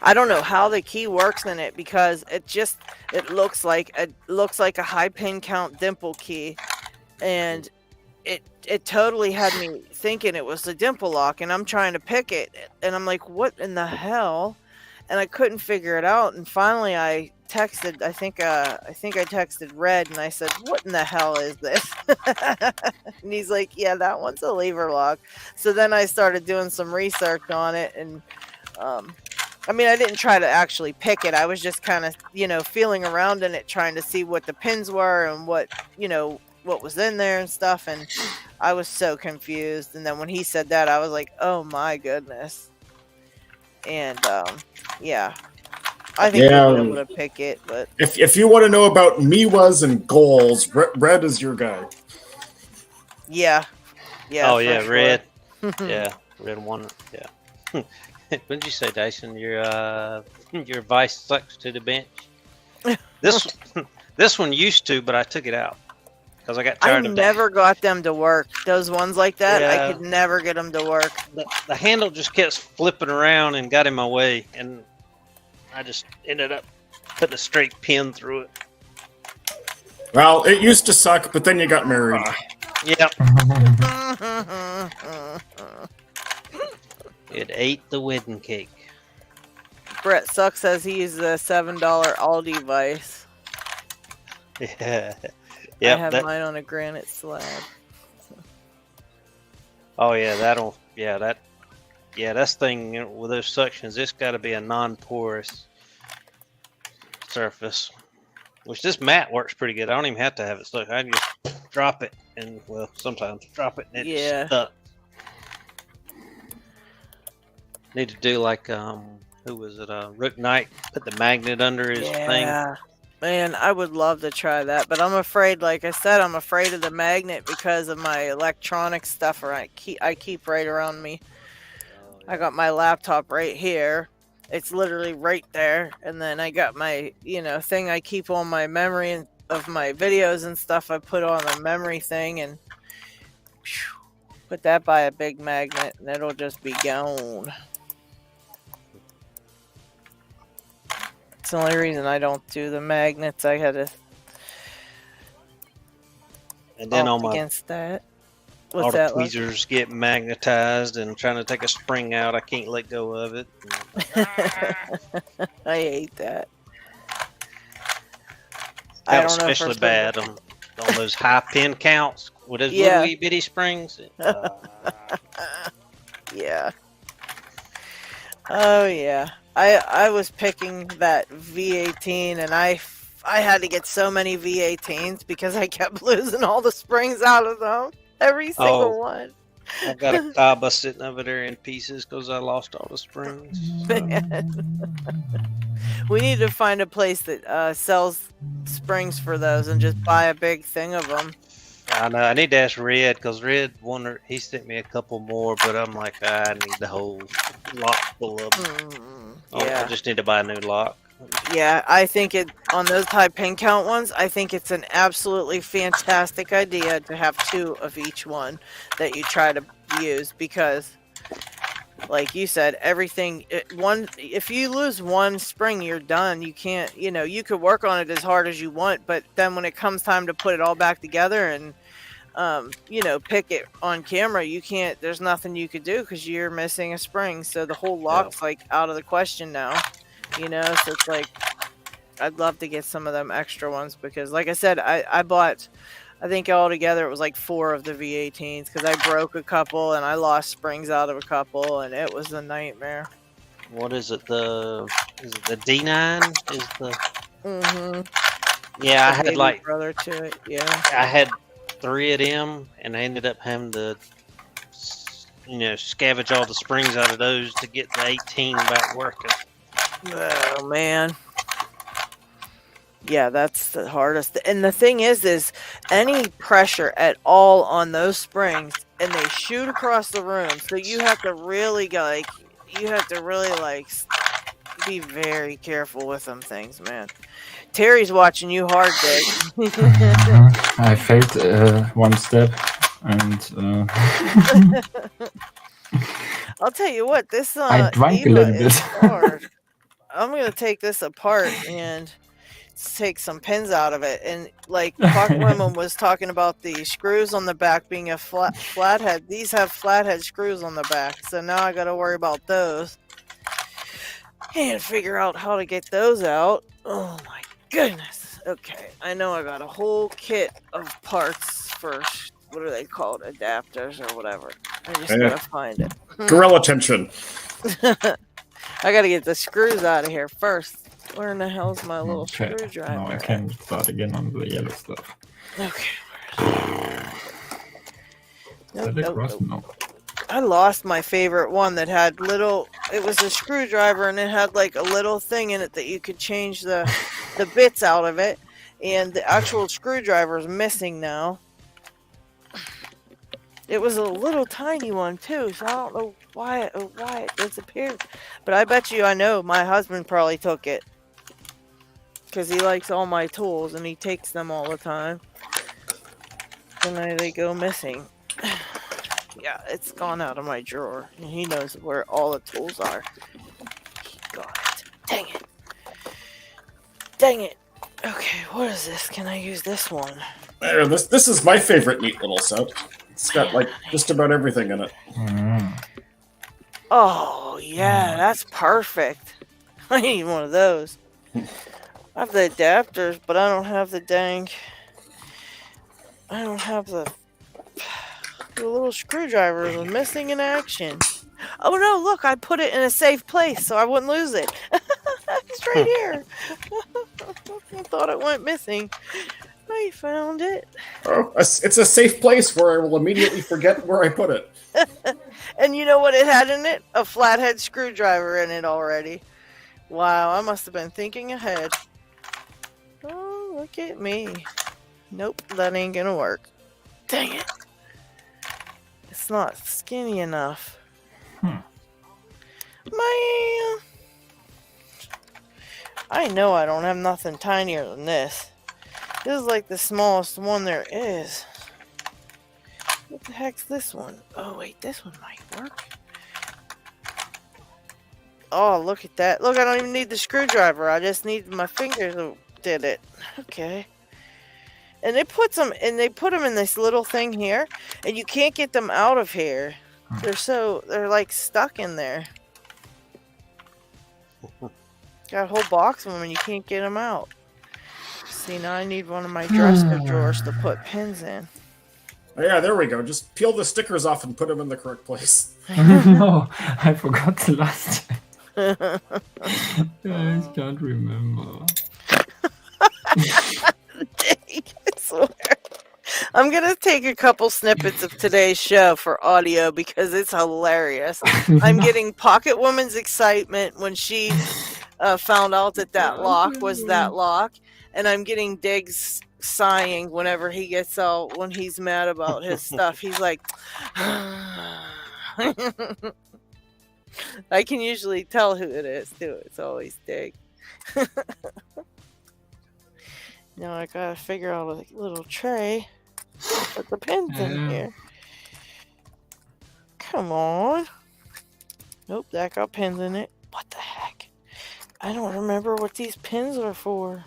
I don't know how the key works in it because it looks like a high pin count dimple key, and it totally had me thinking it was the dimple lock, and I'm trying to pick it, and I'm like, what in the hell? And I couldn't figure it out, and finally I texted. I think I texted Red, and I said, "What in the hell is this?" And he's like, "Yeah, that one's a lever lock." So then I started doing some research on it, and I mean, I didn't try to actually pick it. I was just kind of, feeling around in it, trying to see what the pins were and what was in there and stuff. And I was so confused. And then when he said that, I was like, "Oh my goodness!" And yeah, I think we'll be able to pick it. But if you want to know about Miwas and goals, Red is your guy. Yeah. Oh yeah, sure. Red. Yeah, Red one. Yeah. What did you say, Dyson? Your vice sucks to the bench. This one used to, but I took it out because I got tired of it. I never got them to work. Those ones like that, yeah. I could never get them to work. The handle just kept flipping around and got in my way, and I just ended up putting a straight pin through it. Well, it used to suck, but then you got married. Yep. It ate the wedding cake. Brett Suck says he uses a $7 Aldi vice. Yeah. Yep, I have mine on a granite slab. Oh yeah, that's thing with those suctions. It's got to be a non-porous surface. Which this mat works pretty good. I don't even have to have it stuck. I just drop it and sometimes drop it and it's stuck. Need to do like who was it? Rook Knight put the magnet under his thing. Yeah, man, I would love to try that, but I'm afraid. Like I said, I'm afraid of the magnet because of my electronic stuff. I keep right around me. I got my laptop right here. It's literally right there, and then I got my thing I keep on my memory of my videos and stuff. I put on a memory thing and put that by a big magnet, and it'll just be gone. It's the only reason I don't do the magnets. I had to. And then on against that. What's all the tweezers get magnetized, and trying to take a spring out, I can't let go of it. I hate that. That was especially bad on those high pin counts with those little wee bitty springs. Yeah. Oh yeah. I was picking that V18, and I had to get so many V18s because I kept losing all the springs out of them. Every single one. I've got a Kaba sitting over there in pieces because I lost all the springs. Man. We need to find a place that sells springs for those and just buy a big thing of them. I know. I need to ask Red because Red he sent me a couple more, but I'm like, I need the whole lock full of them. I just need to buy a new lock. Yeah, I think on those high pin count ones, I think it's an absolutely fantastic idea to have 2 of each one that you try to use because, like you said, if you lose one spring, you're done. You can't, you could work on it as hard as you want, but then when it comes time to put it all back together and, pick it on camera, you can't, there's nothing you could do because you're missing a spring. So the whole lock's like out of the question now. So it's like, I'd love to get some of them extra ones because, like I said, I bought, I think altogether it was like 4 of the V18s because I broke a couple and I lost springs out of a couple and it was a nightmare. What is it? Is it the D9? Is the? Mm-hmm. Yeah, I had like brother to it. Yeah. I had 3 of them and I ended up having to, scavenge all the springs out of those to get the 18 back working. Oh man. Yeah, that's the hardest. And the thing is any pressure at all on those springs and they shoot across the room. So you have to really be be very careful with them things, man. Terry's watching you hard, Dick. I failed one step, and I'll tell you what, this I drank a Eva little is bit. hard. I'm gonna take this apart and take some pins out of it. And like Pocket Women was talking about the screws on the back being a flathead. These have flathead screws on the back, so now I got to worry about those and figure out how to get those out. Oh my goodness. Okay, I know I got a whole kit of parts for, what are they called, adapters or whatever. I just gotta find it. Gorilla tension. I gotta get the screws out of here first. Where in the hell's my little screwdriver? Now I can start again on the yellow stuff. Okay. No. I lost my favorite one that had little. It was a screwdriver and it had like a little thing in it that you could change the bits out of it, and the actual screwdriver is missing now. It was a little tiny one too, so I don't know why it disappeared. But I bet you I know my husband probably took it. Because he likes all my tools and he takes them all the time. And they go missing. Yeah, it's gone out of my drawer. And he knows where all the tools are. He got it. Dang it. Dang it. Okay, what is this? Can I use this one? There, this is my favorite neat little set. It's got like just about everything in it. Oh, yeah, that's perfect. I need one of those. I have the adapters, but I don't have the I don't have the little screwdriver is missing in action. Oh no, look, I put it in a safe place so I wouldn't lose it. It's right here. I thought it went missing. I found it. Oh, it's a safe place where I will immediately forget where I put it. And you know what it had in it? A flathead screwdriver in it already. Wow, I must have been thinking ahead. Oh, look at me. Nope, that ain't gonna work. Dang it. It's not skinny enough. Man. I know I don't have nothing tinier than this. This is like the smallest one there is. What the heck's this one? Oh, wait, this one might work. Oh, look at that. Look, I don't even need the screwdriver. I just need my fingers that did it. Okay. And they put them in this little thing here, and you can't get them out of here. They're like stuck in there. Got a whole box of them and you can't get them out. See, now I need one of my dresser drawers to put pins in. Oh, yeah, there we go. Just peel the stickers off and put them in the correct place. No, I forgot the last time. I can't remember. I swear. I'm going to take a couple snippets of today's show for audio because it's hilarious. I'm getting Pocket Woman's excitement when she found out that lock was that lock. And I'm getting Diggs sighing whenever he gets out, when he's mad about his stuff. He's like, I can usually tell who it is, too. It's always Dig. Now I gotta figure out a little tray. Put the pins in here. Come on. Nope, that got pins in it. What the heck? I don't remember what these pins are for.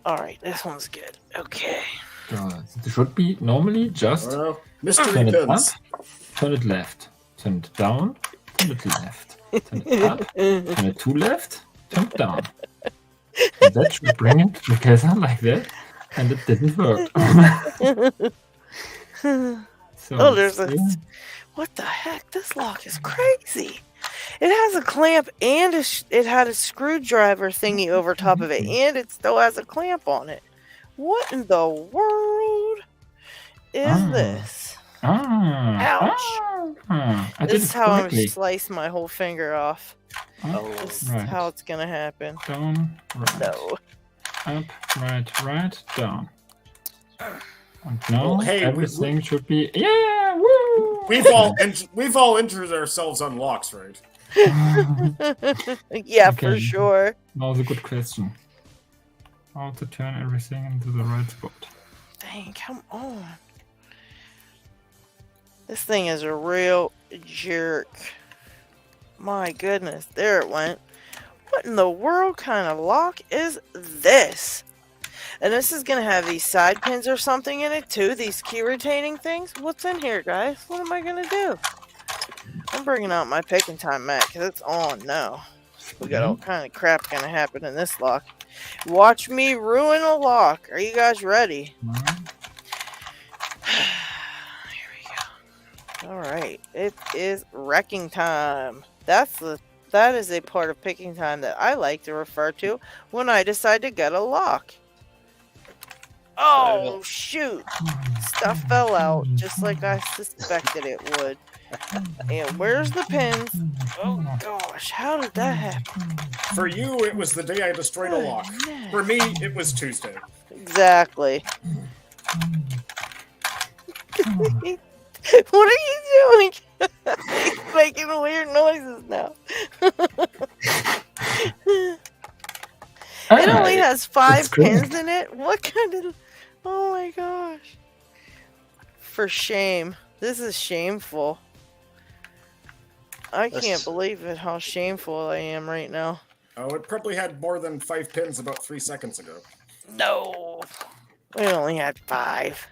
Alright, this one's good. Okay. It should be normally just mystery turn it pins. up, turn it left, turn it down, turn it left, turn it up, turn it to left, turn it down. And that should bring it together like that, and it didn't work. So, there's a... What the heck? This lock is crazy. It has a clamp and it had a screwdriver thingy over top of it, and it still has a clamp on it. What in the world is this? Ouch! This is how I'm going to slice my whole finger off. This is how it's going to happen. Down, right. No. Up, right, down. And now everything should be... Yeah! Woo! We've all injured ourselves on locks, right? Yeah, Okay. for sure. Now the good question. How to turn everything into the right spot. Dang, come on. This thing is a real jerk. My goodness, there it went. What in the world kind of lock is this? And this is going to have these side pins or something in it too, these key retaining things. What's in here, guys? What am I going to do? I'm bringing out my picking time mat because it's on now. We got all kind of crap going to happen in this lock. Watch me ruin a lock. Are you guys ready? Here we go. All right, it is wrecking time. That is a part of picking time that I like to refer to when I decide to get a lock. Oh, shoot. Stuff fell out just like I suspected it would. And where's the pins? Oh, gosh. How did that happen? For you, it was the day I destroyed a lock. For me, it was Tuesday. Exactly. What are you doing? He's making weird noises now. It only has 5 pins in it? What kind of... Oh my gosh. For shame. This is shameful. I can't believe it, how shameful I am right now. Oh, it probably had more than 5 pins about 3 seconds ago. No. We only had 5.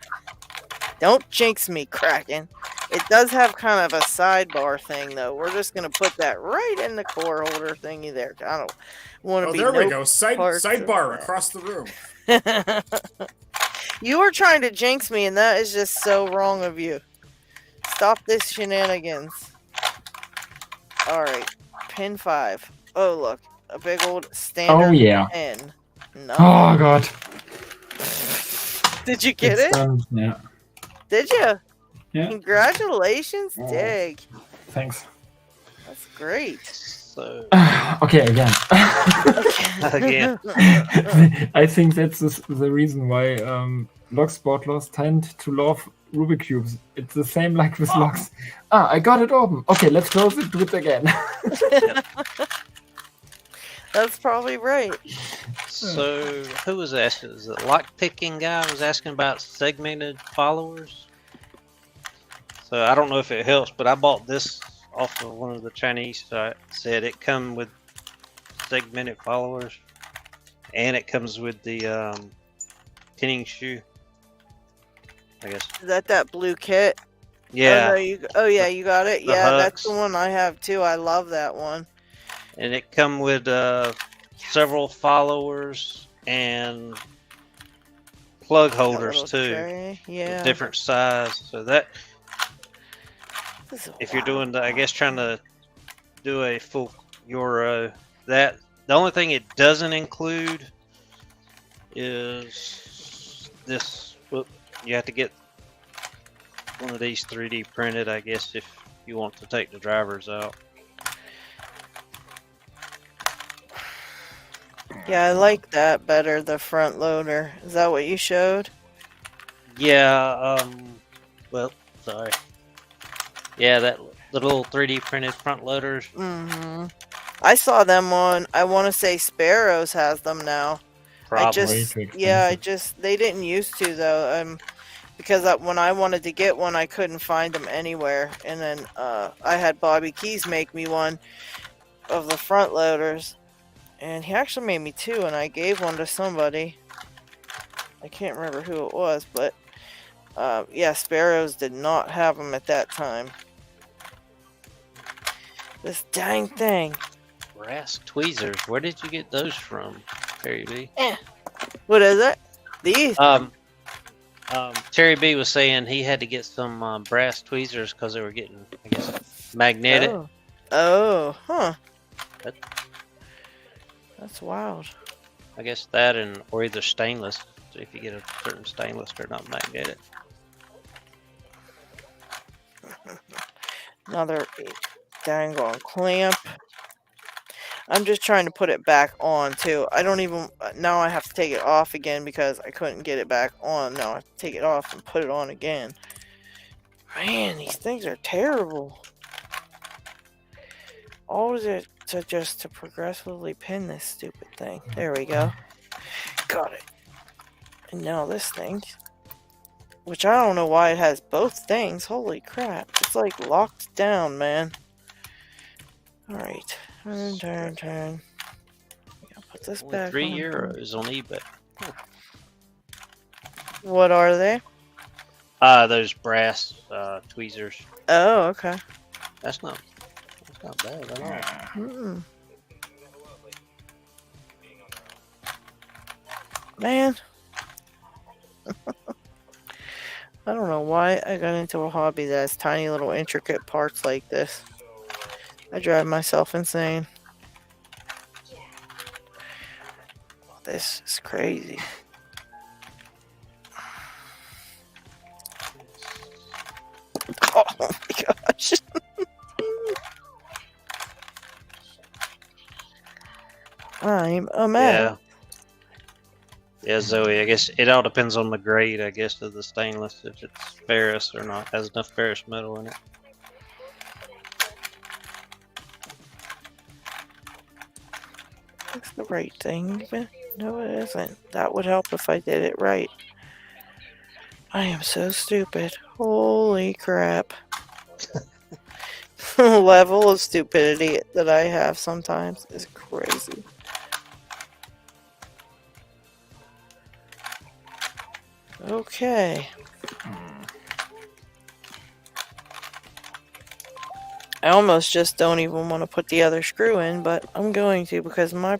Don't jinx me, Kraken. It does have kind of a sidebar thing, though. We're just going to put that right in the core holder thingy there. I don't want to be... Oh, there we go. Sidebar across the room. You were trying to jinx me, and that is just so wrong of you. Stop this shenanigans. Alright. Pin 5. Oh, look. A big old standard pin. No. Oh, God. Did you get it? Yeah. Did you? Yeah. Congratulations, Dig. Thanks. That's great. So. Okay, again. Again. I think that's the reason why lock sportlers tend to love Rubik cubes. It's the same like with locks. I got it open. Okay, let's close it. Do it again. That's probably right. So, who was asking? Is the lock picking guy was asking about segmented followers? So I don't know if it helps, but I bought this off of one of the Chinese sites. Said it come with segmented followers, and it comes with the pinning shoe. I guess. Is that blue kit? Yeah. Oh yeah, you got it. The Yeah, hooks. that's the one I have too. I love that one. And it come with several followers and plug holders too. Tray. Yeah. Different size. So that if you're doing the, I guess trying to do a full Euro, that the only thing it doesn't include is this. Whoop, you have to get one of these 3D printed, I guess, if you want to take the drivers out. Yeah, I like that better, the front loader. Is that what you showed? Yeah, well, sorry. Yeah, the little 3D printed front loaders. Mm-hmm. I saw them on, I want to say Sparrows has them now. Probably. They didn't used to though, because when I wanted to get one, I couldn't find them anywhere. And then I had Bobby Keys make me one of the front loaders. And he actually made me 2, and I gave one to somebody. I can't remember who it was, but yeah, Sparrows did not have them at that time. This dang thing. Brass tweezers. Where did you get those from, Terry B? What is it? These? Terry B was saying he had to get some brass tweezers because they were getting, I guess, magnetic. Oh, huh. That's wild. I guess that or either stainless. So if you get a certain stainless, they're not magnetic. Another dang on clamp. I'm just trying to put it back on too. I don't even, now I have to take it off again because I couldn't get it back on. Now I have to take it off and put it on again. Man, these things are terrible. Always to just to progressively pin this stupid thing. There we go. Got it. And now this thing, which I don't know why it has both things. Holy crap. It's like locked down, man. Alright. Turn. Yeah, put this Only back €3 on eBay. What are they? Those brass tweezers. Oh, okay. That's not bad at all. Man. I don't know why I got into a hobby that has tiny little intricate parts like this. I drive myself insane. This is crazy. Oh my gosh. I'm a mess. Yeah, Zoe, I guess it all depends on the grade, I guess, of the stainless, if it's ferrous or not, has enough ferrous metal in it. That's the right thing. No, it isn't. That would help if I did it right. I am so stupid. Holy crap. The level of stupidity that I have sometimes is crazy. Okay. I almost just don't even want to put the other screw in, but I'm going to because my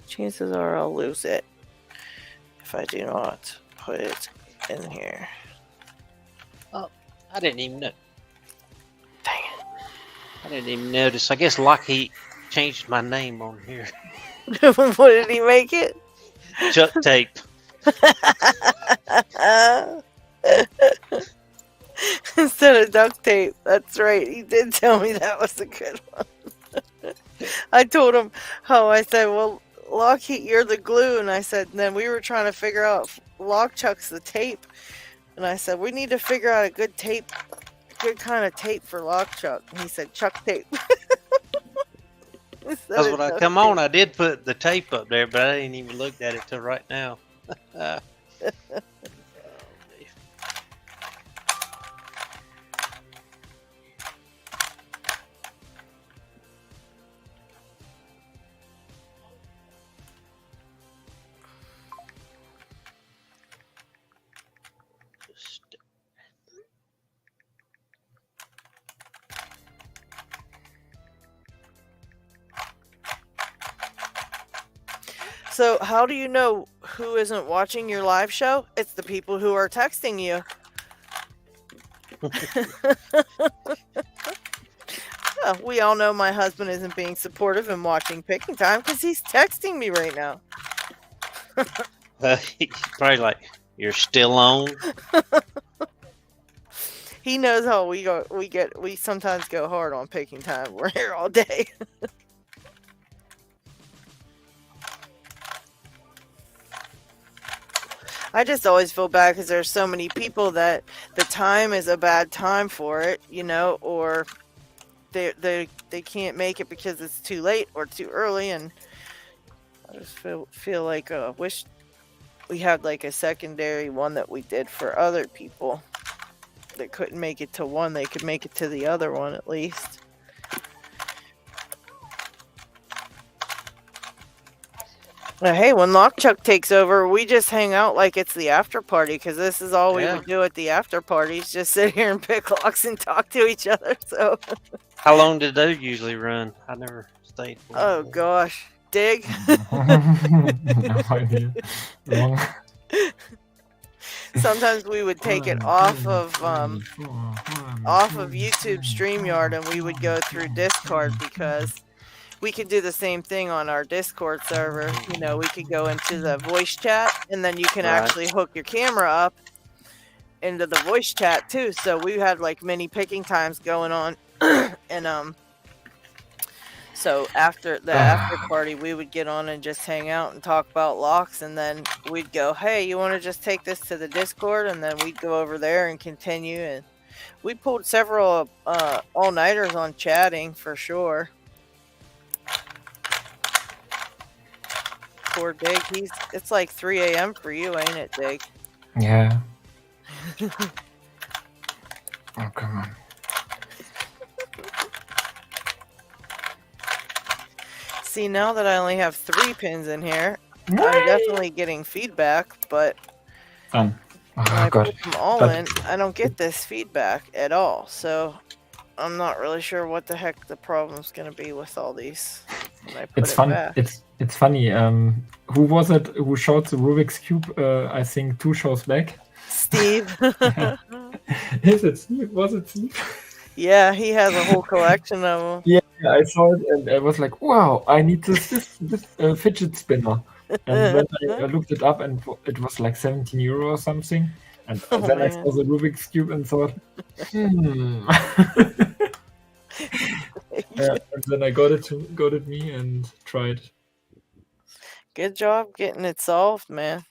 chances are I'll lose it if I do not put it in here. Oh, I didn't even know. Dang it. I didn't even notice. I guess LockHeat changed my name on here. What did he make it? Chuck Tape. Instead of duct tape. That's right. He did tell me that was a good one. I told him I said, well, LockHeat, you're the glue. And I said, and then we were trying to figure out if LockChuck's the tape. And I said, we need to figure out a good kind of tape for LockChuck. And he said, Chuck tape. That's when I come on. I did put the tape up there, but I didn't even look at it till right now. So how do you know who isn't watching your live show? It's the people who are texting you. Well, we all know my husband isn't being supportive and watching Picking Time because he's texting me right now. He's probably like, you're still on? He knows how we sometimes go hard on Picking Time. We're here all day. I just always feel bad because there's so many people that the time is a bad time for it, or they can't make it because it's too late or too early, and I just feel like wish we had like a secondary one that we did for other people that couldn't make it to one. They could make it to the other one at least. Hey, when LockChuck takes over, we just hang out like it's the after party because this is all we would do at the after parties. Just sit here and pick locks and talk to each other. So, how long did those usually run? I never stayed for Oh gosh, dig. No idea. Long. Sometimes we would take it off of YouTube StreamYard and we would go through Discord because we could do the same thing on our Discord server. We could go into the voice chat and then you can actually hook your camera up into the voice chat too. So we had like many picking times going on. And so after the after party, we would get on and just hang out and talk about locks. And then we'd go, hey, you want to just take this to the Discord? And then we'd go over there and continue. And we pulled several all-nighters on chatting for sure. poor Dig. It's like 3 a.m. for you, ain't it, Dig? Yeah. Oh, come on. See, now that I only have 3 pins in here, I'm definitely getting feedback, but Done. when I put them all in, I don't get this feedback at all. So I'm not really sure what the heck the problem's going to be with all these when I put It's fun. back. It's funny. Who was it who showed the Rubik's Cube? I think 2 shows back. Steve. Is it Steve? Was it Steve? Yeah, he has a whole collection of them. Yeah, I saw it and I was like, wow, I need this fidget spinner. And then I looked it up and it was like 17 euro or something. And then I saw the Rubik's Cube and thought, and then I got it me and tried. Good job getting it solved, man.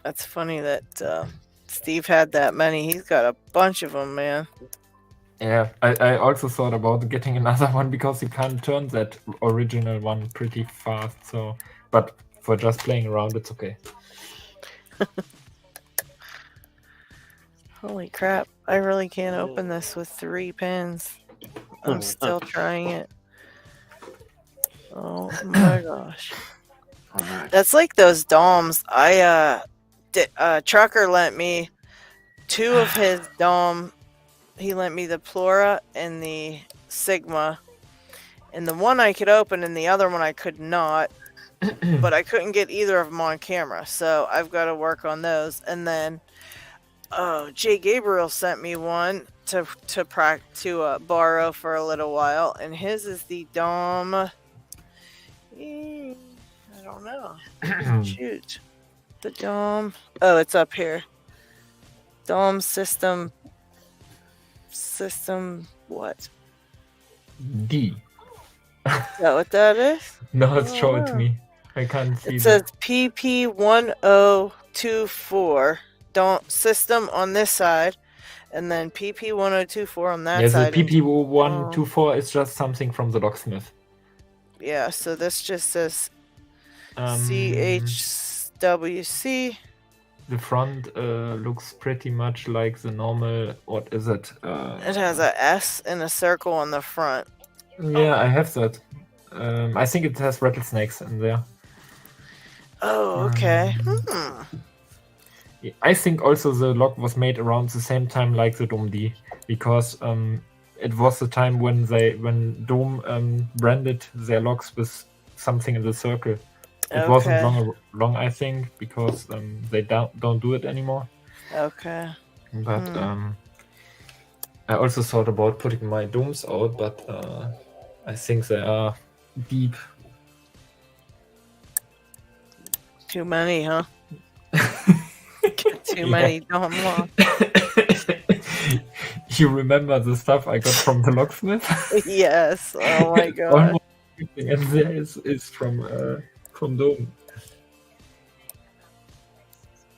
That's funny that Steve had that many. He's got a bunch of them, man. Yeah, I also thought about getting another one because you can't turn that original one pretty fast. So, but for just playing around, it's okay. Holy crap! I really can't open this with 3 pins. I'm still trying it. Oh my gosh! That's like those DOMs. Trucker lent me 2 of his DOM. He lent me the Plura and the Sigma, and the one I could open and the other one I could not, but I couldn't get either of them on camera, so I've got to work on those. And then Jay Gabriel sent me one to borrow for a little while, and his is the DOM. I don't know. Shoot, the DOM. Oh, it's up here. DOM system what? D. Is that what that is? No, show it to me. I can't see. It says PP1024 system on this side, and then PP1024 on that side. Yeah, the PP124 is just something from the locksmith. Yeah, so this just says CHWC. The front looks pretty much like the normal. What is it? It has a S and a circle on the front. Yeah, I have that. I think it has rattlesnakes in there. Oh, okay. I think also the lock was made around the same time like the Dome D, because it was the time when Dome branded their locks with something in the circle. It wasn't long, I think, because they don't do it anymore. Okay. But I also thought about putting my Domes out, but I think they are deep. Too many, huh? Too many Dome locks. You remember the stuff I got from the locksmith? Yes. Oh my god. And there is from Dome.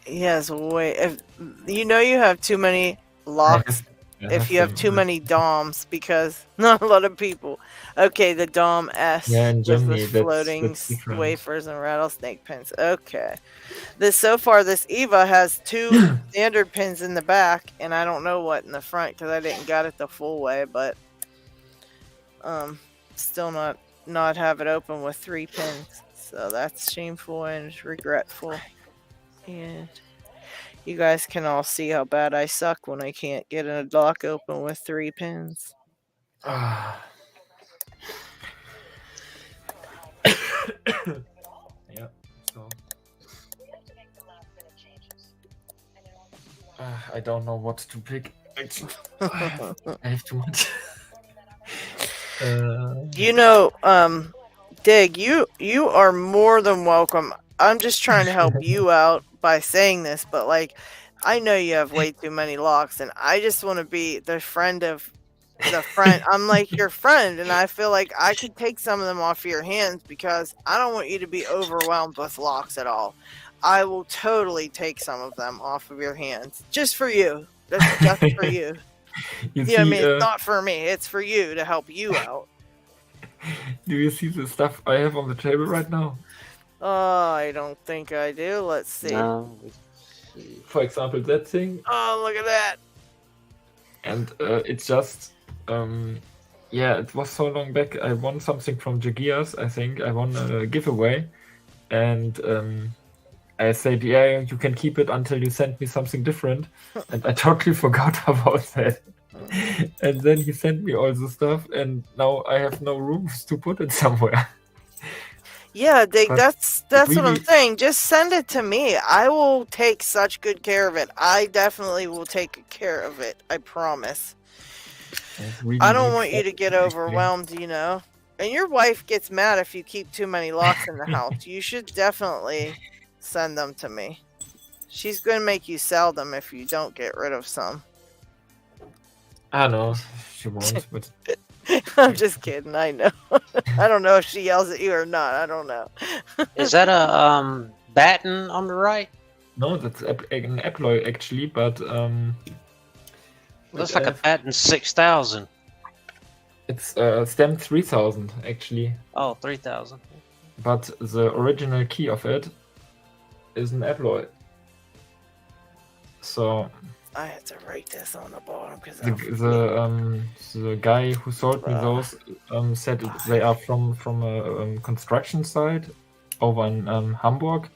Yes, wait. If you know you have too many locks, if you have too many DOMs, because not a lot of people. Okay, the DOM S in Germany, with the floating wafers and rattlesnake pins. Okay, this EVA has 2 standard pins in the back, and I don't know what in the front because I didn't got it the full way, but still not have it open with 3 pins. So that's shameful and regretful. And you guys can all see how bad I suck when I can't get a lock open with 3 pins. Yeah. So I don't know what to pick. I have too much. Dig, you are more than welcome. I'm just trying to help you out by saying this, but like, I know you have way too many locks, and I just want to be the friend of the friend. I'm like your friend, and I feel like I could take some of them off your hands because I don't want you to be overwhelmed with locks at all. I will totally take some of them off of your hands just for you. That's just for you. You know what I mean? It's not for me. It's for you to help you out. Do you see the stuff I have on the table right now? I don't think I do. Let's see. No. For example, that thing. Oh, look at that. And it's just, yeah, it was so long back. I won something from Jagias, I think. I won a giveaway. And I said, yeah, you can keep it until you send me something different. And I totally forgot about that. And then he sent me all the stuff, and now I have no room to put it somewhere. Yeah, But that's really, what I'm saying. Just send it to me. I will take such good care of it. I definitely will take care of it. I promise. really I don't needs want you to get actually. overwhelmed, you know. And your wife gets mad if you keep too many locks in the house. You should definitely send them to me. She's going to make you sell them if you don't get rid of some. I know she won't, but I'm just kidding. I know. I don't know if she yells at you or not. I don't know. Is that a batten on the right? no, that's an alloy actually. But Looks like a batten 6000. it's stem 3000 actually. Oh, 3000. But the original key of it is an alloy. So I have to write this on the bottom because the guy who sold me those said they are from a construction site over in Hamburg,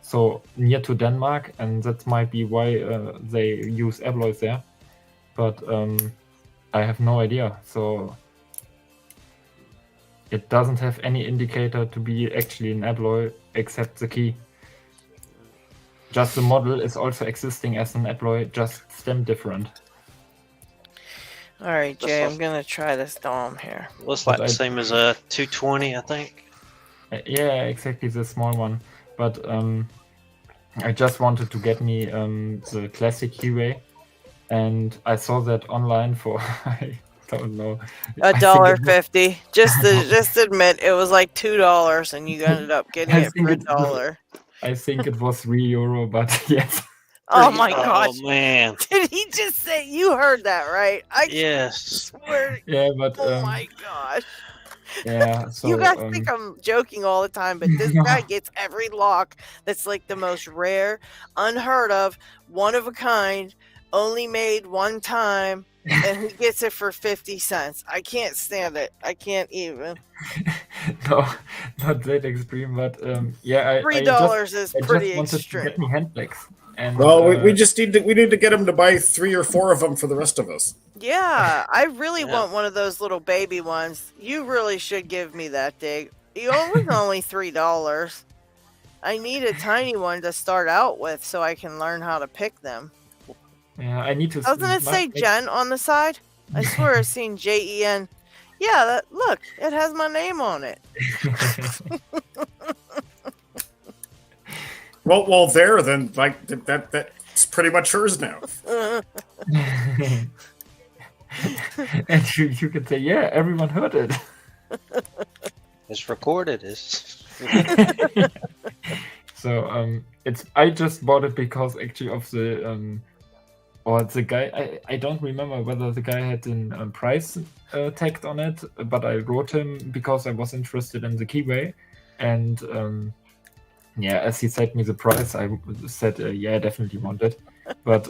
so near to Denmark, and that might be why they use alloys there. But I have no idea. So it doesn't have any indicator to be actually an alloy except the key. Just the model is also existing as an alloy, just stem different. All right, Jay, I'm going to try this Dom here. Looks like the same as a 220, I think. Yeah, exactly, the small one. But I just wanted to get me the classic keyway, and I saw that online for I don't know, $1.50. Just admit it was like $2, and you ended up getting it for $1. I think it was €3, but yes. Oh my gosh! Oh man! Did he just say you heard that right? I Yes. swear. Yeah, but Oh my gosh! yeah. So You guys think I'm joking all the time, but this guy gets every lock that's like the most rare, unheard of, one of a kind, only made one time, and he gets it for 50 cents. I can't stand it. I can't even. No, not that extreme, but yeah, $3 is pretty I just wanted extreme. to get me handbags. And, well, we just need to get him to buy 3 or 4 of them for the rest of us. Yeah, I really want one of those little baby ones. You really should give me that, Dig. It was only $3. I need a tiny one to start out with so I can learn how to pick them. Yeah, I need to. Doesn't it say Jen on the side? I swear I've seen JEN. Yeah, look, it has my name on it. Well, there then, like that's pretty much hers now. And you can say, yeah, everyone heard it. It's recorded. It's So I just bought it because actually of the or the guy, I don't remember whether the guy had a price tagged on it, but I wrote him because I was interested in the keyway, and yeah, as he said me the price, I said yeah, I definitely want it, but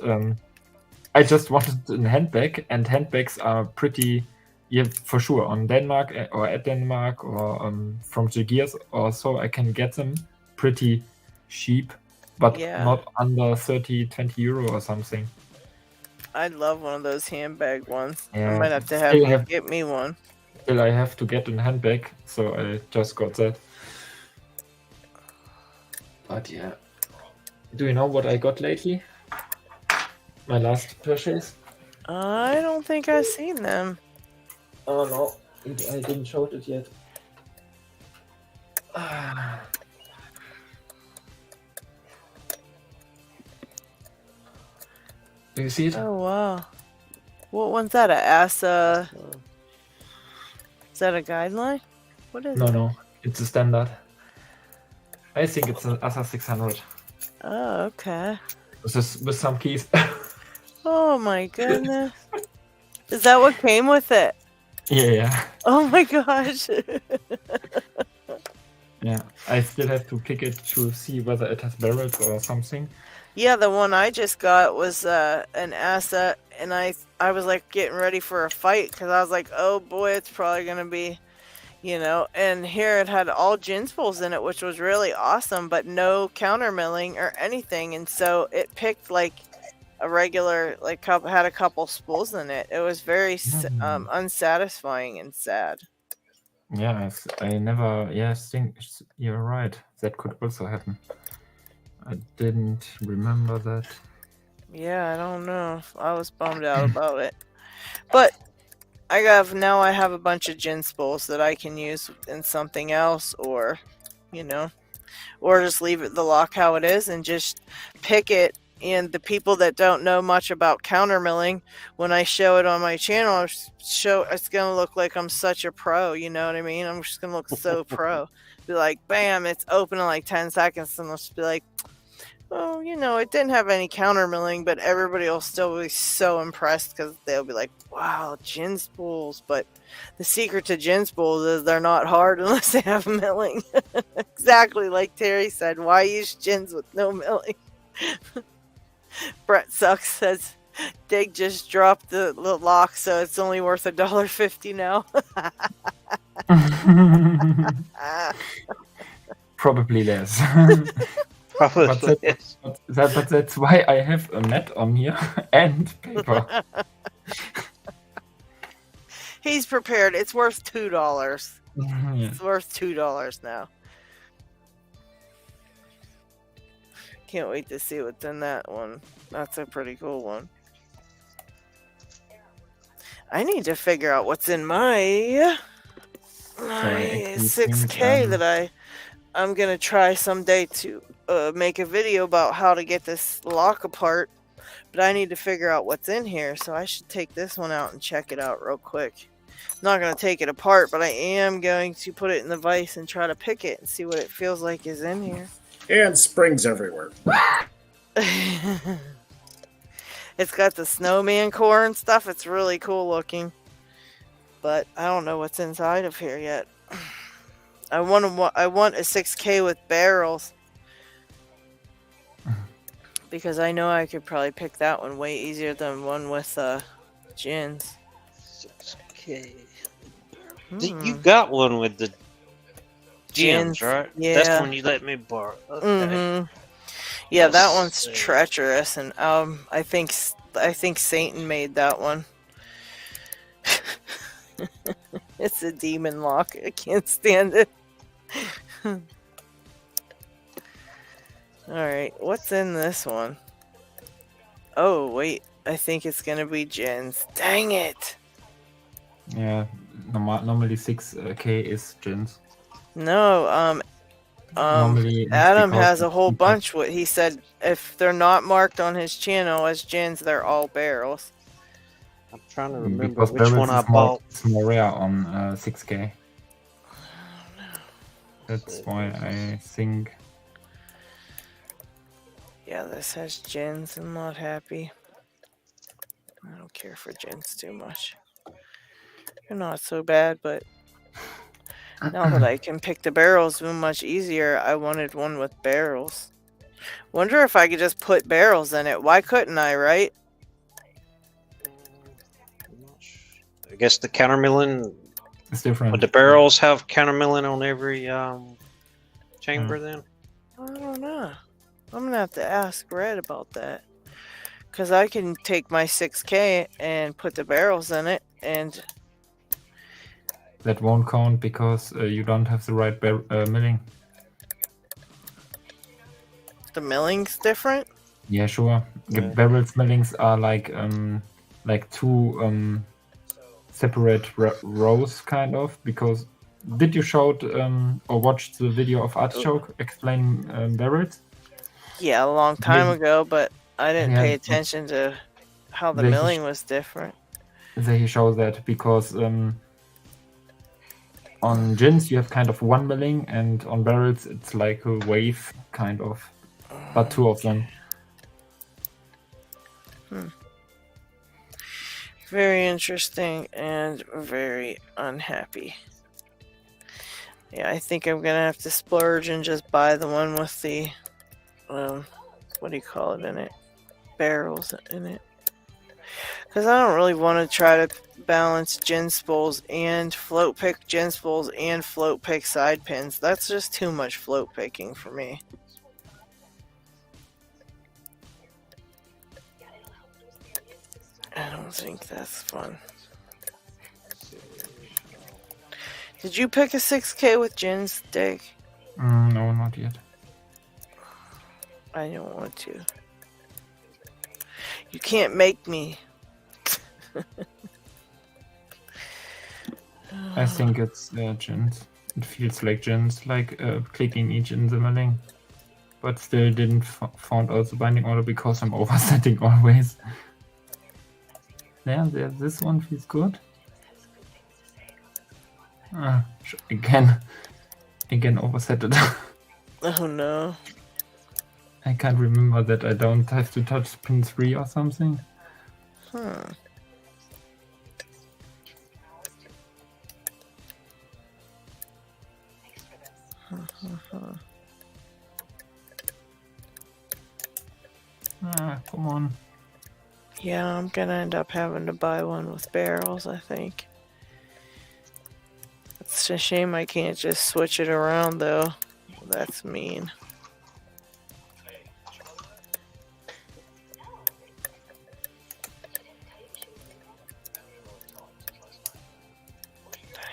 I just wanted a handbag, and handbags are pretty, yeah, for sure on Denmark or at Denmark or from Jagiers or so, I can get them pretty cheap, but not under 30-20 euro or something. I'd love one of those handbag ones. Yeah, I might have to have you get me one. Still, I have to get a handbag, so I just got that. But yeah, do you know what I got lately? My last purchase? I don't think I've seen them. Oh no, I didn't show it yet. Do you see it? Oh wow. What one's that? A ASA? Is that a guideline? What is it? No, it's a standard. I think it's an ASA 600. Oh, okay. With some keys. Oh my goodness. Is that what came with it? Yeah. Oh my gosh. Yeah, I still have to pick it to see whether it has barrels or something. Yeah, the one I just got was an asset, and I was like getting ready for a fight because I was like, oh boy, it's probably gonna be, and here it had all gin spools in it, which was really awesome, but no counter milling or anything, and so it picked like a regular, like had a couple spools in it. It was very unsatisfying and sad. Yeah, I never. Yeah, think you're right. That could also happen. I didn't remember that. Yeah, I don't know. I was bummed out about it, but I have a bunch of gin spools that I can use in something else, or or just leave it the lock how it is and just pick it. And the people that don't know much about counter milling, when I show it on my channel, it's gonna look like I'm such a pro. You know what I mean? I'm just gonna look so pro. Be like, bam, it's open in like 10 seconds, and I'll just be like, oh, it didn't have any counter milling, but everybody will still be so impressed because they'll be like, wow, gin spools. But the secret to gin spools is they're not hard unless they have milling. Exactly like Terry said. Why use gins with no milling? Brett Sucks says Dig just dropped the lock, so it's only worth $1.50 now. Probably less. Probably less. But that's why I have a mat on here and paper. He's prepared. It's worth $2. Yeah. It's worth $2 now. Can't wait to see what's in that one. That's a pretty cool one. I need to figure out what's in my 6K that I'm gonna try someday to make a video about how to get this lock apart. But I need to figure out what's in here, so I should take this one out and check it out real quick. I'm not gonna take it apart, but I am going to put it in the vise and try to pick it and see what it feels like is in here. And springs everywhere. It's got the snowman core and stuff. It's really cool looking. But I don't know what's inside of here yet. I want a 6K with barrels. Because I know I could probably pick that one way easier than one with gins. 6K. You got one with the gins, right? Yeah. That's the one you let me borrow. Okay. Mm-hmm. Yeah, that one's treacherous, and I think Satan made that one. It's a demon lock. I can't stand it. Alright, what's in this one? Oh, wait. I think it's gonna be gins. Dang it! Yeah, normally 6K is gins. No, Adam has a whole bunch. What he said, if they're not marked on his channel as gins, they're all barrels. I'm trying to remember because which one I bought. It's more rare on 6K. That's why I think. Yeah, this has gins. I'm not happy. I don't care for gins too much. They're not so bad, but now that I can pick the barrels much easier, I wanted one with barrels. Wonder if I could just put barrels in it. Why couldn't I, right? I guess the countermilling. It's different. Would the barrels have countermilling on every chamber then? I don't know. I'm gonna have to ask Red about that. Because I can take my 6K and put the barrels in it, and that won't count because you don't have the right milling. The milling's different? Yeah, sure. The barrels millings are like two separate rows, kind of. Because did you show or watch the video of Artichoke explaining barrels? Yeah, a long time ago, but I didn't pay attention to how the milling was different. He showed that because on gins you have kind of one milling, and on barrels it's like a wave, kind of, but two of them. Very interesting and very unhappy. Yeah, I think I'm gonna have to splurge and just buy the one with the, what do you call it in it? Barrels in it. Because I don't really want to try to balance gin spools and float pick gin spools and float pick side pins. That's just too much float picking for me. I don't think that's fun. Did you pick a 6K with gins, Dig? No, not yet. I don't want to. You can't make me. I think it's gins. It feels like gins, like clicking each in the milling. But still didn't found out the binding order because I'm oversetting always. There, this one feels good. Again overset it. Oh no. I can't remember that I don't have to touch pin 3 or something. Come on. Yeah, I'm gonna end up having to buy one with barrels, I think. It's a shame I can't just switch it around, though. That's mean.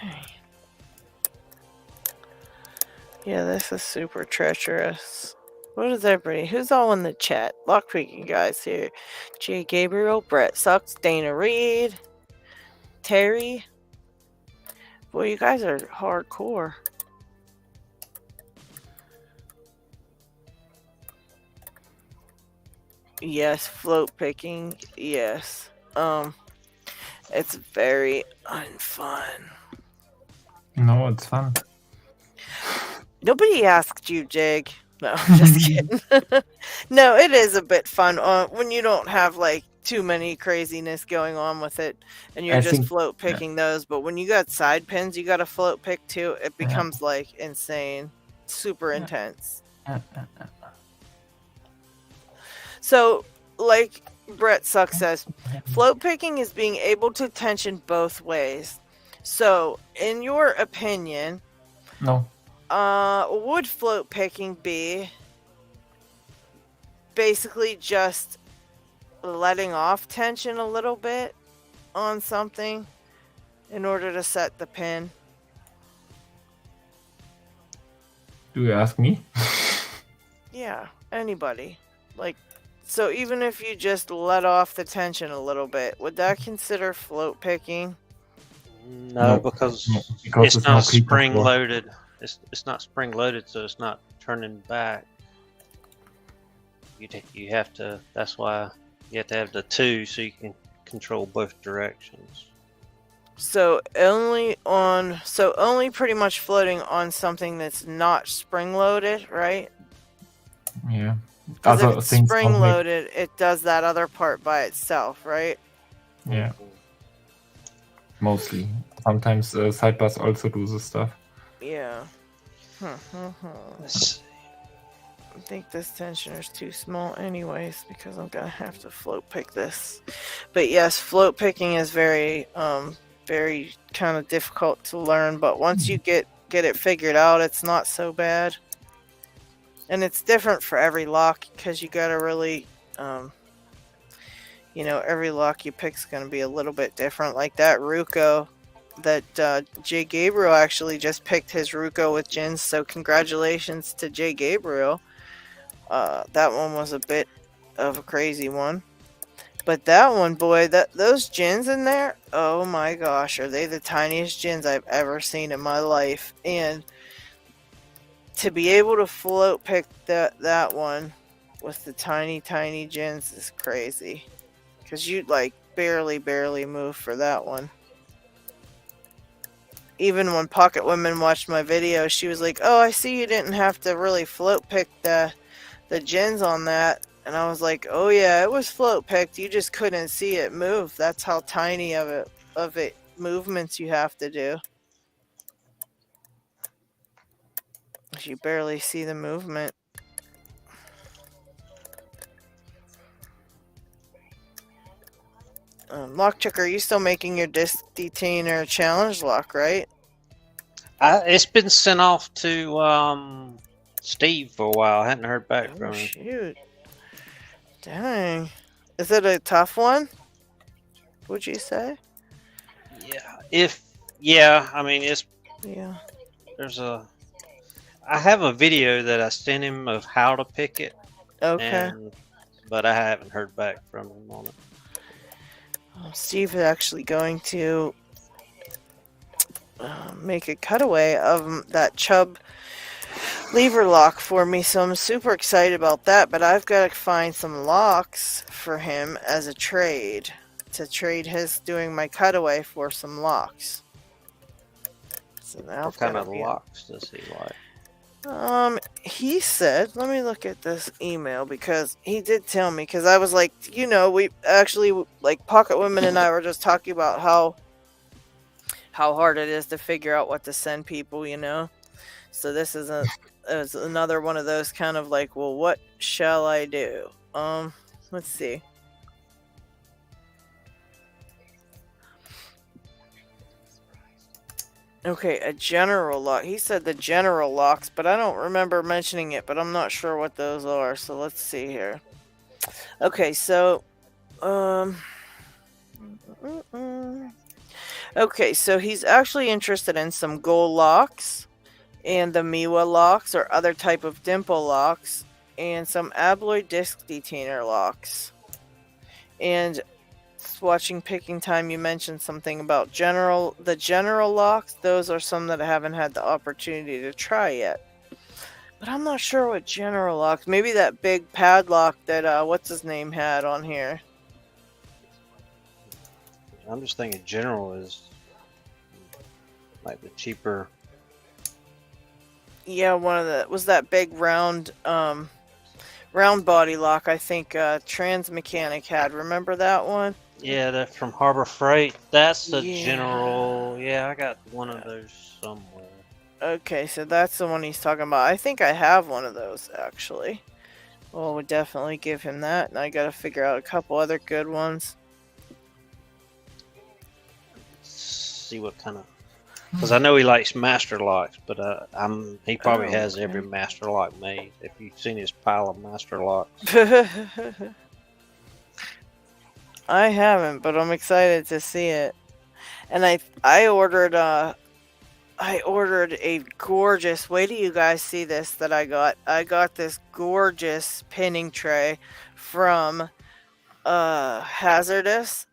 Dang. Yeah, this is super treacherous. What is everybody? Who's all in the chat? Lockpicking guys here. Jay Gabriel, Brett Sucks, Dana Reed, Terry. Boy, you guys are hardcore. Yes, float picking. Yes. It's very unfun. No, it's fun. Nobody asked you, Jig. No, just kidding. No, it is a bit fun when you don't have like too many craziness going on with it and you're just float picking those. But when you got side pins, you got to float pick too. It becomes like insane, super intense. So, like Brett Suck says, float picking is being able to tension both ways. So, in your opinion, no. Would float picking be basically just letting off tension a little bit on something in order to set the pin? Do you ask me? Yeah, anybody. Like, so even if you just let off the tension a little bit, would that consider float picking? No, because it's not spring loaded. It's not spring loaded, so it's not turning back. You have to. That's why you have to have the two so you can control both directions. So only pretty much floating on something that's not spring loaded, right? Yeah. Because if it's spring loaded, it does that other part by itself, right? Yeah. Mostly. Sometimes sidebars also do the stuff. Yeah. I think this tensioner is too small anyways because I'm gonna have to float pick this. But yes, float picking is very very kind of difficult to learn, but once you get it figured out, it's not so bad. And it's different for every lock because you gotta really every lock you pick is gonna be a little bit different. Like that Ruko that Jay Gabriel actually just picked his Ruko with gins, so congratulations to Jay Gabriel. That one was a bit of a crazy one, but that one, boy, those gins in there, oh my gosh, are they the tiniest gins I've ever seen in my life. And to be able to float pick that one with the tiny gins is crazy, because you'd like barely move for that one. Even when Pocket Women watched my video, she was like, "Oh, I see you didn't have to really float pick the gins on that." And I was like, oh yeah, it was float picked. You just couldn't see it move. That's how tiny of it movements you have to do. You barely see the movement. Lockchick, are you still making your disc detainer challenge lock, right? It's been sent off to Steve for a while. I hadn't heard back from him. Shoot. Dang. Is it a tough one? Would you say? Yeah. I mean, it's. Yeah. I have a video that I sent him of how to pick it. Okay. But I haven't heard back from him on it. Steve is actually going to make a cutaway of that Chubb lever lock for me, so I'm super excited about that. But I've got to find some locks for him as a trade, to trade his doing my cutaway for some locks. So now what kind of locks does he like? He said, let me look at this email, because he did tell me, because I was like, we actually, like, Pocket Women and I were just talking about how hard it is to figure out what to send people, so this is another one of those kind of like, well, what shall I do? Let's see. Okay, a general lock. He said the general locks, but I don't remember mentioning it, but I'm not sure what those are. So let's see here. Okay, so okay, so he's actually interested in some gold locks and the Miwa locks or other type of dimple locks and some abloy disc detainer locks. And watching Picking Time, you mentioned something about the general locks. Those are some that I haven't had the opportunity to try yet, but I'm not sure what general locks. Maybe that big padlock that what's his name had on here. I'm just thinking general is like the cheaper. Yeah, was that big round body lock. I think Trans Mechanic had. Remember that one? Yeah, that from Harbor Freight. That's the general. Yeah, I got one of those somewhere. Okay, so that's the one he's talking about. I think I have one of those, actually. Well, we'll definitely give him that. And I got to figure out a couple other good ones. See what kind of... Because I know he likes master locks, but he probably has every master lock made. If you've seen his pile of master locks. I haven't, but I'm excited to see it. And I ordered a gorgeous, wait till you guys see this that I got. I got this gorgeous pinning tray from Hazardous,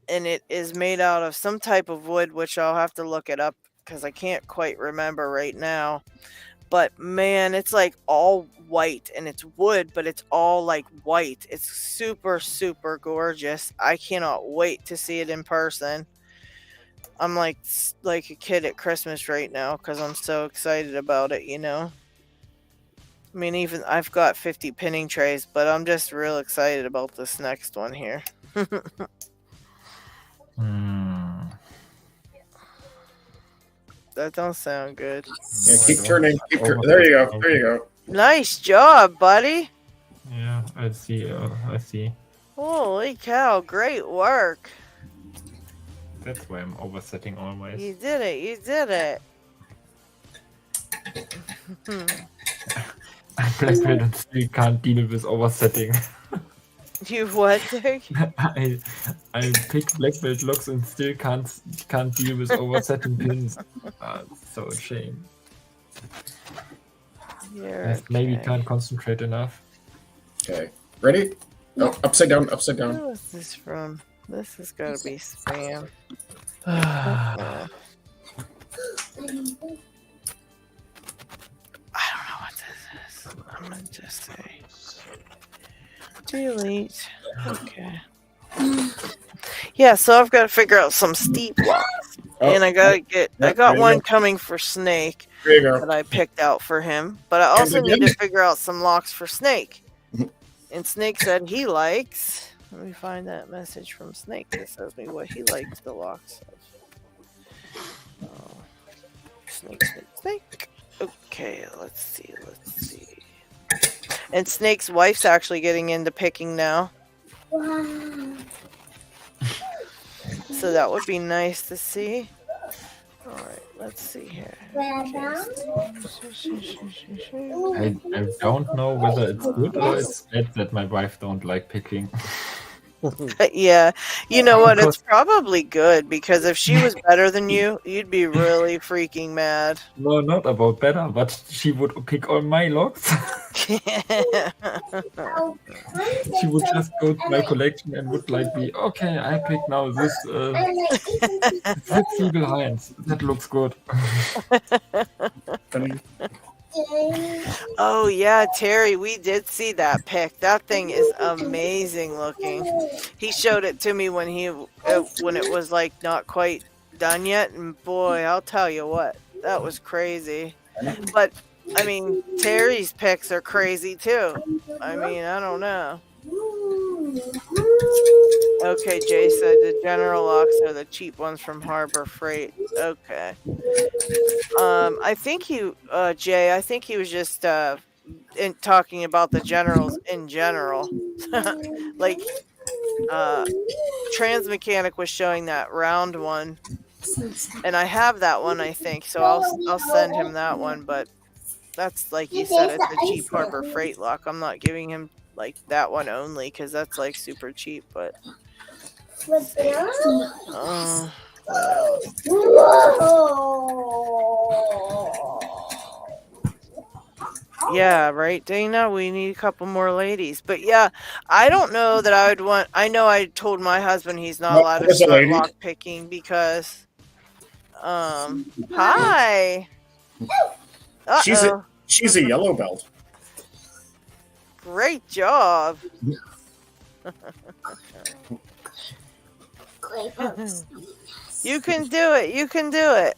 and it is made out of some type of wood, which I'll have to look it up because I can't quite remember right now. But man, it's like all white, and it's wood, but it's all like white. It's super, super gorgeous. I cannot wait to see it in person. I'm like a kid at Christmas right now because I'm so excited about it, I mean, even I've got 50 pinning trays, but I'm just real excited about this next one here. That don't sound good. Yeah, keep turning. There you go. There you go. Nice job, buddy. Yeah, I see. I see. Holy cow! Great work. That's why I'm oversetting always. You did it. You did it. I black belt and still can't deal with oversetting. You what, Dick? I pick black belt locks and still can't deal with oversetting pins. It's so a shame. Maybe can't concentrate enough. Okay, ready? Oh, upside down, upside down. Who is this from? This has got to be spam. I don't know what this is. I'm gonna just say delete. Okay. Yeah, so I've got to figure out some steep locks, and I got one coming for Snake that I picked out for him, but I also need to figure out some locks for Snake. And Snake said he likes. Let me find that message from Snake that says me what he likes the locks of. Oh. Snake. Okay, let's see. And Snake's wife's actually getting into picking now. Wow. So that would be nice to see. Alright, let's see here. I don't know whether it's good or it's bad that my wife don't like picking. Yeah, you know what? It's probably good because if she was better than you, you'd be really freaking mad. No, not about better, but she would pick all my locks. She would just go to my collection and would like be, okay, I pick now this Siegel Heinz. That looks good. Oh yeah, Terry, we did see that pic. That thing is amazing looking. He showed it to me when it was like not quite done yet, and boy, I'll tell you what, that was crazy. But I mean, Terry's pics are crazy too. I mean, I don't know. Okay, Jay said the General Locks are the cheap ones from Harbor Freight. Okay. I think Jay, I think he was just talking about the Generals in general. Like, Transmechanic was showing that round one, and I have that one, I think, so I'll send him that one. But that's like you said, it's a cheap Harbor Freight lock. I'm not giving him like that one only because that's like super cheap. But yeah, right, Dana? We need a couple more ladies. But yeah, I don't know that I would want... I know I told my husband he's not allowed to start lock picking because... Hi! Uh-oh. She's a yellow belt. Great job! You can do it! You can do it!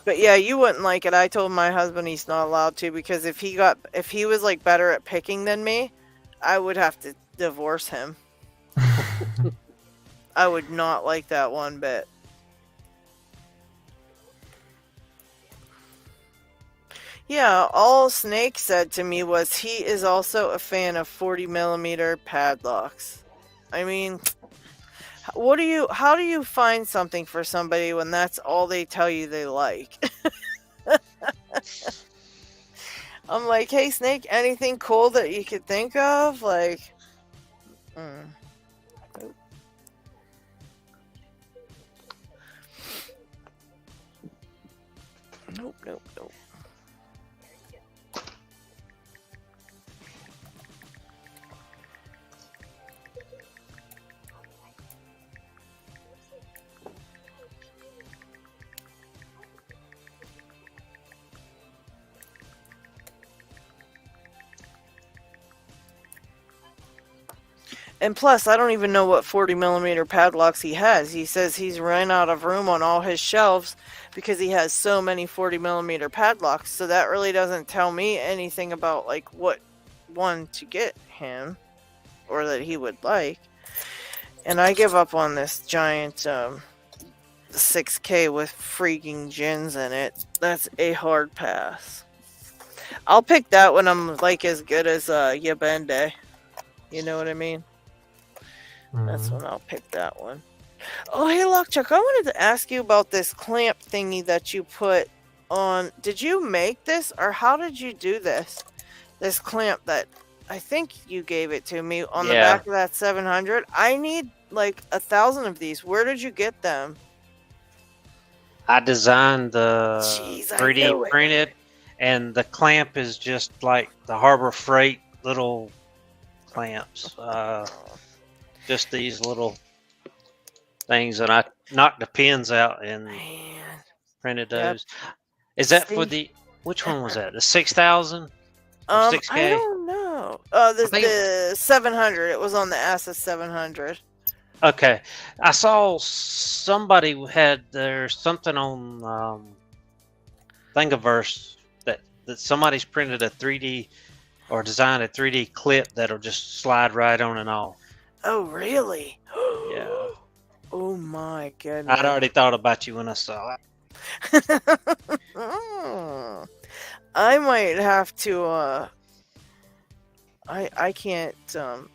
But yeah, you wouldn't like it. I told my husband he's not allowed to because if he was like better at picking than me, I would have to divorce him. I would not like that one bit. Yeah, all Snake said to me was he is also a fan of 40mm padlocks. I mean, how do you find something for somebody when that's all they tell you they like? I'm like, hey Snake, anything cool that you could think of? Like, Nope. And plus, I don't even know what 40mm padlocks he has. He says he's run out of room on all his shelves because he has so many 40mm padlocks. So that really doesn't tell me anything about like what one to get him or that he would like. And I give up on this giant 6K with freaking gins in it. That's a hard pass. I'll pick that when I'm like as good as Yabende. You know what I mean? That's when I'll pick that one. Oh, hey, Lockchuck, I wanted to ask you about this clamp thingy that you put on. Did you make this, or how did you do this? This clamp that I think you gave it to me on the back of that 700. I need like 1,000 of these. Where did you get them? I designed the 3D printed, and the clamp is just like the Harbor Freight little clamps. Just these little things, and I knocked the pins out and printed those. Yep. Is that for the... Which one was that? The 6,000? 6K? I don't know. The 700. It was on the Asa 700. Okay. I saw somebody had there's something on Thingiverse that that somebody's printed a 3D or designed a 3D clip that'll just slide right on and off. Oh, really? Yeah. Oh my goodness. I'd already thought about you when I saw it. I might have to I can't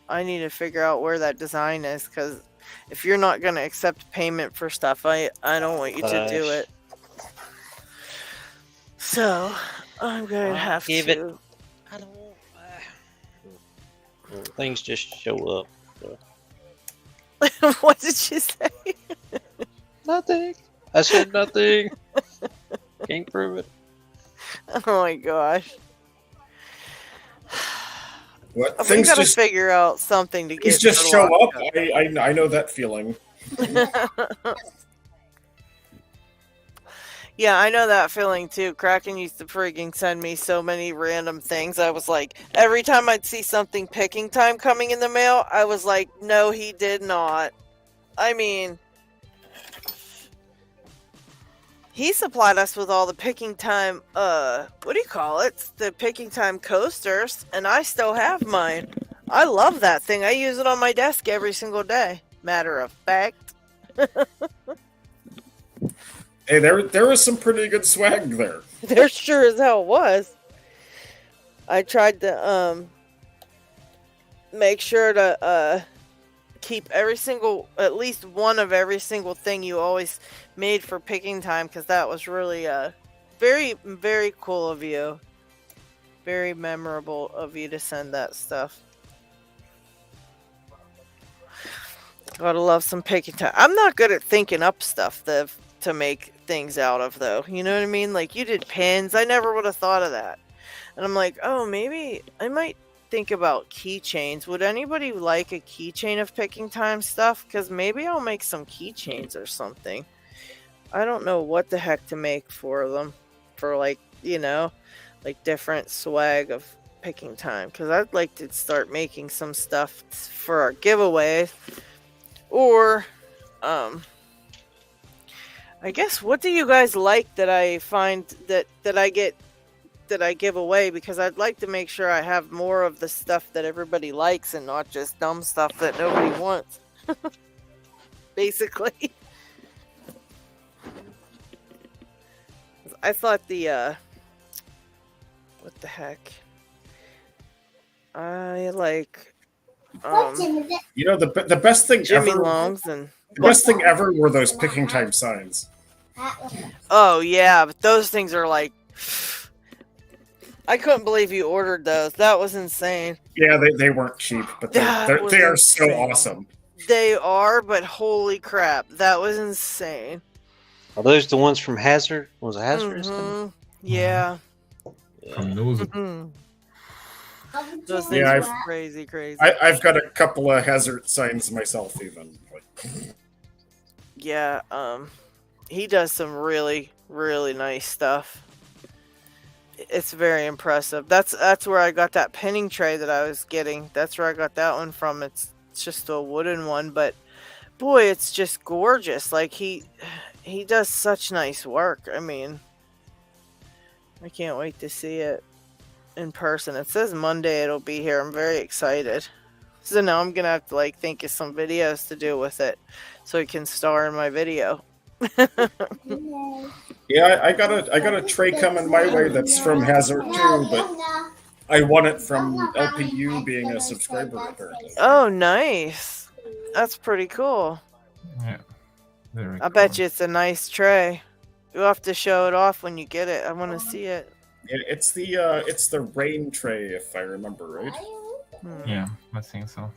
I need to figure out where that design is, because if you're not gonna accept payment for stuff, I don't want you to do it. So I'm gonna have to give it. I don't things just show up. So. What did you say? Nothing. I said nothing. Can't prove it. Oh my gosh. What? We gotta figure out something to get. Things just show up. I know that feeling. Yeah, I know that feeling too. Kraken used to freaking send me so many random things. I was like, every time I'd see something picking time coming in the mail, I was like, no, he did not. I mean, he supplied us with all the picking time, what do you call it? The picking time coasters, and I still have mine. I love that thing. I use it on my desk every single day. Matter of fact. Hey, there was some pretty good swag there. There sure as hell was. I tried to make sure to keep at least one of every single thing you always made for picking time, because that was really very, very cool of you. Very memorable of you to send that stuff. Gotta love some picking time. I'm not good at thinking up stuff to make things out of, though. You know what I mean? Like, you did pins. I never would have thought of that. And I'm like, oh, maybe I might think about keychains. Would anybody like a keychain of picking time stuff? Because maybe I'll make some keychains or something. I don't know what the heck to make for them. For, like, you know, like different swag of picking time. Because I'd like to start making some stuff for our giveaway. Or, I guess, what do you guys like that I find that I give away? Because I'd like to make sure I have more of the stuff that everybody likes and not just dumb stuff that nobody wants. Basically. I thought the what the heck? I like you know, the best thing Jimmy ever. Longs and the best thing ever were those picking time signs. Oh yeah, but those things are like, I couldn't believe you ordered those. That was insane. Yeah, they weren't cheap, but they are so awesome. They are, but holy crap, that was insane. Are those the ones from Hazard? Was it Hazard? Mm-hmm. Yeah. From those. Mm-hmm. Those things Yeah, were crazy. I've got a couple of Hazard signs myself, even. Yeah, he does some really, really nice stuff. It's very impressive. That's where I got that pinning tray that I was getting. That's where I got that one from. It's just a wooden one, but boy, it's just gorgeous. Like, he does such nice work. I mean, I can't wait to see it in person. It says Monday it'll be here. I'm very excited. So now I'm gonna have to like think of some videos to do with it so it can star in my video. Yeah, I got a tray coming my way that's from Hazard too, but I won it from LPU being a subscriber apparently. Oh, nice. That's pretty cool. Yeah. Very I bet you it's a nice tray. You'll have to show it off when you get it. I want to see it. It's the rain tray, if I remember right. Yeah, I think so.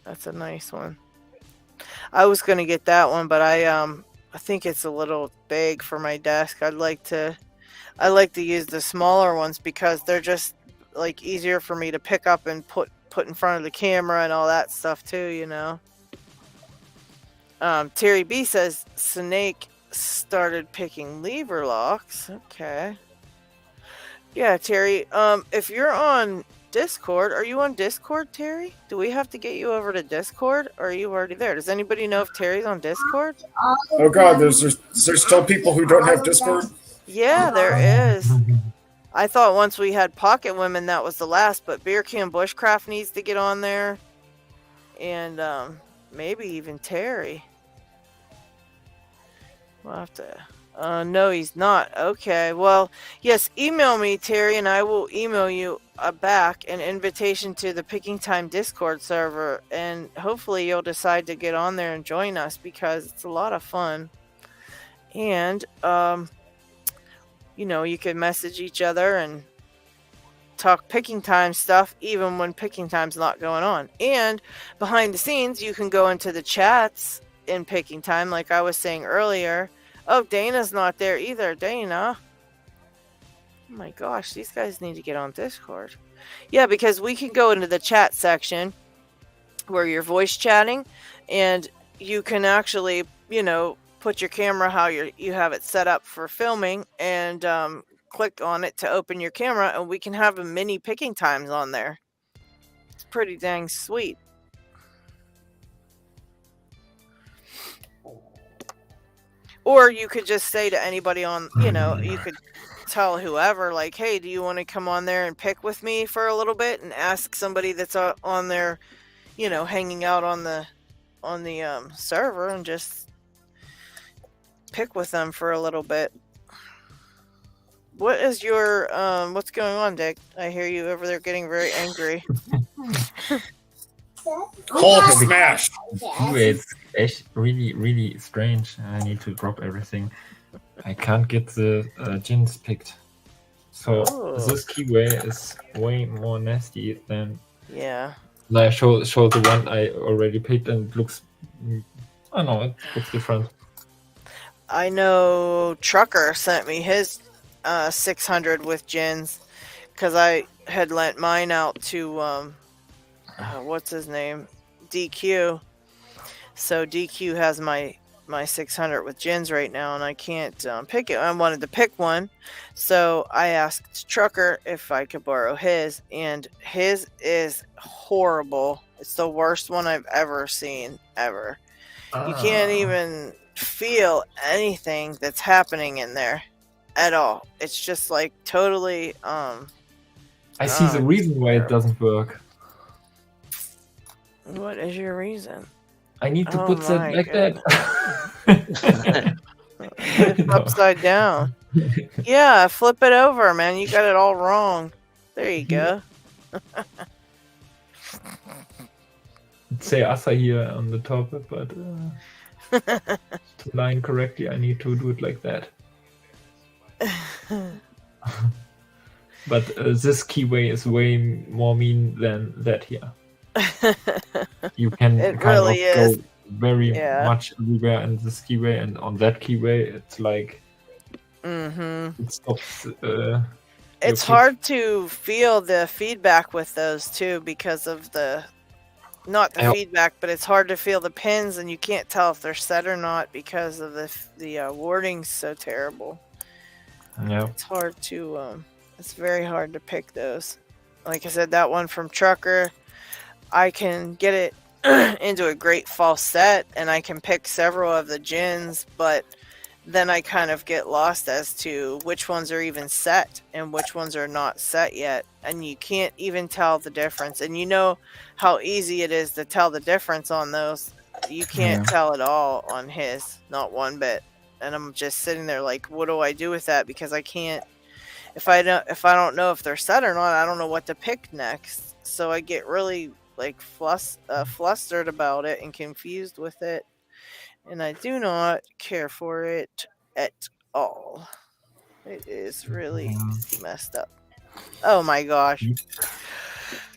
That's a nice one. I was gonna get that one, but I think it's a little big for my desk. I like to use the smaller ones because they're just like easier for me to pick up and put in front of the camera and all that stuff too, you know. Terry B says Snake started picking lever locks. Okay. Yeah, Terry. If you're on Discord, are you on Discord, Terry? Do we have to get you over to Discord, or are you already there? Does anybody know if Terry's on Discord? Oh God, there's still people who don't have Discord. Yeah, there is. I thought once we had Pocket Women, that was the last, but Beer Can Bushcraft needs to get on there. And maybe even Terry. We'll have to... no, he's not. Okay, well, yes, email me, Terry, and I will email you back an invitation to the Picking Time Discord server, and hopefully you'll decide to get on there and join us, because it's a lot of fun. And, you know, you can message each other and talk Picking Time stuff, even when Picking Time's not going on. And behind the scenes, you can go into the chats in Picking Time, like I was saying earlier. Oh, Dana's not there either. Dana. Oh my gosh, these guys need to get on Discord. Yeah, because we can go into the chat section where you're voice chatting, and you can actually, you know, put your camera how you have it set up for filming, and click on it to open your camera, and we can have a mini Picking Times on there. It's pretty dang sweet. Or you could just say to anybody on, you know, you could tell whoever, like, hey, do you want to come on there and pick with me for a little bit, and ask somebody that's on there, you know, hanging out on the server, and just pick with them for a little bit. What is your what's going on, Dick? I hear you over there getting very angry. Hulk smash! It's really, really strange. I need to drop everything. I can't get the gins picked. So this keyway is way more nasty than... Yeah. I show the one I already picked, and it looks... I don't know, it looks different. I know Trucker sent me his 600 with gins, because I had lent mine out to... what's his name? DQ. So DQ has my 600 with gins right now, and I can't pick it. I wanted to pick one, so I asked Trucker if I could borrow his, and his is horrible. It's the worst one I've ever seen, ever. You can't even feel anything that's happening in there at all. It's just like totally I see the reason why it doesn't work. What is your reason? I need to put it like that. It's upside down. Yeah, flip it over, man. You got it all wrong. There you go. Say Asa here on the top, but to line correctly, I need to do it like that. But this keyway is way more mean than that here. You can it kind really of is. go very much everywhere in this keyway, and on that keyway, it's like it stops. It's hard to feel the feedback with those too, because of the feedback, but it's hard to feel the pins, and you can't tell if they're set or not because of the wording's so terrible. Yeah, it's hard to. It's very hard to pick those. Like I said, that one from Trucker, I can get it into a great false set, and I can pick several of the gins, but then I kind of get lost as to which ones are even set and which ones are not set yet, and you can't even tell the difference. And you know how easy it is to tell the difference on those. You can't tell at all on his, not one bit. And I'm just sitting there like, what do I do with that? Because I can't. If I don't know if they're set or not, I don't know what to pick next. So I get really like flustered about it and confused with it, and I do not care for it at all. It is really messed up. Oh my gosh.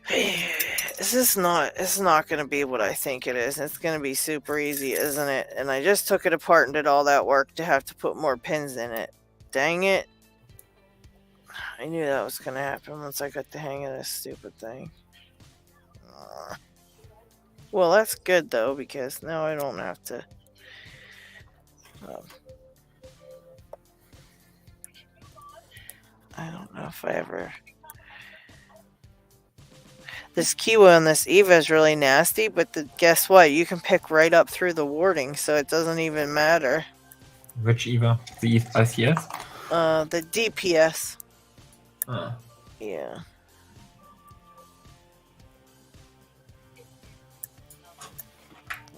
It's not going to be what I think it is. It's going to be super easy, isn't it? And I just took it apart and did all that work to have to put more pins in it. Dang it. I knew that was going to happen once I got the hang of this stupid thing. Well, that's good, though, because now I don't have to... I don't know if I ever... This Kiwa and this Eva is really nasty, but guess what? You can pick right up through the warding, so it doesn't even matter. Which Eva? The ICS? The DPS. Yeah.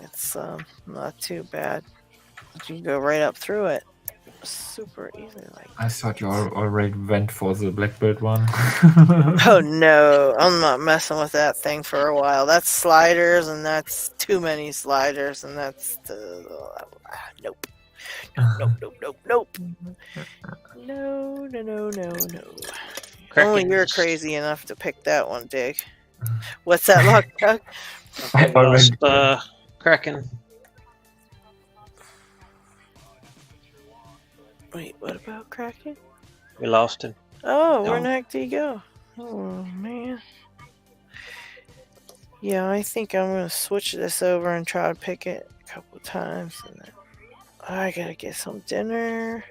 It's not too bad. You can go right up through it. Super easy. Like I thought you already went for the Blackbird one. Oh no, I'm not messing with that thing for a while. That's sliders, and that's too many sliders, and that's nope. Nope. No. Only you're crazy enough to pick that one, Dig. What's that, Lockpick? I lost Kraken. Wait, what about Kraken? We lost him. Oh, where the heck did he go? Oh, man. Yeah, I think I'm going to switch this over and try to pick it a couple times. And then I got to get some dinner.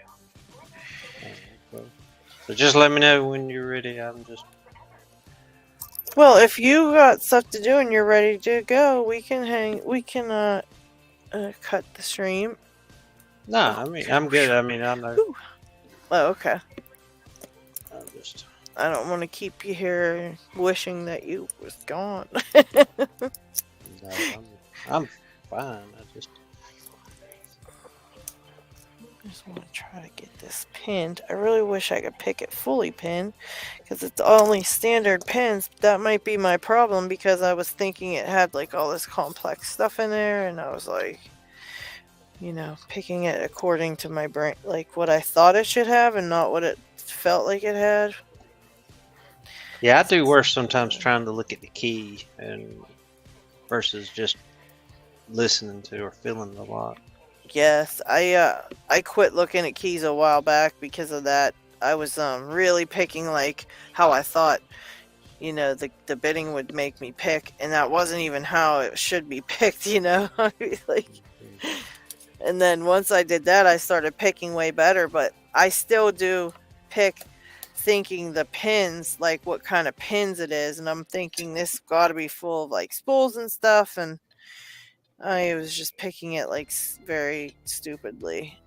So just let me know when you're ready. I'm just... Well, if you got stuff to do and you're ready to go, we can cut the stream. No, I mean, I'm good. I mean, I know. Oh, okay. I don't want to keep you here wishing that you was gone. No, I'm fine. I just want to try to get this pinned. I really wish I could pick it fully pinned, because it's only standard pins. That might be my problem, because I was thinking it had like all this complex stuff in there, and I was like, you know, picking it according to my brain, like what I thought it should have and not what it felt like it had. Yeah, I do worse sometimes trying to look at the key and versus just listening to or feeling the lock. Yes, I quit looking at keys a while back because of that. I was really picking like how I thought, you know, the bidding would make me pick, and that wasn't even how it should be picked, you know. Like, and then once I did that, I started picking way better, but I still do pick thinking the pins, like what kind of pins it is, and I'm thinking this got to be full of like spools and stuff, and I was just picking it like very stupidly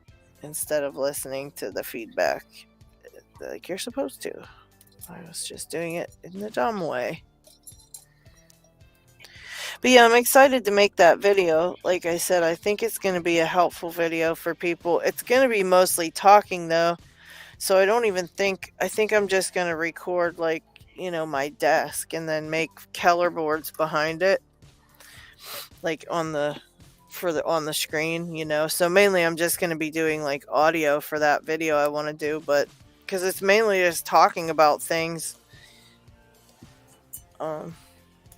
instead of listening to the feedback like you're supposed to. I was just doing it in the dumb way. But yeah, I'm excited to make that video. Like I said, I think it's going to be a helpful video for people. It's going to be mostly talking though. So I think I'm just going to record like, you know, my desk and then make Keller boards behind it. Like on the screen, you know. So mainly I'm just going to be doing like audio for that video I want to do, but because it's mainly just talking about things.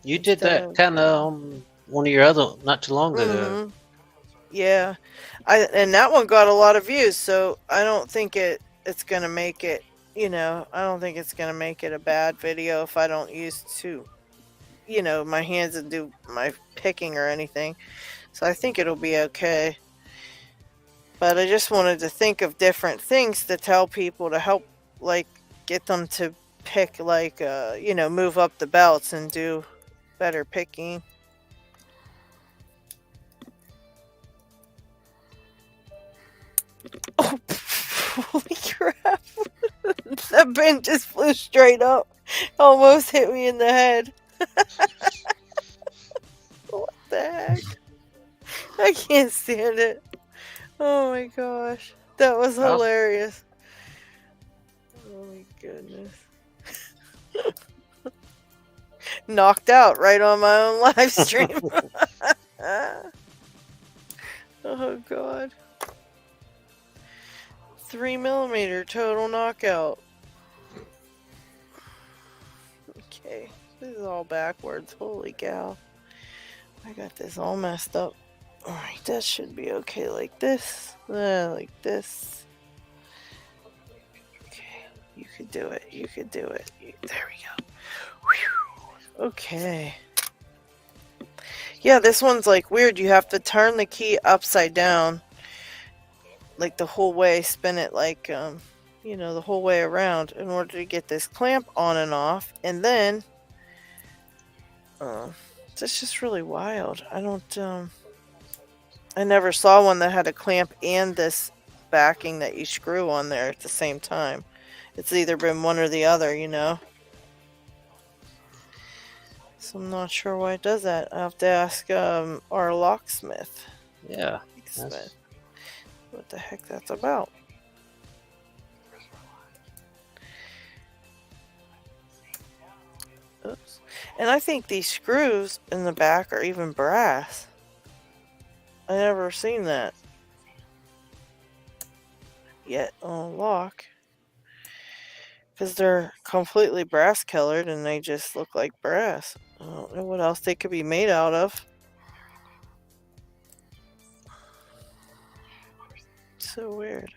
You did that kind of on one of your other not too long ago. Mm-hmm. Yeah, and that one got a lot of views, so I don't think it's gonna make it. You know, I don't think it's gonna make it a bad video if I don't use my hands and do my picking or anything. So I think it'll be okay. But I just wanted to think of different things to tell people to help, like, get them to pick, like, move up the belts and do better picking. Oh, holy crap. That pin just flew straight up. Almost hit me in the head. What the heck? I can't stand it. Oh my gosh. That was hilarious. Oh my goodness. Knocked out right on my own live stream. Oh god. 3mm total knockout. Okay. This is all backwards. Holy cow. I got this all messed up. Alright, that should be okay like this. Like this. Okay, you could do it. You could do it. There we go. Whew. Okay. Yeah, this one's like weird. You have to turn the key upside down. Like the whole way. Spin it like, the whole way around in order to get this clamp on and off. And then, it's just really wild. I never saw one that had a clamp and this backing that you screw on there at the same time. It's either been one or the other, you know. So I'm not sure why it does that. I have to ask our locksmith. Yeah. Smith, what the heck that's about. Oops. And I think these screws in the back are even brass. I never seen that yet on a lock. Because they're completely brass colored and they just look like brass. I don't know what else they could be made out of. So weird.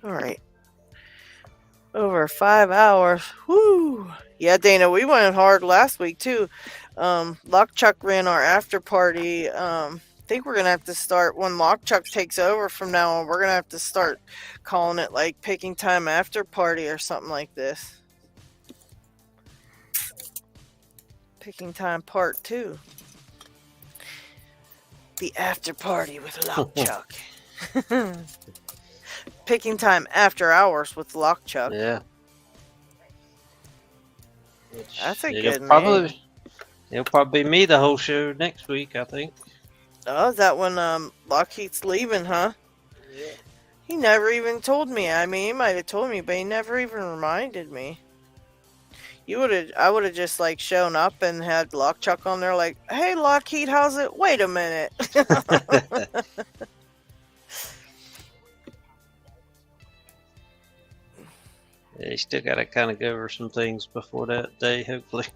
Alright. Over 5 hours. Woo! Yeah, Dana, we went hard last week too. LockChuck ran our after party. I think we're gonna have to start when LockChuck takes over from now on. We're gonna have to start calling it like Picking Time After Party or something like this. Picking Time Part 2. The after party with LockChuck. Picking Time After Hours with LockChuck. Yeah. That's a good name. It'll probably be me the whole show next week, I think. Oh, is that when LockHeat's leaving, huh? Yeah. He never even told me. I mean, he might have told me, but he never even reminded me. I would have just like shown up and had LockChuck on there like, hey LockHeat, how's it? Wait a minute. Yeah, you still got to kind of go over some things before that day, hopefully.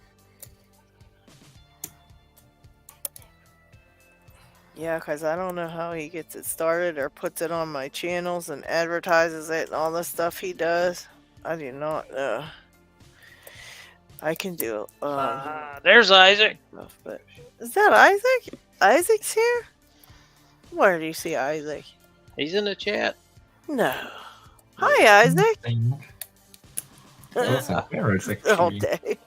Yeah, because I don't know how he gets it started or puts it on my channels and advertises it and all the stuff he does. I do not know. I can do there's Isaac. But is that Isaac? Isaac's here? Where do you see Isaac? He's in the chat. No. Hi, Isaac. All day.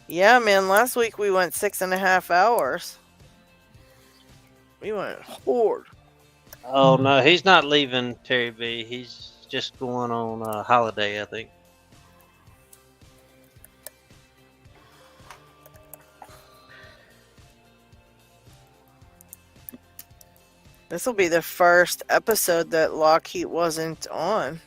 Yeah, man. Last week we went 6.5 hours. We went hard. Oh no, he's not leaving Terry B. He's just going on holiday, I think. This will be the first episode that LockHeat wasn't on.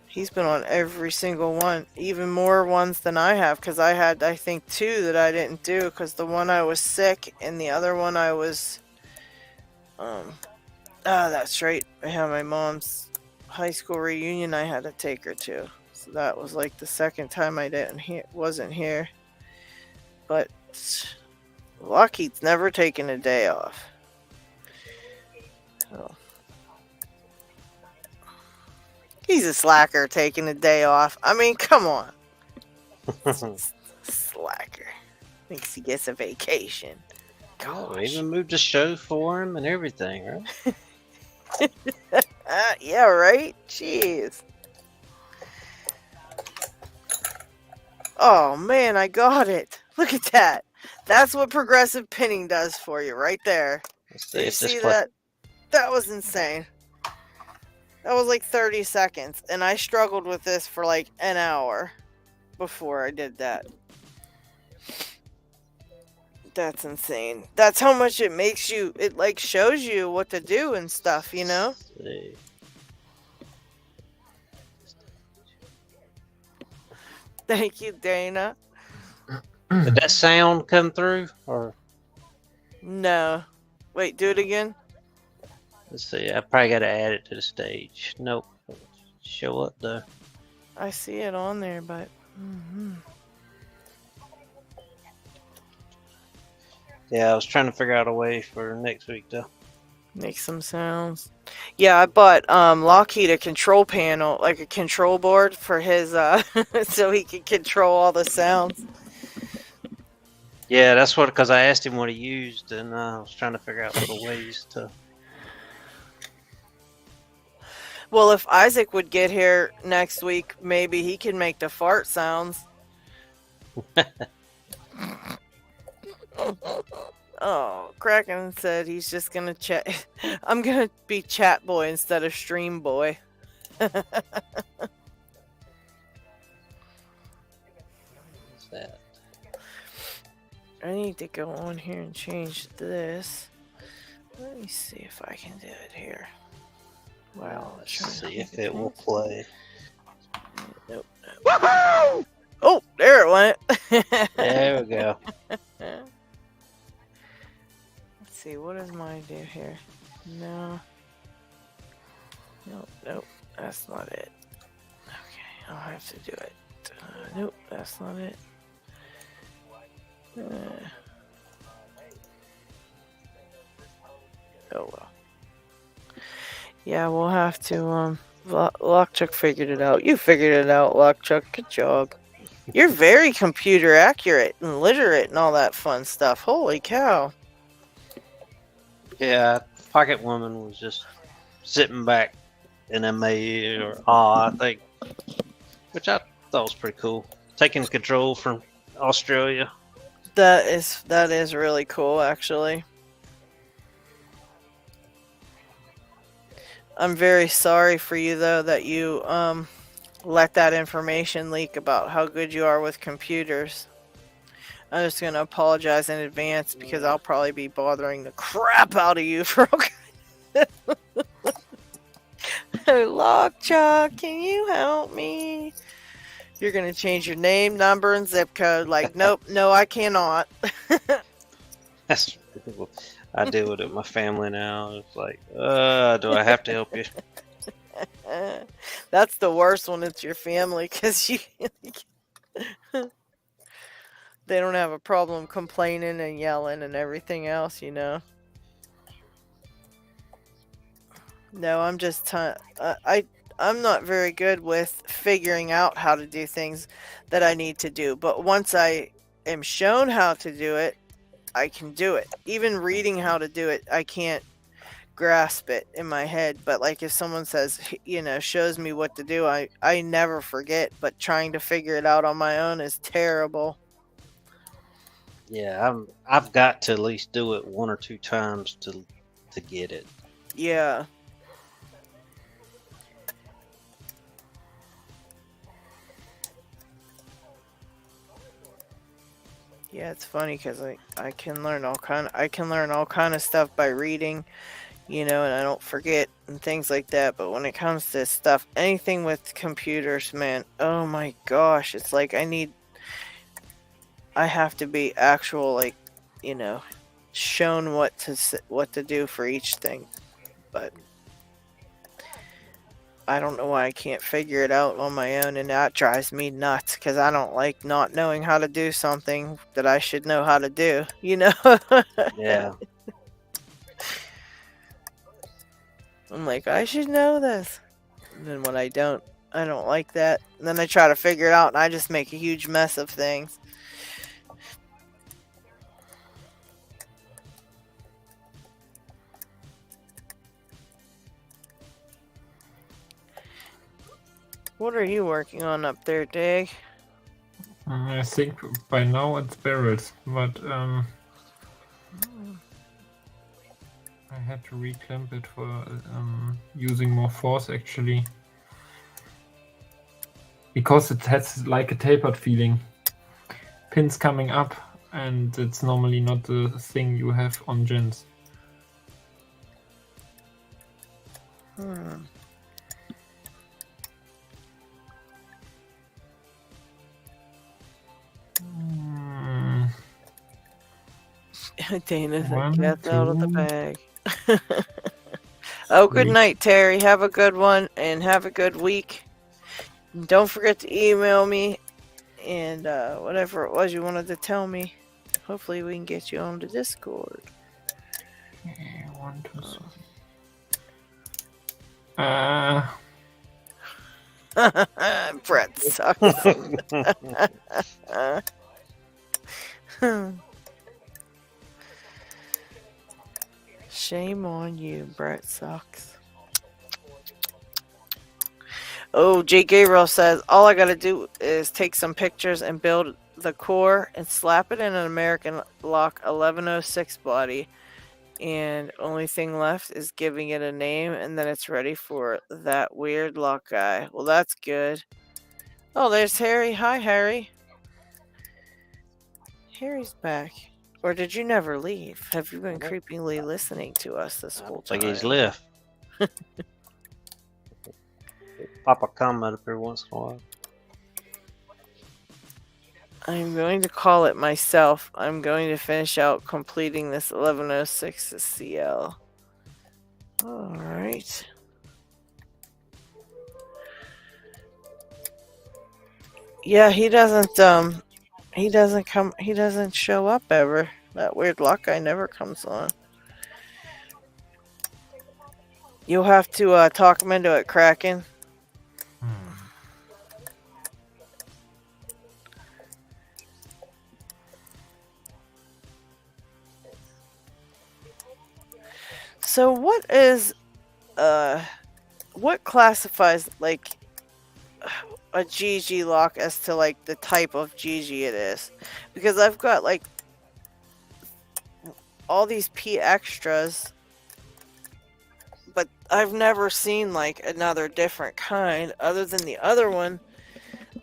He's been on every single one, even more ones than I have, because I had, I think, 2 that I didn't do, because the one I was sick, and the other one I was, that's right, I had my mom's high school reunion I had to take her to, so that was like the second time I wasn't here, but LockHeat's never taken a day off. Oh. He's a slacker taking a day off. I mean, come on. Slacker. Thinks he gets a vacation. Oh, we even moved the show for him and everything, right? Yeah, right? Jeez. Oh, man, I got it. Look at that. That's what progressive pinning does for you right there. Let's Did you see that? That was insane. That was like 30 seconds, and I struggled with this for like an hour before I did that. That's insane. That's how much it makes you, it like shows you what to do and stuff, you know? Thank you, Dana. Did that sound come through, or? No. Wait, do it again? Let's see, I probably got to add it to the stage. Nope. Show up though. I see it on there, but... Yeah, I was trying to figure out a way for next week though. Make some sounds. Yeah, I bought LockHeat a control panel, like a control board for his, so he could control all the sounds. Yeah, that's what, because I asked him what he used, and I was trying to figure out little ways to... Well, if Isaac would get here next week, maybe he can make the fart sounds. Oh, Kraken said he's just gonna chat. I'm gonna be chat boy instead of stream boy. What's that? I need to go on here and change this. Let me see if I can do it here. Wow. Let's see if it will play. Nope. Oh, there it went. There we go. Let's see, what does mine do here? No. Nope, that's not it. Okay, I'll have to do it. Nope, that's not it. Oh well. Yeah, we'll have to, Lockchuck figured it out. You figured it out, Lockchuck. Good job. You're very computer accurate and literate and all that fun stuff. Holy cow. Yeah, Pocket Woman was just sitting back in MA or awe, I think, which I thought was pretty cool. Taking control from Australia. That is really cool, actually. I'm very sorry for you, though, that you let that information leak about how good you are with computers. I'm just going to apologize in advance because I'll probably be bothering the crap out of you for Lockchuck, can you help me? You're going to change your name, number, and zip code. Like, nope, no, I cannot. That's I deal with it with my family now. It's like, do I have to help you? That's the worst when it's your family, because they don't have a problem complaining and yelling and everything else, you know. No, I'm just I'm not very good with figuring out how to do things that I need to do. But once I am shown how to do it, I can do it. Even reading how to do it, I can't grasp it in my head. But like if someone says, you know, shows me what to do, I never forget. But trying to figure it out on my own is terrible. Yeah, I've got to at least do it 1 or 2 times to get it. Yeah. Yeah, it's funny because I can learn all kind of stuff by reading, you know, and I don't forget and things like that. But when it comes to stuff, anything with computers, man, oh my gosh, it's like I have to be actual, like, you know, shown what to do for each thing. But I don't know why I can't figure it out on my own, and that drives me nuts because I don't like not knowing how to do something that I should know how to do, you know? Yeah. I'm like, I should know this. And then when I don't like that. And then I try to figure it out, and I just make a huge mess of things. What are you working on up there, Dig? I think by now it's barrels, but I had to reclamp it for using more force actually. Because it has like a tapered feeling. Pins coming up, and it's normally not the thing you have on gens. Dana said, "Get out of the bag." Oh, good night, Terry. Have a good one and have a good week. And don't forget to email me and whatever it was you wanted to tell me. Hopefully, we can get you on the Discord. Yeah, 1, 2, 3. Brett sucks. Shame on you, Brett sucks. Oh, Jake Gabriel says, all I gotta do is take some pictures and build the core and slap it in an American Lock 1106 body. And only thing left is giving it a name, and then it's ready for that weird lock guy. Well, that's good. Oh, there's Harry. Hi, Harry. Harry's back. Or did you never leave? Have you been creepily listening to us this whole time? Like he's left. Pop a comment up every once in a while. I'm going to call it myself. I'm going to finish out completing this 1106 CL. Alright. Yeah, he doesn't show up ever. That weird lock guy never comes on. You'll have to talk him into it cracking. So what is what classifies like a GG lock as to like the type of GG it is? Because I've got like all these P extras, but I've never seen like another different kind other than the other one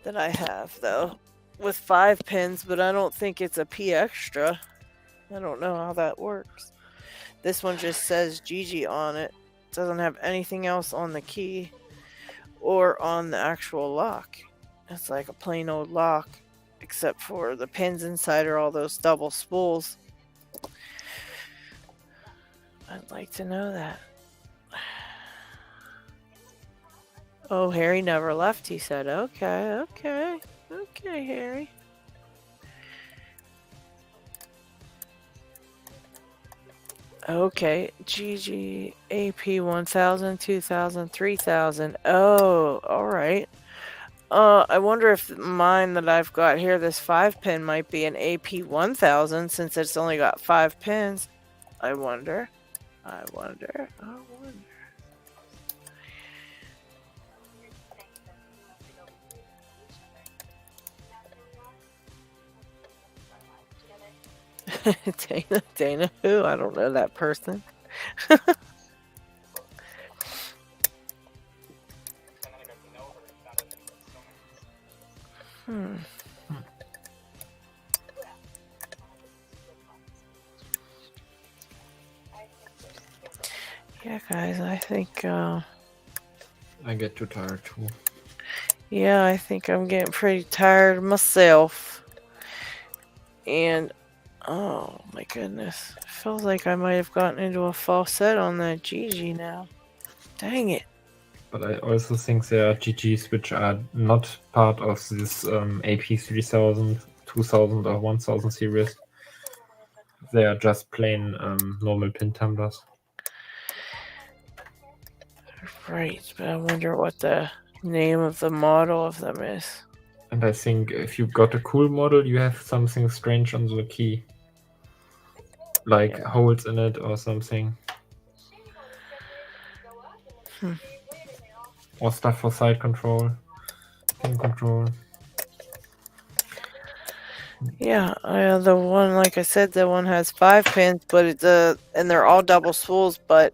that I have though with 5 pins, but I don't think it's a P extra. I don't know how that works. This one just says GG on it. Doesn't have anything else on the key or on the actual lock. It's like a plain old lock, except for the pins inside are all those double spools. I'd like to know that. Oh, Harry never left, he said. Okay, Harry. Okay, GG, AP 1000, 2000, 3000. Oh, alright. I wonder if mine that I've got here, this 5 pin, might be an AP 1000 since it's only got 5 pins. I wonder. Dana who? I don't know that person. Yeah, guys, I think I get too tired too. Yeah, I think I'm getting pretty tired myself. And oh my goodness. It feels like I might have gotten into a false set on that GG now. Dang it. But I also think there are GGs which are not part of this AP 3000, 2000 or 1000 series. They are just plain normal pin tumblers. Right, but I wonder what the name of the model of them is. And I think if you got a cool model, you have something strange on the key. Like holes in it or something. Or stuff for side control, pin control. Yeah, the one, like I said, the one has 5 pins, but it's and they're all double spools, but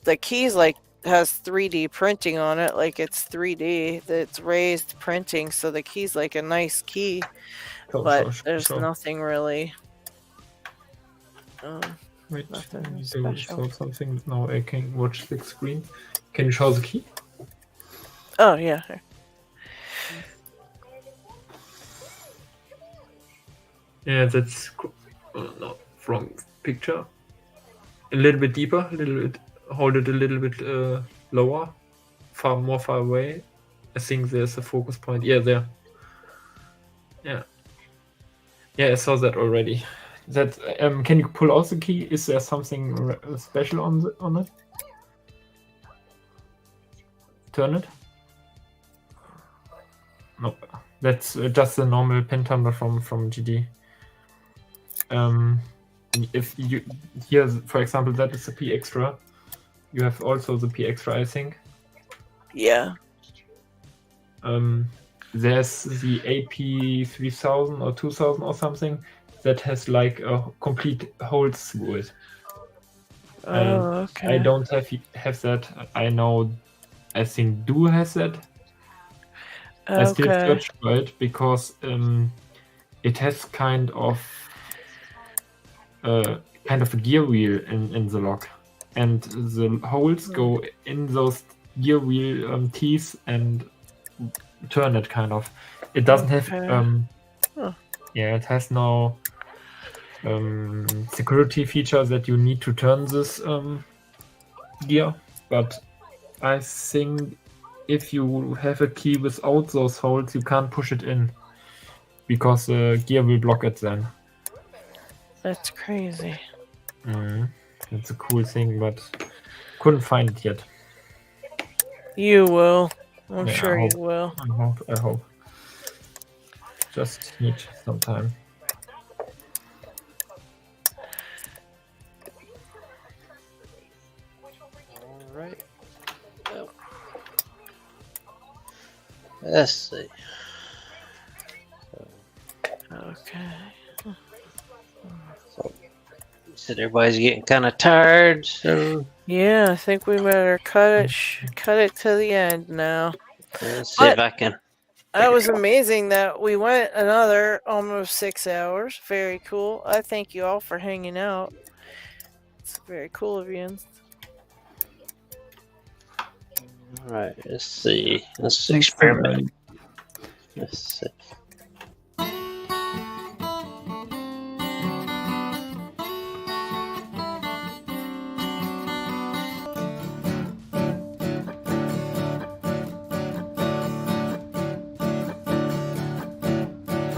the keys like has 3D printing on it, like it's 3D. It's raised printing, so the key's like a nice key, but there's nothing really. Wait, nothing do show something. Now I can watch the screen. Can you show the key? Oh yeah. Yeah, that's no, wrong picture. A little bit deeper, a little bit. Hold it a little bit lower, far away. I think there's a focus point. Yeah, there. Yeah, I saw that already. That can you pull out the key? Is there something special on it? Turn it. No, that's just a normal pin tumbler from GD. If you here, for example, that is a P extra. You have also the P extra, I think. Yeah. there's the AP3000 or 2000 or something that has like a complete holes through it. And okay. I don't have that. I think Du has that. I still search for it because it has kind of a gear wheel in the lock, and the holes go in those gear wheel teeth and turn it kind of. It doesn't have it has no security feature that you need to turn this gear, but I think if you have a key without those holes, you can't push it in because the gear will block it then. That's crazy. It's a cool thing, but couldn't find it yet. You will. I'm sure you will. I hope. Just need some time. All right. Well, let's see. Okay. So, said everybody's getting kind of tired, so yeah, I think we better cut it to the end now. Let's see if I can. That was amazing that we went another almost 6 hours. Very cool. I thank you all for hanging out. It's very cool of you. All right, let's see. Let's experiment. Let's see.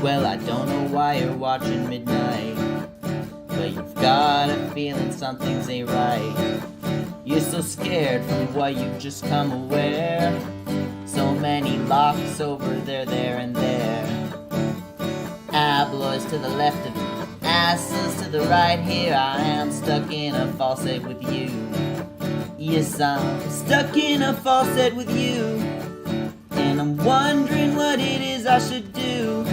Well, I don't know why you're watching midnight, but you've got a feeling something's ain't right. You're so scared from what you've just come aware. So many locks over there, there, and there. Abloys to the left of me, asses to the right. Here I am, stuck in a faucet with you. Yes, I'm stuck in a faucet with you, and I'm wondering what it is I should do.